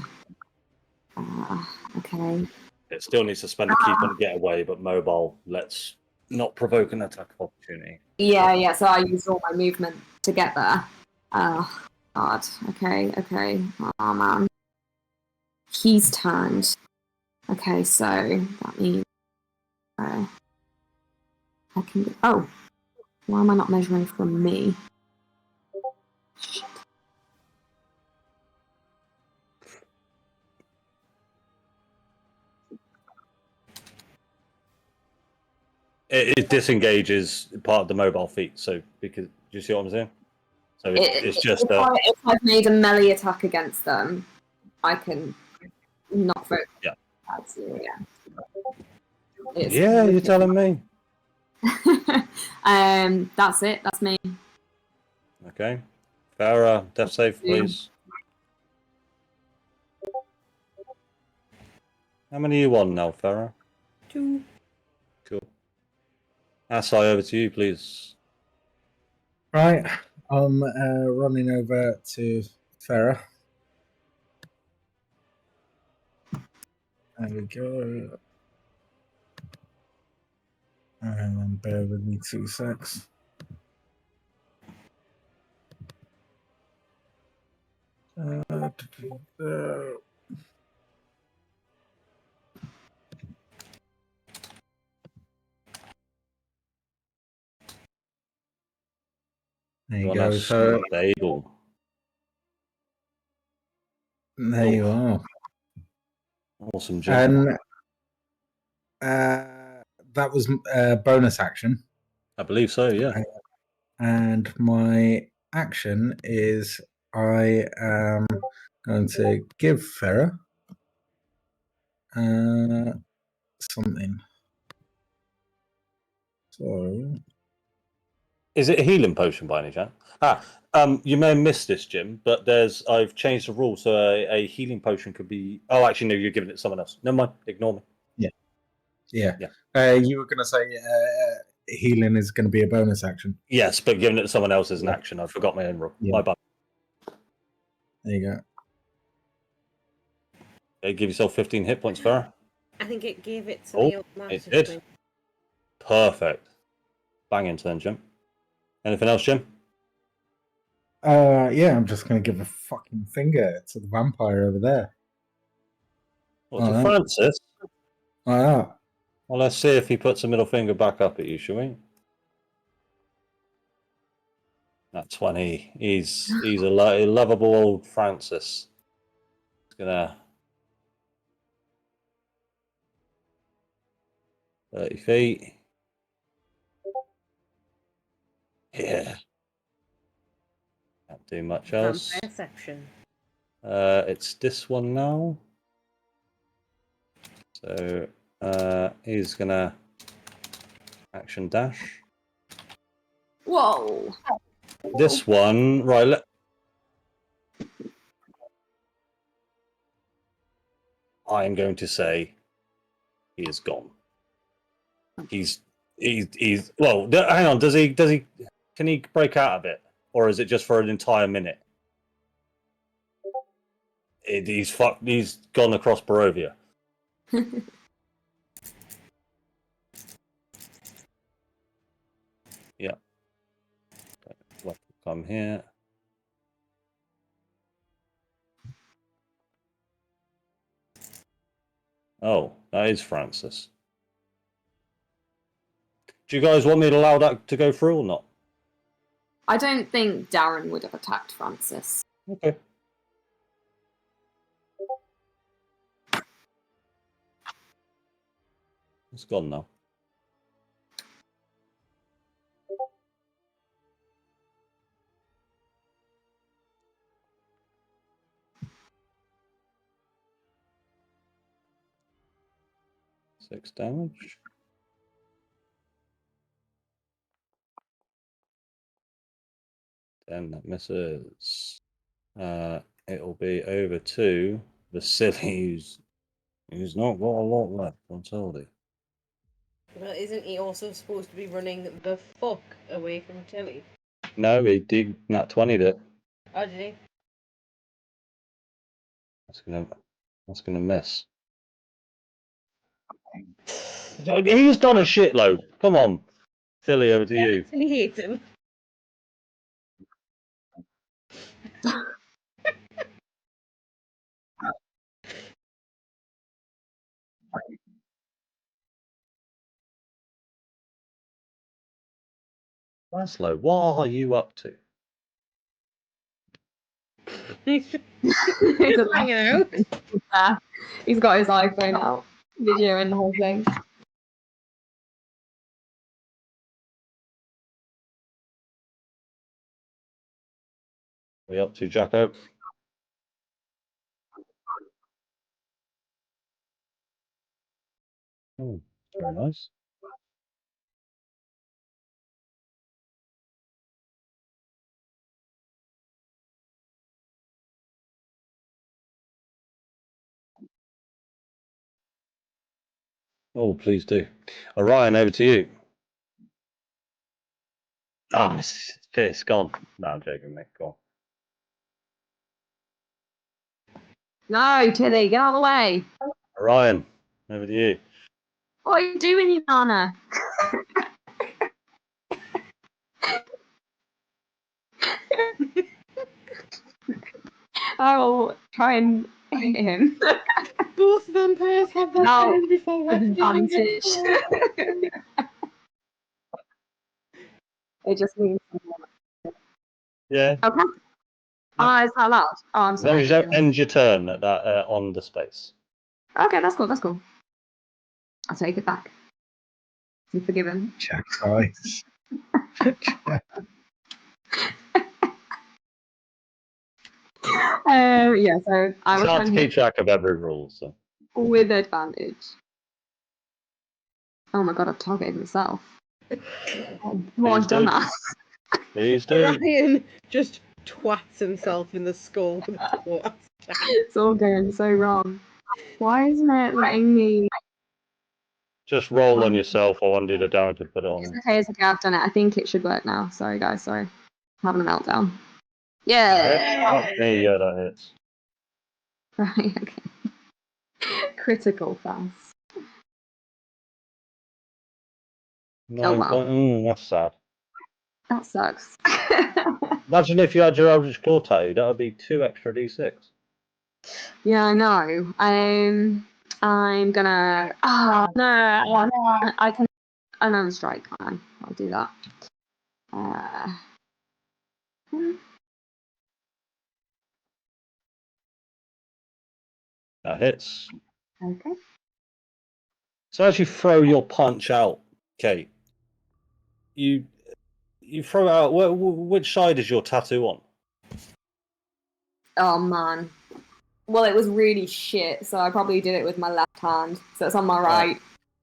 Okay. It still needs to spend a key point to get away, but mobile lets not provoke an attack of opportunity. Yeah, so I used all my movement to get there. Oh, God. Okay. Oh, man. He's turned. Okay, so that means I can... Oh, why am I not measuring from me? Shit. It disengages part of the mobile feat, so because do you see what I'm saying? So it's just if I've made a melee attack against them, I can not vote. Yeah. Yeah, you're telling me. That's it. That's me. Okay, Farah, death save, Yeah. please. How many are you on now, Farah? 2. Cool. Asai, over to you, please. Right, I'm running over to Farah. There we go. And bear with me 2 secs. There you go. So Stable. there you are. Awesome, Jim. And that was bonus action. I believe so, yeah. And my action is I am going to give Farah something. So Is it a healing potion by any chance? You may have missed this, Jim, but I've changed the rule so a healing potion could be. Oh, actually, no, you're giving it to someone else. Never mind, ignore me. yeah. Yeah. You were going to say healing is going to be a bonus action. Yes, but giving it to someone else is an action. I forgot my own rule. Yeah. My bad. There you go. Okay, give yourself 15 hit points, Farah. I think it gave it to Oh, me it automatically. did. Perfect. Bang into then, Jim. Anything else, Jim? Yeah, I'm just going to give a fucking finger to the vampire over there. What, to Francis? Well, Let's see if he puts a middle finger back up at you, shall we? That 20. He's a lovable old Francis. He's gonna 30 feet. Yeah. Can't do much else. Vampire section. It's this one now. So he's gonna action dash. Whoa. This one, right? I am going to say he is gone. He's well. Hang on. Does he? Can he break out of it, or is it just for an entire minute? He's fucked. He's gone across Barovia. Yeah. Come here. Oh, that is Francis. Do you guys want me to allow that to go through or not? I don't think Darren would have attacked Francis. Okay. It's gone now. Six damage. Then that misses. It'll be over to the silly who's not got a lot left on Tildy. Well, isn't he also supposed to be running the fuck away from Tilly? No, he did not 20'd it. Oh, did he? That's gonna miss. He's done a shitload. Come on, Tilly, over to you. Tilly hates him. Laszlo, what are you up to? He's just hanging out. He's got his iPhone out, videoing the whole thing. What are you up to, Jacko? Oh, very nice. Oh, please do. Orion, over to you. Ah, it's gone. No, I'm joking, mate. Go on. No, Tilly, get out of the way. Orion, over to you. What are you doing, Yana? I will try and hit him. Both vampires have their No. turn before what Advantage. It just means. Yeah. Okay. Oh, is that allowed? Oh, I'm sorry. End your turn at that on the space. Okay, that's cool. That's cool. I'll take it back. You're forgiven. Jack's eyes. Yeah, so I It's was hard trying to to keep hit track of every rule, so. with advantage. Oh my god, I've targeted myself. Well, I've done that. Please do. Ryan just twats himself in the skull with a quarter. It's all going so wrong. Why isn't it letting me? Just roll on yourself. I wanted you to down to put it It's on. okay, it's okay, I've done it. I think it should work now. Sorry, guys, sorry. I'm having a meltdown. Yeah! There you go, that hits. Right, okay. Critical fast. Oh, wow. That's sad. That sucks. Imagine if you had your Eldritch Claw tattoo. That would be 2 extra d6. Yeah, I know. I'm gonna. Oh, no. I can. Another strike, can't I? I'll do that. That hits. Okay. So as you throw your punch out, Kate, you throw it out. Which side is your tattoo on? Oh, man. Well, it was really shit, so I probably did it with my left hand. So it's on my right.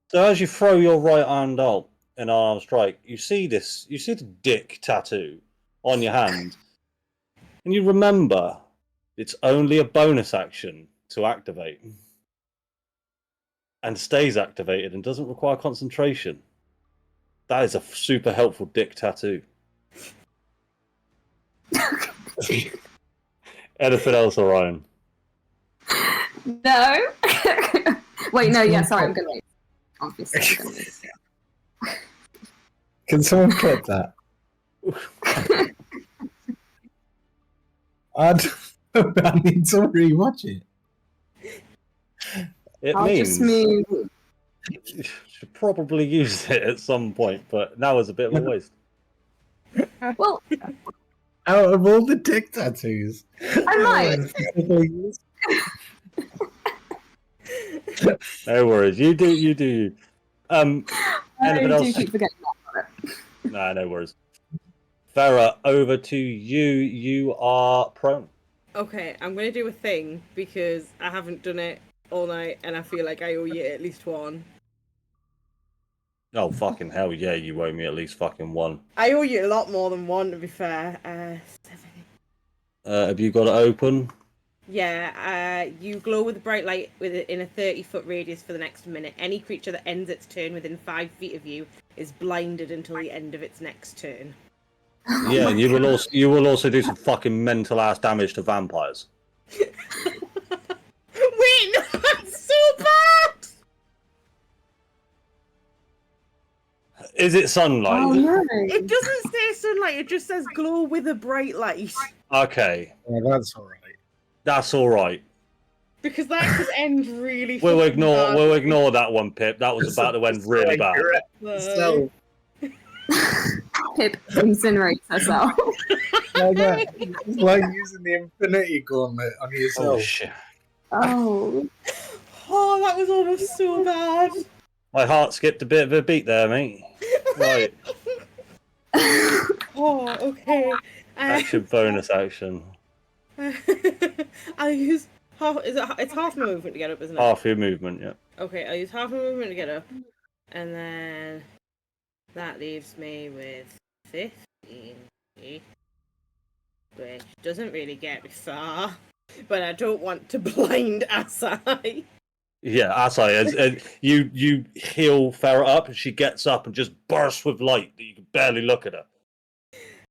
So as you throw your right hand out in arm strike, you see the dick tattoo on your hand, and you remember it's only a bonus action to activate, and stays activated and doesn't require concentration. That is a super helpful dick tattoo. Anything else, Orion? No. Wait, no, yeah, sorry, I'm gonna leave. Obviously, I'm gonna leave. Can someone clip that? I need to rewatch it. It I'll means just move. you should probably use it at some point, but now is a bit of a waste. Well, Out of all the dick tattoos, I might. No worries. You do. You do. Anything I do else? keep forgetting that. Nah, no worries. Farah, over to you. You are prone. Okay, I'm gonna do a thing because I haven't done it all night, and I feel like I owe you at least one. Oh, fucking hell, yeah, you owe me at least fucking one. I owe you a lot more than one, to be fair. 7. Have you got it open? Yeah, you glow with a bright light in a 30-foot radius for the next minute. Any creature that ends its turn within 5 feet of you is blinded until the end of its next turn. Yeah, and you will also do some fucking mental ass damage to vampires. Wait, no, that's so bad! Is it sunlight? Oh no! It doesn't say sunlight, it just says glow with a bright light. Okay, Yeah, that's all right. that's all right. Because that could end really We'll fucking badly. ignore that one, Pip. That was about to end really bad. So- Pip incinerates herself. It's like using the Infinity Gauntlet on Oh yourself. shit! Oh. Oh, that was almost so bad. My heart skipped a bit of a beat there, mate. Right, Oh, okay. action bonus action. I'll use half. It's half my movement to get up, isn't it? Half your movement, yeah. Okay, I'll use half my movement to get up, and then that leaves me with 15 feet, which doesn't really get me far. But I don't want to blind Asai. Yeah, as you heal Farah up, and she gets up and just bursts with light that you can barely look at her.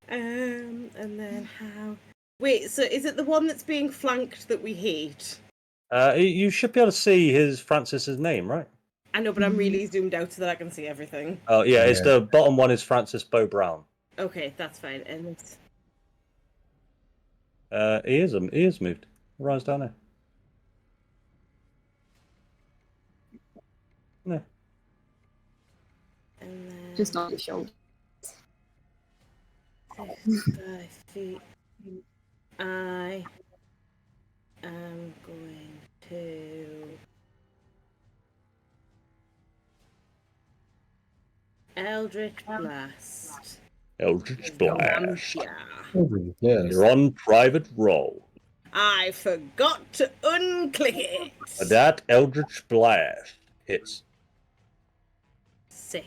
And then how? Wait, so is it the one that's being flanked that we hate? You should be able to see Francis's name, right? I know, but I'm really zoomed out so that I can see everything. Oh yeah, it's Yeah. the bottom one is Francis Bo Brown. Okay, that's fine. And it's... He is moved. Rise down there. No. And then... Just on your shoulder. 5 feet. I am going to Eldritch Blast. Eldritch Blast. Vampire. You're on private roll. I forgot to unclick it. That Eldritch Blast hits. 6.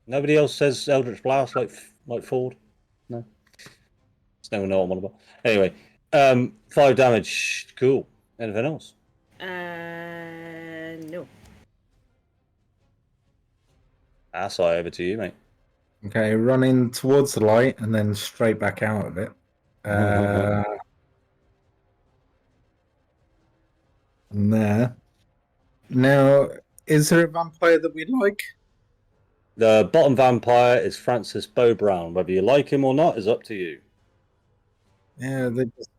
Nobody else says Eldritch Blast like Ford? No? Just no one know what I'm on about. Anyway, 5 damage. Cool. Anything else? No. That's all over to you, mate. Okay, running towards the light and then straight back out of it. And there. Now, is there a vampire that we like? The bottom vampire is Francis Bo Brown. Whether you like him or not is up to you. Yeah, they just...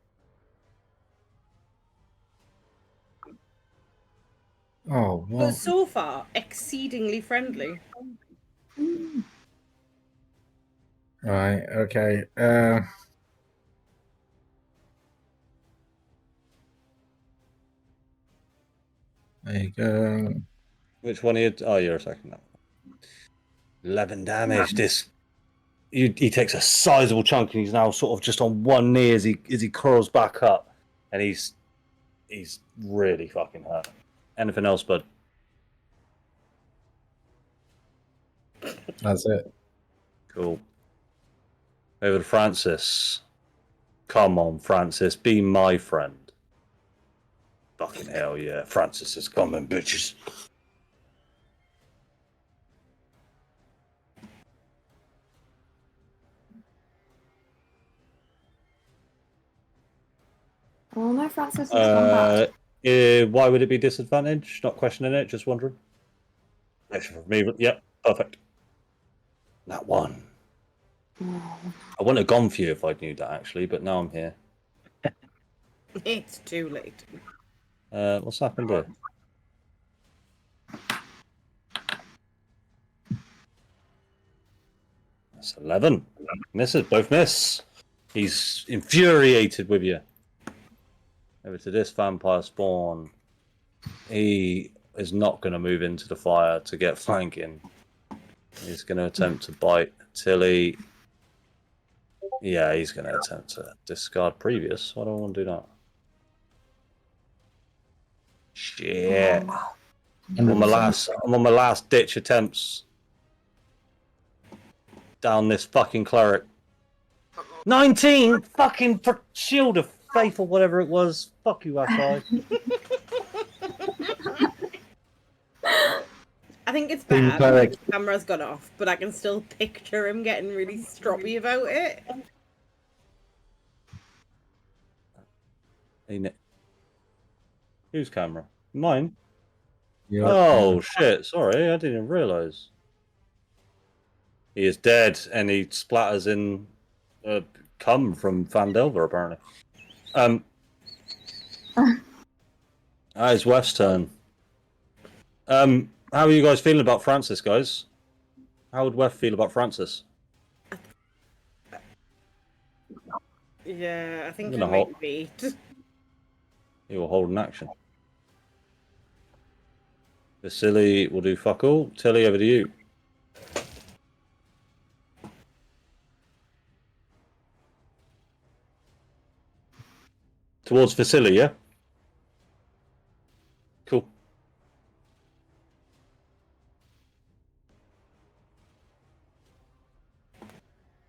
Oh, But what? so far, exceedingly friendly. Right, okay. There you go. Which one are you? Oh, you're a second now. 11 damage. He takes a sizable chunk, and he's now sort of just on one knee as he curls back up, and he's really fucking hurt. Anything else, bud? That's it. Cool. Over to Francis. Come on, Francis, be my friend. Fucking hell yeah, Francis is coming, bitches. Oh no, Francis has gone back. Why would it be disadvantage? Not questioning it, just wondering. Action for me. Yep, perfect. That one. Oh. I wouldn't have gone for you if I knew that actually, but now I'm here. It's too late. What's happened here? That's 11. Misses, both miss. He's infuriated with you. Over to this vampire spawn. He is not going to move into the fire to get flanking. He's going to attempt to bite Tilly. Yeah, he's going to attempt to discard previous. Why do I want to do that? Shit. I'm on my last ditch attempts down this fucking cleric. 19 fucking shield of faith or whatever it was. Fuck you, Asai. I think it's Team bad. cleric. The camera's gone off, but I can still picture him getting really stroppy about it. Hey, Nick. Whose camera? Mine? Yeah. Oh, shit. Sorry, I didn't even realise. He is dead, and he splatters in cum from Vandelver, apparently. It's Wef's turn. How are you guys feeling about Francis, guys? How would Wef feel about Francis? Yeah, I think I'm I gonna might be. He will hold an action. Vasily will do fuck all. Tilly, over to you. Towards Vasily, yeah? Cool.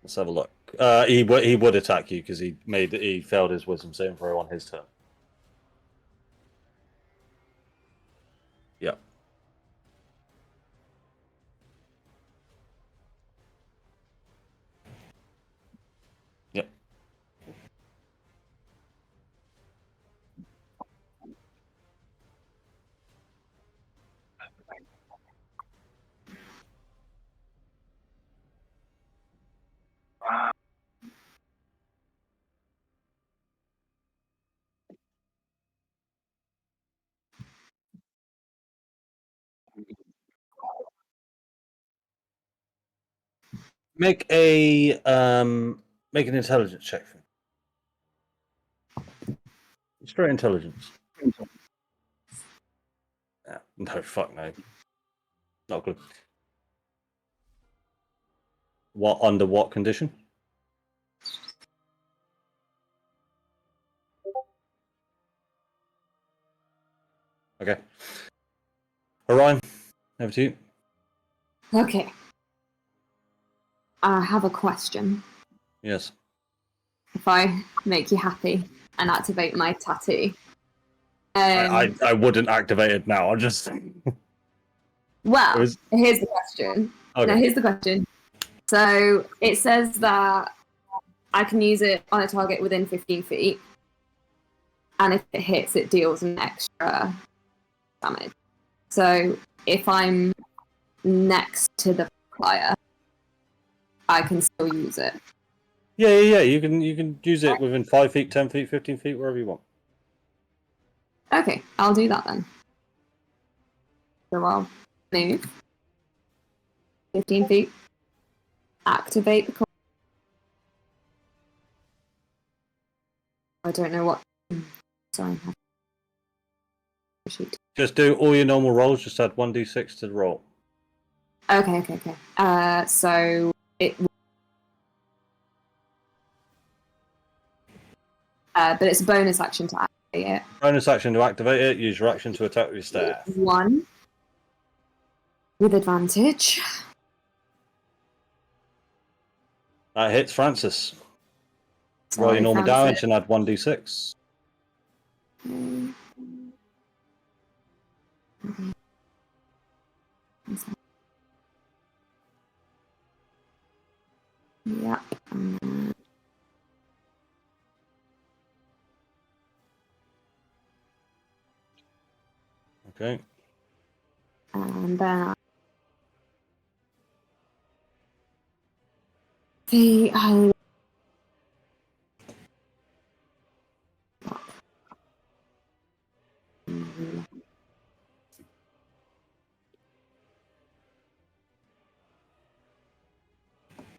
Let's have a look. He would attack you because he failed his wisdom saving throw on his turn. Yeah. Yep. Make an intelligence check for me. Straight intelligence. Yeah. No, fuck no. Not good. What under what condition? Okay. Orion, over to you. Okay. I have a question. Yes. If I make you happy and activate my tattoo. I wouldn't activate it now. I'll just. Well, was- here's the question. Okay. No, here's the question. So it says that I can use it on a target within 15 feet. And if it hits, it deals an extra damage. So if I'm next to the flyer, I can still use it. Yeah. You can use it within 5 feet, 10 feet, 15 feet, wherever you want. Okay, I'll do that then. So I'll move 15 feet, activate the. I don't know what. Sorry. Just do all your normal rolls. Just add 1d6 to the roll. Okay. So it. But it's a bonus action to activate it. Bonus action to activate it. Use your action to attack with your staff. 1 with advantage. That hits Francis. Roll Sorry, your normal Francis. damage and add 1d6. Yep. Okay. And then the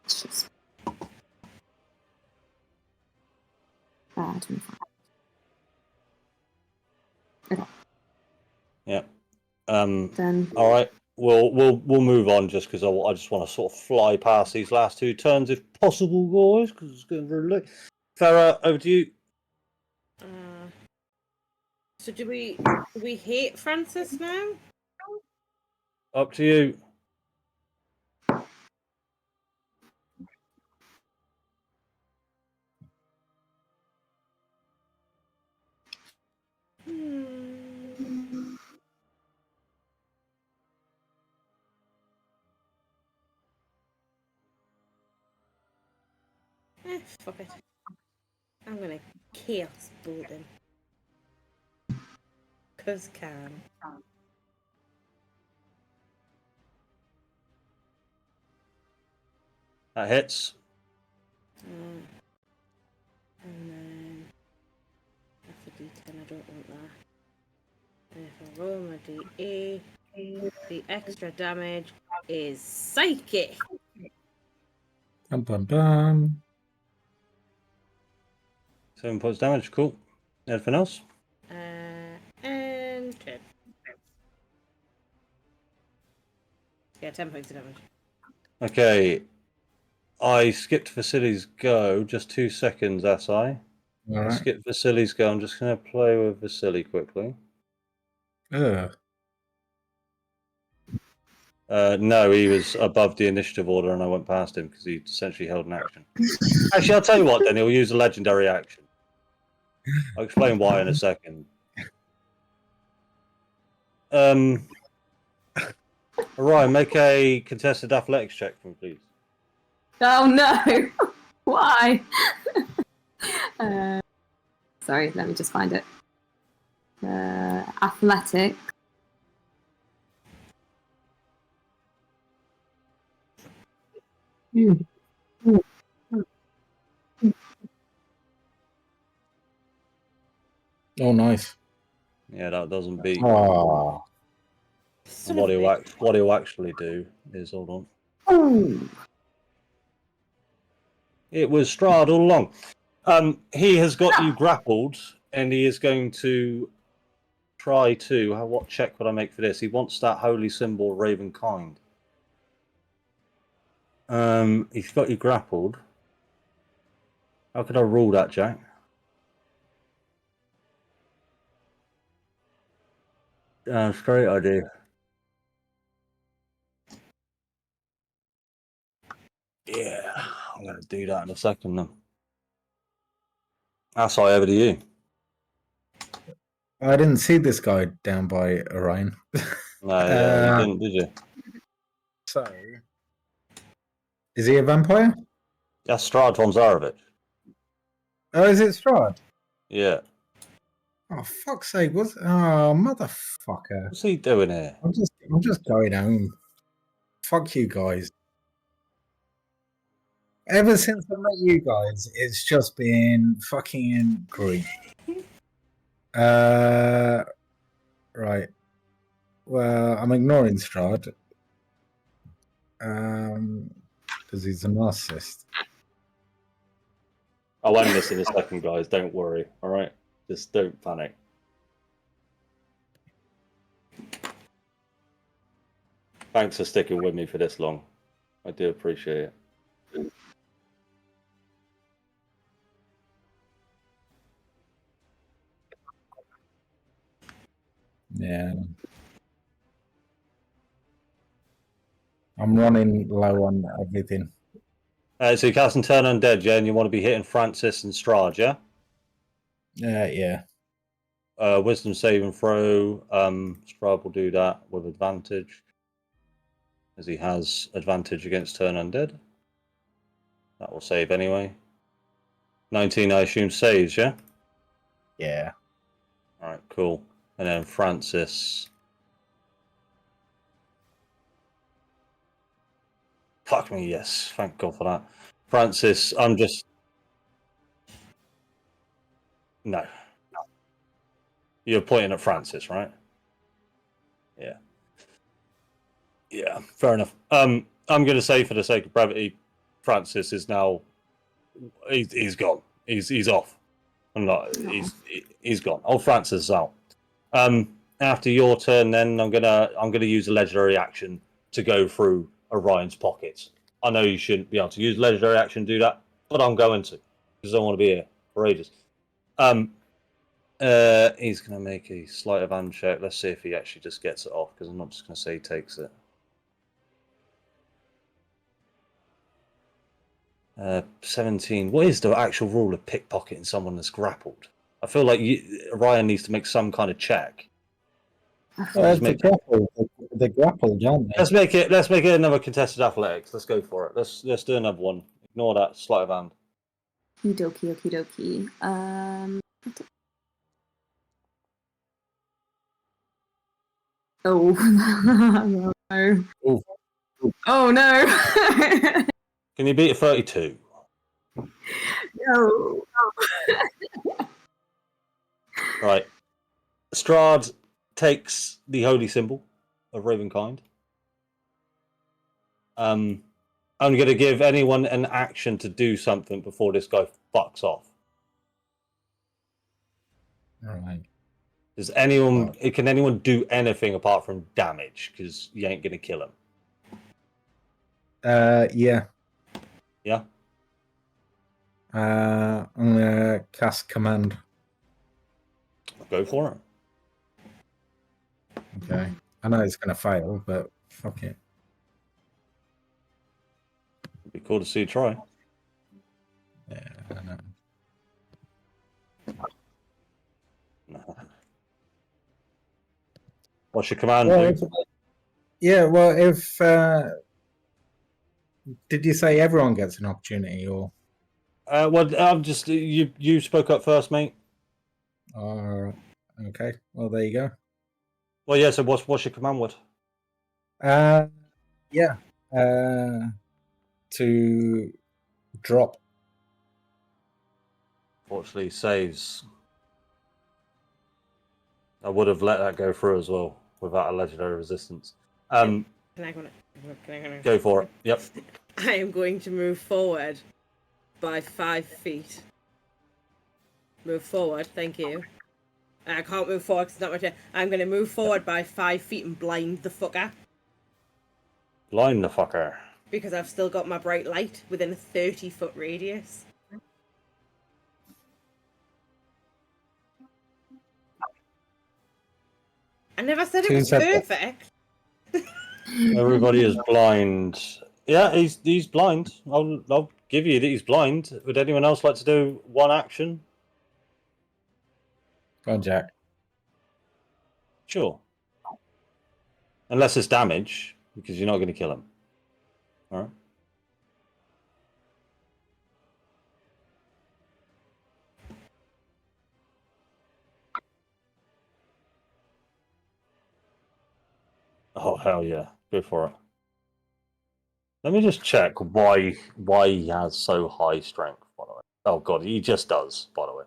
it's just 25. Okay. Yeah. Then All right. We'll move on just because I just want to sort of fly past these last 2 turns if possible, guys, because it's getting very late. Farah, over to you. So do we hate Francis now? Up to you. Fuck it. I'm gonna chaos bolt him. 'Cause can. That hits. And then that's a D10. I don't want that. And if I roll my D8, the extra damage is psychic. Bum, bum, bum. 7 points damage. Cool. Anything else? And 10. Yeah, 10 points of damage. Okay. I skipped Vasily's go. Just 2 seconds, SI. All I right. skipped Vasily's go. I'm just going to play with Vasily quickly. Ugh. No, he was above the initiative order and I went past him because he essentially held an action. Actually, I'll tell you what, then he'll use a legendary action. I'll explain why in a second. Ryan, make a contested athletics check for me, please. oh no, why? Sorry, let me just find it. Athletic. Oh, nice. Yeah, that doesn't beat. Oh. And what he'll actually do is, hold on. Oh. It was Strahd all along. He has got you grappled, and he is going to try to. What check would I make for this? He wants that holy symbol, Ravenkind. He's got you grappled. How could I rule that, Jack? Great idea. Yeah, I'm going to do that in a second then. That's all over to you. I didn't see this guy down by Orion. No, yeah, you didn't, did you? So, is he a vampire? That's Strahd von Zarovich. Oh, is it Strahd? Yeah. Oh, fuck's sake! Oh, motherfucker! What's he doing here? I'm just going home. Fuck you guys. Ever since I met you guys, it's just been fucking great. Right. Well, I'm ignoring Strahd. Because he's a narcissist. I'll end this in a second, guys. Don't worry. All right? Just don't panic. Thanks for sticking with me for this long. I do appreciate it. Yeah. I'm running low on everything. So you cast and turn undead, yeah, and you want to be hitting Francis and Strahd, yeah? Yeah. Wisdom saving throw. Strahd will do that with advantage, as he has advantage against turn undead. That will save anyway. 19, I assume, saves, yeah? Yeah. All right, cool. And then Francis Fuck me, yes. Thank God for that. Francis, I'm just... No. You're pointing at Francis, right? Yeah. Yeah, fair enough. I'm going to say, for the sake of brevity, Francis is now... He's gone. He's off. I'm not... He's gone. Old Francis is out. After your turn, then I'm gonna use a legendary action to go through Orion's pockets. I know you shouldn't be able to use legendary action to do that, but I'm going to because I don't want to be here for ages. He's gonna make a sleight of hand check. Let's see if he actually just gets it off because I'm not just gonna say he takes it. 17. What is the actual rule of pickpocketing someone that's grappled? I feel like Ryan needs to make some kind of check. Well, the grappled, aren't they? Let's make it another contested athletics. Let's go for it. Let's do another one. Ignore that sleight of hand. Okie dokie. Oh no. Ooh. Oh no. Can you beat a 32? No. Right. Strahd takes the holy symbol of Ravenkind. I'm going to give anyone an action to do something before this guy fucks off. All right. Can anyone do anything apart from damage? Because you ain't going to kill him. Yeah. Yeah? I'm gonna cast command. Go for it. Okay. I know it's gonna fail, but fuck it. It'd be cool to see you try. Yeah, I know. No. What's your command? Well, do? if did you say everyone gets an opportunity, or? Well, I'm just you spoke up first, mate. Okay. Well, there you go. Well, yeah. So what's your command word? Yeah. To drop. Fortunately, saves. I would have let that go through as well without a legendary resistance. Can I Go for it. Yep. I am going to move forward by 5 feet. Move forward, thank you. I can't move forward because it's not my turn. I'm going to move forward by 5 feet and blind the fucker. Blind the fucker. Because I've still got my bright light within a 30-foot radius. I never said it was perfect. Everybody is blind. Yeah, he's blind. I'll give you that he's blind. Would anyone else like to do one action? Go on, Jack. Sure. Unless it's damage, because you're not going to kill him. All right. Oh hell yeah! Go for it. Let me just check why he has so high strength. By the way. Oh god, he just does. By the way.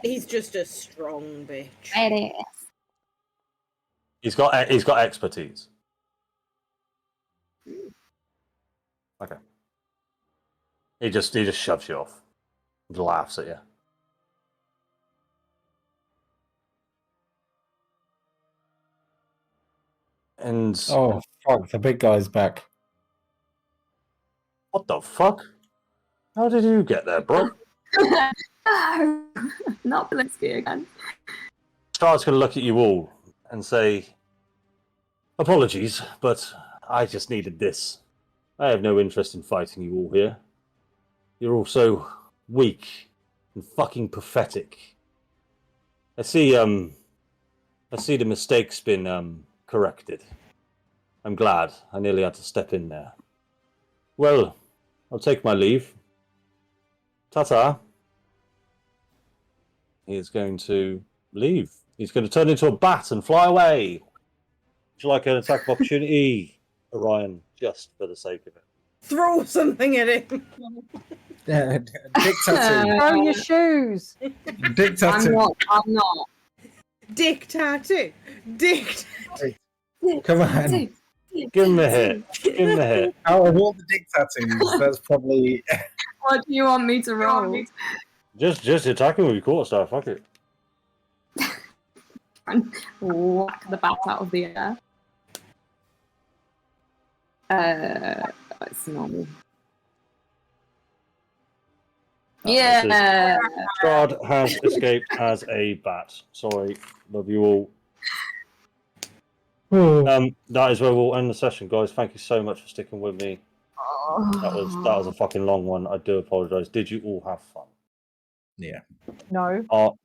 He's just a strong bitch. It is. He's got expertise. Okay. He just shoves you off. He laughs at you. And Oh fuck! The big guy's back. what the fuck? How did you get there, bro? No, not Blinsky again. Strahd's going to look at you all and say, apologies, but I just needed this. I have no interest in fighting you all here. You're all so weak and fucking pathetic. I see the mistake's been corrected. I'm glad. I nearly had to step in there. Well, I'll take my leave. Ta-ta. He is going to leave. He's going to turn into a bat and fly away. Would you like an attack of opportunity? Orion just for the sake of it. Throw something at him. Dick tattoo. Throw your shoes. Dick tattoo. I'm not. Dick tattoo. Dick tattoo. Come on. Give him a hit. Give him a hit. Out of all the dick tattoos, that's probably. What do you want me to roll? Just attacking with your quarterstaff. Fuck it. And whack the bat out of the air. It's normal. Yeah. Strahd has escaped as a bat. Sorry, love you all. That is where we'll end the session, guys. Thank you so much for sticking with me. That was a fucking long one. I do apologise. Did you all have fun? Yeah. No.